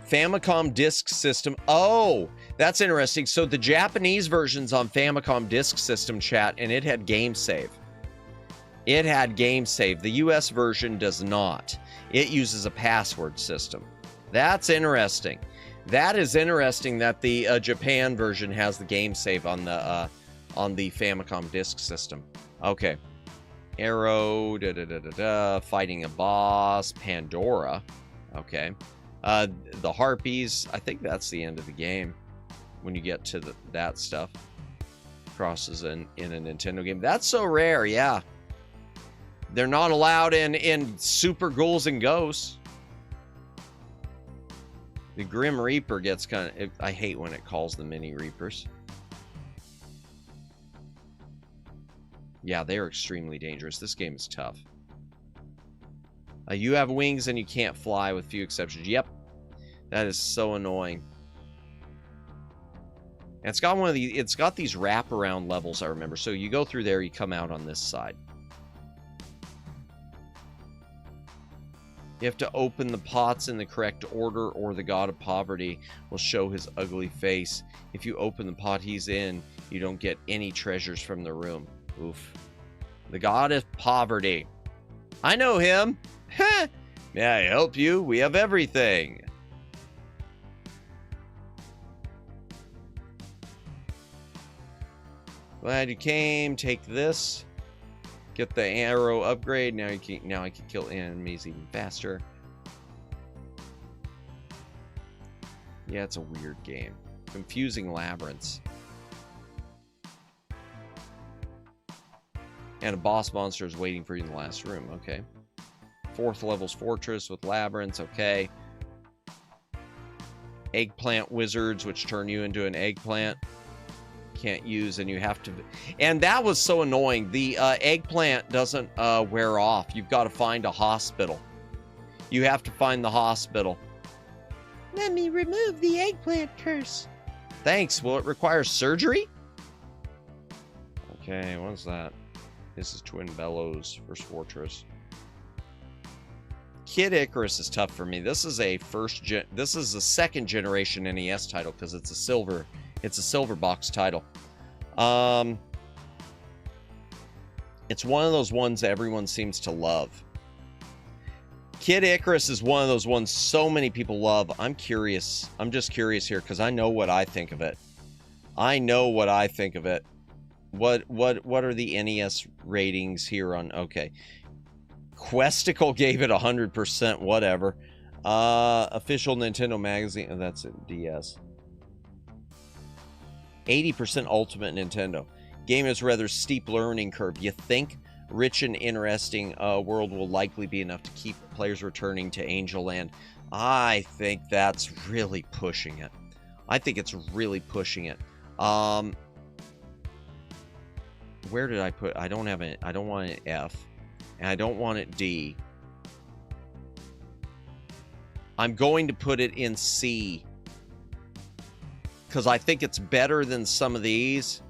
Speaker 2: Famicom Disk System. Oh, that's interesting. So the Japanese version's on Famicom Disk System, chat, and it had game save. It had game save. The US version does not. It uses a password system. That's interesting. That is interesting that the Japan version has the game save on the Famicom disk system. Okay. Arrow, fighting a boss, Pandora. Okay. The Harpies, I think that's the end of the game when you get to that stuff. Crosses in a Nintendo game. That's so rare, yeah. They're not allowed in Super Ghouls and Ghosts. The Grim Reaper gets kind of... I hate when it calls the Mini Reapers. Yeah, they're extremely dangerous. This game is tough. You have wings and you can't fly with few exceptions. Yep. That is so annoying. And it's got it's got these wraparound levels, I remember. So you go through there, you come out on this side. You have to open the pots in the correct order or the god of poverty will show his ugly face. If you open the pot he's in, you don't get any treasures from the room. Oof. The god of poverty. I know him. May I help you? We have everything. Glad you came. Take this. Get the arrow upgrade. Now I can kill enemies even faster. Yeah, it's a weird game. Confusing labyrinths. And a boss monster is waiting for you in the last room. Okay. 4th level's fortress with labyrinths. Okay. Eggplant wizards, which turn you into an eggplant. Can't use, and you have to... And that was so annoying. The eggplant doesn't wear off. You've got to find a hospital. You have to find the hospital. Let me remove the eggplant curse. Thanks. Will it require surgery? Okay, what's that? This is Twin Bellows, First Fortress. Kid Icarus is tough for me. This is a this is a 2nd generation NES title because it's a silver box title. It's one of those ones that everyone seems to love. Kid Icarus is one of those ones so many people love. I'm curious. I'm just curious here because I know what I think of it. I know what I think of it. What are the NES ratings here on... Okay. Questicle gave it 100%, whatever. Official Nintendo Magazine... Oh, that's it, DS. 80% Ultimate Nintendo. Game is rather steep learning curve. You think rich and interesting world will likely be enough to keep players returning to Angel Land? I think that's really pushing it. I think it's really pushing it. Where did I put... I don't have it. I don't want it F. And I don't want it D. I'm going to put it in C. Because I think it's better than some of these.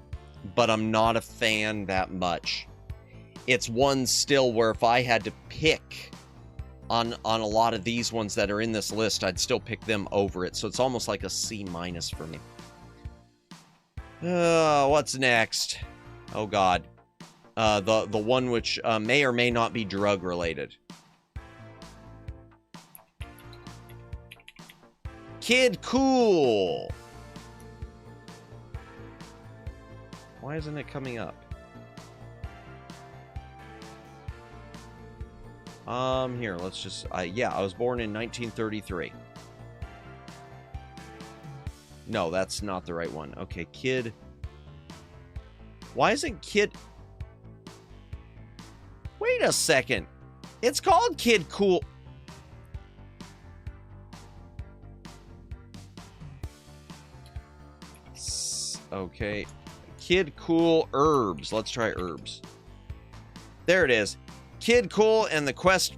Speaker 2: But I'm not a fan that much. It's one still where if I had to pick on a lot of these ones that are in this list, I'd still pick them over it. So it's almost like a C- for me. What's next? Oh, God. The one which may or may not be drug related. Kid Cool. Why isn't it coming up? Here, let's just... yeah, I was born in 1933. No, that's not the right one. Okay, Kid... Why isn't Kid... Wait a second. It's called Kid Cool... Okay. Kid Cool Herbs. Let's try Herbs. There it is. Kid Cool and the Quest.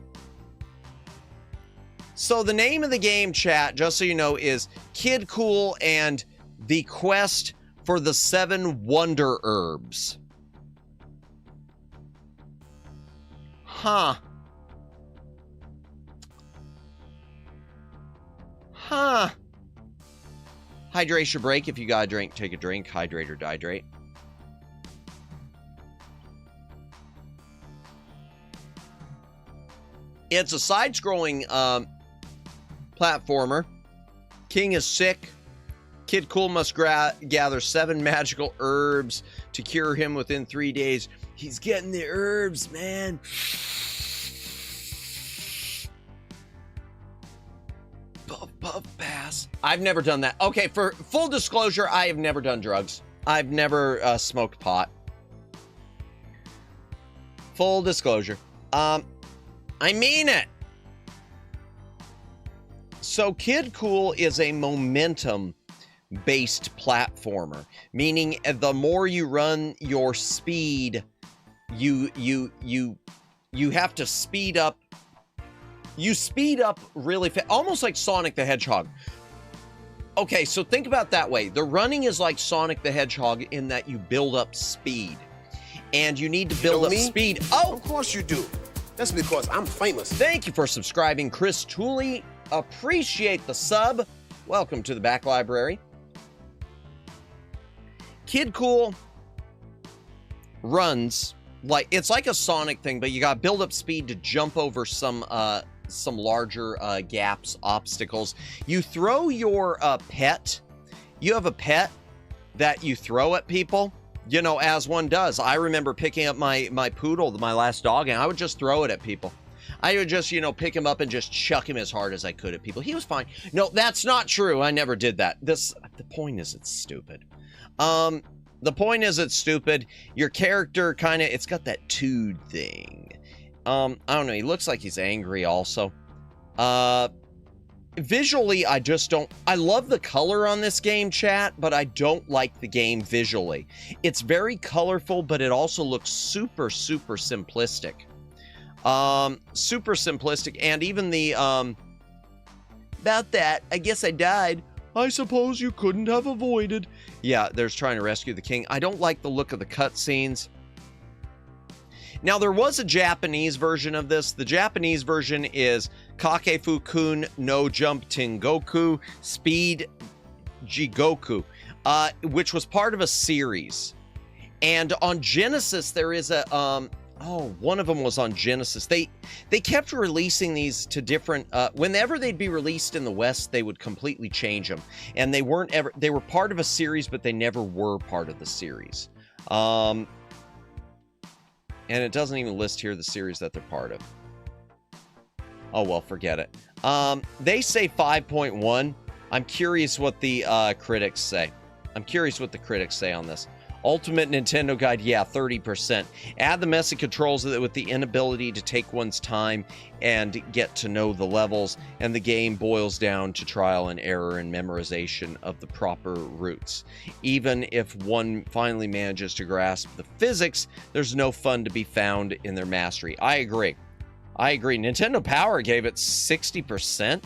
Speaker 2: So the name of the game, chat, just so you know, is Kid Cool and the Quest for the 7 Wonder Herbs. Huh. Huh. Hydration break. If you got a drink, take a drink. Hydrate or dihydrate. It's a side-scrolling platformer. King is sick. Kid Cool must gather 7 magical herbs to cure him within 3 days. He's getting the herbs, man. Puff, puff, pass. I've never done that. Okay, for full disclosure, I have never done drugs. I've never smoked pot. Full disclosure. I mean it. So Kid Cool is a momentum-based platformer, meaning the more you run your speed, you have to speed up. You speed up really fast, almost like Sonic the Hedgehog. Okay, so think about it that way. The running is like Sonic the Hedgehog in that you build up speed. And you need to build up speed. Oh!
Speaker 3: Of course you do. That's because I'm famous.
Speaker 2: Thank you for subscribing, Chris Tooley. Appreciate the sub. Welcome to the back library. Kid Cool runs like it's like a Sonic thing, but you got to build up speed to jump over some larger gaps, obstacles. You throw your pet. You have a pet that you throw at people, you know, as one does. I remember picking up my poodle, my last dog, and I would just throw it at people. I would just, you know, pick him up and just chuck him as hard as I could at people. He was fine. No, that's not true. I never did that. The point is it's stupid. The point is it's stupid. Your character kind of, it's got that tood thing. I don't know. He looks like he's angry also. Visually, I just don't... I love the color on this game, chat, but I don't like the game visually. It's very colorful, but it also looks super, super simplistic. Super simplistic, and even the, about that, I guess I died. I suppose you couldn't have avoided. Yeah, there's trying to rescue the king. I don't like the look of the cutscenes. Now, there was a Japanese version of this. The Japanese version is Kakefu-kun no Jump Tengoku Speed Jigoku, which was part of a series. And on Genesis, there is a, one of them was on Genesis. They kept releasing these to different, whenever they'd be released in the West, they would completely change them. And they weren't ever, they were part of a series, but they never were part of the series. And it doesn't even list here the series that they're part of. Oh, well, forget it. They say 5.1. I'm curious what the critics say. I'm curious what the critics say on this. Ultimate Nintendo Guide, yeah, 30%. Add the messy controls with the inability to take one's time and get to know the levels, and the game boils down to trial and error and memorization of the proper routes. Even if one finally manages to grasp the physics, there's no fun to be found in their mastery. I agree. I agree. Nintendo Power gave it 60%.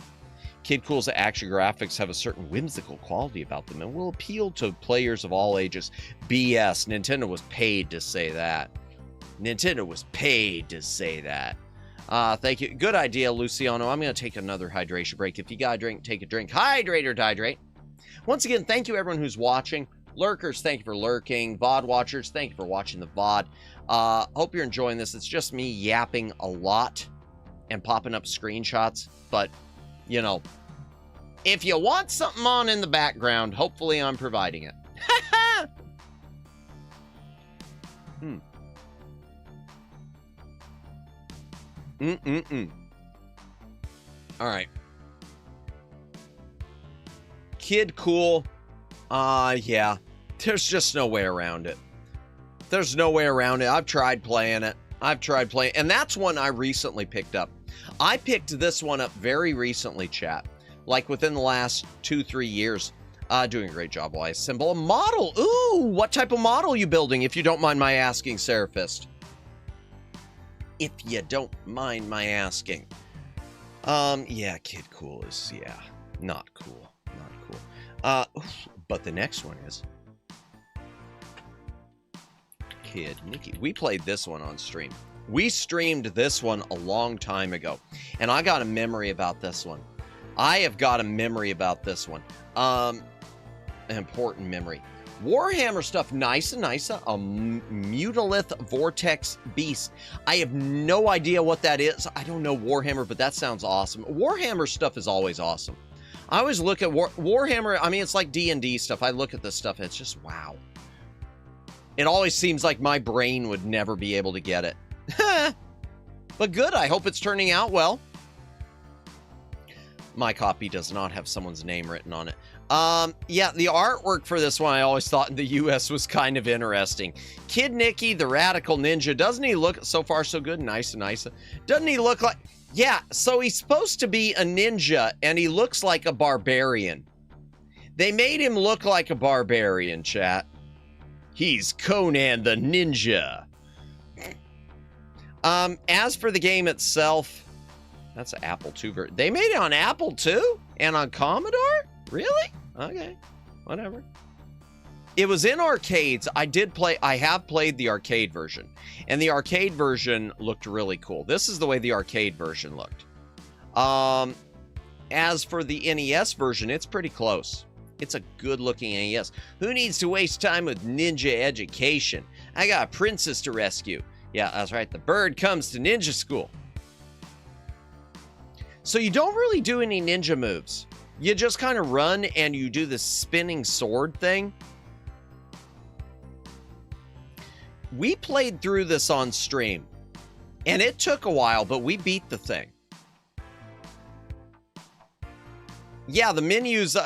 Speaker 2: Kid Cool's action graphics have a certain whimsical quality about them and will appeal to players of all ages. BS. Nintendo was paid to say that. Nintendo was paid to say that. Thank you. Good idea, Luciano. I'm going to take another hydration break. If you got a drink, take a drink. Hydrate or dehydrate. Once again, thank you everyone who's watching. Lurkers, thank you for lurking. VOD watchers, thank you for watching the VOD. Hope you're enjoying this. It's just me yapping a lot and popping up screenshots, but... you know, if you want something on in the background, hopefully I'm providing it. All right. Kid Cool. Yeah. There's just no way around it. There's no way around it. I've tried playing it. And that's one I recently picked up. I picked this one up very recently, chat. Like within the last 2-3 years. Doing a great job while I assemble a model. Ooh, what type of model are you building, if you don't mind my asking, Seraphist? If you don't mind my asking. Yeah, Kid Cool is, yeah, not cool. Not cool. But the next one is Kid Mickey. We played this one on stream. We streamed this one a long time ago, and I got a memory about this one. I have got a memory about this one. An important memory. Warhammer stuff, nice. A Mutalith Vortex Beast. I have no idea what that is. I don't know Warhammer, but that sounds awesome. Warhammer stuff is always awesome. I always look at Warhammer, I mean, it's like D&D stuff. I look at this stuff, and it's just, wow. It always seems like my brain would never be able to get it. But good, I hope it's turning out well. My copy does not have someone's name written on it. Yeah, the artwork for this one I always thought in the US was kind of interesting. Kid Nicky, the Radical Ninja, doesn't he look, so far so good, nice. Doesn't he look like, yeah, so he's supposed to be a ninja, and he looks like a barbarian. They made him look like a barbarian, chat. He's Conan the Ninja. As for the game itself, that's an Apple vtuber. They made it on Apple too? And on Commodore? Really? Okay, whatever. It was in arcades. I have played the arcade version. And the arcade version looked really cool. This is the way the arcade version looked. As for the NES version, it's pretty close. It's a good-looking NES. Who needs to waste time with ninja education? I got a princess to rescue. Yeah, that's right. The bird comes to ninja school. So you don't really do any ninja moves. You just kind of run and you do the spinning sword thing. We played through this on stream, and it took a while, but we beat the thing. Yeah, the minions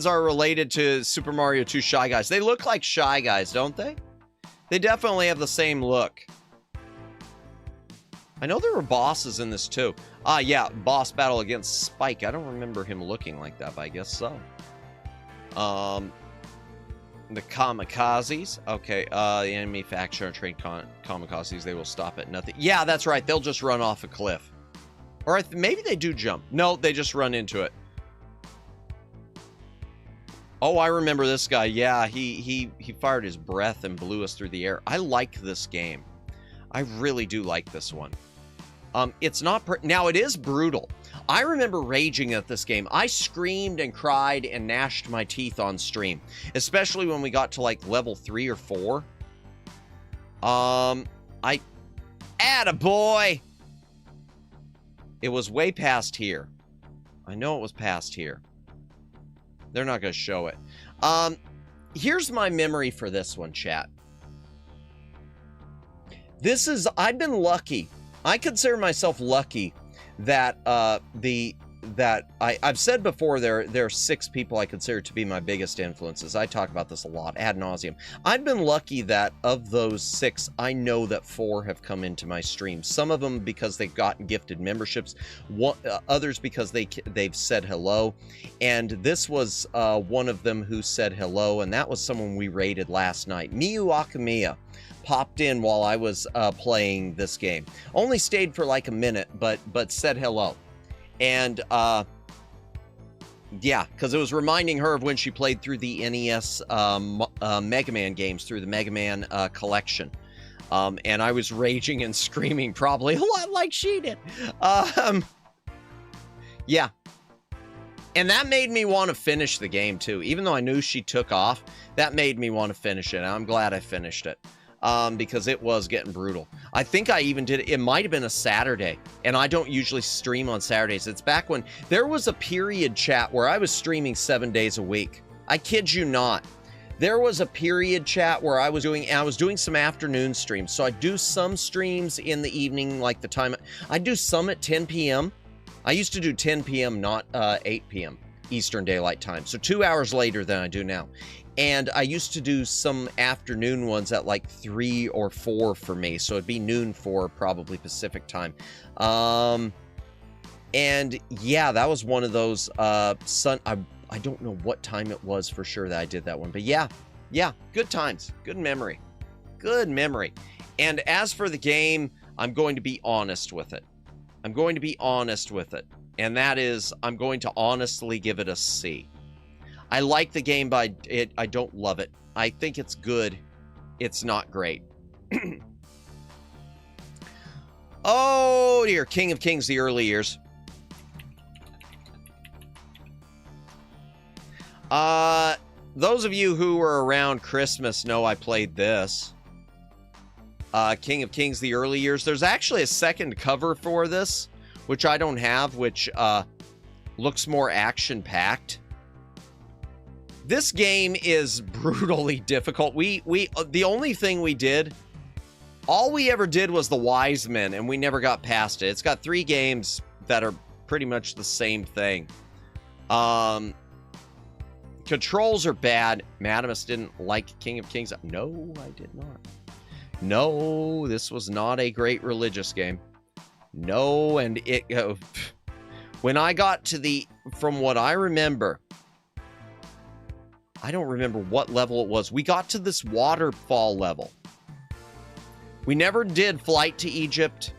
Speaker 2: are related to Super Mario 2 Shy Guys. They look like Shy Guys, don't they? They definitely have the same look. I know there were bosses in this too. Yeah, boss battle against Spike. I don't remember him looking like that, but I guess so. The kamikazes. Okay, the enemy faction are trained kamikazes. They will stop at nothing. Yeah, that's right. They'll just run off a cliff. Or maybe they do jump. No, they just run into it. Oh, I remember this guy. Yeah, he fired his breath and blew us through the air. I like this game. I really do like this one. It's not... Now, it is brutal. I remember raging at this game. I screamed and cried and gnashed my teeth on stream. Especially when we got to, like, level 3 or 4. Attaboy! It was way past here. I know it was past here. They're not going to show it. Here's my memory for this one, chat. I've been lucky. I consider myself lucky that I've said before there are 6 people I consider to be my biggest influences. I talk about this a lot, ad nauseum. I've been lucky that of those 6, I know that 4 have come into my stream. Some of them because they've gotten gifted memberships, others because they've said hello, and this was one of them who said hello, and that was someone we raided last night. Miyu Akamiya popped in while I was playing this game. Only stayed for like a minute, but said hello. And yeah, because it was reminding her of when she played through the NES Mega Man games, through the Mega Man collection. And I was raging and screaming probably a lot like she did. Yeah. And that made me want to finish the game too. Even though I knew she took off, that made me want to finish it. And I'm glad I finished it. Because it was getting brutal. I think I even did it might have been a Saturday, and I don't usually stream on Saturdays. It's back when there was a period, chat, where I was streaming 7 days a week. I kid you not. There was a period, chat, where I was doing some afternoon streams. So I do some streams in the evening, like the time I do some at 10 p.m. I used to do 10 p.m., not 8 p.m. Eastern Daylight Time. So 2 hours later than I do now. And I used to do some afternoon ones at like 3 or 4 for me. So it'd be noon for probably Pacific time. And yeah, that was one of those I don't know what time it was for sure that I did that one. But yeah, good times. Good memory. Good memory. And as for the game, I'm going to be honest with it. I'm going to be honest with it. And that is, I'm going to honestly give it a C. I like the game, but I don't love it. I think it's good. It's not great. Oh dear, King of Kings, the early years. The those of you who were around Christmas know I played this. King of Kings, the early years. There's actually a second cover for this, which I don't have, which looks more action-packed. This game is brutally difficult. The only thing we did, all we ever did was the Wise Men, and we never got past it. It's got 3 games that are pretty much the same thing. Controls are bad. Madamus didn't like King of Kings. No, I did not. No, this was not a great religious game. No, and it... when I got to the... From what I remember... I don't remember what level it was. We got to this waterfall level. We never did Flight to Egypt,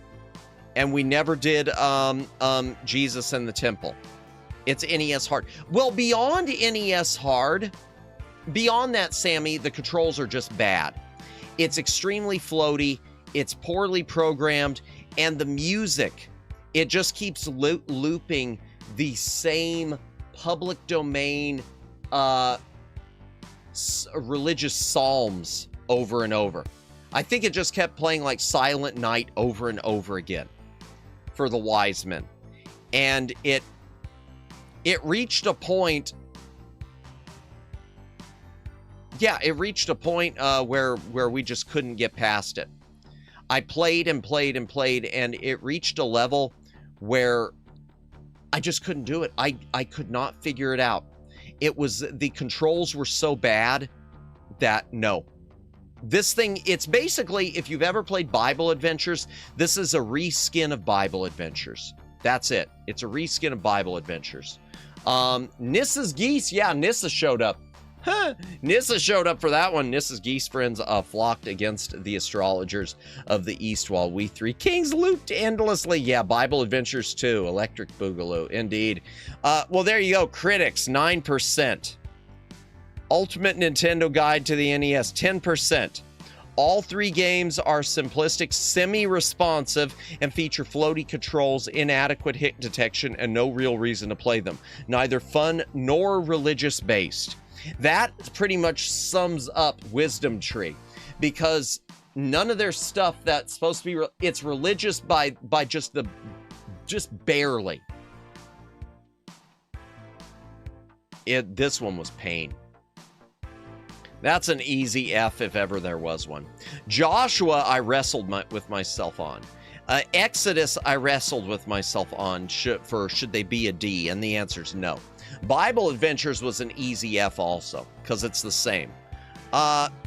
Speaker 2: and we never did Jesus and the Temple. It's NES Hard. Well, beyond NES Hard, beyond that, Sammy, the controls are just bad. It's extremely floaty, it's poorly programmed, and the music, it just keeps looping the same public domain religious psalms over and over. I think it just kept playing like Silent Night over and over again for the Wise Men. And it reached a point... Yeah, it reached a point where we just couldn't get past it. I played and played and played, and it reached a level where I just couldn't do it. I could not figure it out. It was, the controls were so bad that, no. This thing, it's basically, if you've ever played Bible Adventures, this is a reskin of Bible Adventures. That's it. It's a reskin of Bible Adventures. Nissa's Geese, yeah, Nissa showed up. Huh. Nissa showed up for that one. Nissa's Geese friends flocked against the astrologers of the East while we 3 kings looped endlessly. Yeah, Bible Adventures 2, Electric Boogaloo, indeed. Well, there you go. Critics, 9%. Ultimate Nintendo Guide to the NES, 10%. All 3 games are simplistic, semi-responsive, and feature floaty controls, inadequate hit detection, and no real reason to play them. Neither fun nor religious-based. That pretty much sums up Wisdom Tree, because none of their stuff that's supposed to be it's religious by just barely. This one was pain. That's an easy F if ever there was one. Joshua, I wrestled with myself on. Exodus, I wrestled with myself on should they be a D, and the answer is no. Bible Adventures was an easy F also, because it's the same.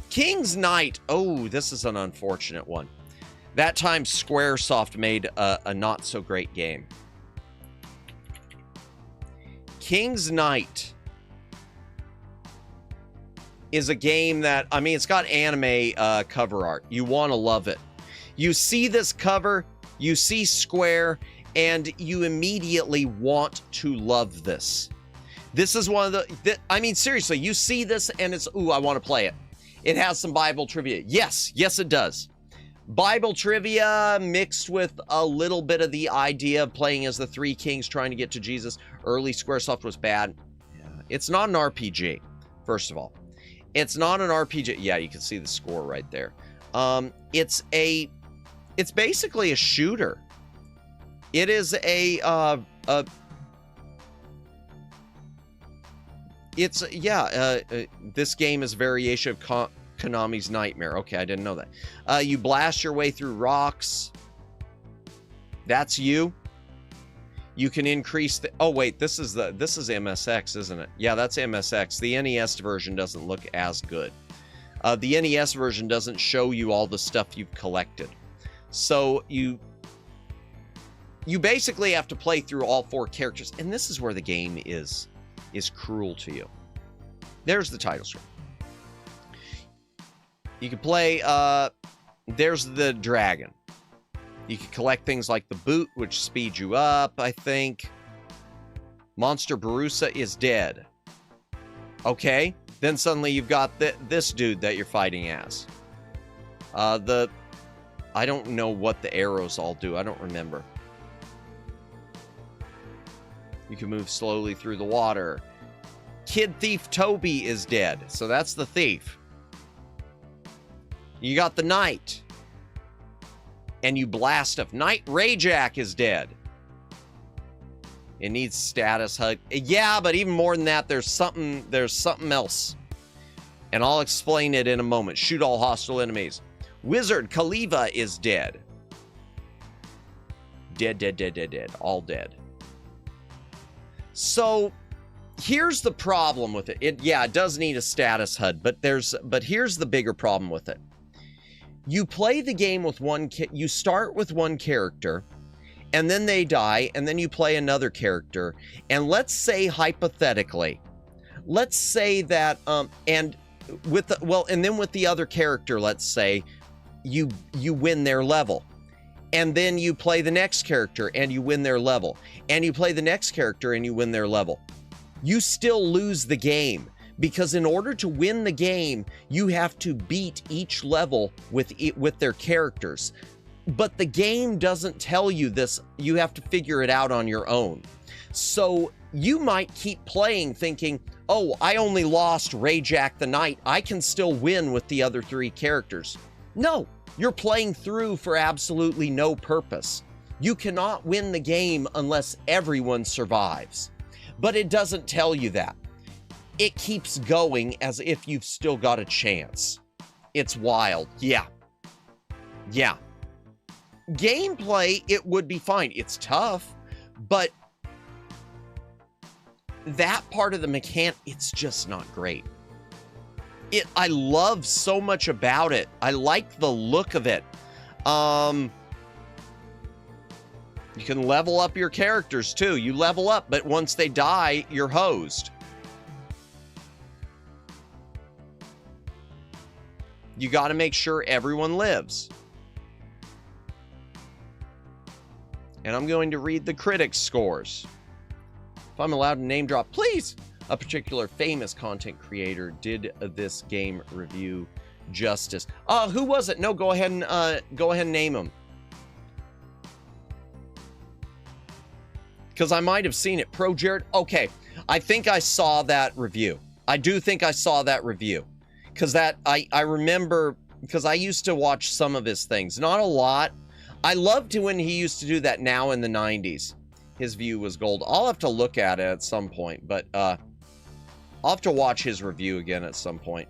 Speaker 2: King's Knight, oh, this is an unfortunate one. That time Squaresoft made a not-so-great game. King's Knight is a game that, I mean, it's got anime cover art. You want to love it. You see this cover, you see Square, and you immediately want to love this. This is one of the, I mean, seriously, you see this and it's, ooh, I want to play it. It has some Bible trivia. Yes, it does. Bible trivia mixed with a little bit of the idea of playing as the 3 kings trying to get to Jesus. Early Squaresoft was bad. Yeah. It's not an RPG, first of all. It's not an RPG. Yeah, you can see the score right there. It's basically a shooter. It is this game is a variation of Konami's Nightmare. Okay, I didn't know that. You blast your way through rocks. That's you. You can increase the, oh wait, this is MSX, isn't it? Yeah, that's MSX. The NES version doesn't look as good. The NES version doesn't show you all the stuff you've collected. So you basically have to play through all 4 characters, and this is where the game is cruel to you. There's the title screen. You can play, there's the dragon. You can collect things like the boot, which speeds you up, I think. Monster Barusa is dead. Okay, then suddenly you've got this dude that you're fighting as. I don't know what the arrows all do. I don't remember. You can move slowly through the water. Kid Thief Toby is dead, so that's the thief. You got the knight. And you blast him. Knight Rajack is dead. It needs status HUD. Yeah, but even more than that, there's something else. And I'll explain it in a moment. Shoot all hostile enemies. Wizard Kaliva is dead. Dead. All dead. So here's the problem with it. It does need a status HUD, but here's the bigger problem with it. You play the game with you start with one character, and then they die, and then you play another character. And let's say hypothetically, let's say that and then with the other character, let's say you win their level. And then you play the next character and you win their level. And you play the next character and you win their level. You still lose the game, because in order to win the game, you have to beat each level with their characters. But the game doesn't tell you this. You have to figure it out on your own. So you might keep playing thinking, oh, I only lost Rajack the Knight. I can still win with the other 3 characters. No, you're playing through for absolutely no purpose. You cannot win the game unless everyone survives. But it doesn't tell you that. It keeps going as if you've still got a chance. It's wild. Yeah. Gameplay, it would be fine. It's tough, but that part of the mechanic, it's just not great. I love so much about it. I like the look of it. You can level up your characters too. You level up, but once they die, you're hosed. You got to make sure everyone lives. And I'm going to read the critics' scores. If I'm allowed to name drop, please. A particular famous content creator did this game review justice. Who was it? No, go ahead and name him. Because I might have seen it. Pro Jared. Okay, I think I saw that review. I do think I saw that review. Because I remember, because I used to watch some of his things. Not a lot. I loved when he used to do that now in the 90s. His view was gold. I'll have to look at it at some point, but I'll have to watch his review again at some point.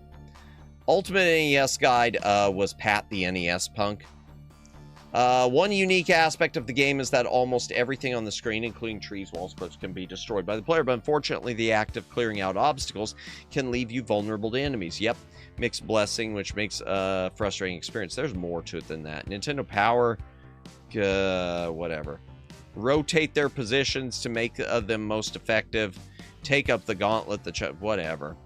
Speaker 2: Ultimate NES Guide was Pat the NES Punk. One unique aspect of the game is that almost everything on the screen, including trees, walls, cliffs, can be destroyed by the player, but unfortunately the act of clearing out obstacles can leave you vulnerable to enemies. Yep, mixed blessing, which makes a frustrating experience. There's more to it than that. Nintendo Power, whatever. Rotate their positions to make them most effective. Take up the gauntlet, whatever.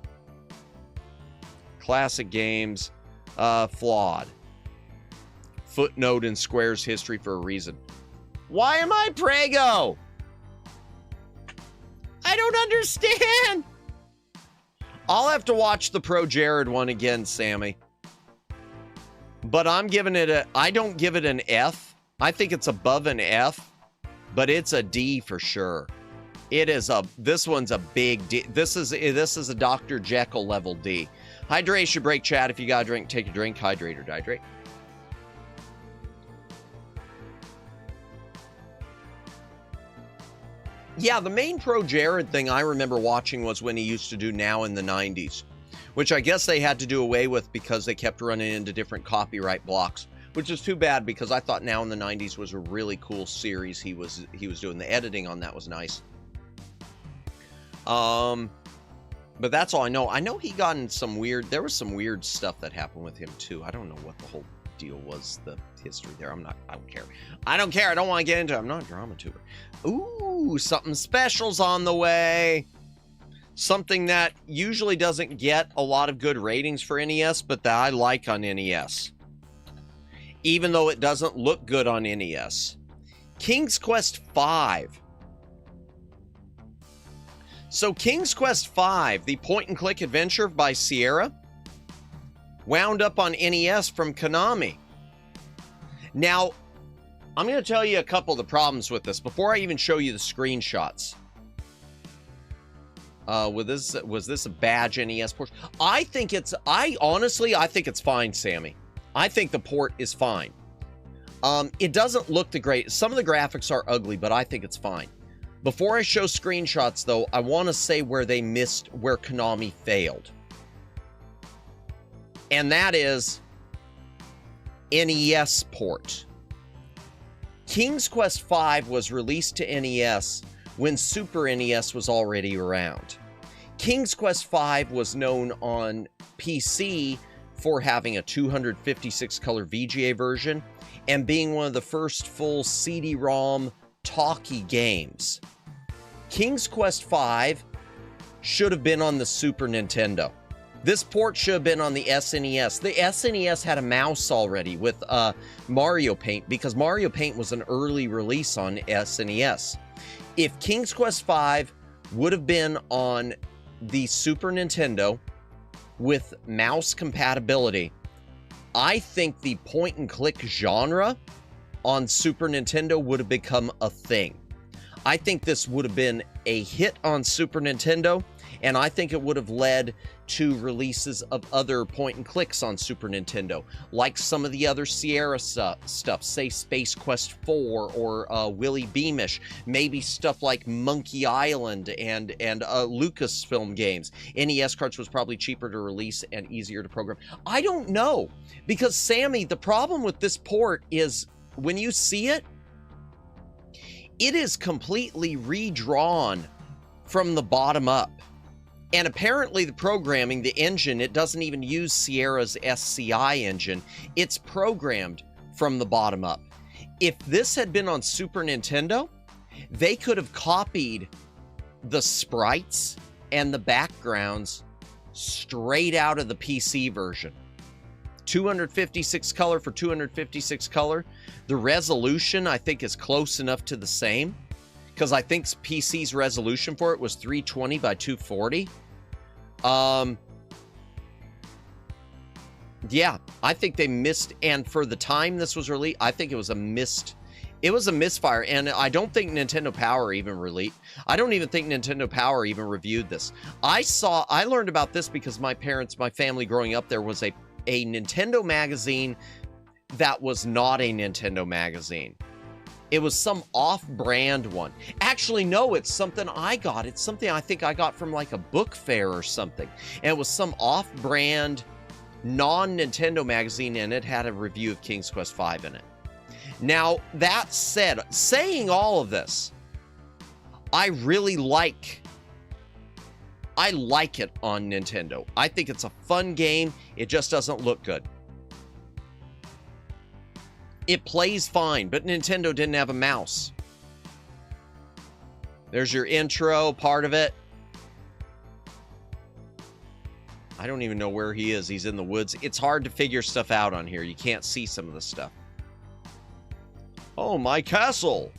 Speaker 2: Classic games, flawed. Footnote in Square's history for a reason. Why am I Prego? I don't understand. I'll have to watch the Pro Jared one again, Sammy. But I'm giving it I don't give it an F. I think it's above an F, but it's a D for sure. This one's a big D. This is a Dr. Jekyll level D. Hydration break, chat. If you got a drink, take a drink. Hydrate or dehydrate. Yeah, the main Pro Jared thing I remember watching was when he used to do Now in the 90s, which I guess they had to do away with because they kept running into different copyright blocks, which is too bad because I thought Now in the 90s was a really cool series he was doing. The editing on that was nice. But that's all I know. I know he got in some weird, there was some weird stuff that happened with him too. I don't know what the whole deal was, the history there. I don't care. I don't care. I don't want to get into it. I'm not a drama tuber. Ooh, something special's on the way. Something that usually doesn't get a lot of good ratings for NES, but that I like on NES. Even though it doesn't look good on NES. King's Quest V. So King's Quest V, the point-and-click adventure by Sierra, wound up on NES from Konami. Now, I'm going to tell you a couple of the problems with this before I even show you the screenshots. Was this a badge NES port? I honestly think it's fine, Sammy. I think the port is fine. It doesn't look the great. Some of the graphics are ugly, but I think it's fine. Before I show screenshots, though, I want to say where Konami failed. And that is NES port. King's Quest V was released to NES when Super NES was already around. King's Quest V was known on PC for having a 256 color VGA version and being one of the first full CD-ROM talkie games. King's Quest V should have been on the Super Nintendo. This port should have been on the SNES. The SNES had a mouse already with Mario Paint because Mario Paint was an early release on SNES. If King's Quest V would have been on the Super Nintendo with mouse compatibility, I think the point-and-click genre on Super Nintendo would have become a thing. I think this would have been a hit on Super Nintendo, and I think it would have led to releases of other point-and-clicks on Super Nintendo, like some of the other Sierra stuff, say Space Quest 4 or Willy Beamish, maybe stuff like Monkey Island and Lucasfilm games. NES carts was probably cheaper to release and easier to program. I don't know, because Sammy, the problem with this port is when you see it, it is completely redrawn from the bottom up. And apparently the programming, the engine, it doesn't even use Sierra's SCI engine. It's programmed from the bottom up. If this had been on Super Nintendo, they could have copied the sprites and the backgrounds straight out of the PC version. 256 color for 256 color. The resolution, I think, is close enough to the same, because I think PC's resolution for it was 320 by 240. Yeah, I think they missed, and for the time this was released, I think it was a misfire, and I don't think Nintendo Power even reviewed this. I learned about this because my family growing up there was a Nintendo magazine that was not a Nintendo magazine. It was some off-brand one. Actually, no, it's something I got. It's something I think I got from like a book fair or something. And it was some off-brand, non-Nintendo magazine, and it had a review of King's Quest V in it. Now, that said, saying all of this, I like it on Nintendo. I think it's a fun game. It just doesn't look good. It plays fine, but Nintendo didn't have a mouse. There's your intro, part of it. I don't even know where he is. He's in the woods. It's hard to figure stuff out on here. You can't see some of the stuff. Oh, my castle.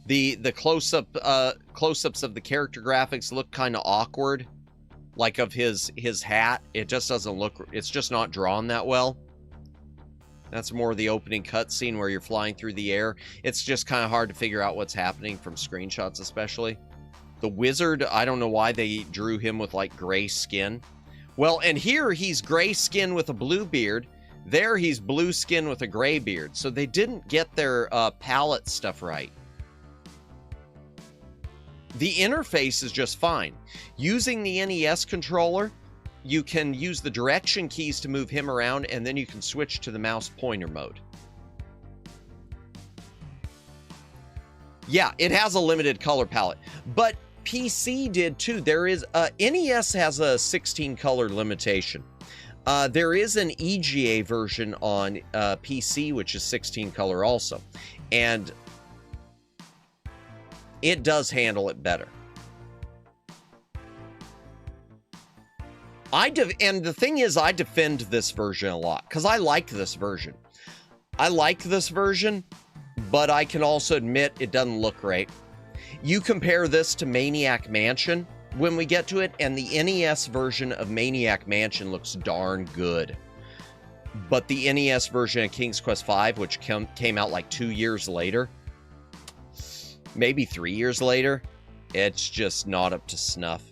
Speaker 2: The close-ups of the character graphics look kind of awkward. Like of his hat. It just doesn't look, it's just not drawn that well. That's more the opening cutscene where you're flying through the air. It's just kind of hard to figure out what's happening from screenshots especially. The wizard, I don't know why they drew him with like gray skin. Well, and here he's gray skin with a blue beard. There he's blue skin with a gray beard. So they didn't get their palette stuff right. The interface is just fine. Using the NES controller, you can use the direction keys to move him around, and then you can switch to the mouse pointer mode. Yeah, it has a limited color palette, but PC did too. There is NES has a 16 color limitation. There is an EGA version on PC, which is 16 color also, and it does handle it better. And the thing is, I defend this version a lot because I like this version. But I can also admit it doesn't look great. You compare this to Maniac Mansion when we get to it, and the NES version of Maniac Mansion looks darn good. But the NES version of King's Quest V, which came out like 2 years later, maybe 3 years later, it's just not up to snuff.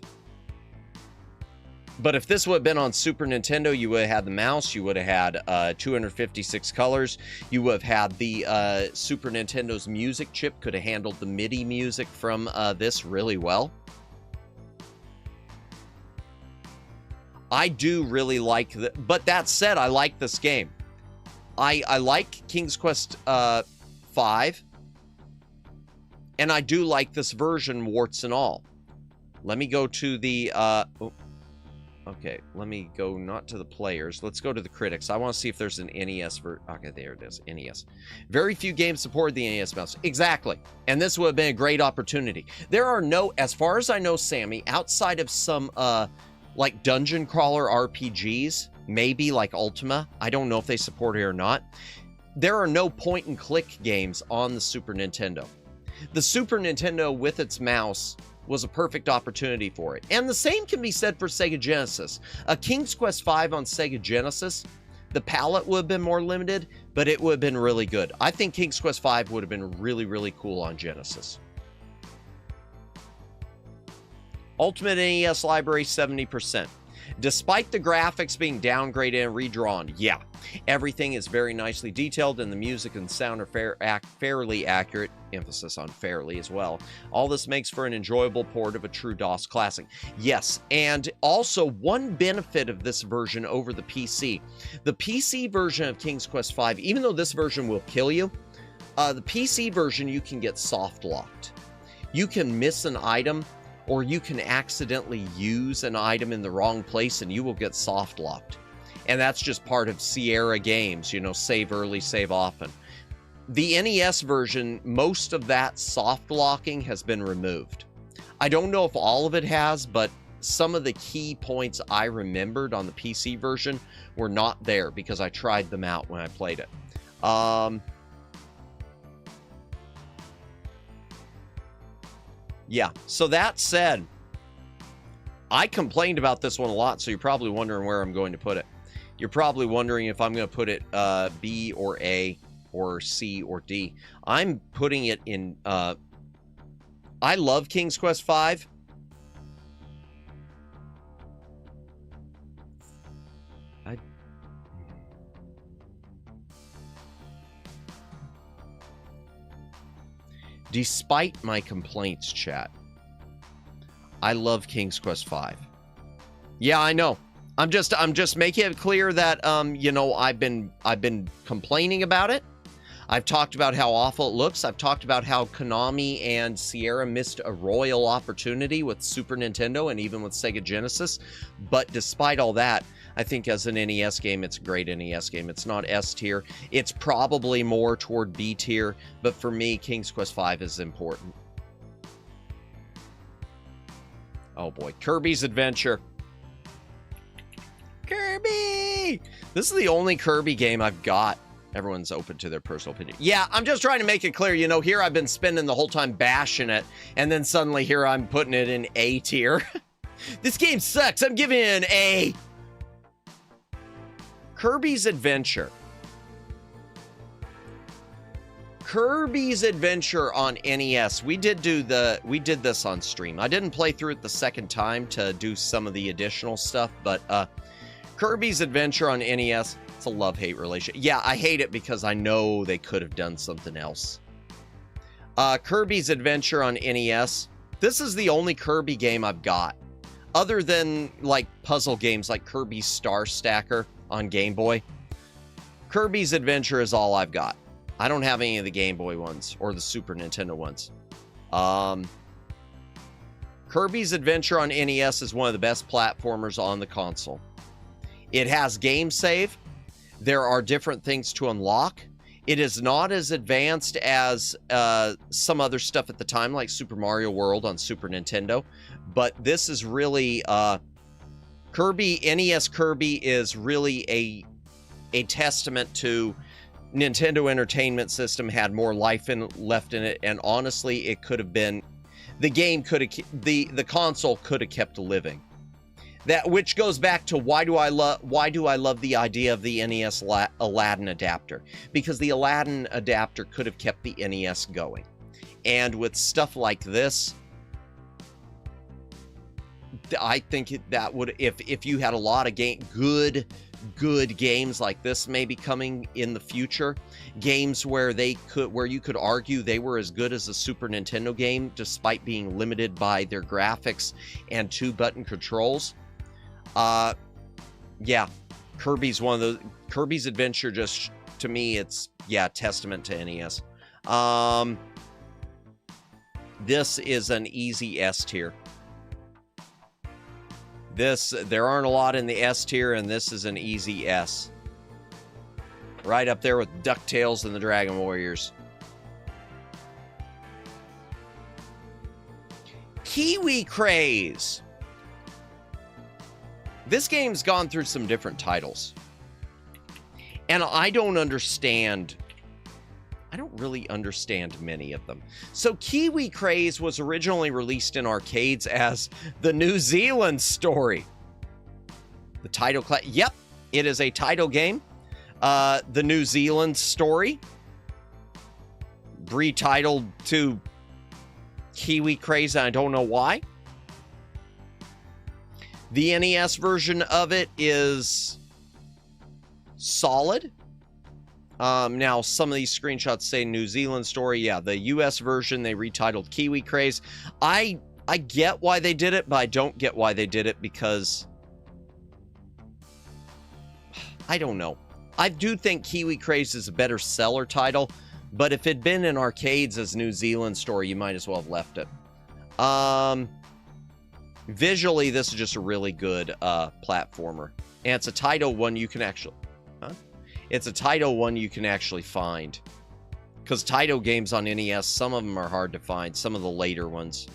Speaker 2: But if this would have been on Super Nintendo, you would have had the mouse, you would have had 256 colors, you would have had the Super Nintendo's music chip, could have handled the MIDI music from this really well. I do really like but that said, I like this game. I like King's Quest 5, and I do like this version, warts and all. Let me go to the, okay, let me go not to the players. Let's go to the critics. I want to see if there's an NES okay, there it is, NES. Very few games support the NES mouse. Exactly. And this would have been a great opportunity. There are no, as far as I know, Sammy, outside of some, like dungeon crawler RPGs, maybe like Ultima. I don't know if they support it or not. There are no point and click games on the Super Nintendo. The Super Nintendo with its mouse was a perfect opportunity for it. And the same can be said for Sega Genesis. A King's Quest V on Sega Genesis, the palette would have been more limited, but it would have been really good. I think King's Quest V would have been really, really cool on Genesis. Ultimate NES library, 70%. Despite the graphics being downgraded and redrawn, yeah, everything is very nicely detailed and the music and sound are fairly accurate, emphasis on fairly as well. All this makes for an enjoyable port of a true DOS classic. Yes, and also one benefit of this version over the PC version of King's Quest V, even though this version will kill you, the PC version you can get soft locked. You can miss an item, or you can accidentally use an item in the wrong place and you will get soft locked. And that's just part of Sierra games, you know, save early, save often. The NES version, most of that soft locking has been removed. I don't know if all of it has, but some of the key points I remembered on the PC version were not there because I tried them out when I played it. Yeah, so that said, I complained about this one a lot, so you're probably wondering where I'm going to put it. You're probably wondering if I'm going to put it B or A or C or D. I'm putting it in, I love King's Quest V. Despite my complaints, chat, I love King's Quest V. Yeah, I know. I'm just making it clear that you know, I've been complaining about it. I've talked about how awful it looks. I've talked about how Konami and Sierra missed a royal opportunity with Super Nintendo and even with Sega Genesis. But despite all that, I think as an NES game, it's a great NES game. It's not S tier. It's probably more toward B tier. But for me, King's Quest V is important. Oh boy, Kirby's Adventure. Kirby! This is the only Kirby game I've got. Everyone's open to their personal opinion. Yeah, I'm just trying to make it clear, you know, here I've been spending the whole time bashing it, and then suddenly here I'm putting it in A tier. This game sucks. I'm giving it an A. Kirby's Adventure. Kirby's Adventure on NES. We did this on stream. I didn't play through it the second time to do some of the additional stuff, but Kirby's Adventure on NES, it's a love-hate relationship. Yeah, I hate it because I know they could have done something else. Kirby's Adventure on NES. This is the only Kirby game I've got. Other than, like, puzzle games like Kirby Star Stacker on Game Boy. Kirby's Adventure is all I've got. I don't have any of the Game Boy ones or the Super Nintendo ones. Kirby's Adventure on NES is one of the best platformers on the console. It has game save. There are different things to unlock. It is not as advanced as some other stuff at the time, like Super Mario World on Super Nintendo. But this is really... Kirby, NES Kirby is really a testament to Nintendo Entertainment System had more life left in it, and honestly, it could have been... The game could have... The console could have kept living. That, which goes back to why do I love the idea of the NES Aladdin adapter? Because the Aladdin adapter could have kept the NES going. And with stuff like this, I think that would, if you had a lot of good games like this maybe coming in the future, games where you could argue they were as good as a Super Nintendo game despite being limited by their graphics and 2-button controls. Yeah, Kirby's one of those. Kirby's Adventure, just to me, it's, yeah, testament to NES. This is an easy S tier. There aren't a lot in the S tier, and this is an easy S. Right up there with DuckTales and the Dragon Warriors. Kiwi Craze. This game's gone through some different titles. And I don't really understand many of them. So Kiwi Craze was originally released in arcades as the New Zealand Story. The title, yep, it is a title game. The New Zealand Story. Retitled to Kiwi Craze, and I don't know why. The NES version of it is solid. Now, some of these screenshots say New Zealand Story. Yeah, the US version, they retitled Kiwi Craze. I get why they did it, but I don't get why they did it because... I don't know. I do think Kiwi Craze is a better seller title, but if it'd been in arcades as New Zealand Story, you might as well have left it. Visually, this is just a really good platformer. And it's a title one you can actually... Huh? It's a title one you can actually find. Because title games on NES, some of them are hard to find. Some of the later ones.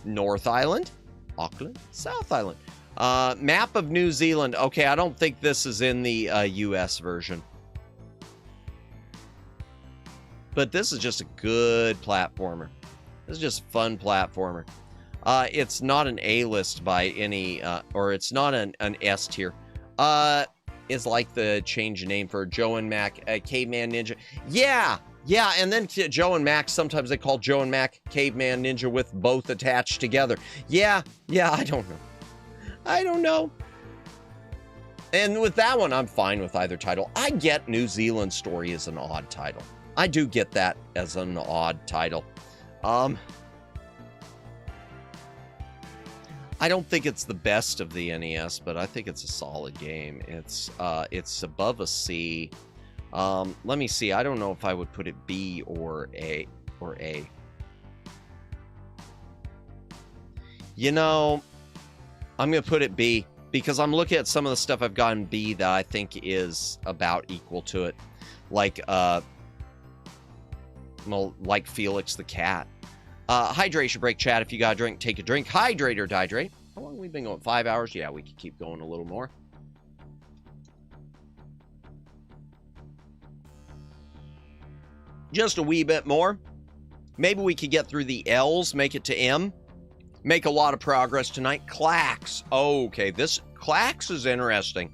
Speaker 2: North Island. Auckland. South Island. Map of New Zealand. Okay, I don't think this is in the US version. But this is just a good platformer. This is just a fun platformer. It's not an A-list by any... or it's not an S tier. Is like the change name for Joe and Mac, Caveman Ninja. Yeah, and then Joe and Mac, sometimes they call Joe and Mac Caveman Ninja with both attached together. Yeah, I don't know. And with that one, I'm fine with either title. I get New Zealand Story as an odd title. I do get that as an odd title. I don't think it's the best of the NES, but I think it's a solid game. It's above a C. Let me see. I don't know if I would put it B or A. You know, I'm going to put it B because I'm looking at some of the stuff I've gotten B that I think is about equal to it. Like Felix the Cat. Hydration break, chat. If you got a drink, take a drink. Hydrate or dihydrate. How long have we been going? 5 hours? Yeah, we could keep going a little more. Just a wee bit more. Maybe we could get through the L's, make it to M. Make a lot of progress tonight. Clax. Okay, this Clax is interesting.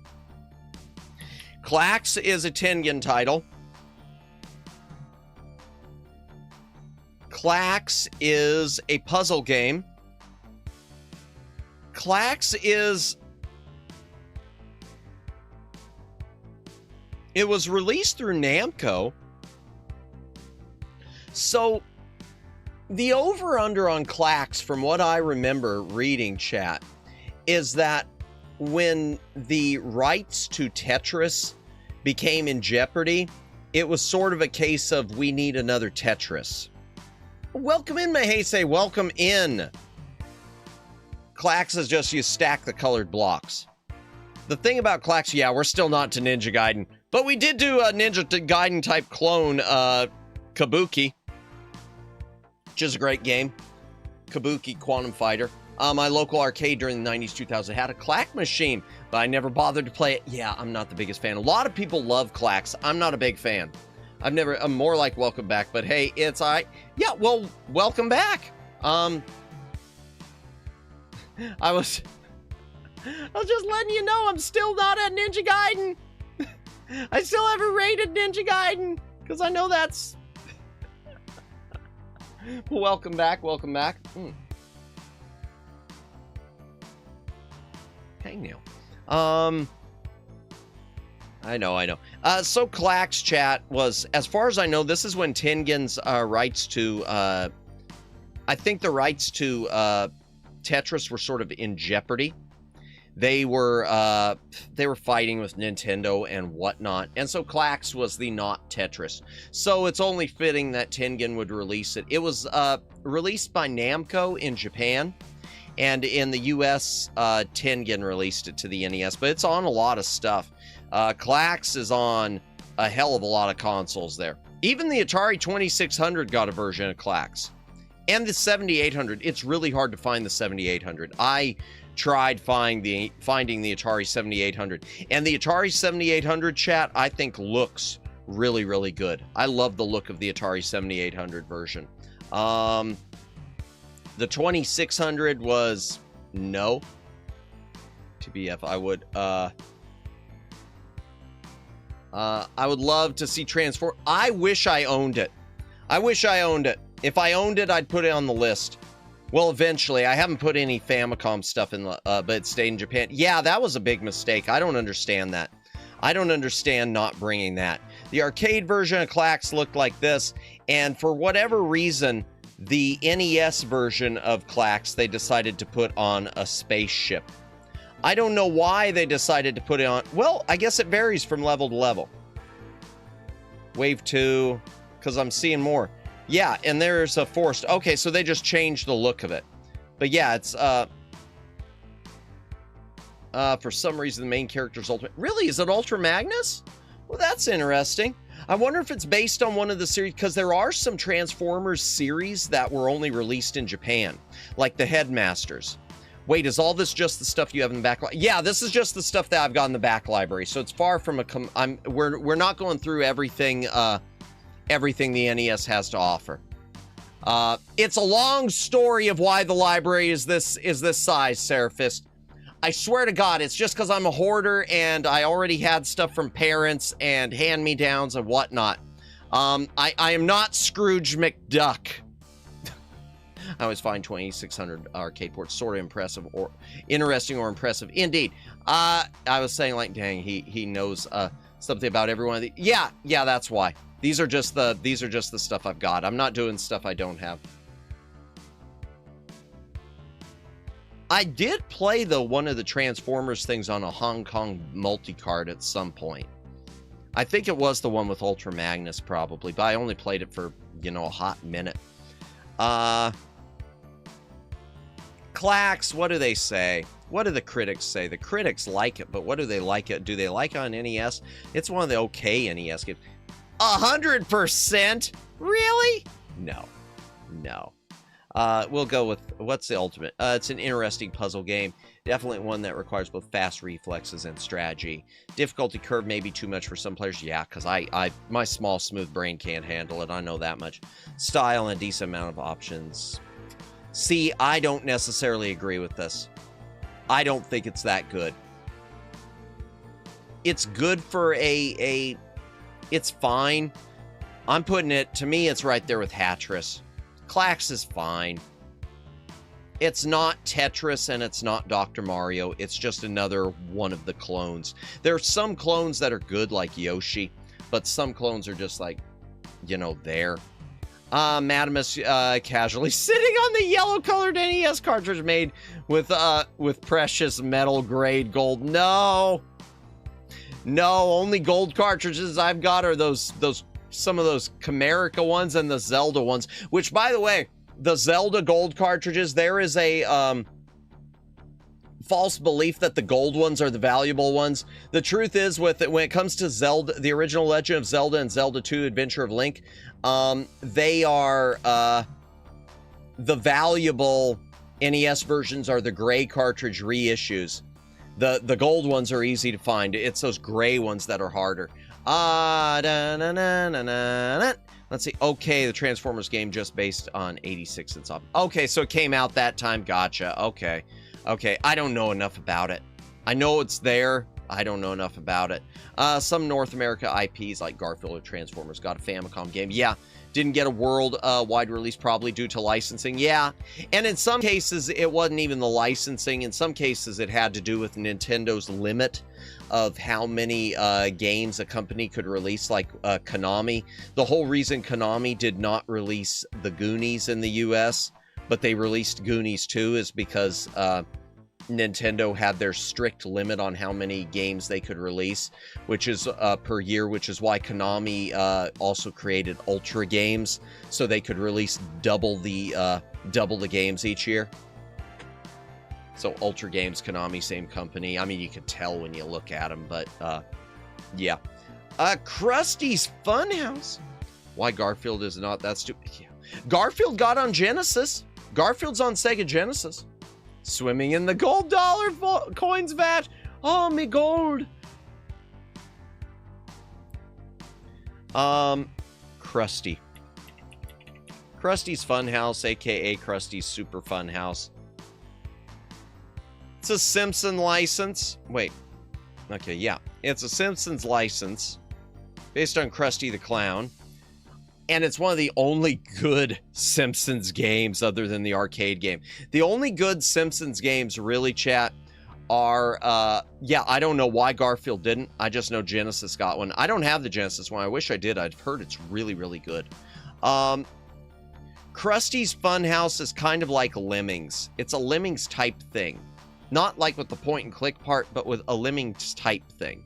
Speaker 2: Clax is a Tengen title. Clax is a puzzle game. Clax is... It was released through Namco. So, the over-under on Clax, from what I remember reading, chat, is that when the rights to Tetris became in jeopardy, it was sort of a case of, we need another Tetris. Welcome in, Mahese. Welcome in. Clax is just you stack the colored blocks. The thing about Clax, yeah, we're still not to Ninja Gaiden, but we did do a Ninja Gaiden type clone, Kabuki, which is a great game. Kabuki Quantum Fighter. My local arcade during the 90s, 2000 had a Clack machine, but I never bothered to play it. Yeah, I'm not the biggest fan. A lot of people love Clax. I'm not a big fan. I'm more like welcome back, but hey, it's all right. Yeah, well, welcome back. I was just letting you know I'm still not at Ninja Gaiden. I still haven't rated Ninja Gaiden, because I know that's... Welcome back. hangnail. I know. So Clack's chat was, as far as I know, this is when Tengen's rights to, I think the rights to Tetris were sort of in jeopardy. They were fighting with Nintendo and whatnot, and so Clack's was the not Tetris. So it's only fitting that Tengen would release it. It was released by Namco in Japan, and in the US, Tengen released it to the NES, but it's on a lot of stuff. Clack's is on a hell of a lot of consoles there. Even the Atari 2600 got a version of Clack's. And the 7800. It's really hard to find the 7800. I tried finding the Atari 7800. And the Atari 7800 chat, I think, looks really, really good. I love the look of the Atari 7800 version. The 2600 was no. TBF, I would love to see Transform. I wish I owned it. If I owned it, I'd put it on the list. Well, eventually. I haven't put any Famicom stuff in the, but it stayed in Japan. Yeah, that was a big mistake. I don't understand that. I don't understand not bringing that. The arcade version of Clack's looked like this, and for whatever reason, the NES version of Clack's they decided to put on a spaceship. I don't know why they decided to put it on. Well, I guess it varies from level to level. Wave 2, because I'm seeing more. Yeah, and there's a forced. Okay, so they just changed the look of it. But yeah, it's for some reason the main character's Ultra. Really? Is it Ultra Magnus? Well, that's interesting. I wonder if it's based on one of the series, because there are some Transformers series that were only released in Japan, like the Headmasters. Wait, is all this just the stuff you have in the back? Yeah, this is just the stuff that I've got in the back library. So it's far from a. We're not going through everything. Everything the NES has to offer. It's a long story of why the library is this size, Seraphist. I swear to God, it's just because I'm a hoarder and I already had stuff from parents and hand-me-downs and whatnot. I am not Scrooge McDuck. I always find 2600 arcade ports sort of impressive or interesting or impressive. Indeed. I was saying, like, dang, he knows something about every one of the. Yeah, that's why. These are just the stuff I've got. I'm not doing stuff I don't have. I did play one of the Transformers things on a Hong Kong multi-card at some point. I think it was the one with Ultra Magnus probably, but I only played it for, a hot minute. Clacks, what do they say? What do the critics say? The critics like it, but what do they like it? Do they like it on NES? It's one of the okay NES games. 100%? Really? No. We'll go with, what's the ultimate? It's an interesting puzzle game. Definitely one that requires both fast reflexes and strategy. Difficulty curve may be too much for some players. Yeah, because my small, smooth brain can't handle it. I know that much. Style and a decent amount of options. See, I don't necessarily agree with this. I don't think it's that good. It's good for it's fine. I'm putting it, to me, it's right there with Hatris. Clacks is fine. It's not Tetris and it's not Dr. Mario. It's just another one of the clones. There are some clones that are good, like Yoshi, but some clones are just like, there. Madamus casually sitting on the yellow-colored NES cartridge made with precious metal grade gold. No, only gold cartridges I've got are some of those Chimerica ones and the Zelda ones, which, by the way, the Zelda gold cartridges, there is a false belief that the gold ones are the valuable ones. The truth is, when it comes to Zelda, the original Legend of Zelda and Zelda 2 Adventure of Link, they are the valuable NES versions are the gray cartridge reissues. The gold ones are easy to find. It's those gray ones that are harder. Let's see. Okay, the Transformers game just based on 86 and stuff. Okay, so it came out that time. Gotcha. Okay. I don't know enough about it. I know it's there. I don't know enough about it. Some North America IPs like Garfield or Transformers got a Famicom game. Yeah. Didn't get a world-wide release, probably due to licensing. Yeah, and in some cases, it wasn't even the licensing. In some cases, it had to do with Nintendo's limit of how many games a company could release, like Konami. The whole reason Konami did not release the Goonies in the US, but they released Goonies 2, is because Nintendo had their strict limit on how many games they could release, which is per year, which is why Konami also created Ultra games, so they could release double the games each year. So Ultra Games, Konami, same company. I mean, you could tell when you look at them, but yeah. Krusty's Funhouse. Why Garfield is not that stupid? Yeah. Garfield got on Genesis. Garfield's on Sega Genesis. Swimming in the gold dollar coins vat. Oh, me gold. Krusty. Krusty's Funhouse, aka Krusty's Super Funhouse. It's a Simpson license. Wait. Okay, yeah. It's a Simpsons license based on Krusty the Clown. And it's one of the only good Simpsons games other than the arcade game. The only good Simpsons games, really, chat, are, yeah, I don't know why Garfield didn't. I just know Genesis got one. I don't have the Genesis one. I wish I did. I've heard it's really, really good. Krusty's Funhouse is kind of like Lemmings. It's a Lemmings type thing. Not like with the point and click part, but with a Lemmings type thing.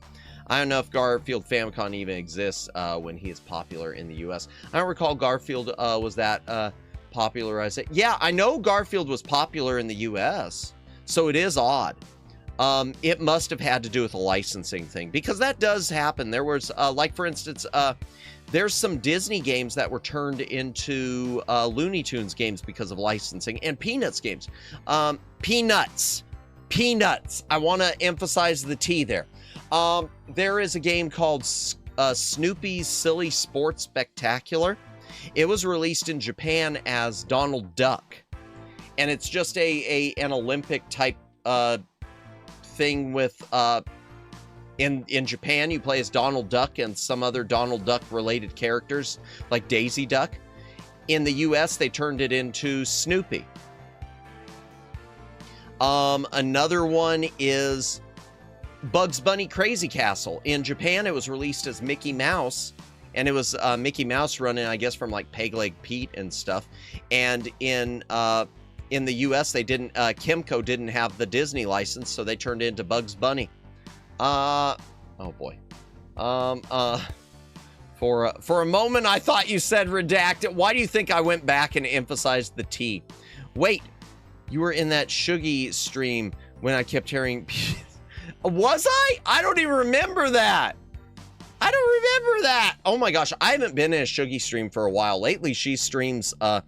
Speaker 2: I don't know if Garfield Famicom even exists when he is popular in the US. I don't recall Garfield was that popularized. Yeah, I know Garfield was popular in the US, so it is odd. It must have had to do with a licensing thing, because that does happen. There was, like for instance, there's some Disney games that were turned into Looney Tunes games because of licensing, and Peanuts games. Peanuts. I want to emphasize the T there. There is a game called Snoopy's Silly Sports Spectacular. It was released in Japan as Donald Duck, and it's just an Olympic type thing with in Japan you play as Donald Duck and some other Donald Duck related characters like Daisy Duck. In the US they turned it into Snoopy. Another one is Bugs Bunny Crazy Castle. In Japan, it was released as Mickey Mouse, and it was Mickey Mouse running, I guess, from like Peg Leg Pete and stuff. And in the U.S., they didn't. Kimco didn't have the Disney license, so they turned it into Bugs Bunny. Oh boy. For a moment, I thought you said redacted. Why do you think I went back and emphasized the T? Wait. You were in that Shuggy stream when I kept hearing... Was I? I don't even remember that. I don't remember that. Oh my gosh, I haven't been in a Shuggy stream for a while. Lately, she streams a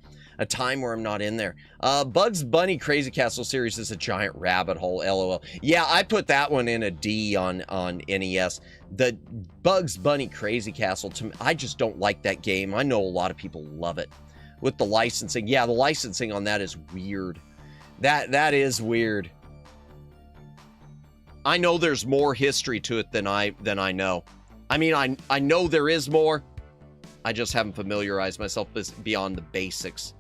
Speaker 2: time where I'm not in there. Bugs Bunny Crazy Castle series is a giant rabbit hole, LOL. Yeah, I put that one in a D on NES. The Bugs Bunny Crazy Castle, to me, I just don't like that game. I know a lot of people love it. With the licensing, yeah, the licensing on that is weird. That is weird. I know there's more history to it than I know. I mean, I know there is more. I just haven't familiarized myself beyond the basics.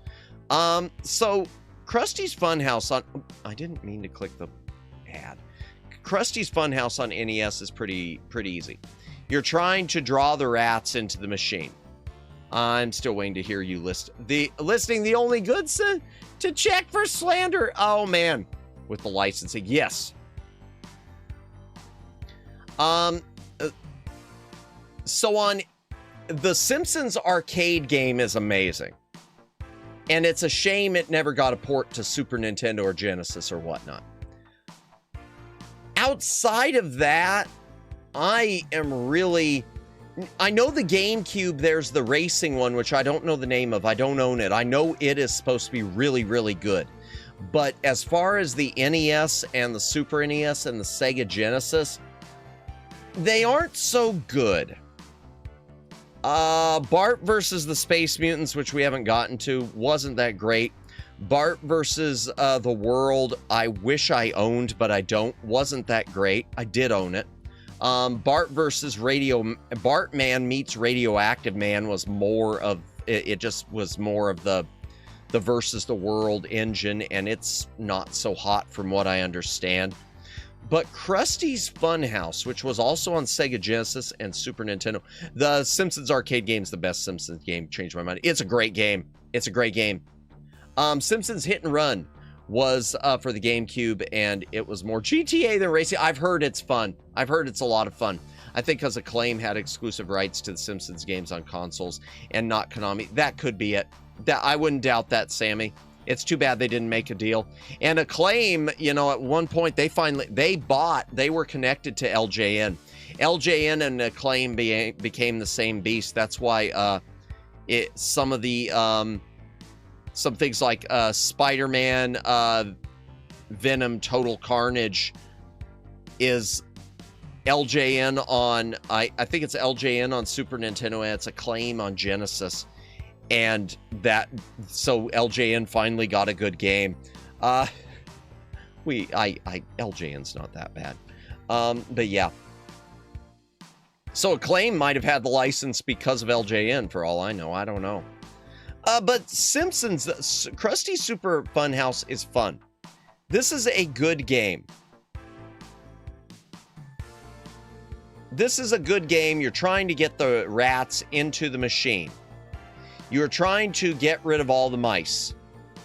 Speaker 2: So Krusty's Funhouse on... I didn't mean to click the ad. Krusty's Funhouse on NES is pretty easy. You're trying to draw the rats into the machine. I'm still waiting to hear you listing the only goods to check for slander. Oh man, with the licensing, yes. So on the Simpsons arcade game is amazing, and it's a shame it never got a port to Super Nintendo or Genesis or whatnot. Outside of that, I know the GameCube, there's the racing one, which I don't know the name of. I don't own it. I know it is supposed to be really, really good. But as far as the NES and the Super NES and the Sega Genesis, they aren't so good. Bart versus the Space Mutants, which we haven't gotten to, wasn't that great. Bart versus the World, I wish I owned, but I don't. Wasn't that great. I did own it. Bart versus Bartman meets Radioactive Man was more of It just was more of the versus the world engine, and it's not so hot from what I understand. But Krusty's Funhouse, which was also on Sega Genesis and Super Nintendo. The Simpsons arcade game is the best Simpsons game. Changed my mind. It's a great game. It's a great game. Simpsons Hit and Run was for the GameCube, and it was more GTA than racing. I've heard it's fun. I've heard it's a lot of fun. I think because Acclaim had exclusive rights to the Simpsons games on consoles and not Konami. That could be it. That I wouldn't doubt that, Sammy. It's too bad they didn't make a deal. And Acclaim, you know, at one point they were connected to LJN. LJN and Acclaim became the same beast. That's why some things like Spider-Man, Venom, Total Carnage is LJN on, I think it's LJN on Super Nintendo, and it's Acclaim on Genesis. And so LJN finally got a good game. LJN's not that bad. But yeah. So Acclaim might have had the license because of LJN, for all I know. I don't know. But Simpsons, Krusty Super Funhouse is fun. This is a good game. This is a good game. You're trying to get the rats into the machine. You're trying to get rid of all the mice.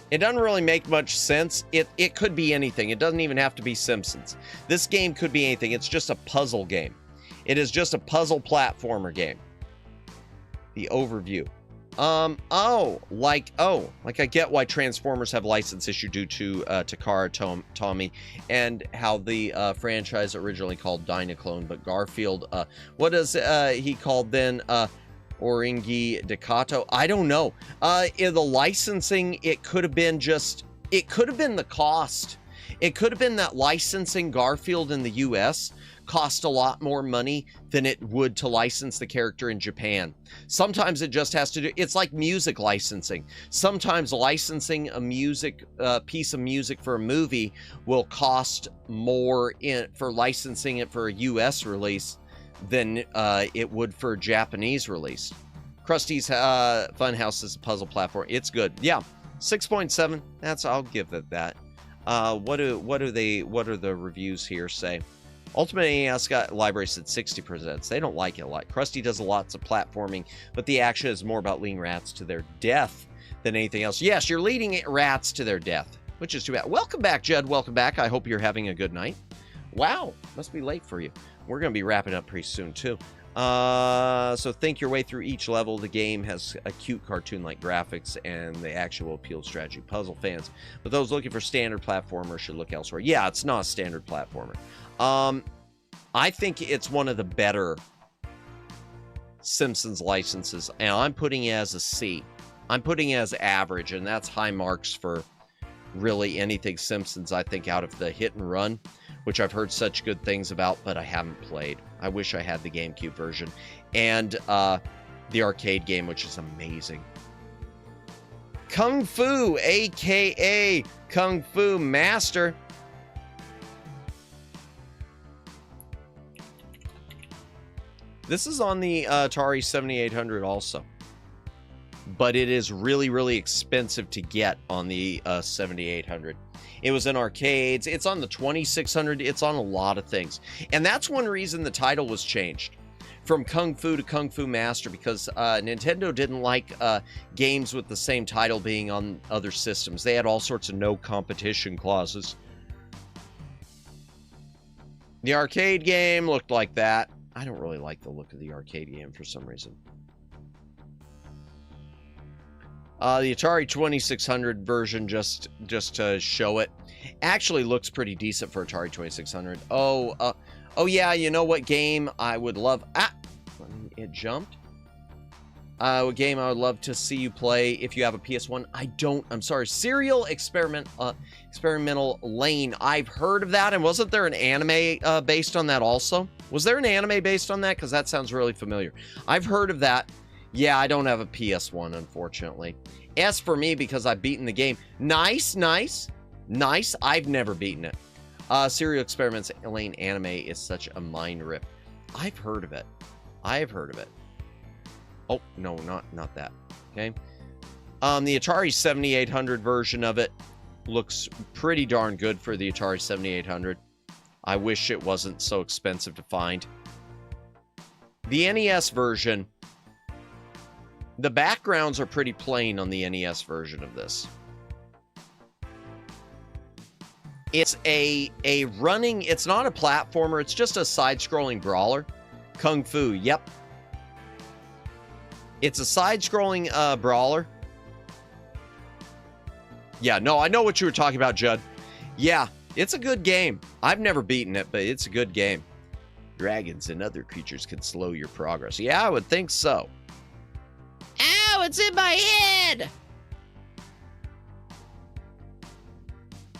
Speaker 2: It doesn't really make much sense. It could be anything. It doesn't even have to be Simpsons. This game could be anything. It's just a puzzle game. It is just a puzzle platformer game. The overview. Like I get why Transformers have license issue due to Takara Tomy, and how the franchise originally called Dynaclone, but Garfield, what is he called then? Oringi Decato? I don't know. In the licensing, it could have been the cost. It could have been that licensing Garfield in the US cost a lot more money than it would to license the character in Japan. Sometimes it just has to do, it's like music licensing. Sometimes licensing a piece of music for a movie will cost more for licensing it for a US release than it would for a Japanese release. Krusty's Funhouse is a puzzle platform. It's good. Yeah, 6.7. I'll give it that. What are the reviews here say? Ultimate NES Library said 60%. They don't like it a lot. Krusty does lots of platforming, but the action is more about leading rats to their death than anything else. Yes, you're leading rats to their death, which is too bad. Welcome back, Judd. Welcome back. I hope you're having a good night. Wow, must be late for you. We're going to be wrapping up pretty soon, too. So think your way through each level. The game has a cute cartoon-like graphics, and the action will appeal to strategy puzzle fans. But those looking for standard platformers should look elsewhere. Yeah, it's not a standard platformer. I think it's one of the better Simpsons licenses, and I'm putting it as a C. I'm putting it as average, and that's high marks for really anything Simpsons, I think, out of the Hit and Run, which I've heard such good things about, but I haven't played. I wish I had the GameCube version. And the arcade game, which is amazing. Kung Fu, a.k.a. Kung Fu Master. This is on the Atari 7800 also. But it is really, really expensive to get on the 7800. It was in arcades. It's on the 2600. It's on a lot of things. And that's one reason the title was changed from Kung Fu to Kung Fu Master, because Nintendo didn't like games with the same title being on other systems. They had all sorts of no competition clauses. The arcade game looked like that. I don't really like the look of the arcade game for some reason. The Atari 2600 version, just to show it, actually looks pretty decent for Atari 2600. Oh yeah, you know what game I would love? It jumped. What game I would love to see you play if you have a PS1? I'm sorry. Serial Experimental Lane. I've heard of that, and wasn't there an anime based on that also? Was there an anime based on that? Because that sounds really familiar. I've heard of that. Yeah, I don't have a PS1, unfortunately. S for me because I've beaten the game. Nice. I've never beaten it. Serial Experiments Lane anime is such a mind rip. I've heard of it. Oh, no, not that. Okay. The Atari 7800 version of it looks pretty darn good for the Atari 7800. I wish it wasn't so expensive to find. The NES version, the backgrounds are pretty plain on the NES version of this. It's a running, it's not a platformer, it's just a side-scrolling brawler. Kung Fu, yep. It's a side-scrolling brawler. Yeah, no, I know what you were talking about, Judd. Yeah, it's a good game. I've never beaten it, but it's a good game. Dragons and other creatures can slow your progress. Yeah, I would think so. Ow, it's in my head!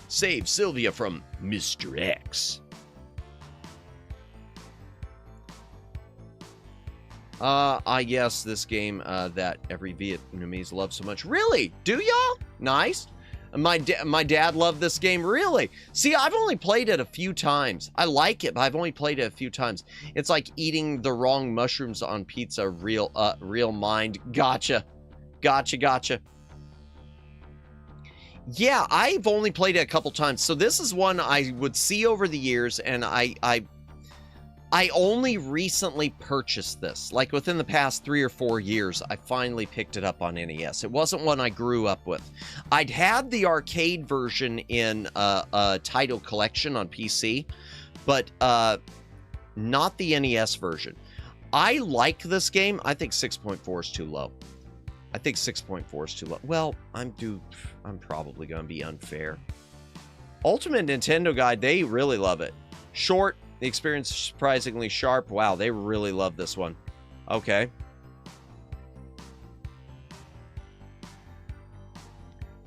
Speaker 2: Save Sylvia from Mr. X. Yes, this game that every Vietnamese loves so much. Really? Do y'all? Nice. My dad loved this game. Really? See, I've only played it a few times. I like it, but I've only played it a few times. It's like eating the wrong mushrooms on pizza. Real mind. Gotcha. Gotcha. Yeah, I've only played it a couple times. So this is one I would see over the years, and I only recently purchased this. Like within the past 3 or 4 years, I finally picked it up on NES. It wasn't one I grew up with. I'd had the arcade version in a title collection on PC, but not the NES version. I like this game. I think 6.4 is too low. Well, I'm probably going to be unfair. Ultimate Nintendo Guide, they really love it. Short. The experience is surprisingly sharp. Wow, they really love this one. Okay.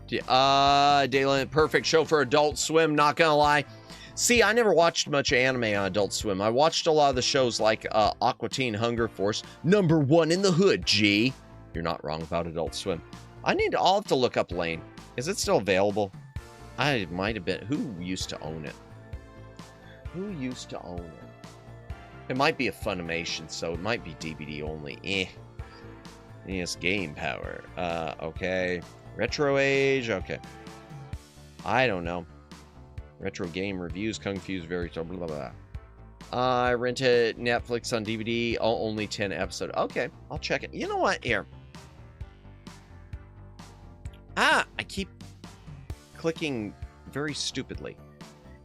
Speaker 2: Dayland, perfect show for Adult Swim, not gonna lie. See, I never watched much anime on Adult Swim. I watched a lot of the shows like Aqua Teen Hunger Force. #1 in the hood, G. You're not wrong about Adult Swim. I'll have to look up Lane. Is it still available? I might have been. Who used to own it? It might be a Funimation, so it might be DVD only. NES Game Power. Okay. Retro Age. Okay. I don't know. Retro Game Reviews. Kung Fu's very... blah, blah, blah. I rented Netflix on DVD. Only 10 episodes. Okay. I'll check it. You know what? Here. I keep clicking very stupidly.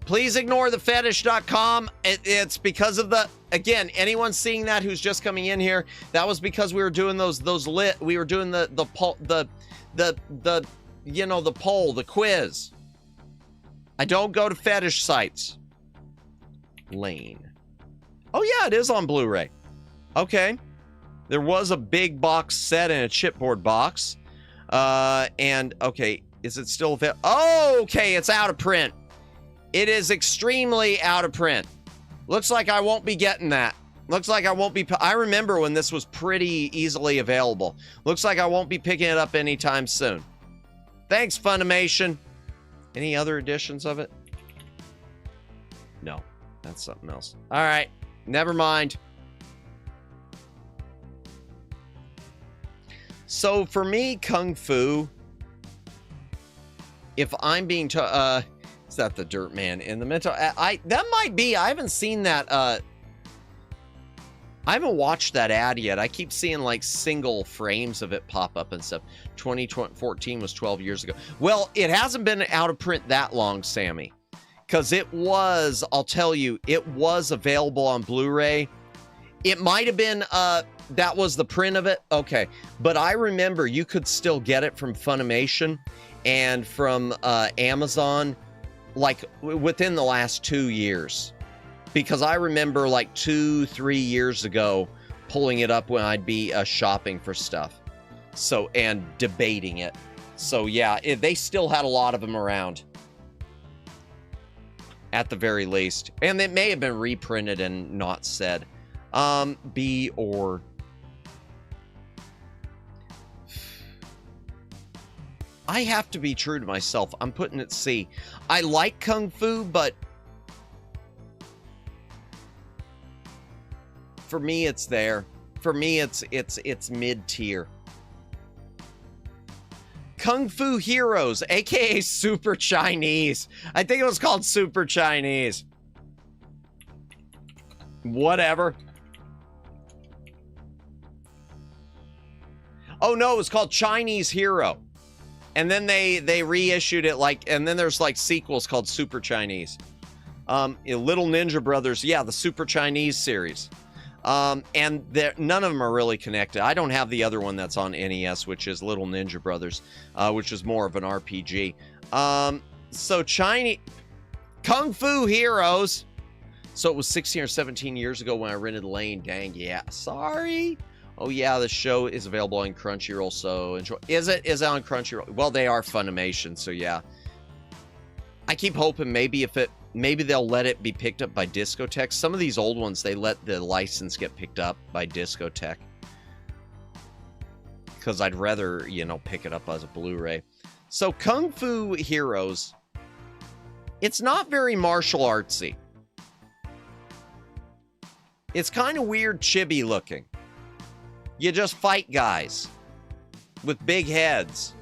Speaker 2: Please ignore the fetish.com. It's because of the, again, anyone seeing that who's just coming in here, that was because we were doing we were doing the poll, the quiz. I don't go to fetish sites. Lane. Oh yeah, it is on Blu-ray. Okay. There was a big box set and a chipboard box. And okay, is it still available? Oh, okay, it's out of print. It is extremely out of print. Looks like I won't be getting that. Looks like I won't be... I remember when this was pretty easily available. Looks like I won't be picking it up anytime soon. Thanks, Funimation. Any other editions of it? No, that's something else. All right, never mind. So for me, Kung Fu, if I'm being... is that the Dirt Man in the mental? That might be. I haven't seen that. I haven't watched that ad yet. I keep seeing like single frames of it pop up and stuff. 2014 was 12 years ago. Well, it hasn't been out of print that long, Sammy. Because it was, I'll tell you, it was available on Blu-ray. It might have been, that was the print of it. Okay. But I remember you could still get it from Funimation and from Amazon, like within the last 2 years, because I remember like 2-3 years ago pulling it up when I'd be shopping for stuff, so, and debating it. So yeah, they still had a lot of them around at the very least, and it may have been reprinted and not said. B or I have to be true to myself. I'm putting it C. I like Kung Fu, but for me, it's there. For me, it's mid-tier. Kung Fu Heroes, aka Super Chinese. I think it was called Super Chinese. Whatever. Oh no, it was called Chinese Hero. And then they reissued it and then there's like sequels called Super Chinese. Little Ninja Brothers, yeah, the Super Chinese series. And none of them are really connected. I don't have the other one that's on NES, which is Little Ninja Brothers, which is more of an RPG. So Chinese Kung Fu Heroes. So it was 16 or 17 years ago when I rented Lane. Dang, yeah. Sorry. Oh yeah, the show is available on Crunchyroll, so enjoy. Is it on Crunchyroll? Well, they are Funimation, so yeah. I keep hoping maybe they'll let it be picked up by Discotek. Some of these old ones, they let the license get picked up by Discotek. Because I'd rather, pick it up as a Blu-ray. So Kung Fu Heroes, it's not very martial artsy. It's kind of weird chibi looking. You just fight guys with big heads.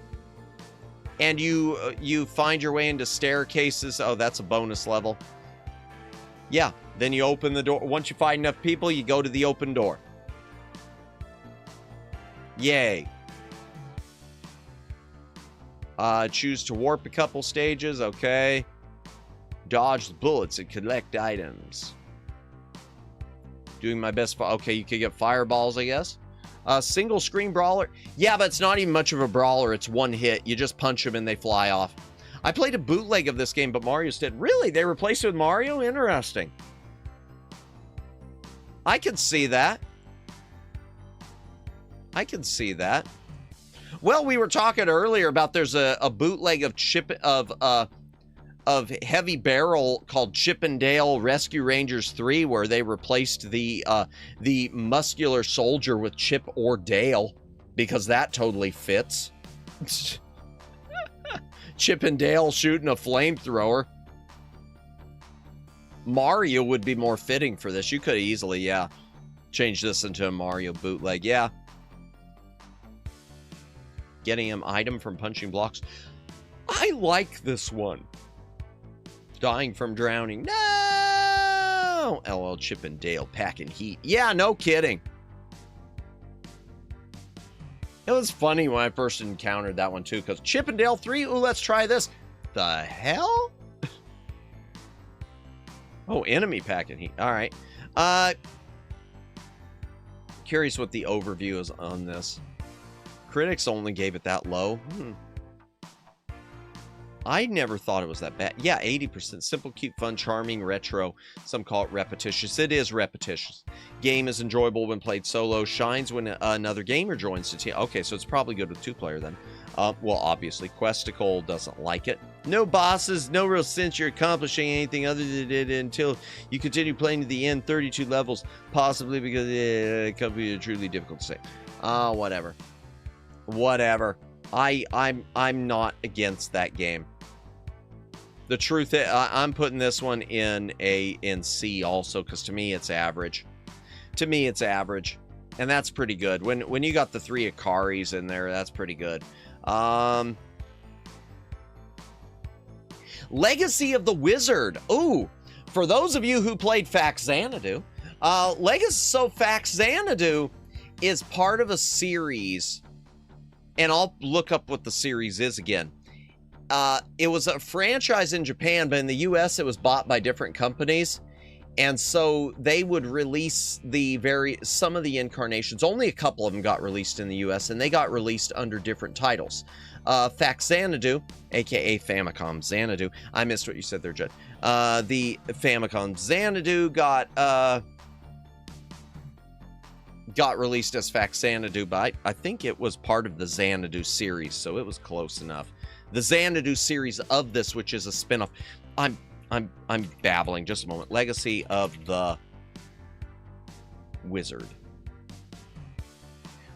Speaker 2: And you find your way into staircases. Oh, that's a bonus level. Yeah, then you open the door. Once you find enough people, you go to the open door. Yay. Choose to warp a couple stages. Okay. Dodge the bullets and collect items. Doing my best. Okay, you can get fireballs, I guess. Single screen brawler. Yeah, but it's not even much of a brawler. It's one hit. You just punch them and they fly off. I played a bootleg of this game, but Mario's dead. Really? They replaced it with Mario? Interesting. I could see that. I could see that. Well, we were talking earlier about there's a bootleg of Heavy Barrel called Chip and Dale Rescue Rangers 3, where they replaced the muscular soldier with Chip or Dale, because that totally fits. Chip and Dale shooting a flamethrower. Mario would be more fitting for this. You could easily, yeah, change this into a Mario bootleg, yeah. Getting an item from punching blocks. I like this one. Dying from drowning. No! LL Chip and Dale packing heat. Yeah, no kidding. It was funny when I first encountered that one too, because Chip and Dale 3, ooh, let's try this. The hell? Oh, enemy packing heat. All right. Curious what the overview is on this. Critics only gave it that low. I never thought it was that bad. Yeah, 80%. Simple, cute, fun, charming, retro. Some call it repetitious. It is repetitious. Game is enjoyable when played solo. Shines when another gamer joins the team. Okay, so it's probably good with two-player then. Well, obviously, Questicle doesn't like it. No bosses, no real sense you're accomplishing anything other than it until you continue playing to the end. 32 levels, possibly because it could be truly difficult to say. Whatever. Whatever. I'm not against that game. The truth is, I'm putting this one in C also, because to me it's average. To me it's average, and that's pretty good. When you got the 3 Akaris in there, that's pretty good. Legacy of the Wizard. Ooh, for those of you who played Faxanadu, Faxanadu is part of a series, and I'll look up what the series is again. It was a franchise in Japan, but in the US it was bought by different companies. And so they would release some of the incarnations. Only a couple of them got released in the US, and they got released under different titles. Faxanadu, aka Famicom Xanadu. I missed what you said there, Judd. The Famicom Xanadu got released as Faxanadu, but I think it was part of the Xanadu series, so it was close enough. The Xanadu series of this, which is a spin-off. I'm babbling. Just a moment. Legacy of the Wizard,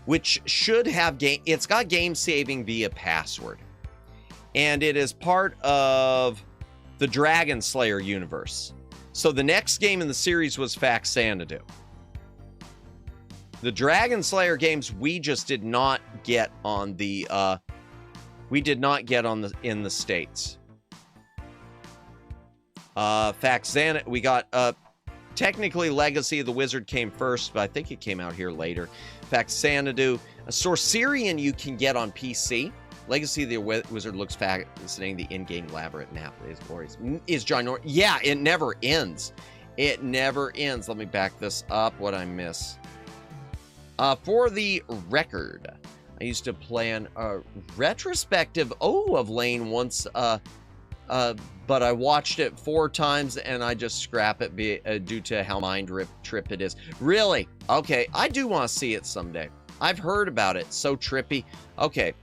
Speaker 2: which should have it's got game saving via password, and it is part of the Dragon Slayer universe. So the next game in the series was Faxanadu. The Dragon Slayer games we just did not get on the We did not get in the States. Faxana, we got, technically Legacy of the Wizard came first, but I think it came out here later. Faxanadu. A Sorcerian you can get on PC. Legacy of the Wizard looks fascinating. The in-game labyrinth map is glorious. Is ginormous. Yeah, it never ends. It never ends. Let me back this up. What I miss. For the record, I used to plan a retrospective, of Lane once, but I watched it 4 times and I just scrap it due to how trip it is. Really? Okay, I do want to see it someday. I've heard about it. So trippy. Okay.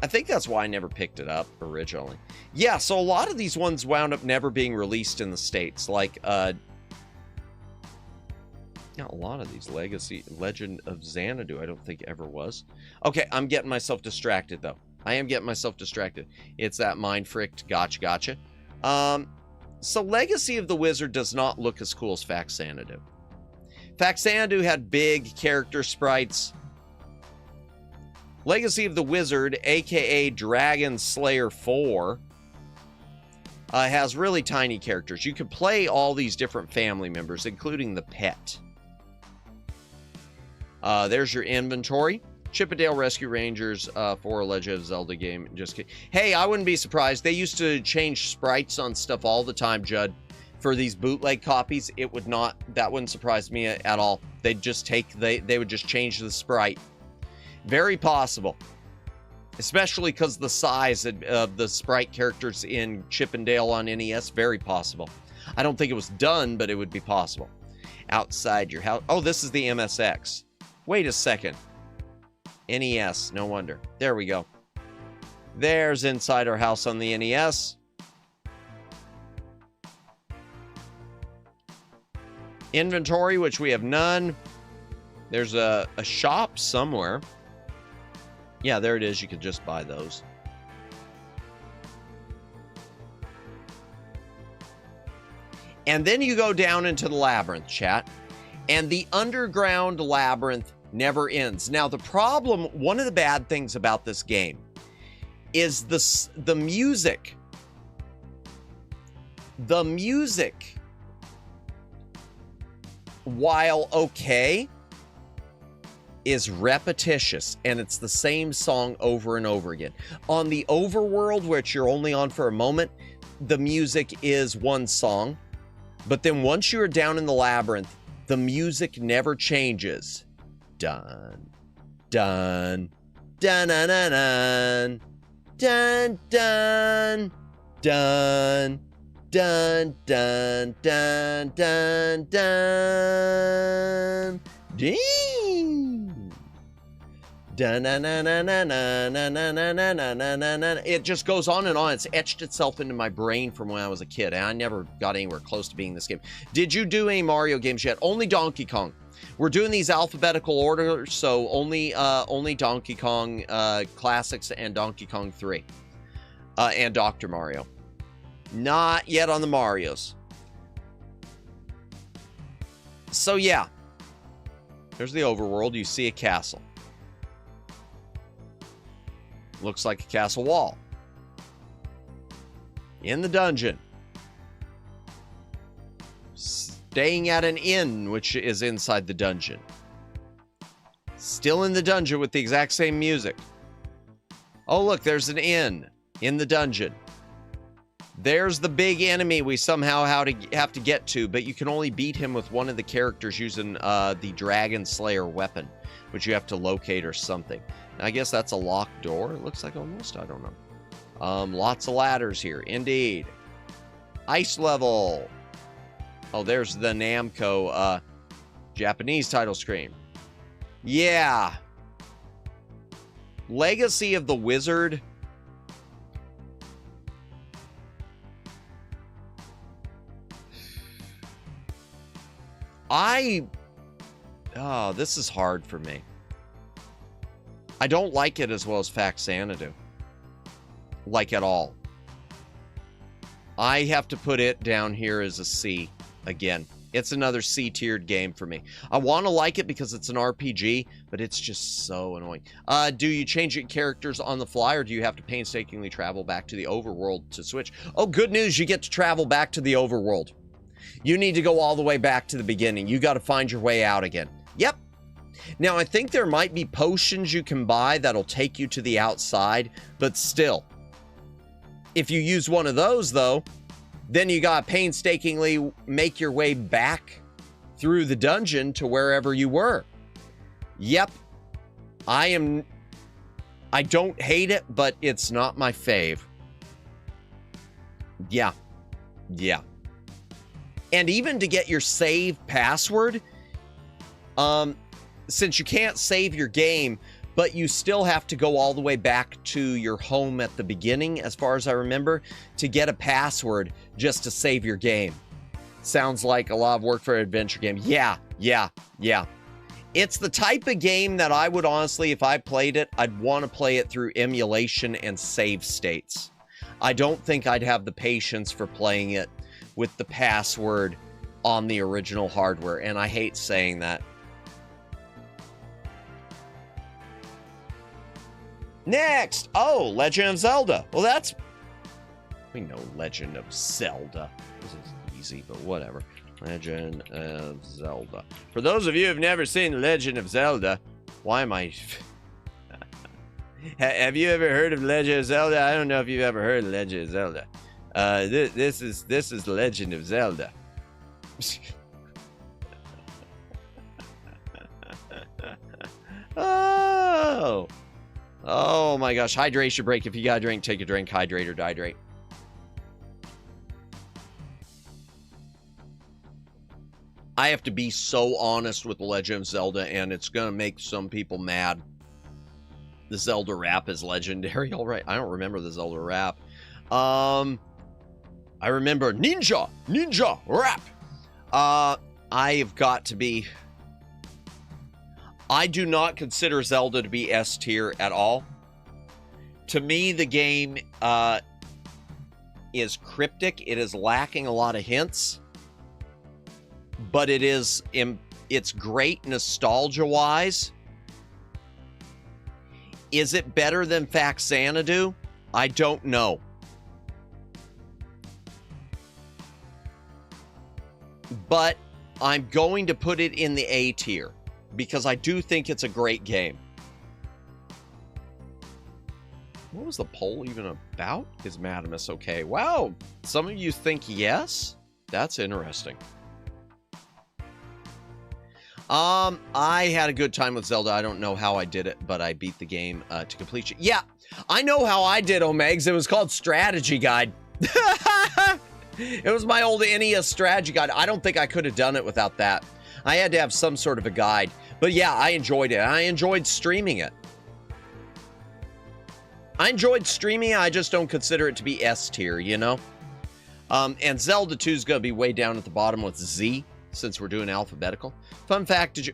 Speaker 2: I think that's why I never picked it up originally. Yeah, so a lot of these ones wound up never being released in the States. Like, yeah, a lot of these Legend of Xanadu, I don't think ever was. Okay, I'm getting myself distracted, though. I am getting myself distracted. It's that mind-fricked gotcha. So Legacy of the Wizard does not look as cool as Faxanadu. Faxanadu had big character sprites. Legacy of the Wizard, aka Dragon Slayer 4, has really tiny characters. You can play all these different family members, including the pet. There's your inventory. Chippendale Rescue Rangers for a Legend of Zelda game. Just kidding. Hey, I wouldn't be surprised. They used to change sprites on stuff all the time, Judd. For these bootleg copies, that wouldn't surprise me at all. They'd just they would just change the sprite. Very possible. Especially because the size of the sprite characters in Chippendale on NES, very possible. I don't think it was done, but it would be possible. Outside your house. Oh, this is the MSX. Wait a second. NES, no wonder. There we go. There's inside our house on the NES. Inventory, which we have none. There's a shop somewhere. Yeah, there it is. You could just buy those. And then you go down into the labyrinth, chat. And the underground labyrinth never ends. Now, the problem, one of the bad things about this game is the music. The music, while okay, is repetitious, and it's the same song over and over again. On the overworld, which you're only on for a moment, the music is one song. But then once you're down in the labyrinth, the music never changes. Dun, dun, dun, dun, dun, dun, dun, dun, dun, dun, dun, dun, dun, ding. It just goes on and on. It's etched itself into my brain from when I was a kid, and I never got anywhere close to being this game. Did you do any Mario games yet? Only Donkey Kong. We're doing these alphabetical order, so only Donkey Kong Classics and Donkey Kong 3. And Dr. Mario. Not yet on the Marios. So yeah. There's the overworld. You see a castle. Looks like a castle wall. In the dungeon. Staying at an inn, which is inside the dungeon. Still in the dungeon with the exact same music. Oh, look, there's an inn in the dungeon. There's the big enemy we somehow have to get to, but you can only beat him with one of the characters using the Dragon Slayer weapon, which you have to locate or something. I guess that's a locked door. It looks like almost, I don't know. Lots of ladders here. Indeed. Ice level. Oh, there's the Namco Japanese title screen. Yeah. Legacy of the Wizard. Oh, this is hard for me. I don't like it as well as Faxanadu. Like at all. I have to put it down here as a C again. It's another C-tiered game for me. I want to like it because it's an RPG, but it's just so annoying. Do you change your characters on the fly, or do you have to painstakingly travel back to the overworld to switch? Oh, good news, you get to travel back to the overworld. You need to go all the way back to the beginning. You got to find your way out again. Yep. Now, I think there might be potions you can buy that'll take you to the outside, but still. If you use one of those, though, then you got to painstakingly make your way back through the dungeon to wherever you were. Yep. I don't hate it, but it's not my fave. Yeah. Yeah. And even to get your save password, since you can't save your game, but you still have to go all the way back to your home at the beginning, as far as I remember, to get a password just to save your game. Sounds like a lot of work for an adventure game. Yeah. It's the type of game that I would honestly, if I played it, I'd want to play it through emulation and save states. I don't think I'd have the patience for playing it with the password on the original hardware, and I hate saying that. Next! Oh, Legend of Zelda. Well, that's... We know Legend of Zelda. This is easy, but whatever. Legend of Zelda. For those of you who have never seen Legend of Zelda, why am I... Have you ever heard of Legend of Zelda? I don't know if you've ever heard of Legend of Zelda. This is Legend of Zelda. Oh my gosh. Hydration break. If you gotta drink, take a drink. Hydrate or dihydrate. I have to be so honest with The Legend of Zelda, and it's gonna make some people mad. The Zelda rap is legendary. All right. I don't remember the Zelda rap. I remember Ninja rap. I have got to be... I do not consider Zelda to be S tier at all. To me, the game is cryptic. It is lacking a lot of hints. But it's great nostalgia-wise. Is it better than Faxanadu? I don't know. But I'm going to put it in the A tier because I do think it's a great game. What was the poll even about? Is Madamus okay? Wow, some of you think yes? That's interesting. I had a good time with Zelda. I don't know how I did it, but I beat the game to completion. Yeah, I know how I did, Omegs. It was called Strategy Guide. It was my old NES Strategy Guide. I don't think I could have done it without that. I had to have some sort of a guide. But yeah, I enjoyed it. I enjoyed streaming it. I just don't consider it to be S tier, you know? And Zelda 2 is going to be way down at the bottom with Z, since we're doing alphabetical. Fun fact, did you...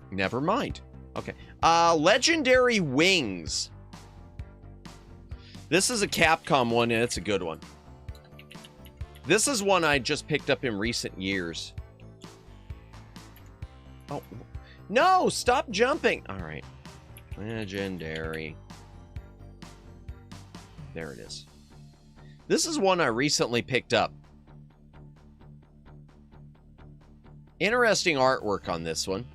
Speaker 2: Never mind. Okay. Legendary Wings. This is a Capcom one, and it's a good one. This is one I just picked up in recent years. Oh, no, stop jumping. All right. Legendary. There it is. This is one I recently picked up. Interesting artwork on this one.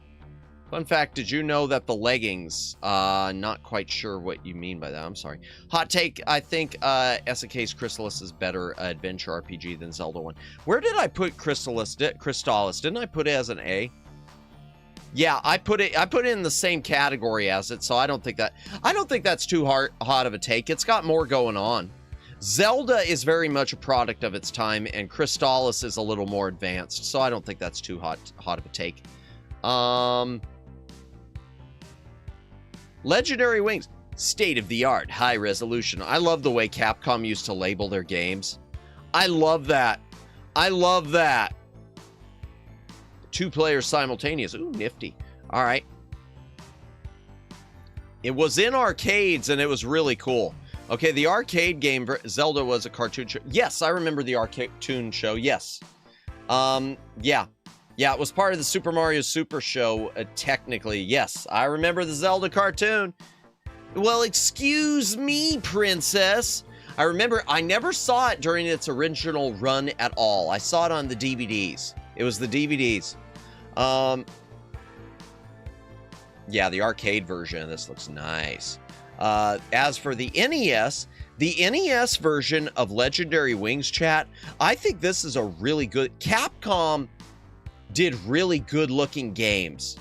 Speaker 2: Fun fact, did you know that the leggings, not quite sure what you mean by that, I'm sorry. Hot take, I think SNK's Crystalis is better adventure RPG than Zelda 1. Where did I put Crystalis? Didn't I put it as an A? Yeah, I put it in the same category as it, so I don't think that's too hot of a take. It's got more going on. Zelda is very much a product of its time, and Crystalis is a little more advanced, so I don't think that's too hot of a take. Legendary Wings, state-of-the-art, high resolution. I love the way Capcom used to label their games. I love that. I love that. 2 players simultaneous. Ooh, nifty. All right. It was in arcades, and it was really cool. Okay, the arcade game, Zelda was a cartoon show. Yes, I remember the cartoon show, yes. Yeah. Yeah, it was part of the Super Mario Super Show, technically. Yes, I remember the Zelda cartoon. Well, excuse me, princess. I remember, I never saw it during its original run at all. I saw it on the DVDs. It was the DVDs. Yeah, the arcade version of this looks nice. As for the NES version of Legendary Wings, chat, I think this is a really good... Capcom did really good-looking games.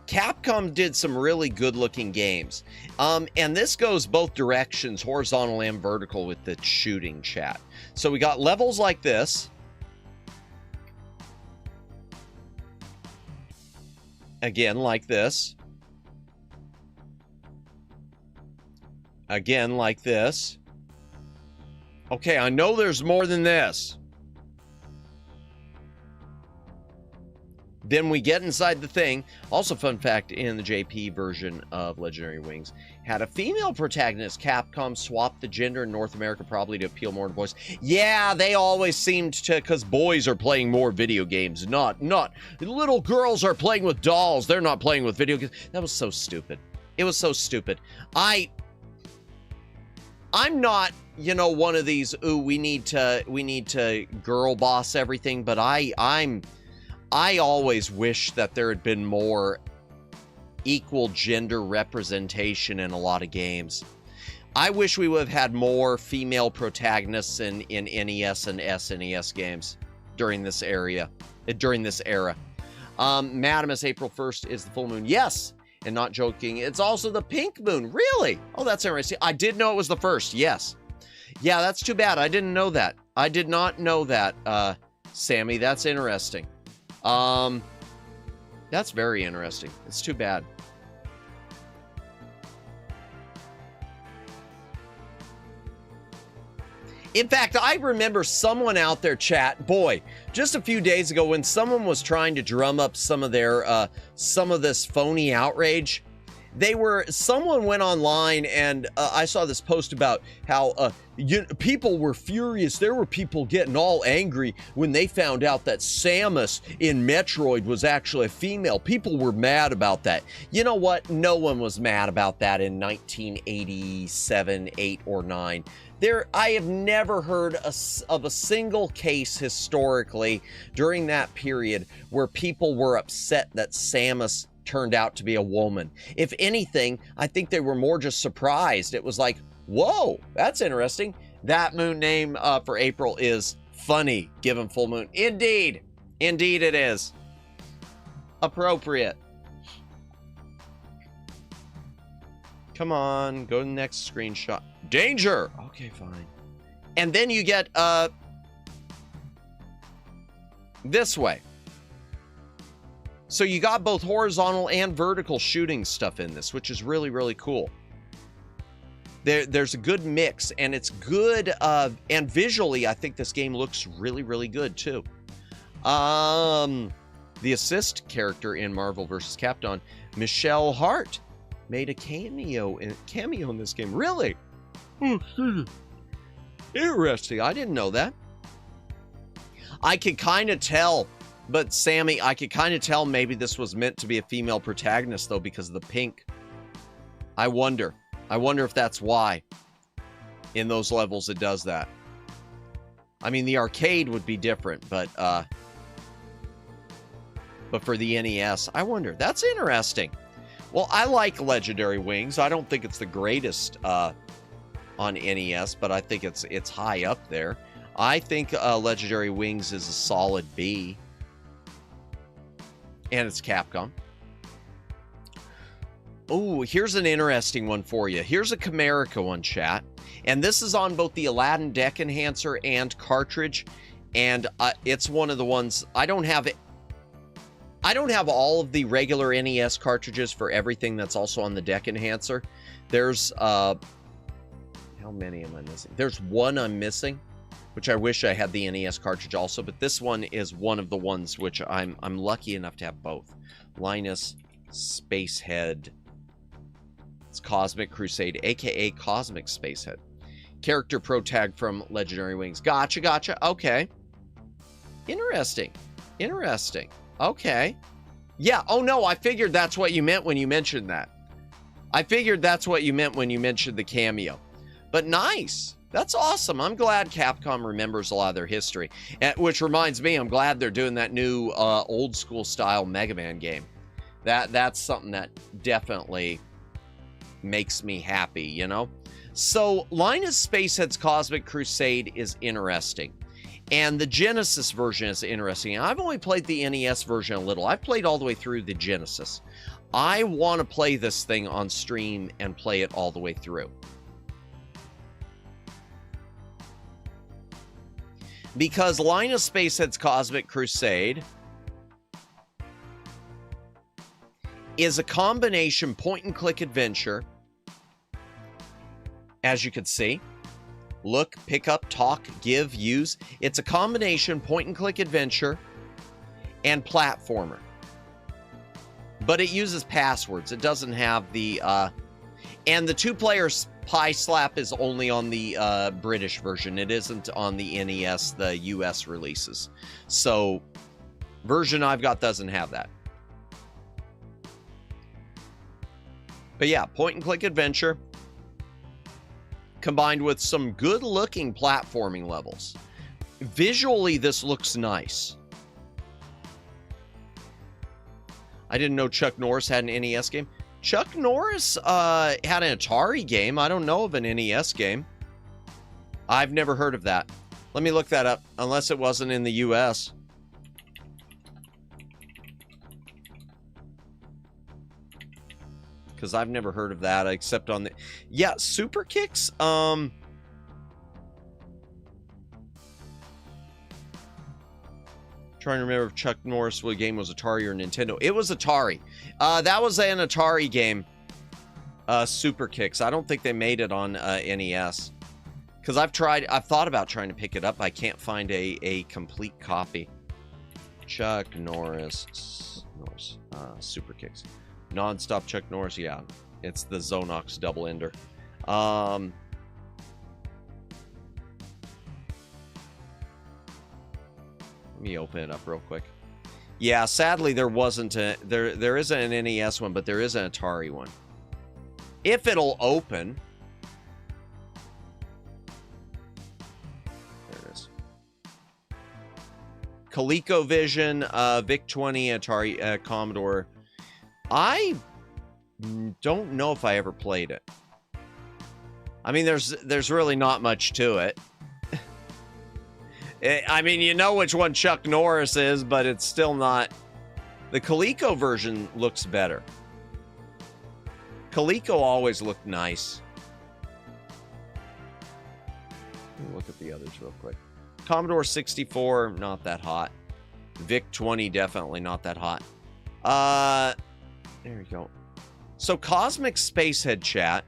Speaker 2: Capcom did some really good-looking games. And this goes both directions, horizontal and vertical, with the shooting, chat. So we got levels like this. Again, like this. Again, like this. Okay, I know there's more than this. Then we get inside the thing. Also, fun fact, in the JP version of Legendary Wings, had a female protagonist. Capcom swapped the gender in North America probably to appeal more to boys. Yeah, they always seemed to, because boys are playing more video games. Not. Little girls are playing with dolls. They're not playing with video games. That was so stupid. It was so stupid. I'm not, you know, one of these, ooh, we need to girl boss everything, but I always wish that there had been more equal gender representation in a lot of games. I wish we would have had more female protagonists in NES and SNES games during this era. Madamus, April 1st is the full moon. Yes, and not joking, it's also the pink moon. Really? Oh, that's interesting. I did know it was the first. Yes. Yeah, that's too bad. I didn't know that. I did not know that, Sammy. That's interesting. That's very interesting. It's too bad. In fact, I remember someone out there, chat, boy, just a few days ago when someone was trying to drum up some of their, some of this phony outrage. Someone went online and I saw this post about how people were furious. There were people getting all angry when they found out that Samus in Metroid was actually a female. People were mad about that. You know what? No one was mad about that in 1987, 8, or 9. I have never heard of a single case historically during that period where people were upset that Samus turned out to be a woman. If anything, I think they were more just surprised. It was like, whoa, that's interesting. That moon name for April is funny, given full moon. Indeed. Indeed it is. Appropriate. Come on, go to the next screenshot. Danger! Okay, fine. And then you get, this way. So you got both horizontal and vertical shooting stuff in this, which is really, really cool. There's a good mix, and it's good, and visually, I think this game looks really, really good, too. The assist character in Marvel vs. Capcom, Michelle Hart, made a cameo in this game. Really? Interesting. I didn't know that. I could kind of tell, but Sammy, I could kind of tell maybe this was meant to be a female protagonist, though, because of the pink. I wonder if that's why in those levels it does that. I mean, the arcade would be different, but for the NES, I wonder. That's interesting. Well, I like Legendary Wings. I don't think it's the greatest on NES, but I think it's high up there. I think Legendary Wings is a solid B. And it's Capcom. Oh, here's an interesting one for you. Here's a Camerica one, chat. And this is on both the Aladdin Deck Enhancer and cartridge. And it's one of the ones... I don't have all of the regular NES cartridges for everything that's also on the Deck Enhancer. There's... how many am I missing? There's one I'm missing, which I wish I had the NES cartridge also, but this one is one of the ones which I'm lucky enough to have both. Linus Spacehead. It's Cosmic Crusade, aka Cosmic Spacehead. Character pro tag from Legendary Wings. Gotcha, gotcha. Okay. Interesting. Interesting. Okay. Yeah. Oh, no. I figured that's what you meant when you mentioned that. I figured that's what you meant when you mentioned the cameo. But nice. That's awesome. I'm glad Capcom remembers a lot of their history. Which reminds me, I'm glad they're doing that new old school style Mega Man game. That's something that definitely makes me happy, you know? So, Linus Spacehead's Cosmic Crusade is interesting. And the Genesis version is interesting. I've only played the NES version a little. I've played all the way through the Genesis. I want to play this thing on stream and play it all the way through. Because Linus Spacehead's Cosmic Crusade is a combination point-and-click adventure, as you can see. Look, pick up, talk, give, use. It's a combination point-and-click adventure and platformer. But it uses passwords. It doesn't have the... and the two-player pie slap is only on the British version. It isn't on the NES, the US releases. So, version I've got doesn't have that. But yeah, point-and-click adventure combined with some good-looking platforming levels. Visually, this looks nice. I didn't know Chuck Norris had an NES game. Chuck Norris had an Atari game. I don't know of an NES game. I've never heard of that. Let me look that up, unless it wasn't in the US. Because I've never heard of that except on the... Yeah, Super Kicks. Trying to remember if Chuck Norris' game was Atari or Nintendo. It was Atari. That was an Atari game. Super Kicks. I don't think they made it on NES. Because I've thought about trying to pick it up. I can't find a complete copy. Chuck Norris. Super Kicks. Non-stop Chuck Norris, yeah. It's the Zonox double ender. Let me open it up real quick. Yeah, sadly there wasn't a... There isn't an NES one, but there is an Atari one. If it'll open. There it is. ColecoVision, VIC-20, Atari, Commodore... I don't know if I ever played it. I mean, there's really not much to it. I mean, you know which one Chuck Norris is, but it's still not... The Coleco version looks better. Coleco always looked nice. Let me look at the others real quick. Commodore 64, not that hot. VIC-20, definitely not that hot. There you go. So, Cosmic Spacehead chat.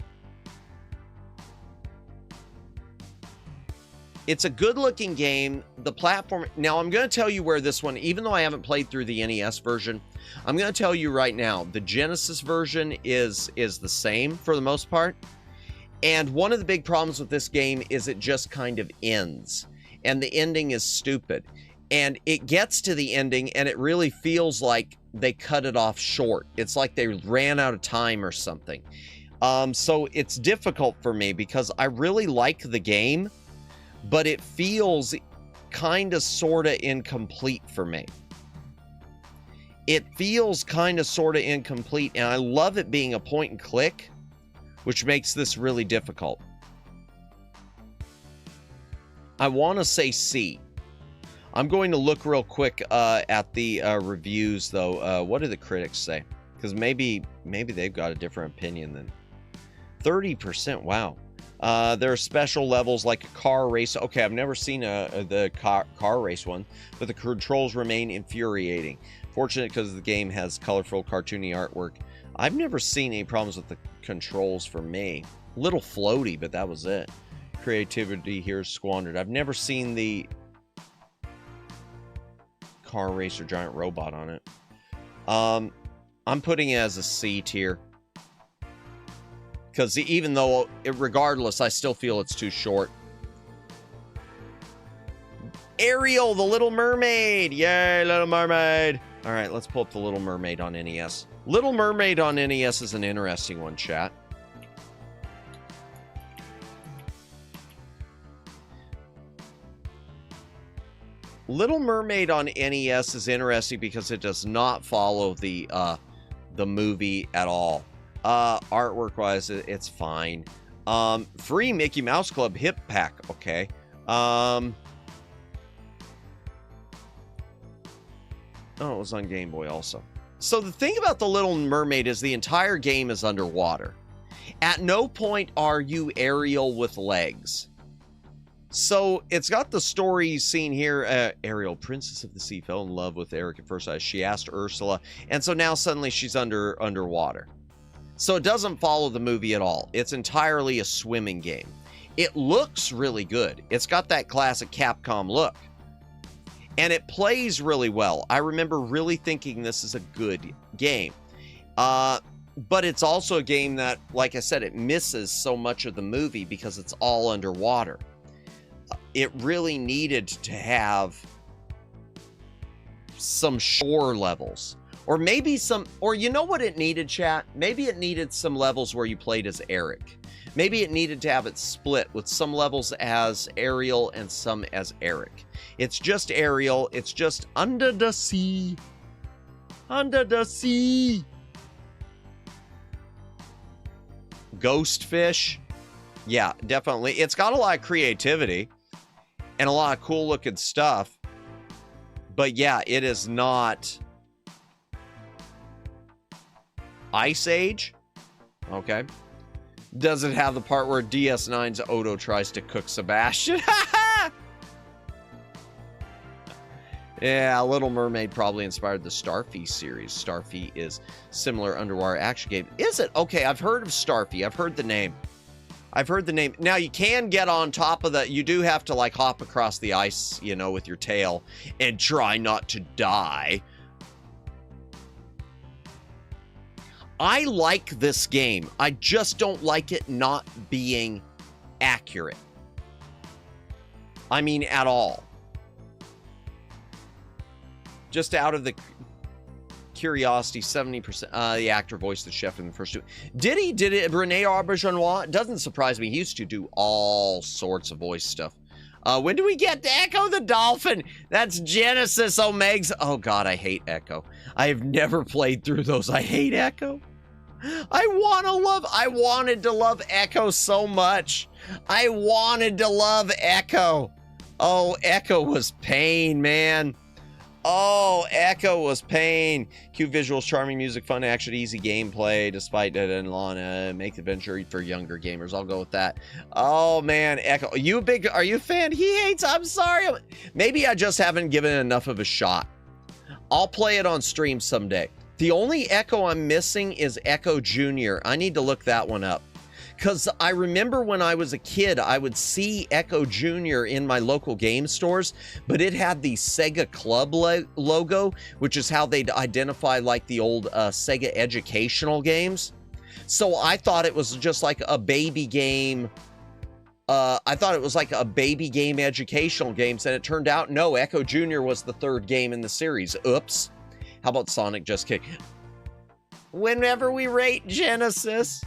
Speaker 2: It's a good-looking game. The platform... Now, I'm going to tell you where this one... Even though I haven't played through the NES version, I'm going to tell you right now, the Genesis version is the same for the most part. And one of the big problems with this game is it just kind of ends. And the ending is stupid. And it gets to the ending, and it really feels like they cut it off short. It's like they ran out of time or something. So it's difficult for me because I really like the game, but it feels kind of sort of incomplete for me. It feels kind of sort of incomplete, and I love it being a point and click, which makes this really difficult. I want to say C. I'm going to look real quick at the reviews, though. What do the critics say? Because maybe they've got a different opinion than 30%. Wow. There are special levels like a car race. Okay, I've never seen the car race one, but the controls remain infuriating. Fortunate because the game has colorful, cartoony artwork. I've never seen any problems with the controls for me. A little floaty, but that was it. Creativity here is squandered. I've never seen the car racer giant robot on it. I'm putting it as a C tier. Because even though, regardless, I still feel it's too short. Ariel, the Little Mermaid. Yay, Little Mermaid. All right, let's pull up the Little Mermaid on NES. Little Mermaid on NES is an interesting one, chat. Little Mermaid on NES is interesting because it does not follow the movie at all. Artwork-wise, it's fine. Free Mickey Mouse Club hip pack, okay. Oh, it was on Game Boy also. So the thing about the Little Mermaid is the entire game is underwater. At no point are you Ariel with legs. So it's got the story scene here. Ariel, Princess of the Sea, fell in love with Eric at first sight. She asked Ursula, and so now suddenly she's underwater. So it doesn't follow the movie at all. It's entirely a swimming game. It looks really good. It's got that classic Capcom look. And it plays really well. I remember really thinking this is a good game. But it's also a game that, like I said, it misses so much of the movie because it's all underwater. It really needed to have some shore levels. Or maybe or you know what it needed, chat? Maybe it needed some levels where you played as Eric. Maybe it needed to have it split with some levels as Ariel and some as Eric. It's just Ariel. It's just under the sea. Under the sea. Ghost fish. Yeah, definitely. It's got a lot of creativity and a lot of cool looking stuff. But yeah, it is not Ice Age. Okay. Does it have the part where DS9's Odo tries to cook Sebastian? Yeah, Little Mermaid probably inspired the Starfy series. Starfy is similar underwater action game. Is it? Okay, I've heard of Starfy. I've heard the name. I've heard the name. Now, you can get on top of the... You do have to, like, hop across the ice, you know, with your tail and try not to die. I like this game. I just don't like it not being accurate. I mean, at all. Just out of the curiosity, 70%. The actor voiced the chef in the first two. Did he? Did it? Rene Auberjonois? Doesn't surprise me. He used to do all sorts of voice stuff. When do we get to Echo the Dolphin? That's Genesis Omegas. Oh, God, I hate Echo. I have never played through those. I hate Echo. I wanted to love Echo so much. I wanted to love Echo. Oh, Echo was pain, man. Oh, Echo was pain. Cute visuals, charming music, fun action, easy gameplay, despite that and Lana, make the adventure for younger gamers. I'll go with that. Oh, man, Echo. Are you a fan? He hates, I'm sorry. Maybe I just haven't given it enough of a shot. I'll play it on stream someday. The only Echo I'm missing is Echo Jr. I need to look that one up. Because I remember when I was a kid, I would see Echo Jr. in my local game stores, but it had the Sega Club logo, which is how they'd identify like the old Sega educational games. So I thought it was just like a baby game. I thought it was like a baby game educational games, and it turned out, no, Echo Jr. was the third game in the series. Oops. How about Sonic Just Kick? Whenever we rate Genesis...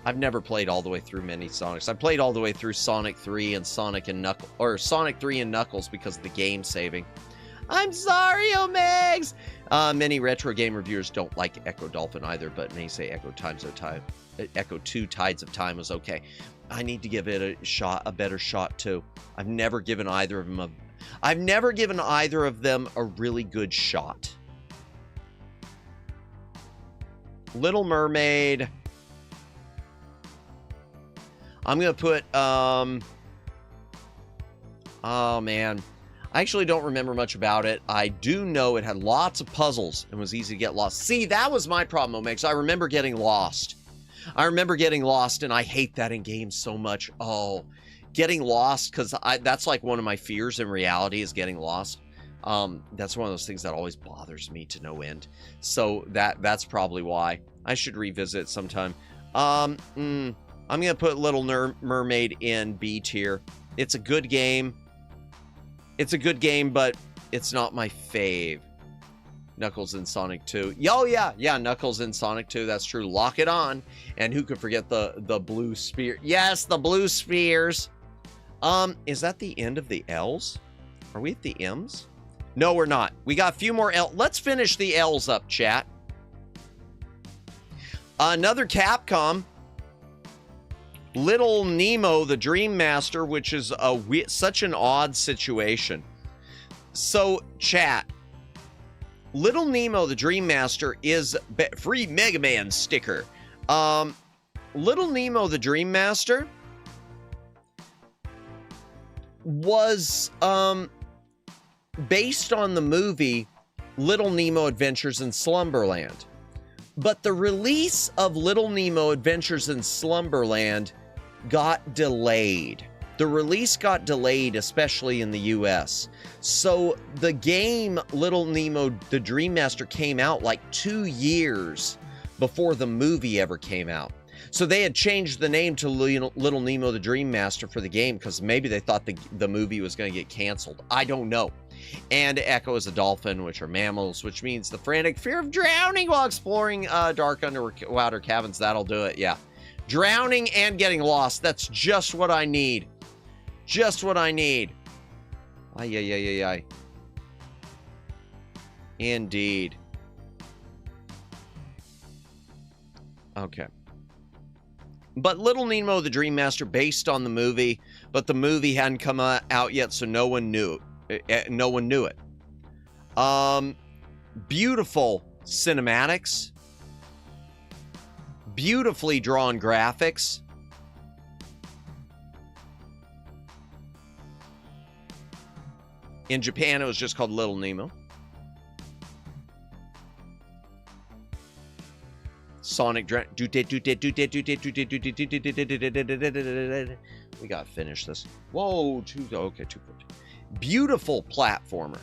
Speaker 2: I've never played all the way through many Sonics. I played all the way through Sonic 3 and Sonic and Knuckles because of the game saving. I'm sorry, Omegs! Many retro game reviewers don't like Echo Dolphin either, but many say Echo 2 Tides of Time was okay. I need to give it a better shot too. I've never given either of them a really good shot. Little Mermaid. I'm going to put, oh man. I actually don't remember much about it. I do know it had lots of puzzles and was easy to get lost. See, that was my problem, Omegs. I remember getting lost. And I hate that in games so much. Oh, getting lost, because that's like one of my fears in reality is getting lost. That's one of those things that always bothers me to no end. So that's probably why. I should revisit it sometime. I'm gonna put Little Mermaid in B tier. It's a good game. It's a good game, but it's not my fave. Knuckles in Sonic 2. Oh, yeah, Knuckles in Sonic 2. That's true. Lock it on. And who could forget the blue spear? Yes, the blue spears. Is that the end of the L's? Are we at the M's? No, we're not. We got a few more L. Let's finish the L's up, chat. Another Capcom. Little Nemo, the Dream Master, which is such an odd situation. So, chat. Little Nemo, the Dream Master, is free Mega Man sticker. Little Nemo, the Dream Master was based on the movie Little Nemo Adventures in Slumberland. But the release of Little Nemo Adventures in Slumberland got delayed. The release got delayed, especially in the US. So the game Little Nemo the Dream Master came out like 2 years before the movie ever came out. So they had changed the name to Little Nemo the Dream Master for the game because maybe they thought the movie was going to get canceled. I don't know. And Echo is a dolphin, which are mammals, which means the frantic fear of drowning while exploring dark underwater caverns. That'll do it, yeah. Drowning and getting lost. That's just what I need. Just what I need. Ay. Indeed. Okay. But Little Nemo the Dream Master based on the movie, but the movie hadn't come out yet, so no one knew it. No one knew it. Beautiful cinematics. Beautifully drawn graphics. In Japan, it was just called Little Nemo. Sonic we gotta finish this. Whoa, okay, 214. Beautiful platformer.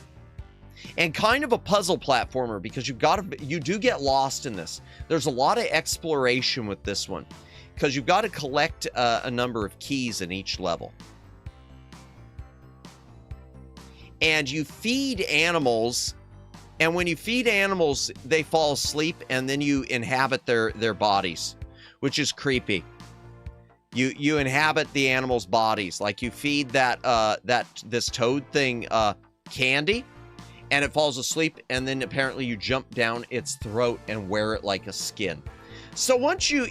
Speaker 2: And kind of a puzzle platformer because you do get lost in this. There's a lot of exploration with this one because you've got to collect a number of keys in each level. And you feed animals, and when you feed animals, they fall asleep, and then you inhabit their bodies, which is creepy. You inhabit the animals' bodies, like you feed this toad thing candy, and it falls asleep, and then apparently you jump down its throat and wear it like a skin. So once you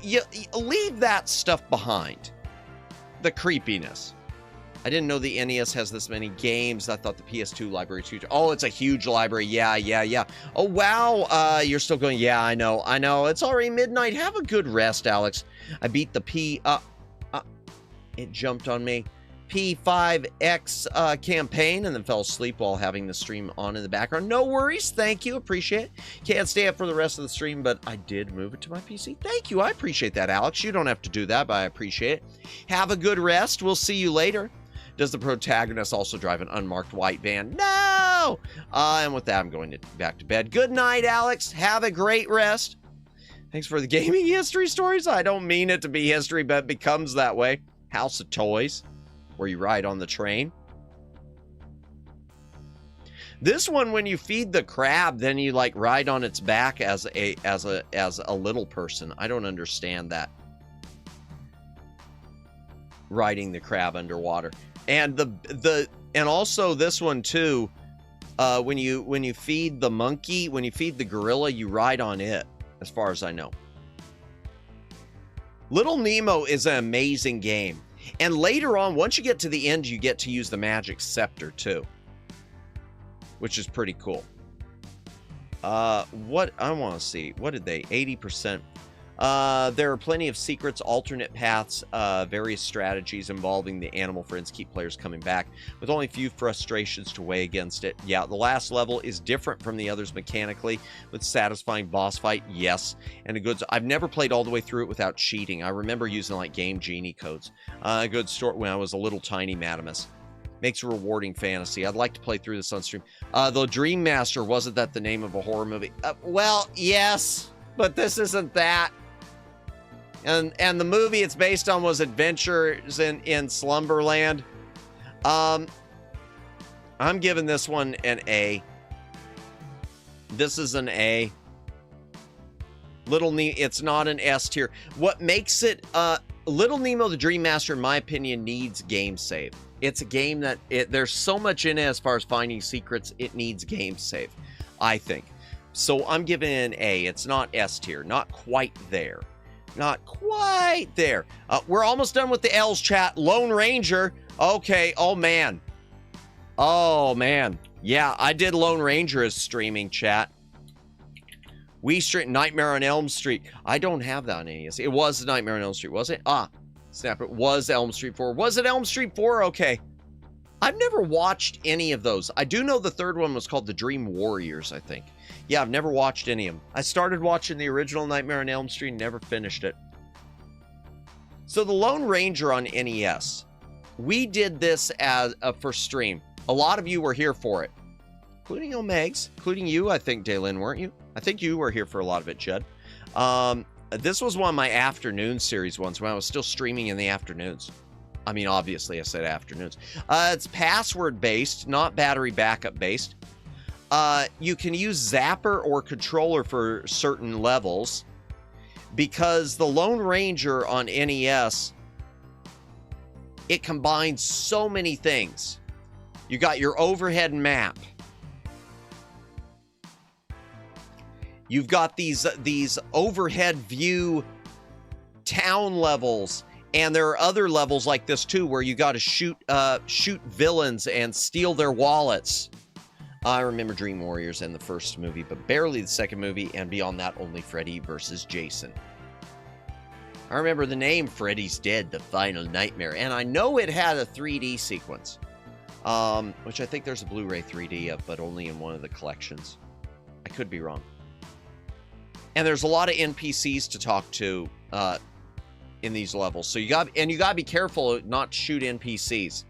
Speaker 2: leave that stuff behind, the creepiness. I didn't know the NES has this many games. I thought the PS2 library was huge. Oh, it's a huge library. Yeah. Oh, wow. You're still going. Yeah, I know. It's already midnight. Have a good rest, Alex. I beat the it jumped on me. P5X campaign and then fell asleep while having the stream on in the background. No worries. Thank you. Appreciate it. Can't stay up for the rest of the stream, but I did move it to my PC. Thank you. I appreciate that, Alex. You don't have to do that, but I appreciate it. Have a good rest. We'll see you later. Does the protagonist also drive an unmarked white van? No! And with that, I'm going back to bed. Good night, Alex. Have a great rest. Thanks for the gaming history stories. I don't mean it to be history, but it becomes that way. House of Toys, where you ride on the train. This one, when you feed the crab, then you like ride on its back as a little person. I don't understand that. Riding the crab underwater. And and also this one too, when you feed the monkey, when you feed the gorilla, you ride on it, as far as I know. Little Nemo is an amazing game. And later on, once you get to the end, you get to use the magic scepter too, which is pretty cool. What I want to see, what did they, 80%? There are plenty of secrets, alternate paths, various strategies involving the animal friends keep players coming back, with only a few frustrations to weigh against it. Yeah, the last level is different from the others mechanically, with satisfying boss fight, yes, and a good... I've never played all the way through it without cheating. I remember using, like, Game Genie codes. A good story when I was a little tiny Madamus. Makes rewarding fantasy. I'd like to play through this on stream. The Dream Master, wasn't that the name of a horror movie? Well, yes, but this isn't that. And the movie it's based on was Adventures in Slumberland. I'm giving this one an A. This is an A. Little Nemo, it's not an S tier. What makes it, Little Nemo the Dream Master, in my opinion, needs game save. It's a game that, there's so much in it as far as finding secrets, it needs game save, I think. So I'm giving it an A. It's not S tier, not quite there. Not quite there. We're almost done with the L's, chat. Lone Ranger. Okay, oh man. Oh man. Yeah, I did Lone Ranger as streaming, chat. We stream Nightmare on Elm Street. I don't have that on NES. It was Nightmare on Elm Street, was it? Ah, snap, it was Elm Street 4. Was it Elm Street 4? Okay. I've never watched any of those. I do know the third one was called The Dream Warriors, I think. Yeah, I've never watched any of them. I started watching the original Nightmare on Elm Street and never finished it. So the Lone Ranger on NES. We did this as for stream. A lot of you were here for it. Including Omegs. Including you, I think, Daylin, weren't you? I think you were here for a lot of it, Judd. This was one of my afternoon series ones when I was still streaming in the afternoons. I mean, obviously, I said afternoons. It's password-based, not battery backup-based. You can use Zapper or Controller for certain levels. Because the Lone Ranger on NES, it combines so many things. You got your overhead map. You've got these overhead view town levels, and there are other levels like this too, where you got to shoot villains and steal their wallets. I remember Dream Warriors and the first movie, but barely the second movie, and beyond that, only Freddy versus Jason. I remember the name Freddy's Dead, the Final Nightmare, and I know it had a 3D sequence, which I think there's a Blu-ray 3D of, but only in one of the collections. I could be wrong. And there's a lot of NPCs to talk to in these levels. So you got to be careful not to shoot NPCs.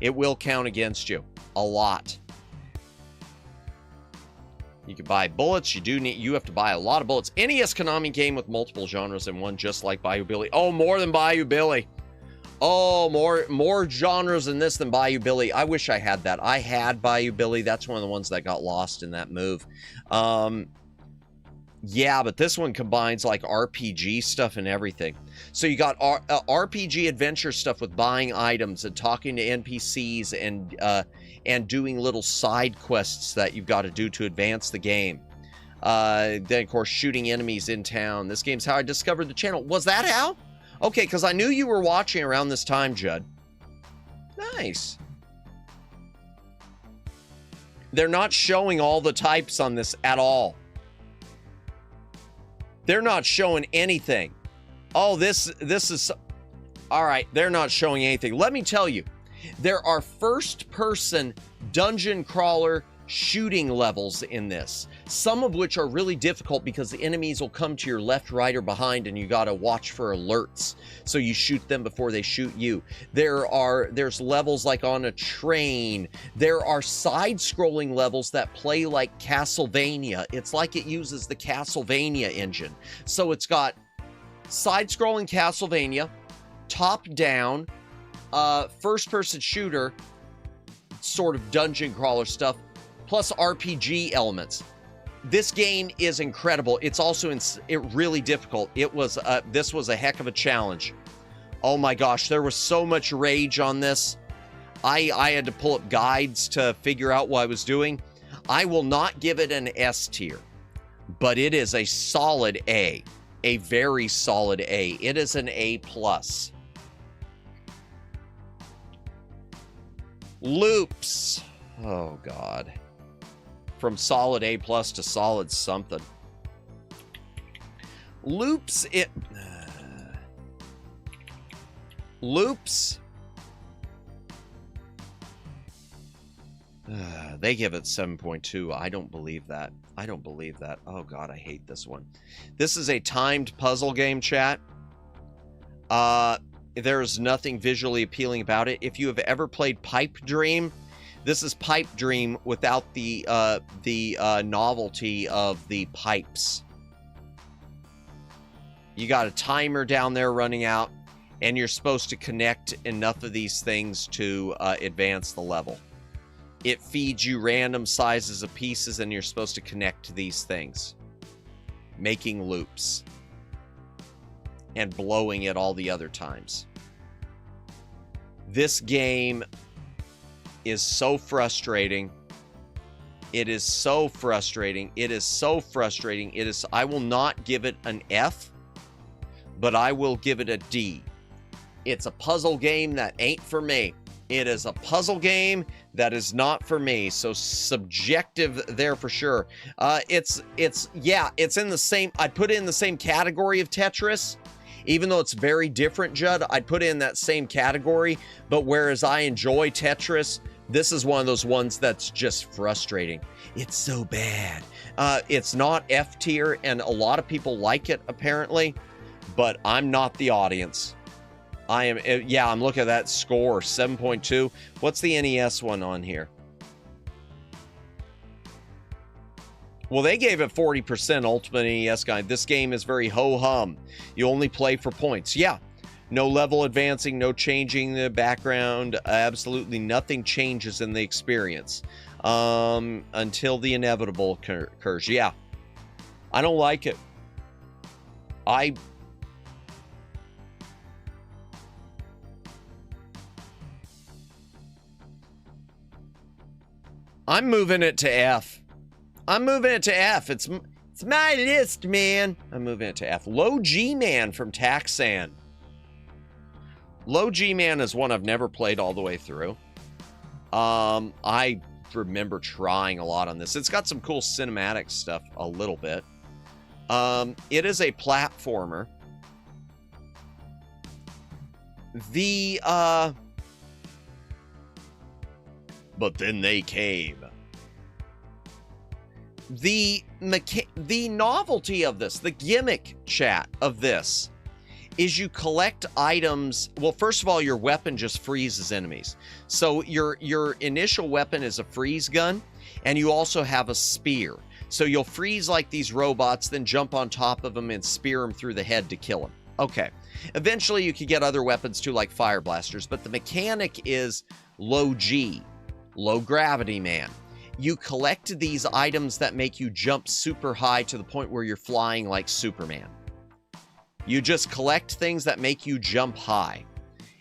Speaker 2: It will count against you a lot. You can buy bullets. You have to buy a lot of bullets. NES Konami game with multiple genres in one, just like Bayou Billy. Oh, more than Bayou Billy. Oh, more genres in this than Bayou Billy. I wish I had that. I had Bayou Billy. That's one of the ones that got lost in that move. Yeah, but this one combines like RPG stuff and everything. So you got RPG adventure stuff with buying items and talking to NPCs and doing little side quests that you've got to do to advance the game. Then, of course, shooting enemies in town. This game's how I discovered the channel. Was that how? Okay, because I knew you were watching around this time, Judd. Nice. They're not showing all the types on this at all. They're not showing anything. Oh, this is... All right, they're not showing anything. Let me tell you, there are first-person dungeon crawler shooting levels in this, some of which are really difficult because the enemies will come to your left, right, or behind, and you got to watch for alerts. So you shoot them before they shoot you. There's levels like on a train. There are side-scrolling levels that play like Castlevania. It's like it uses the Castlevania engine. So it's got side-scrolling Castlevania, top-down, first-person shooter, sort of dungeon crawler stuff, plus RPG elements. This game is incredible. It's also really difficult. This was a heck of a challenge. Oh my gosh, there was so much rage on this. I had to pull up guides to figure out what I was doing. I will not give it an S tier, but it is a solid A. A very solid A. It is an A+. Loops. Oh God. From solid A+ to solid something. Loops, Loops. They give it 7.2. I don't believe that. I don't believe that. Oh God, I hate this one. This is a timed puzzle game, chat. there's nothing visually appealing about it. If you have ever played Pipe Dream, this is Pipe Dream without the novelty of the pipes. You got a timer down there running out, and you're supposed to connect enough of these things to advance the level. It feeds you random sizes of pieces, and you're supposed to connect to these things, making loops and blowing it all the other times. This game is so frustrating. It is so frustrating. It is so frustrating. It is. I will not give it an F, but I will give it a D. It's a puzzle game that ain't for me. It is a puzzle game that is not for me. So subjective there for sure. It's in the same, I'd put it in the same category of Tetris. Even though it's very different, Judd, I'd put it in that same category. But whereas I enjoy Tetris, this is one of those ones that's just frustrating. It's so bad. It's not F tier, and a lot of people like it apparently, but I'm not the audience. I am, yeah, I'm looking at that score, 7.2. What's the NES one on here? Well, they gave it 40% Ultimate NES Guide. This game is very ho-hum. You only play for points. Yeah, no level advancing, no changing the background. Absolutely nothing changes in the experience until the inevitable occurs. Yeah, I don't like it. I'm moving it to F. I'm moving it to F. It's my list, man. I'm moving it to F. Low G-Man from Taxan. Low G-Man is one I've never played all the way through. I remember trying a lot on this. It's got some cool cinematic stuff a little bit. It is a platformer. But then they came. The novelty of this, the gimmick, chat, of this is you collect items. Well, first of all, your weapon just freezes enemies. So your initial weapon is a freeze gun, and you also have a spear. So you'll freeze like these robots, then jump on top of them and spear them through the head to kill them. Okay. Eventually you could get other weapons too, like fire blasters, but the mechanic is low G, low gravity man. You collect these items that make you jump super high to the point where you're flying like Superman. You just collect things that make you jump high.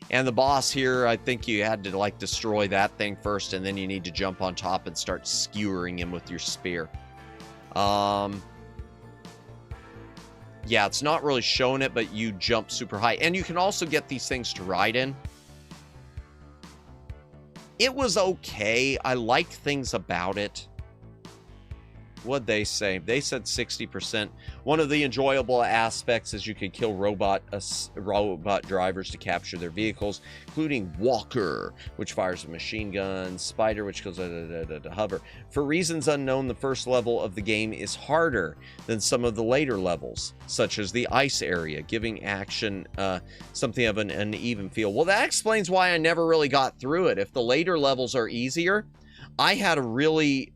Speaker 2: And the boss here, I think you had to like destroy that thing first, and then you need to jump on top and start skewering him with your spear. Yeah, it's not really showing it, but you jump super high. And you can also get these things to ride in. It was okay. I liked things about it. What'd they say? They said 60%. One of the enjoyable aspects is you can kill robot drivers to capture their vehicles, including Walker, which fires a machine gun, Spider, which goes hover. For reasons unknown, the first level of the game is harder than some of the later levels, such as the ice area, giving action something of an uneven feel. Well, that explains why I never really got through it. If the later levels are easier, I had a really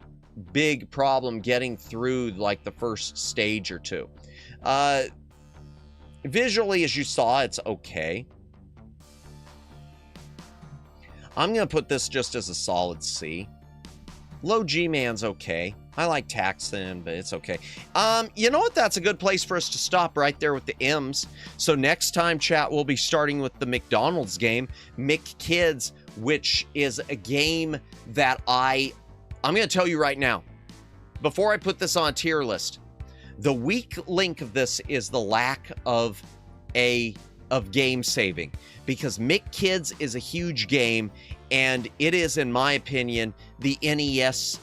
Speaker 2: big problem getting through like the first stage or two. Visually, as you saw, it's okay. I'm gonna put this just as a solid C. Low G-Man's okay. I like Taxon, but it's okay. You know what? That's a good place for us to stop right there with the M's. So next time, chat, we'll be starting with the McDonald's game, McKids, which is a game that I'm going to tell you right now, before I put this on a tier list, the weak link of this is the lack of game saving, because McKids is a huge game, and it is, in my opinion, the NES,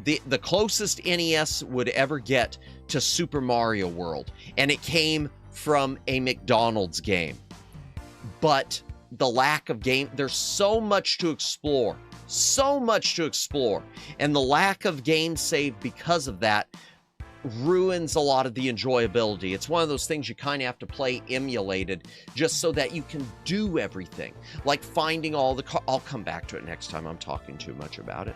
Speaker 2: the closest NES would ever get to Super Mario World, and it came from a McDonald's game. But the lack of game, there's so much to explore. So much to explore, and the lack of game save because of that ruins a lot of the enjoyability. It's one of those things you kind of have to play emulated just so that you can do everything. Like finding all the I'll come back to it next time. I'm talking too much about it.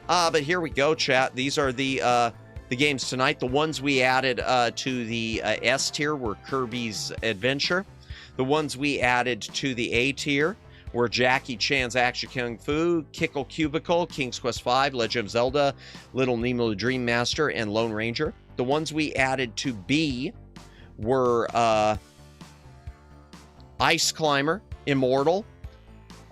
Speaker 2: But here we go, chat. These are the games tonight. The ones we added to the S tier were Kirby's Adventure. The ones we added to the A tier were Jackie Chan's Action Kung Fu, Kickle Cubicle, King's Quest V, Legend of Zelda, Little Nemo the Dream Master, and Lone Ranger. The ones we added to B were Ice Climber, Immortal,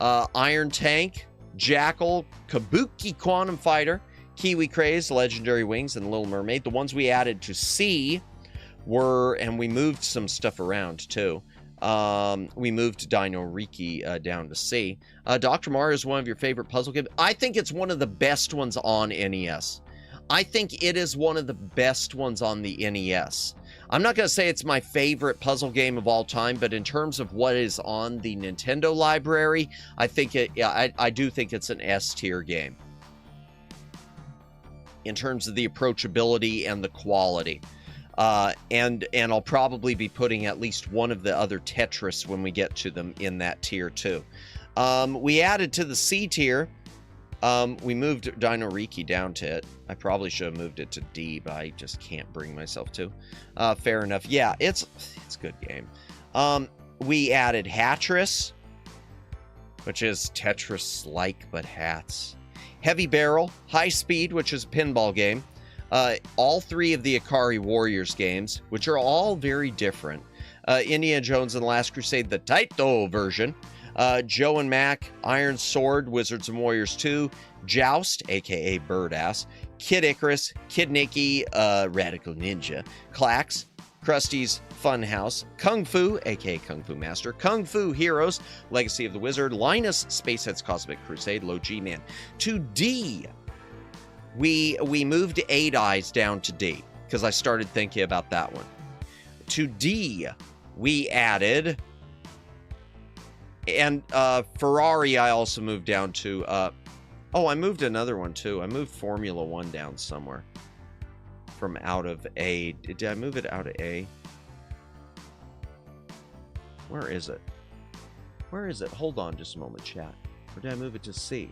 Speaker 2: Iron Tank, Jackal, Kabuki Quantum Fighter, Kiwi Craze, Legendary Wings, and Little Mermaid. The ones we added to C were, and we moved some stuff around too. We moved Dino Riki down to C. Dr. Mario is one of your favorite puzzle games. I think it's one of the best ones on NES. I think it is one of the best ones on the NES. I'm not going to say it's my favorite puzzle game of all time, but in terms of what is on the Nintendo library, I think I do think it's an S tier game. In terms of the approachability and the quality. And I'll probably be putting at least one of the other Tetris when we get to them in that tier too. We added to the C tier. We moved Dino Riki down to it. I probably should have moved it to D, but I just can't bring myself to. Fair enough. Yeah, it's a good game. We added Hatris, which is Tetris-like but hats. Heavy Barrel, High Speed, which is a pinball game. All three of the Ikari Warriors games, which are all very different. Indiana Jones and the Last Crusade, the Taito version. Joe and Mac, Iron Sword, Wizards and Warriors 2. Joust, aka Birdass. Kid Icarus, Kid Nicky, Radical Ninja. Clax, Krusty's Funhouse. Kung Fu, aka Kung Fu Master. Kung Fu Heroes, Legacy of the Wizard. Linus, Spacehead's Cosmic Crusade. Low G-Man. To D, we moved 8 Eyes down to D, because I started thinking about that one. To D, we added, and Ferrari I also moved down to, oh, I moved another one too. I moved Formula 1 down somewhere from out of A. Did I move it out of A? Where is it? Where is it? Hold on just a moment, chat. Or did I move it to C?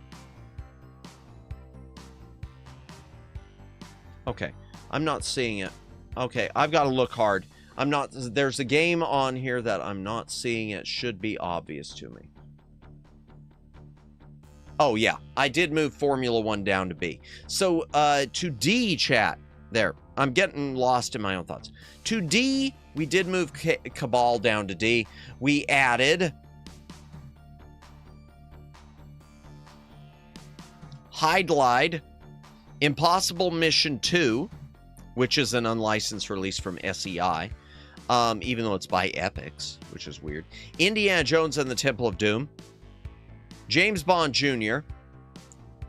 Speaker 2: Okay, I'm not seeing it. Okay, I've got to look hard. I'm not, there's a game on here that I'm not seeing. It should be obvious to me. Oh yeah, I did move Formula 1 down to B. So, to D, chat. There, I'm getting lost in my own thoughts. To D, we did move Cabal down to D. We added High Glide, Impossible Mission 2, which is an unlicensed release from SEI, even though it's by Epix, which is weird. Indiana Jones and the Temple of Doom. James Bond Jr.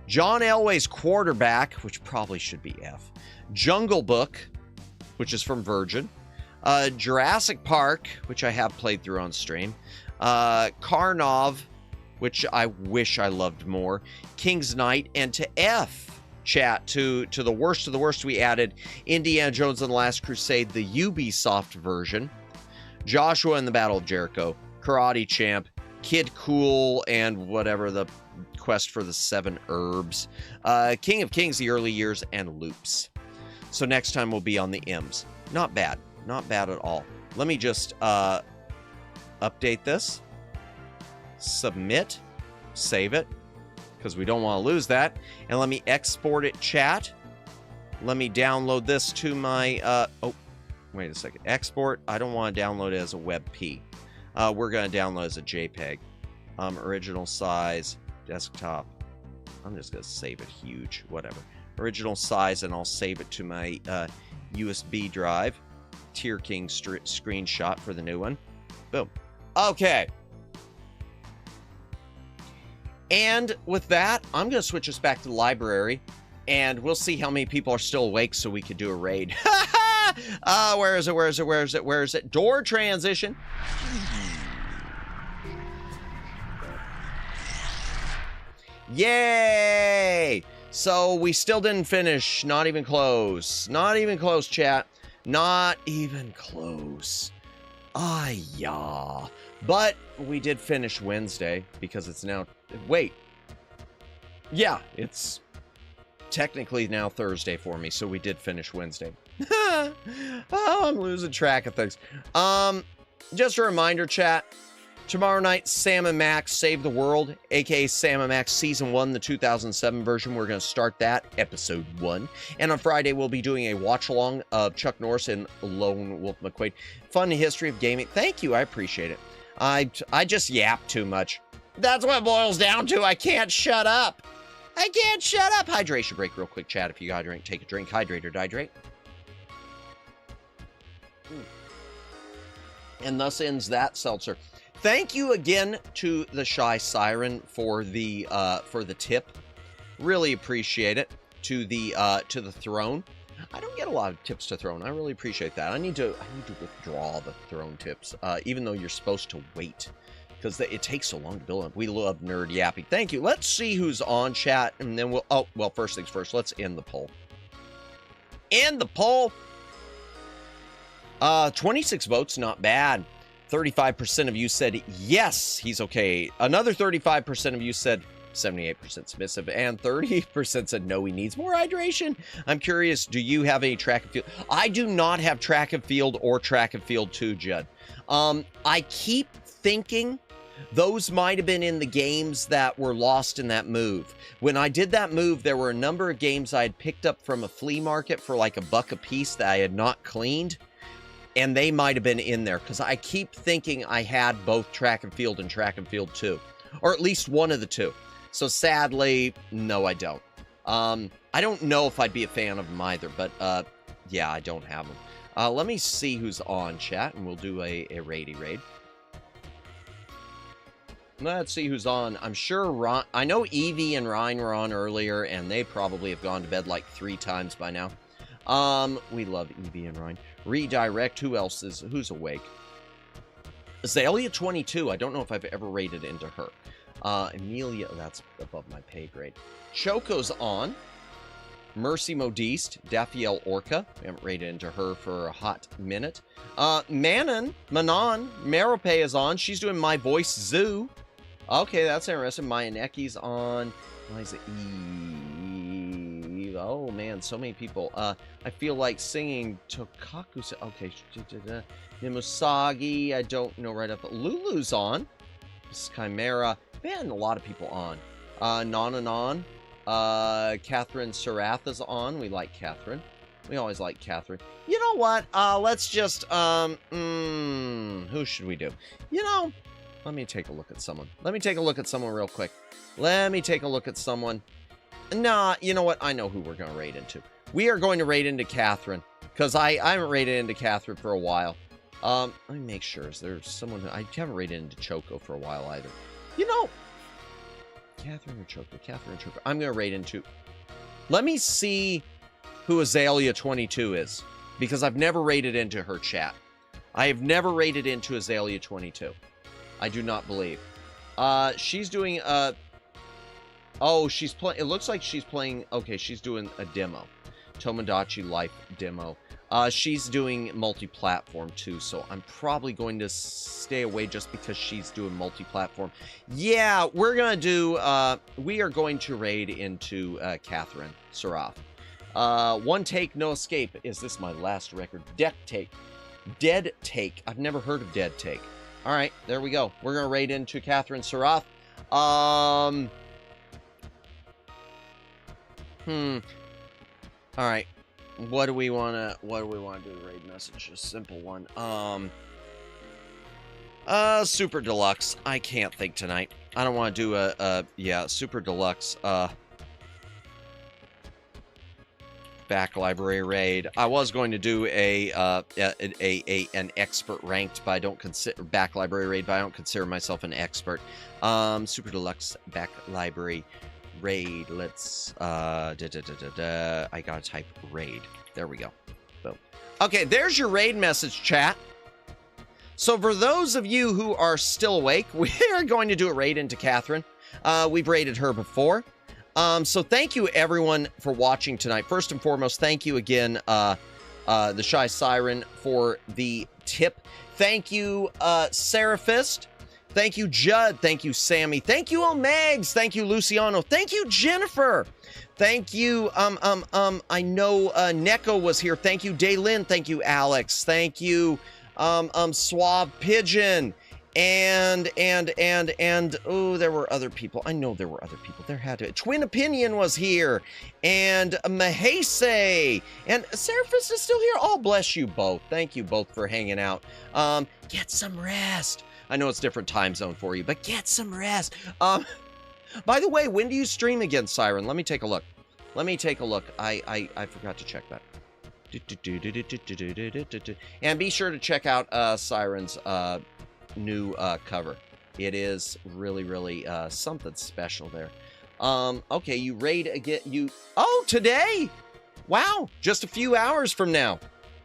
Speaker 2: John Elway's Quarterback, which probably should be F. Jungle Book, which is from Virgin. Jurassic Park, which I have played through on stream. Karnov, which I wish I loved more. King's Knight, and to F, chat, to the worst of the worst, we added Indiana Jones and the Last Crusade, the Ubisoft version. Joshua and the Battle of Jericho. Karate Champ. Kid Cool, and whatever the Quest for the 7 Herbs. King of Kings, the early years, and Loops. So next time we'll be on the M's. Not bad. Not bad at all. Let me just update this. Submit. Save it, because we don't want to lose that. And let me export it, chat. Let me download this to my... oh, wait a second. Export. I don't want to download it as a WebP. We're going to download as a JPEG. Original size, desktop. I'm just going to save it huge, whatever. Original size, and I'll save it to my USB drive. Tier King screenshot for the new one. Boom. Okay. And with that, I'm going to switch us back to the library, and we'll see how many people are still awake so we could do a raid. Where is it? Where is it? Where is it? Where is it? Door transition. Yay! So we still didn't finish. Not even close. Not even close, chat. Not even close. Ah, yeah. But we did finish Wednesday because it's now... Wait. Yeah, it's technically now Thursday for me, so we did finish Wednesday. Oh, I'm losing track of things. Just a reminder, chat. Tomorrow night, Sam and Max Save the World, aka Sam and Max Season 1, the 2007 version. We're going to start that, Episode 1. And on Friday, we'll be doing a watch-along of Chuck Norris and Lone Wolf McQuade. Fun history of gaming. Thank you, I appreciate it. I just yap too much. That's what it boils down to. I can't shut up. I can't shut up. Hydration break real quick, chat. If you got a drink, take a drink. Hydrate or dihydrate. And thus ends that seltzer. Thank you again to the Shy Siren for the tip. Really appreciate it. To the Throne. I don't get a lot of tips to Throne. I really appreciate that. I need to withdraw the Throne tips, even though you're supposed to wait, because it takes so long to build up. We love nerd yapping. Thank you. Let's see who's on, chat, and then we'll... Oh, well, first things first. Let's end the poll. End the poll. 26 votes, not bad. 35% of you said yes, he's okay. Another 35% of you said 78% submissive, and 30% said no, he needs more hydration. I'm curious, do you have any track and field? I do not have track and field or track and field 2, Judd. I keep thinking those might have been in the games that were lost in that move. When I did that move, there were a number of games I had picked up from a flea market for like $1 a piece that I had not cleaned. And they might have been in there, because I keep thinking I had both track and field 2. Or at least one of the two. So sadly, no, I don't. I don't know if I'd be a fan of them either, but yeah, I don't have them. Let me see who's on, chat, and we'll do a raidy raid. Let's see who's on. I'm sure I know Evie and Ryan were on earlier, and they probably have gone to bed like 3 times by now. We love Evie and Ryan. Redirect. Who's awake? Azalea 22. I don't know if I've ever raided into her. Amelia, that's above my pay grade. Choco's on. Mercy Modiste. Daphiel Orca. We haven't raided into her for a hot minute. Manon, Merope is on. She's doing My Voice Zoo. Okay, that's interesting. Maya Necki's on. Liza Eve. Oh, man, so many people. I feel like singing Tokaku. Okay. Nimusagi. I don't know right up. Lulu's on. This Chimera. Man, a lot of people on. Nonanon. Catherine Saratha's on. We like Catherine. We always like Catherine. You know what? Let's just, who should we do? You know, let me take a look at someone. Let me take a look at someone real quick. Let me take a look at someone. Nah, you know what? I know who we're going to raid into. We are going to raid into Catherine, because I haven't raided into Catherine for a while. Let me make sure. Is there someone who... I haven't raided into Choco for a while either. You know... Catherine or Choco? Catherine or Choco? I'm going to raid into... Let me see who Azalea 22 is, because I've never raided into her, chat. I have never raided into Azalea 22. I do not believe. She's doing... Oh, she's playing... It looks like she's playing... Okay, she's doing a demo. Tomodachi Life demo. She's doing multi-platform too, so I'm probably going to stay away just because she's doing multi-platform. Yeah, we're gonna do, we are going to raid into, Catherine Sarath. One Take, No Escape. Is this my last record? Dead Take. I've never heard of Dead Take. Alright, there we go. We're gonna raid into Catherine Sarath. Alright. What do we wanna do the raid message? A simple one. Super Deluxe. I can't think tonight. I don't want to do yeah, Super Deluxe, back library raid. I was going to do an expert ranked, but I don't consider back library raid, but I don't consider myself an expert. Super Deluxe back library raid. Let's I gotta type raid. There we go. Boom. Okay, there's your raid message, chat. So for those of you who are still awake, we are going to do a raid into Catherine. We've raided her before. So thank you everyone for watching tonight. First and foremost, thank you again, the Shy Siren, for the tip. Thank you, Seraphist. Thank you, Judd. Thank you, Sammy. Thank you, Omegs. Thank you, Luciano. Thank you, Jennifer. Thank you, I know, Neko was here. Thank you, Daylin. Thank you, Alex. Thank you, Suave Pigeon. And, oh, there were other people. I know there were other people. There had to. Twin Opinion was here. And Mahese. And Seraphist is still here. Oh, bless you both. Thank you both for hanging out. Get some rest. I know it's different time zone for you, but get some rest. By the way, when do you stream again, Siren? Let me take a look. Let me take a look. I forgot to check that. And be sure to check out Siren's new cover. It is really something special there. Okay, you raid again. Oh, today. Wow, just a few hours from now.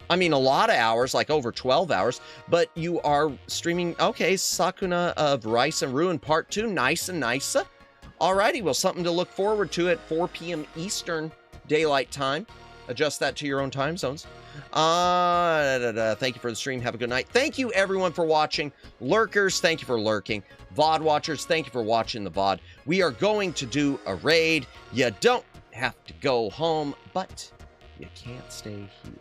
Speaker 2: I mean, a lot of hours, like over 12 hours, but you are streaming. Okay, Sakuna of Rice and Ruin Part 2. Nice and nice. Alrighty, well, something to look forward to at 4 p.m. Eastern Daylight Time. Adjust that to your own time zones. Thank you for the stream. Have a good night. Thank you, everyone, for watching. Lurkers, thank you for lurking. VOD watchers, thank you for watching the VOD. We are going to do a raid. You don't have to go home, but you can't stay here.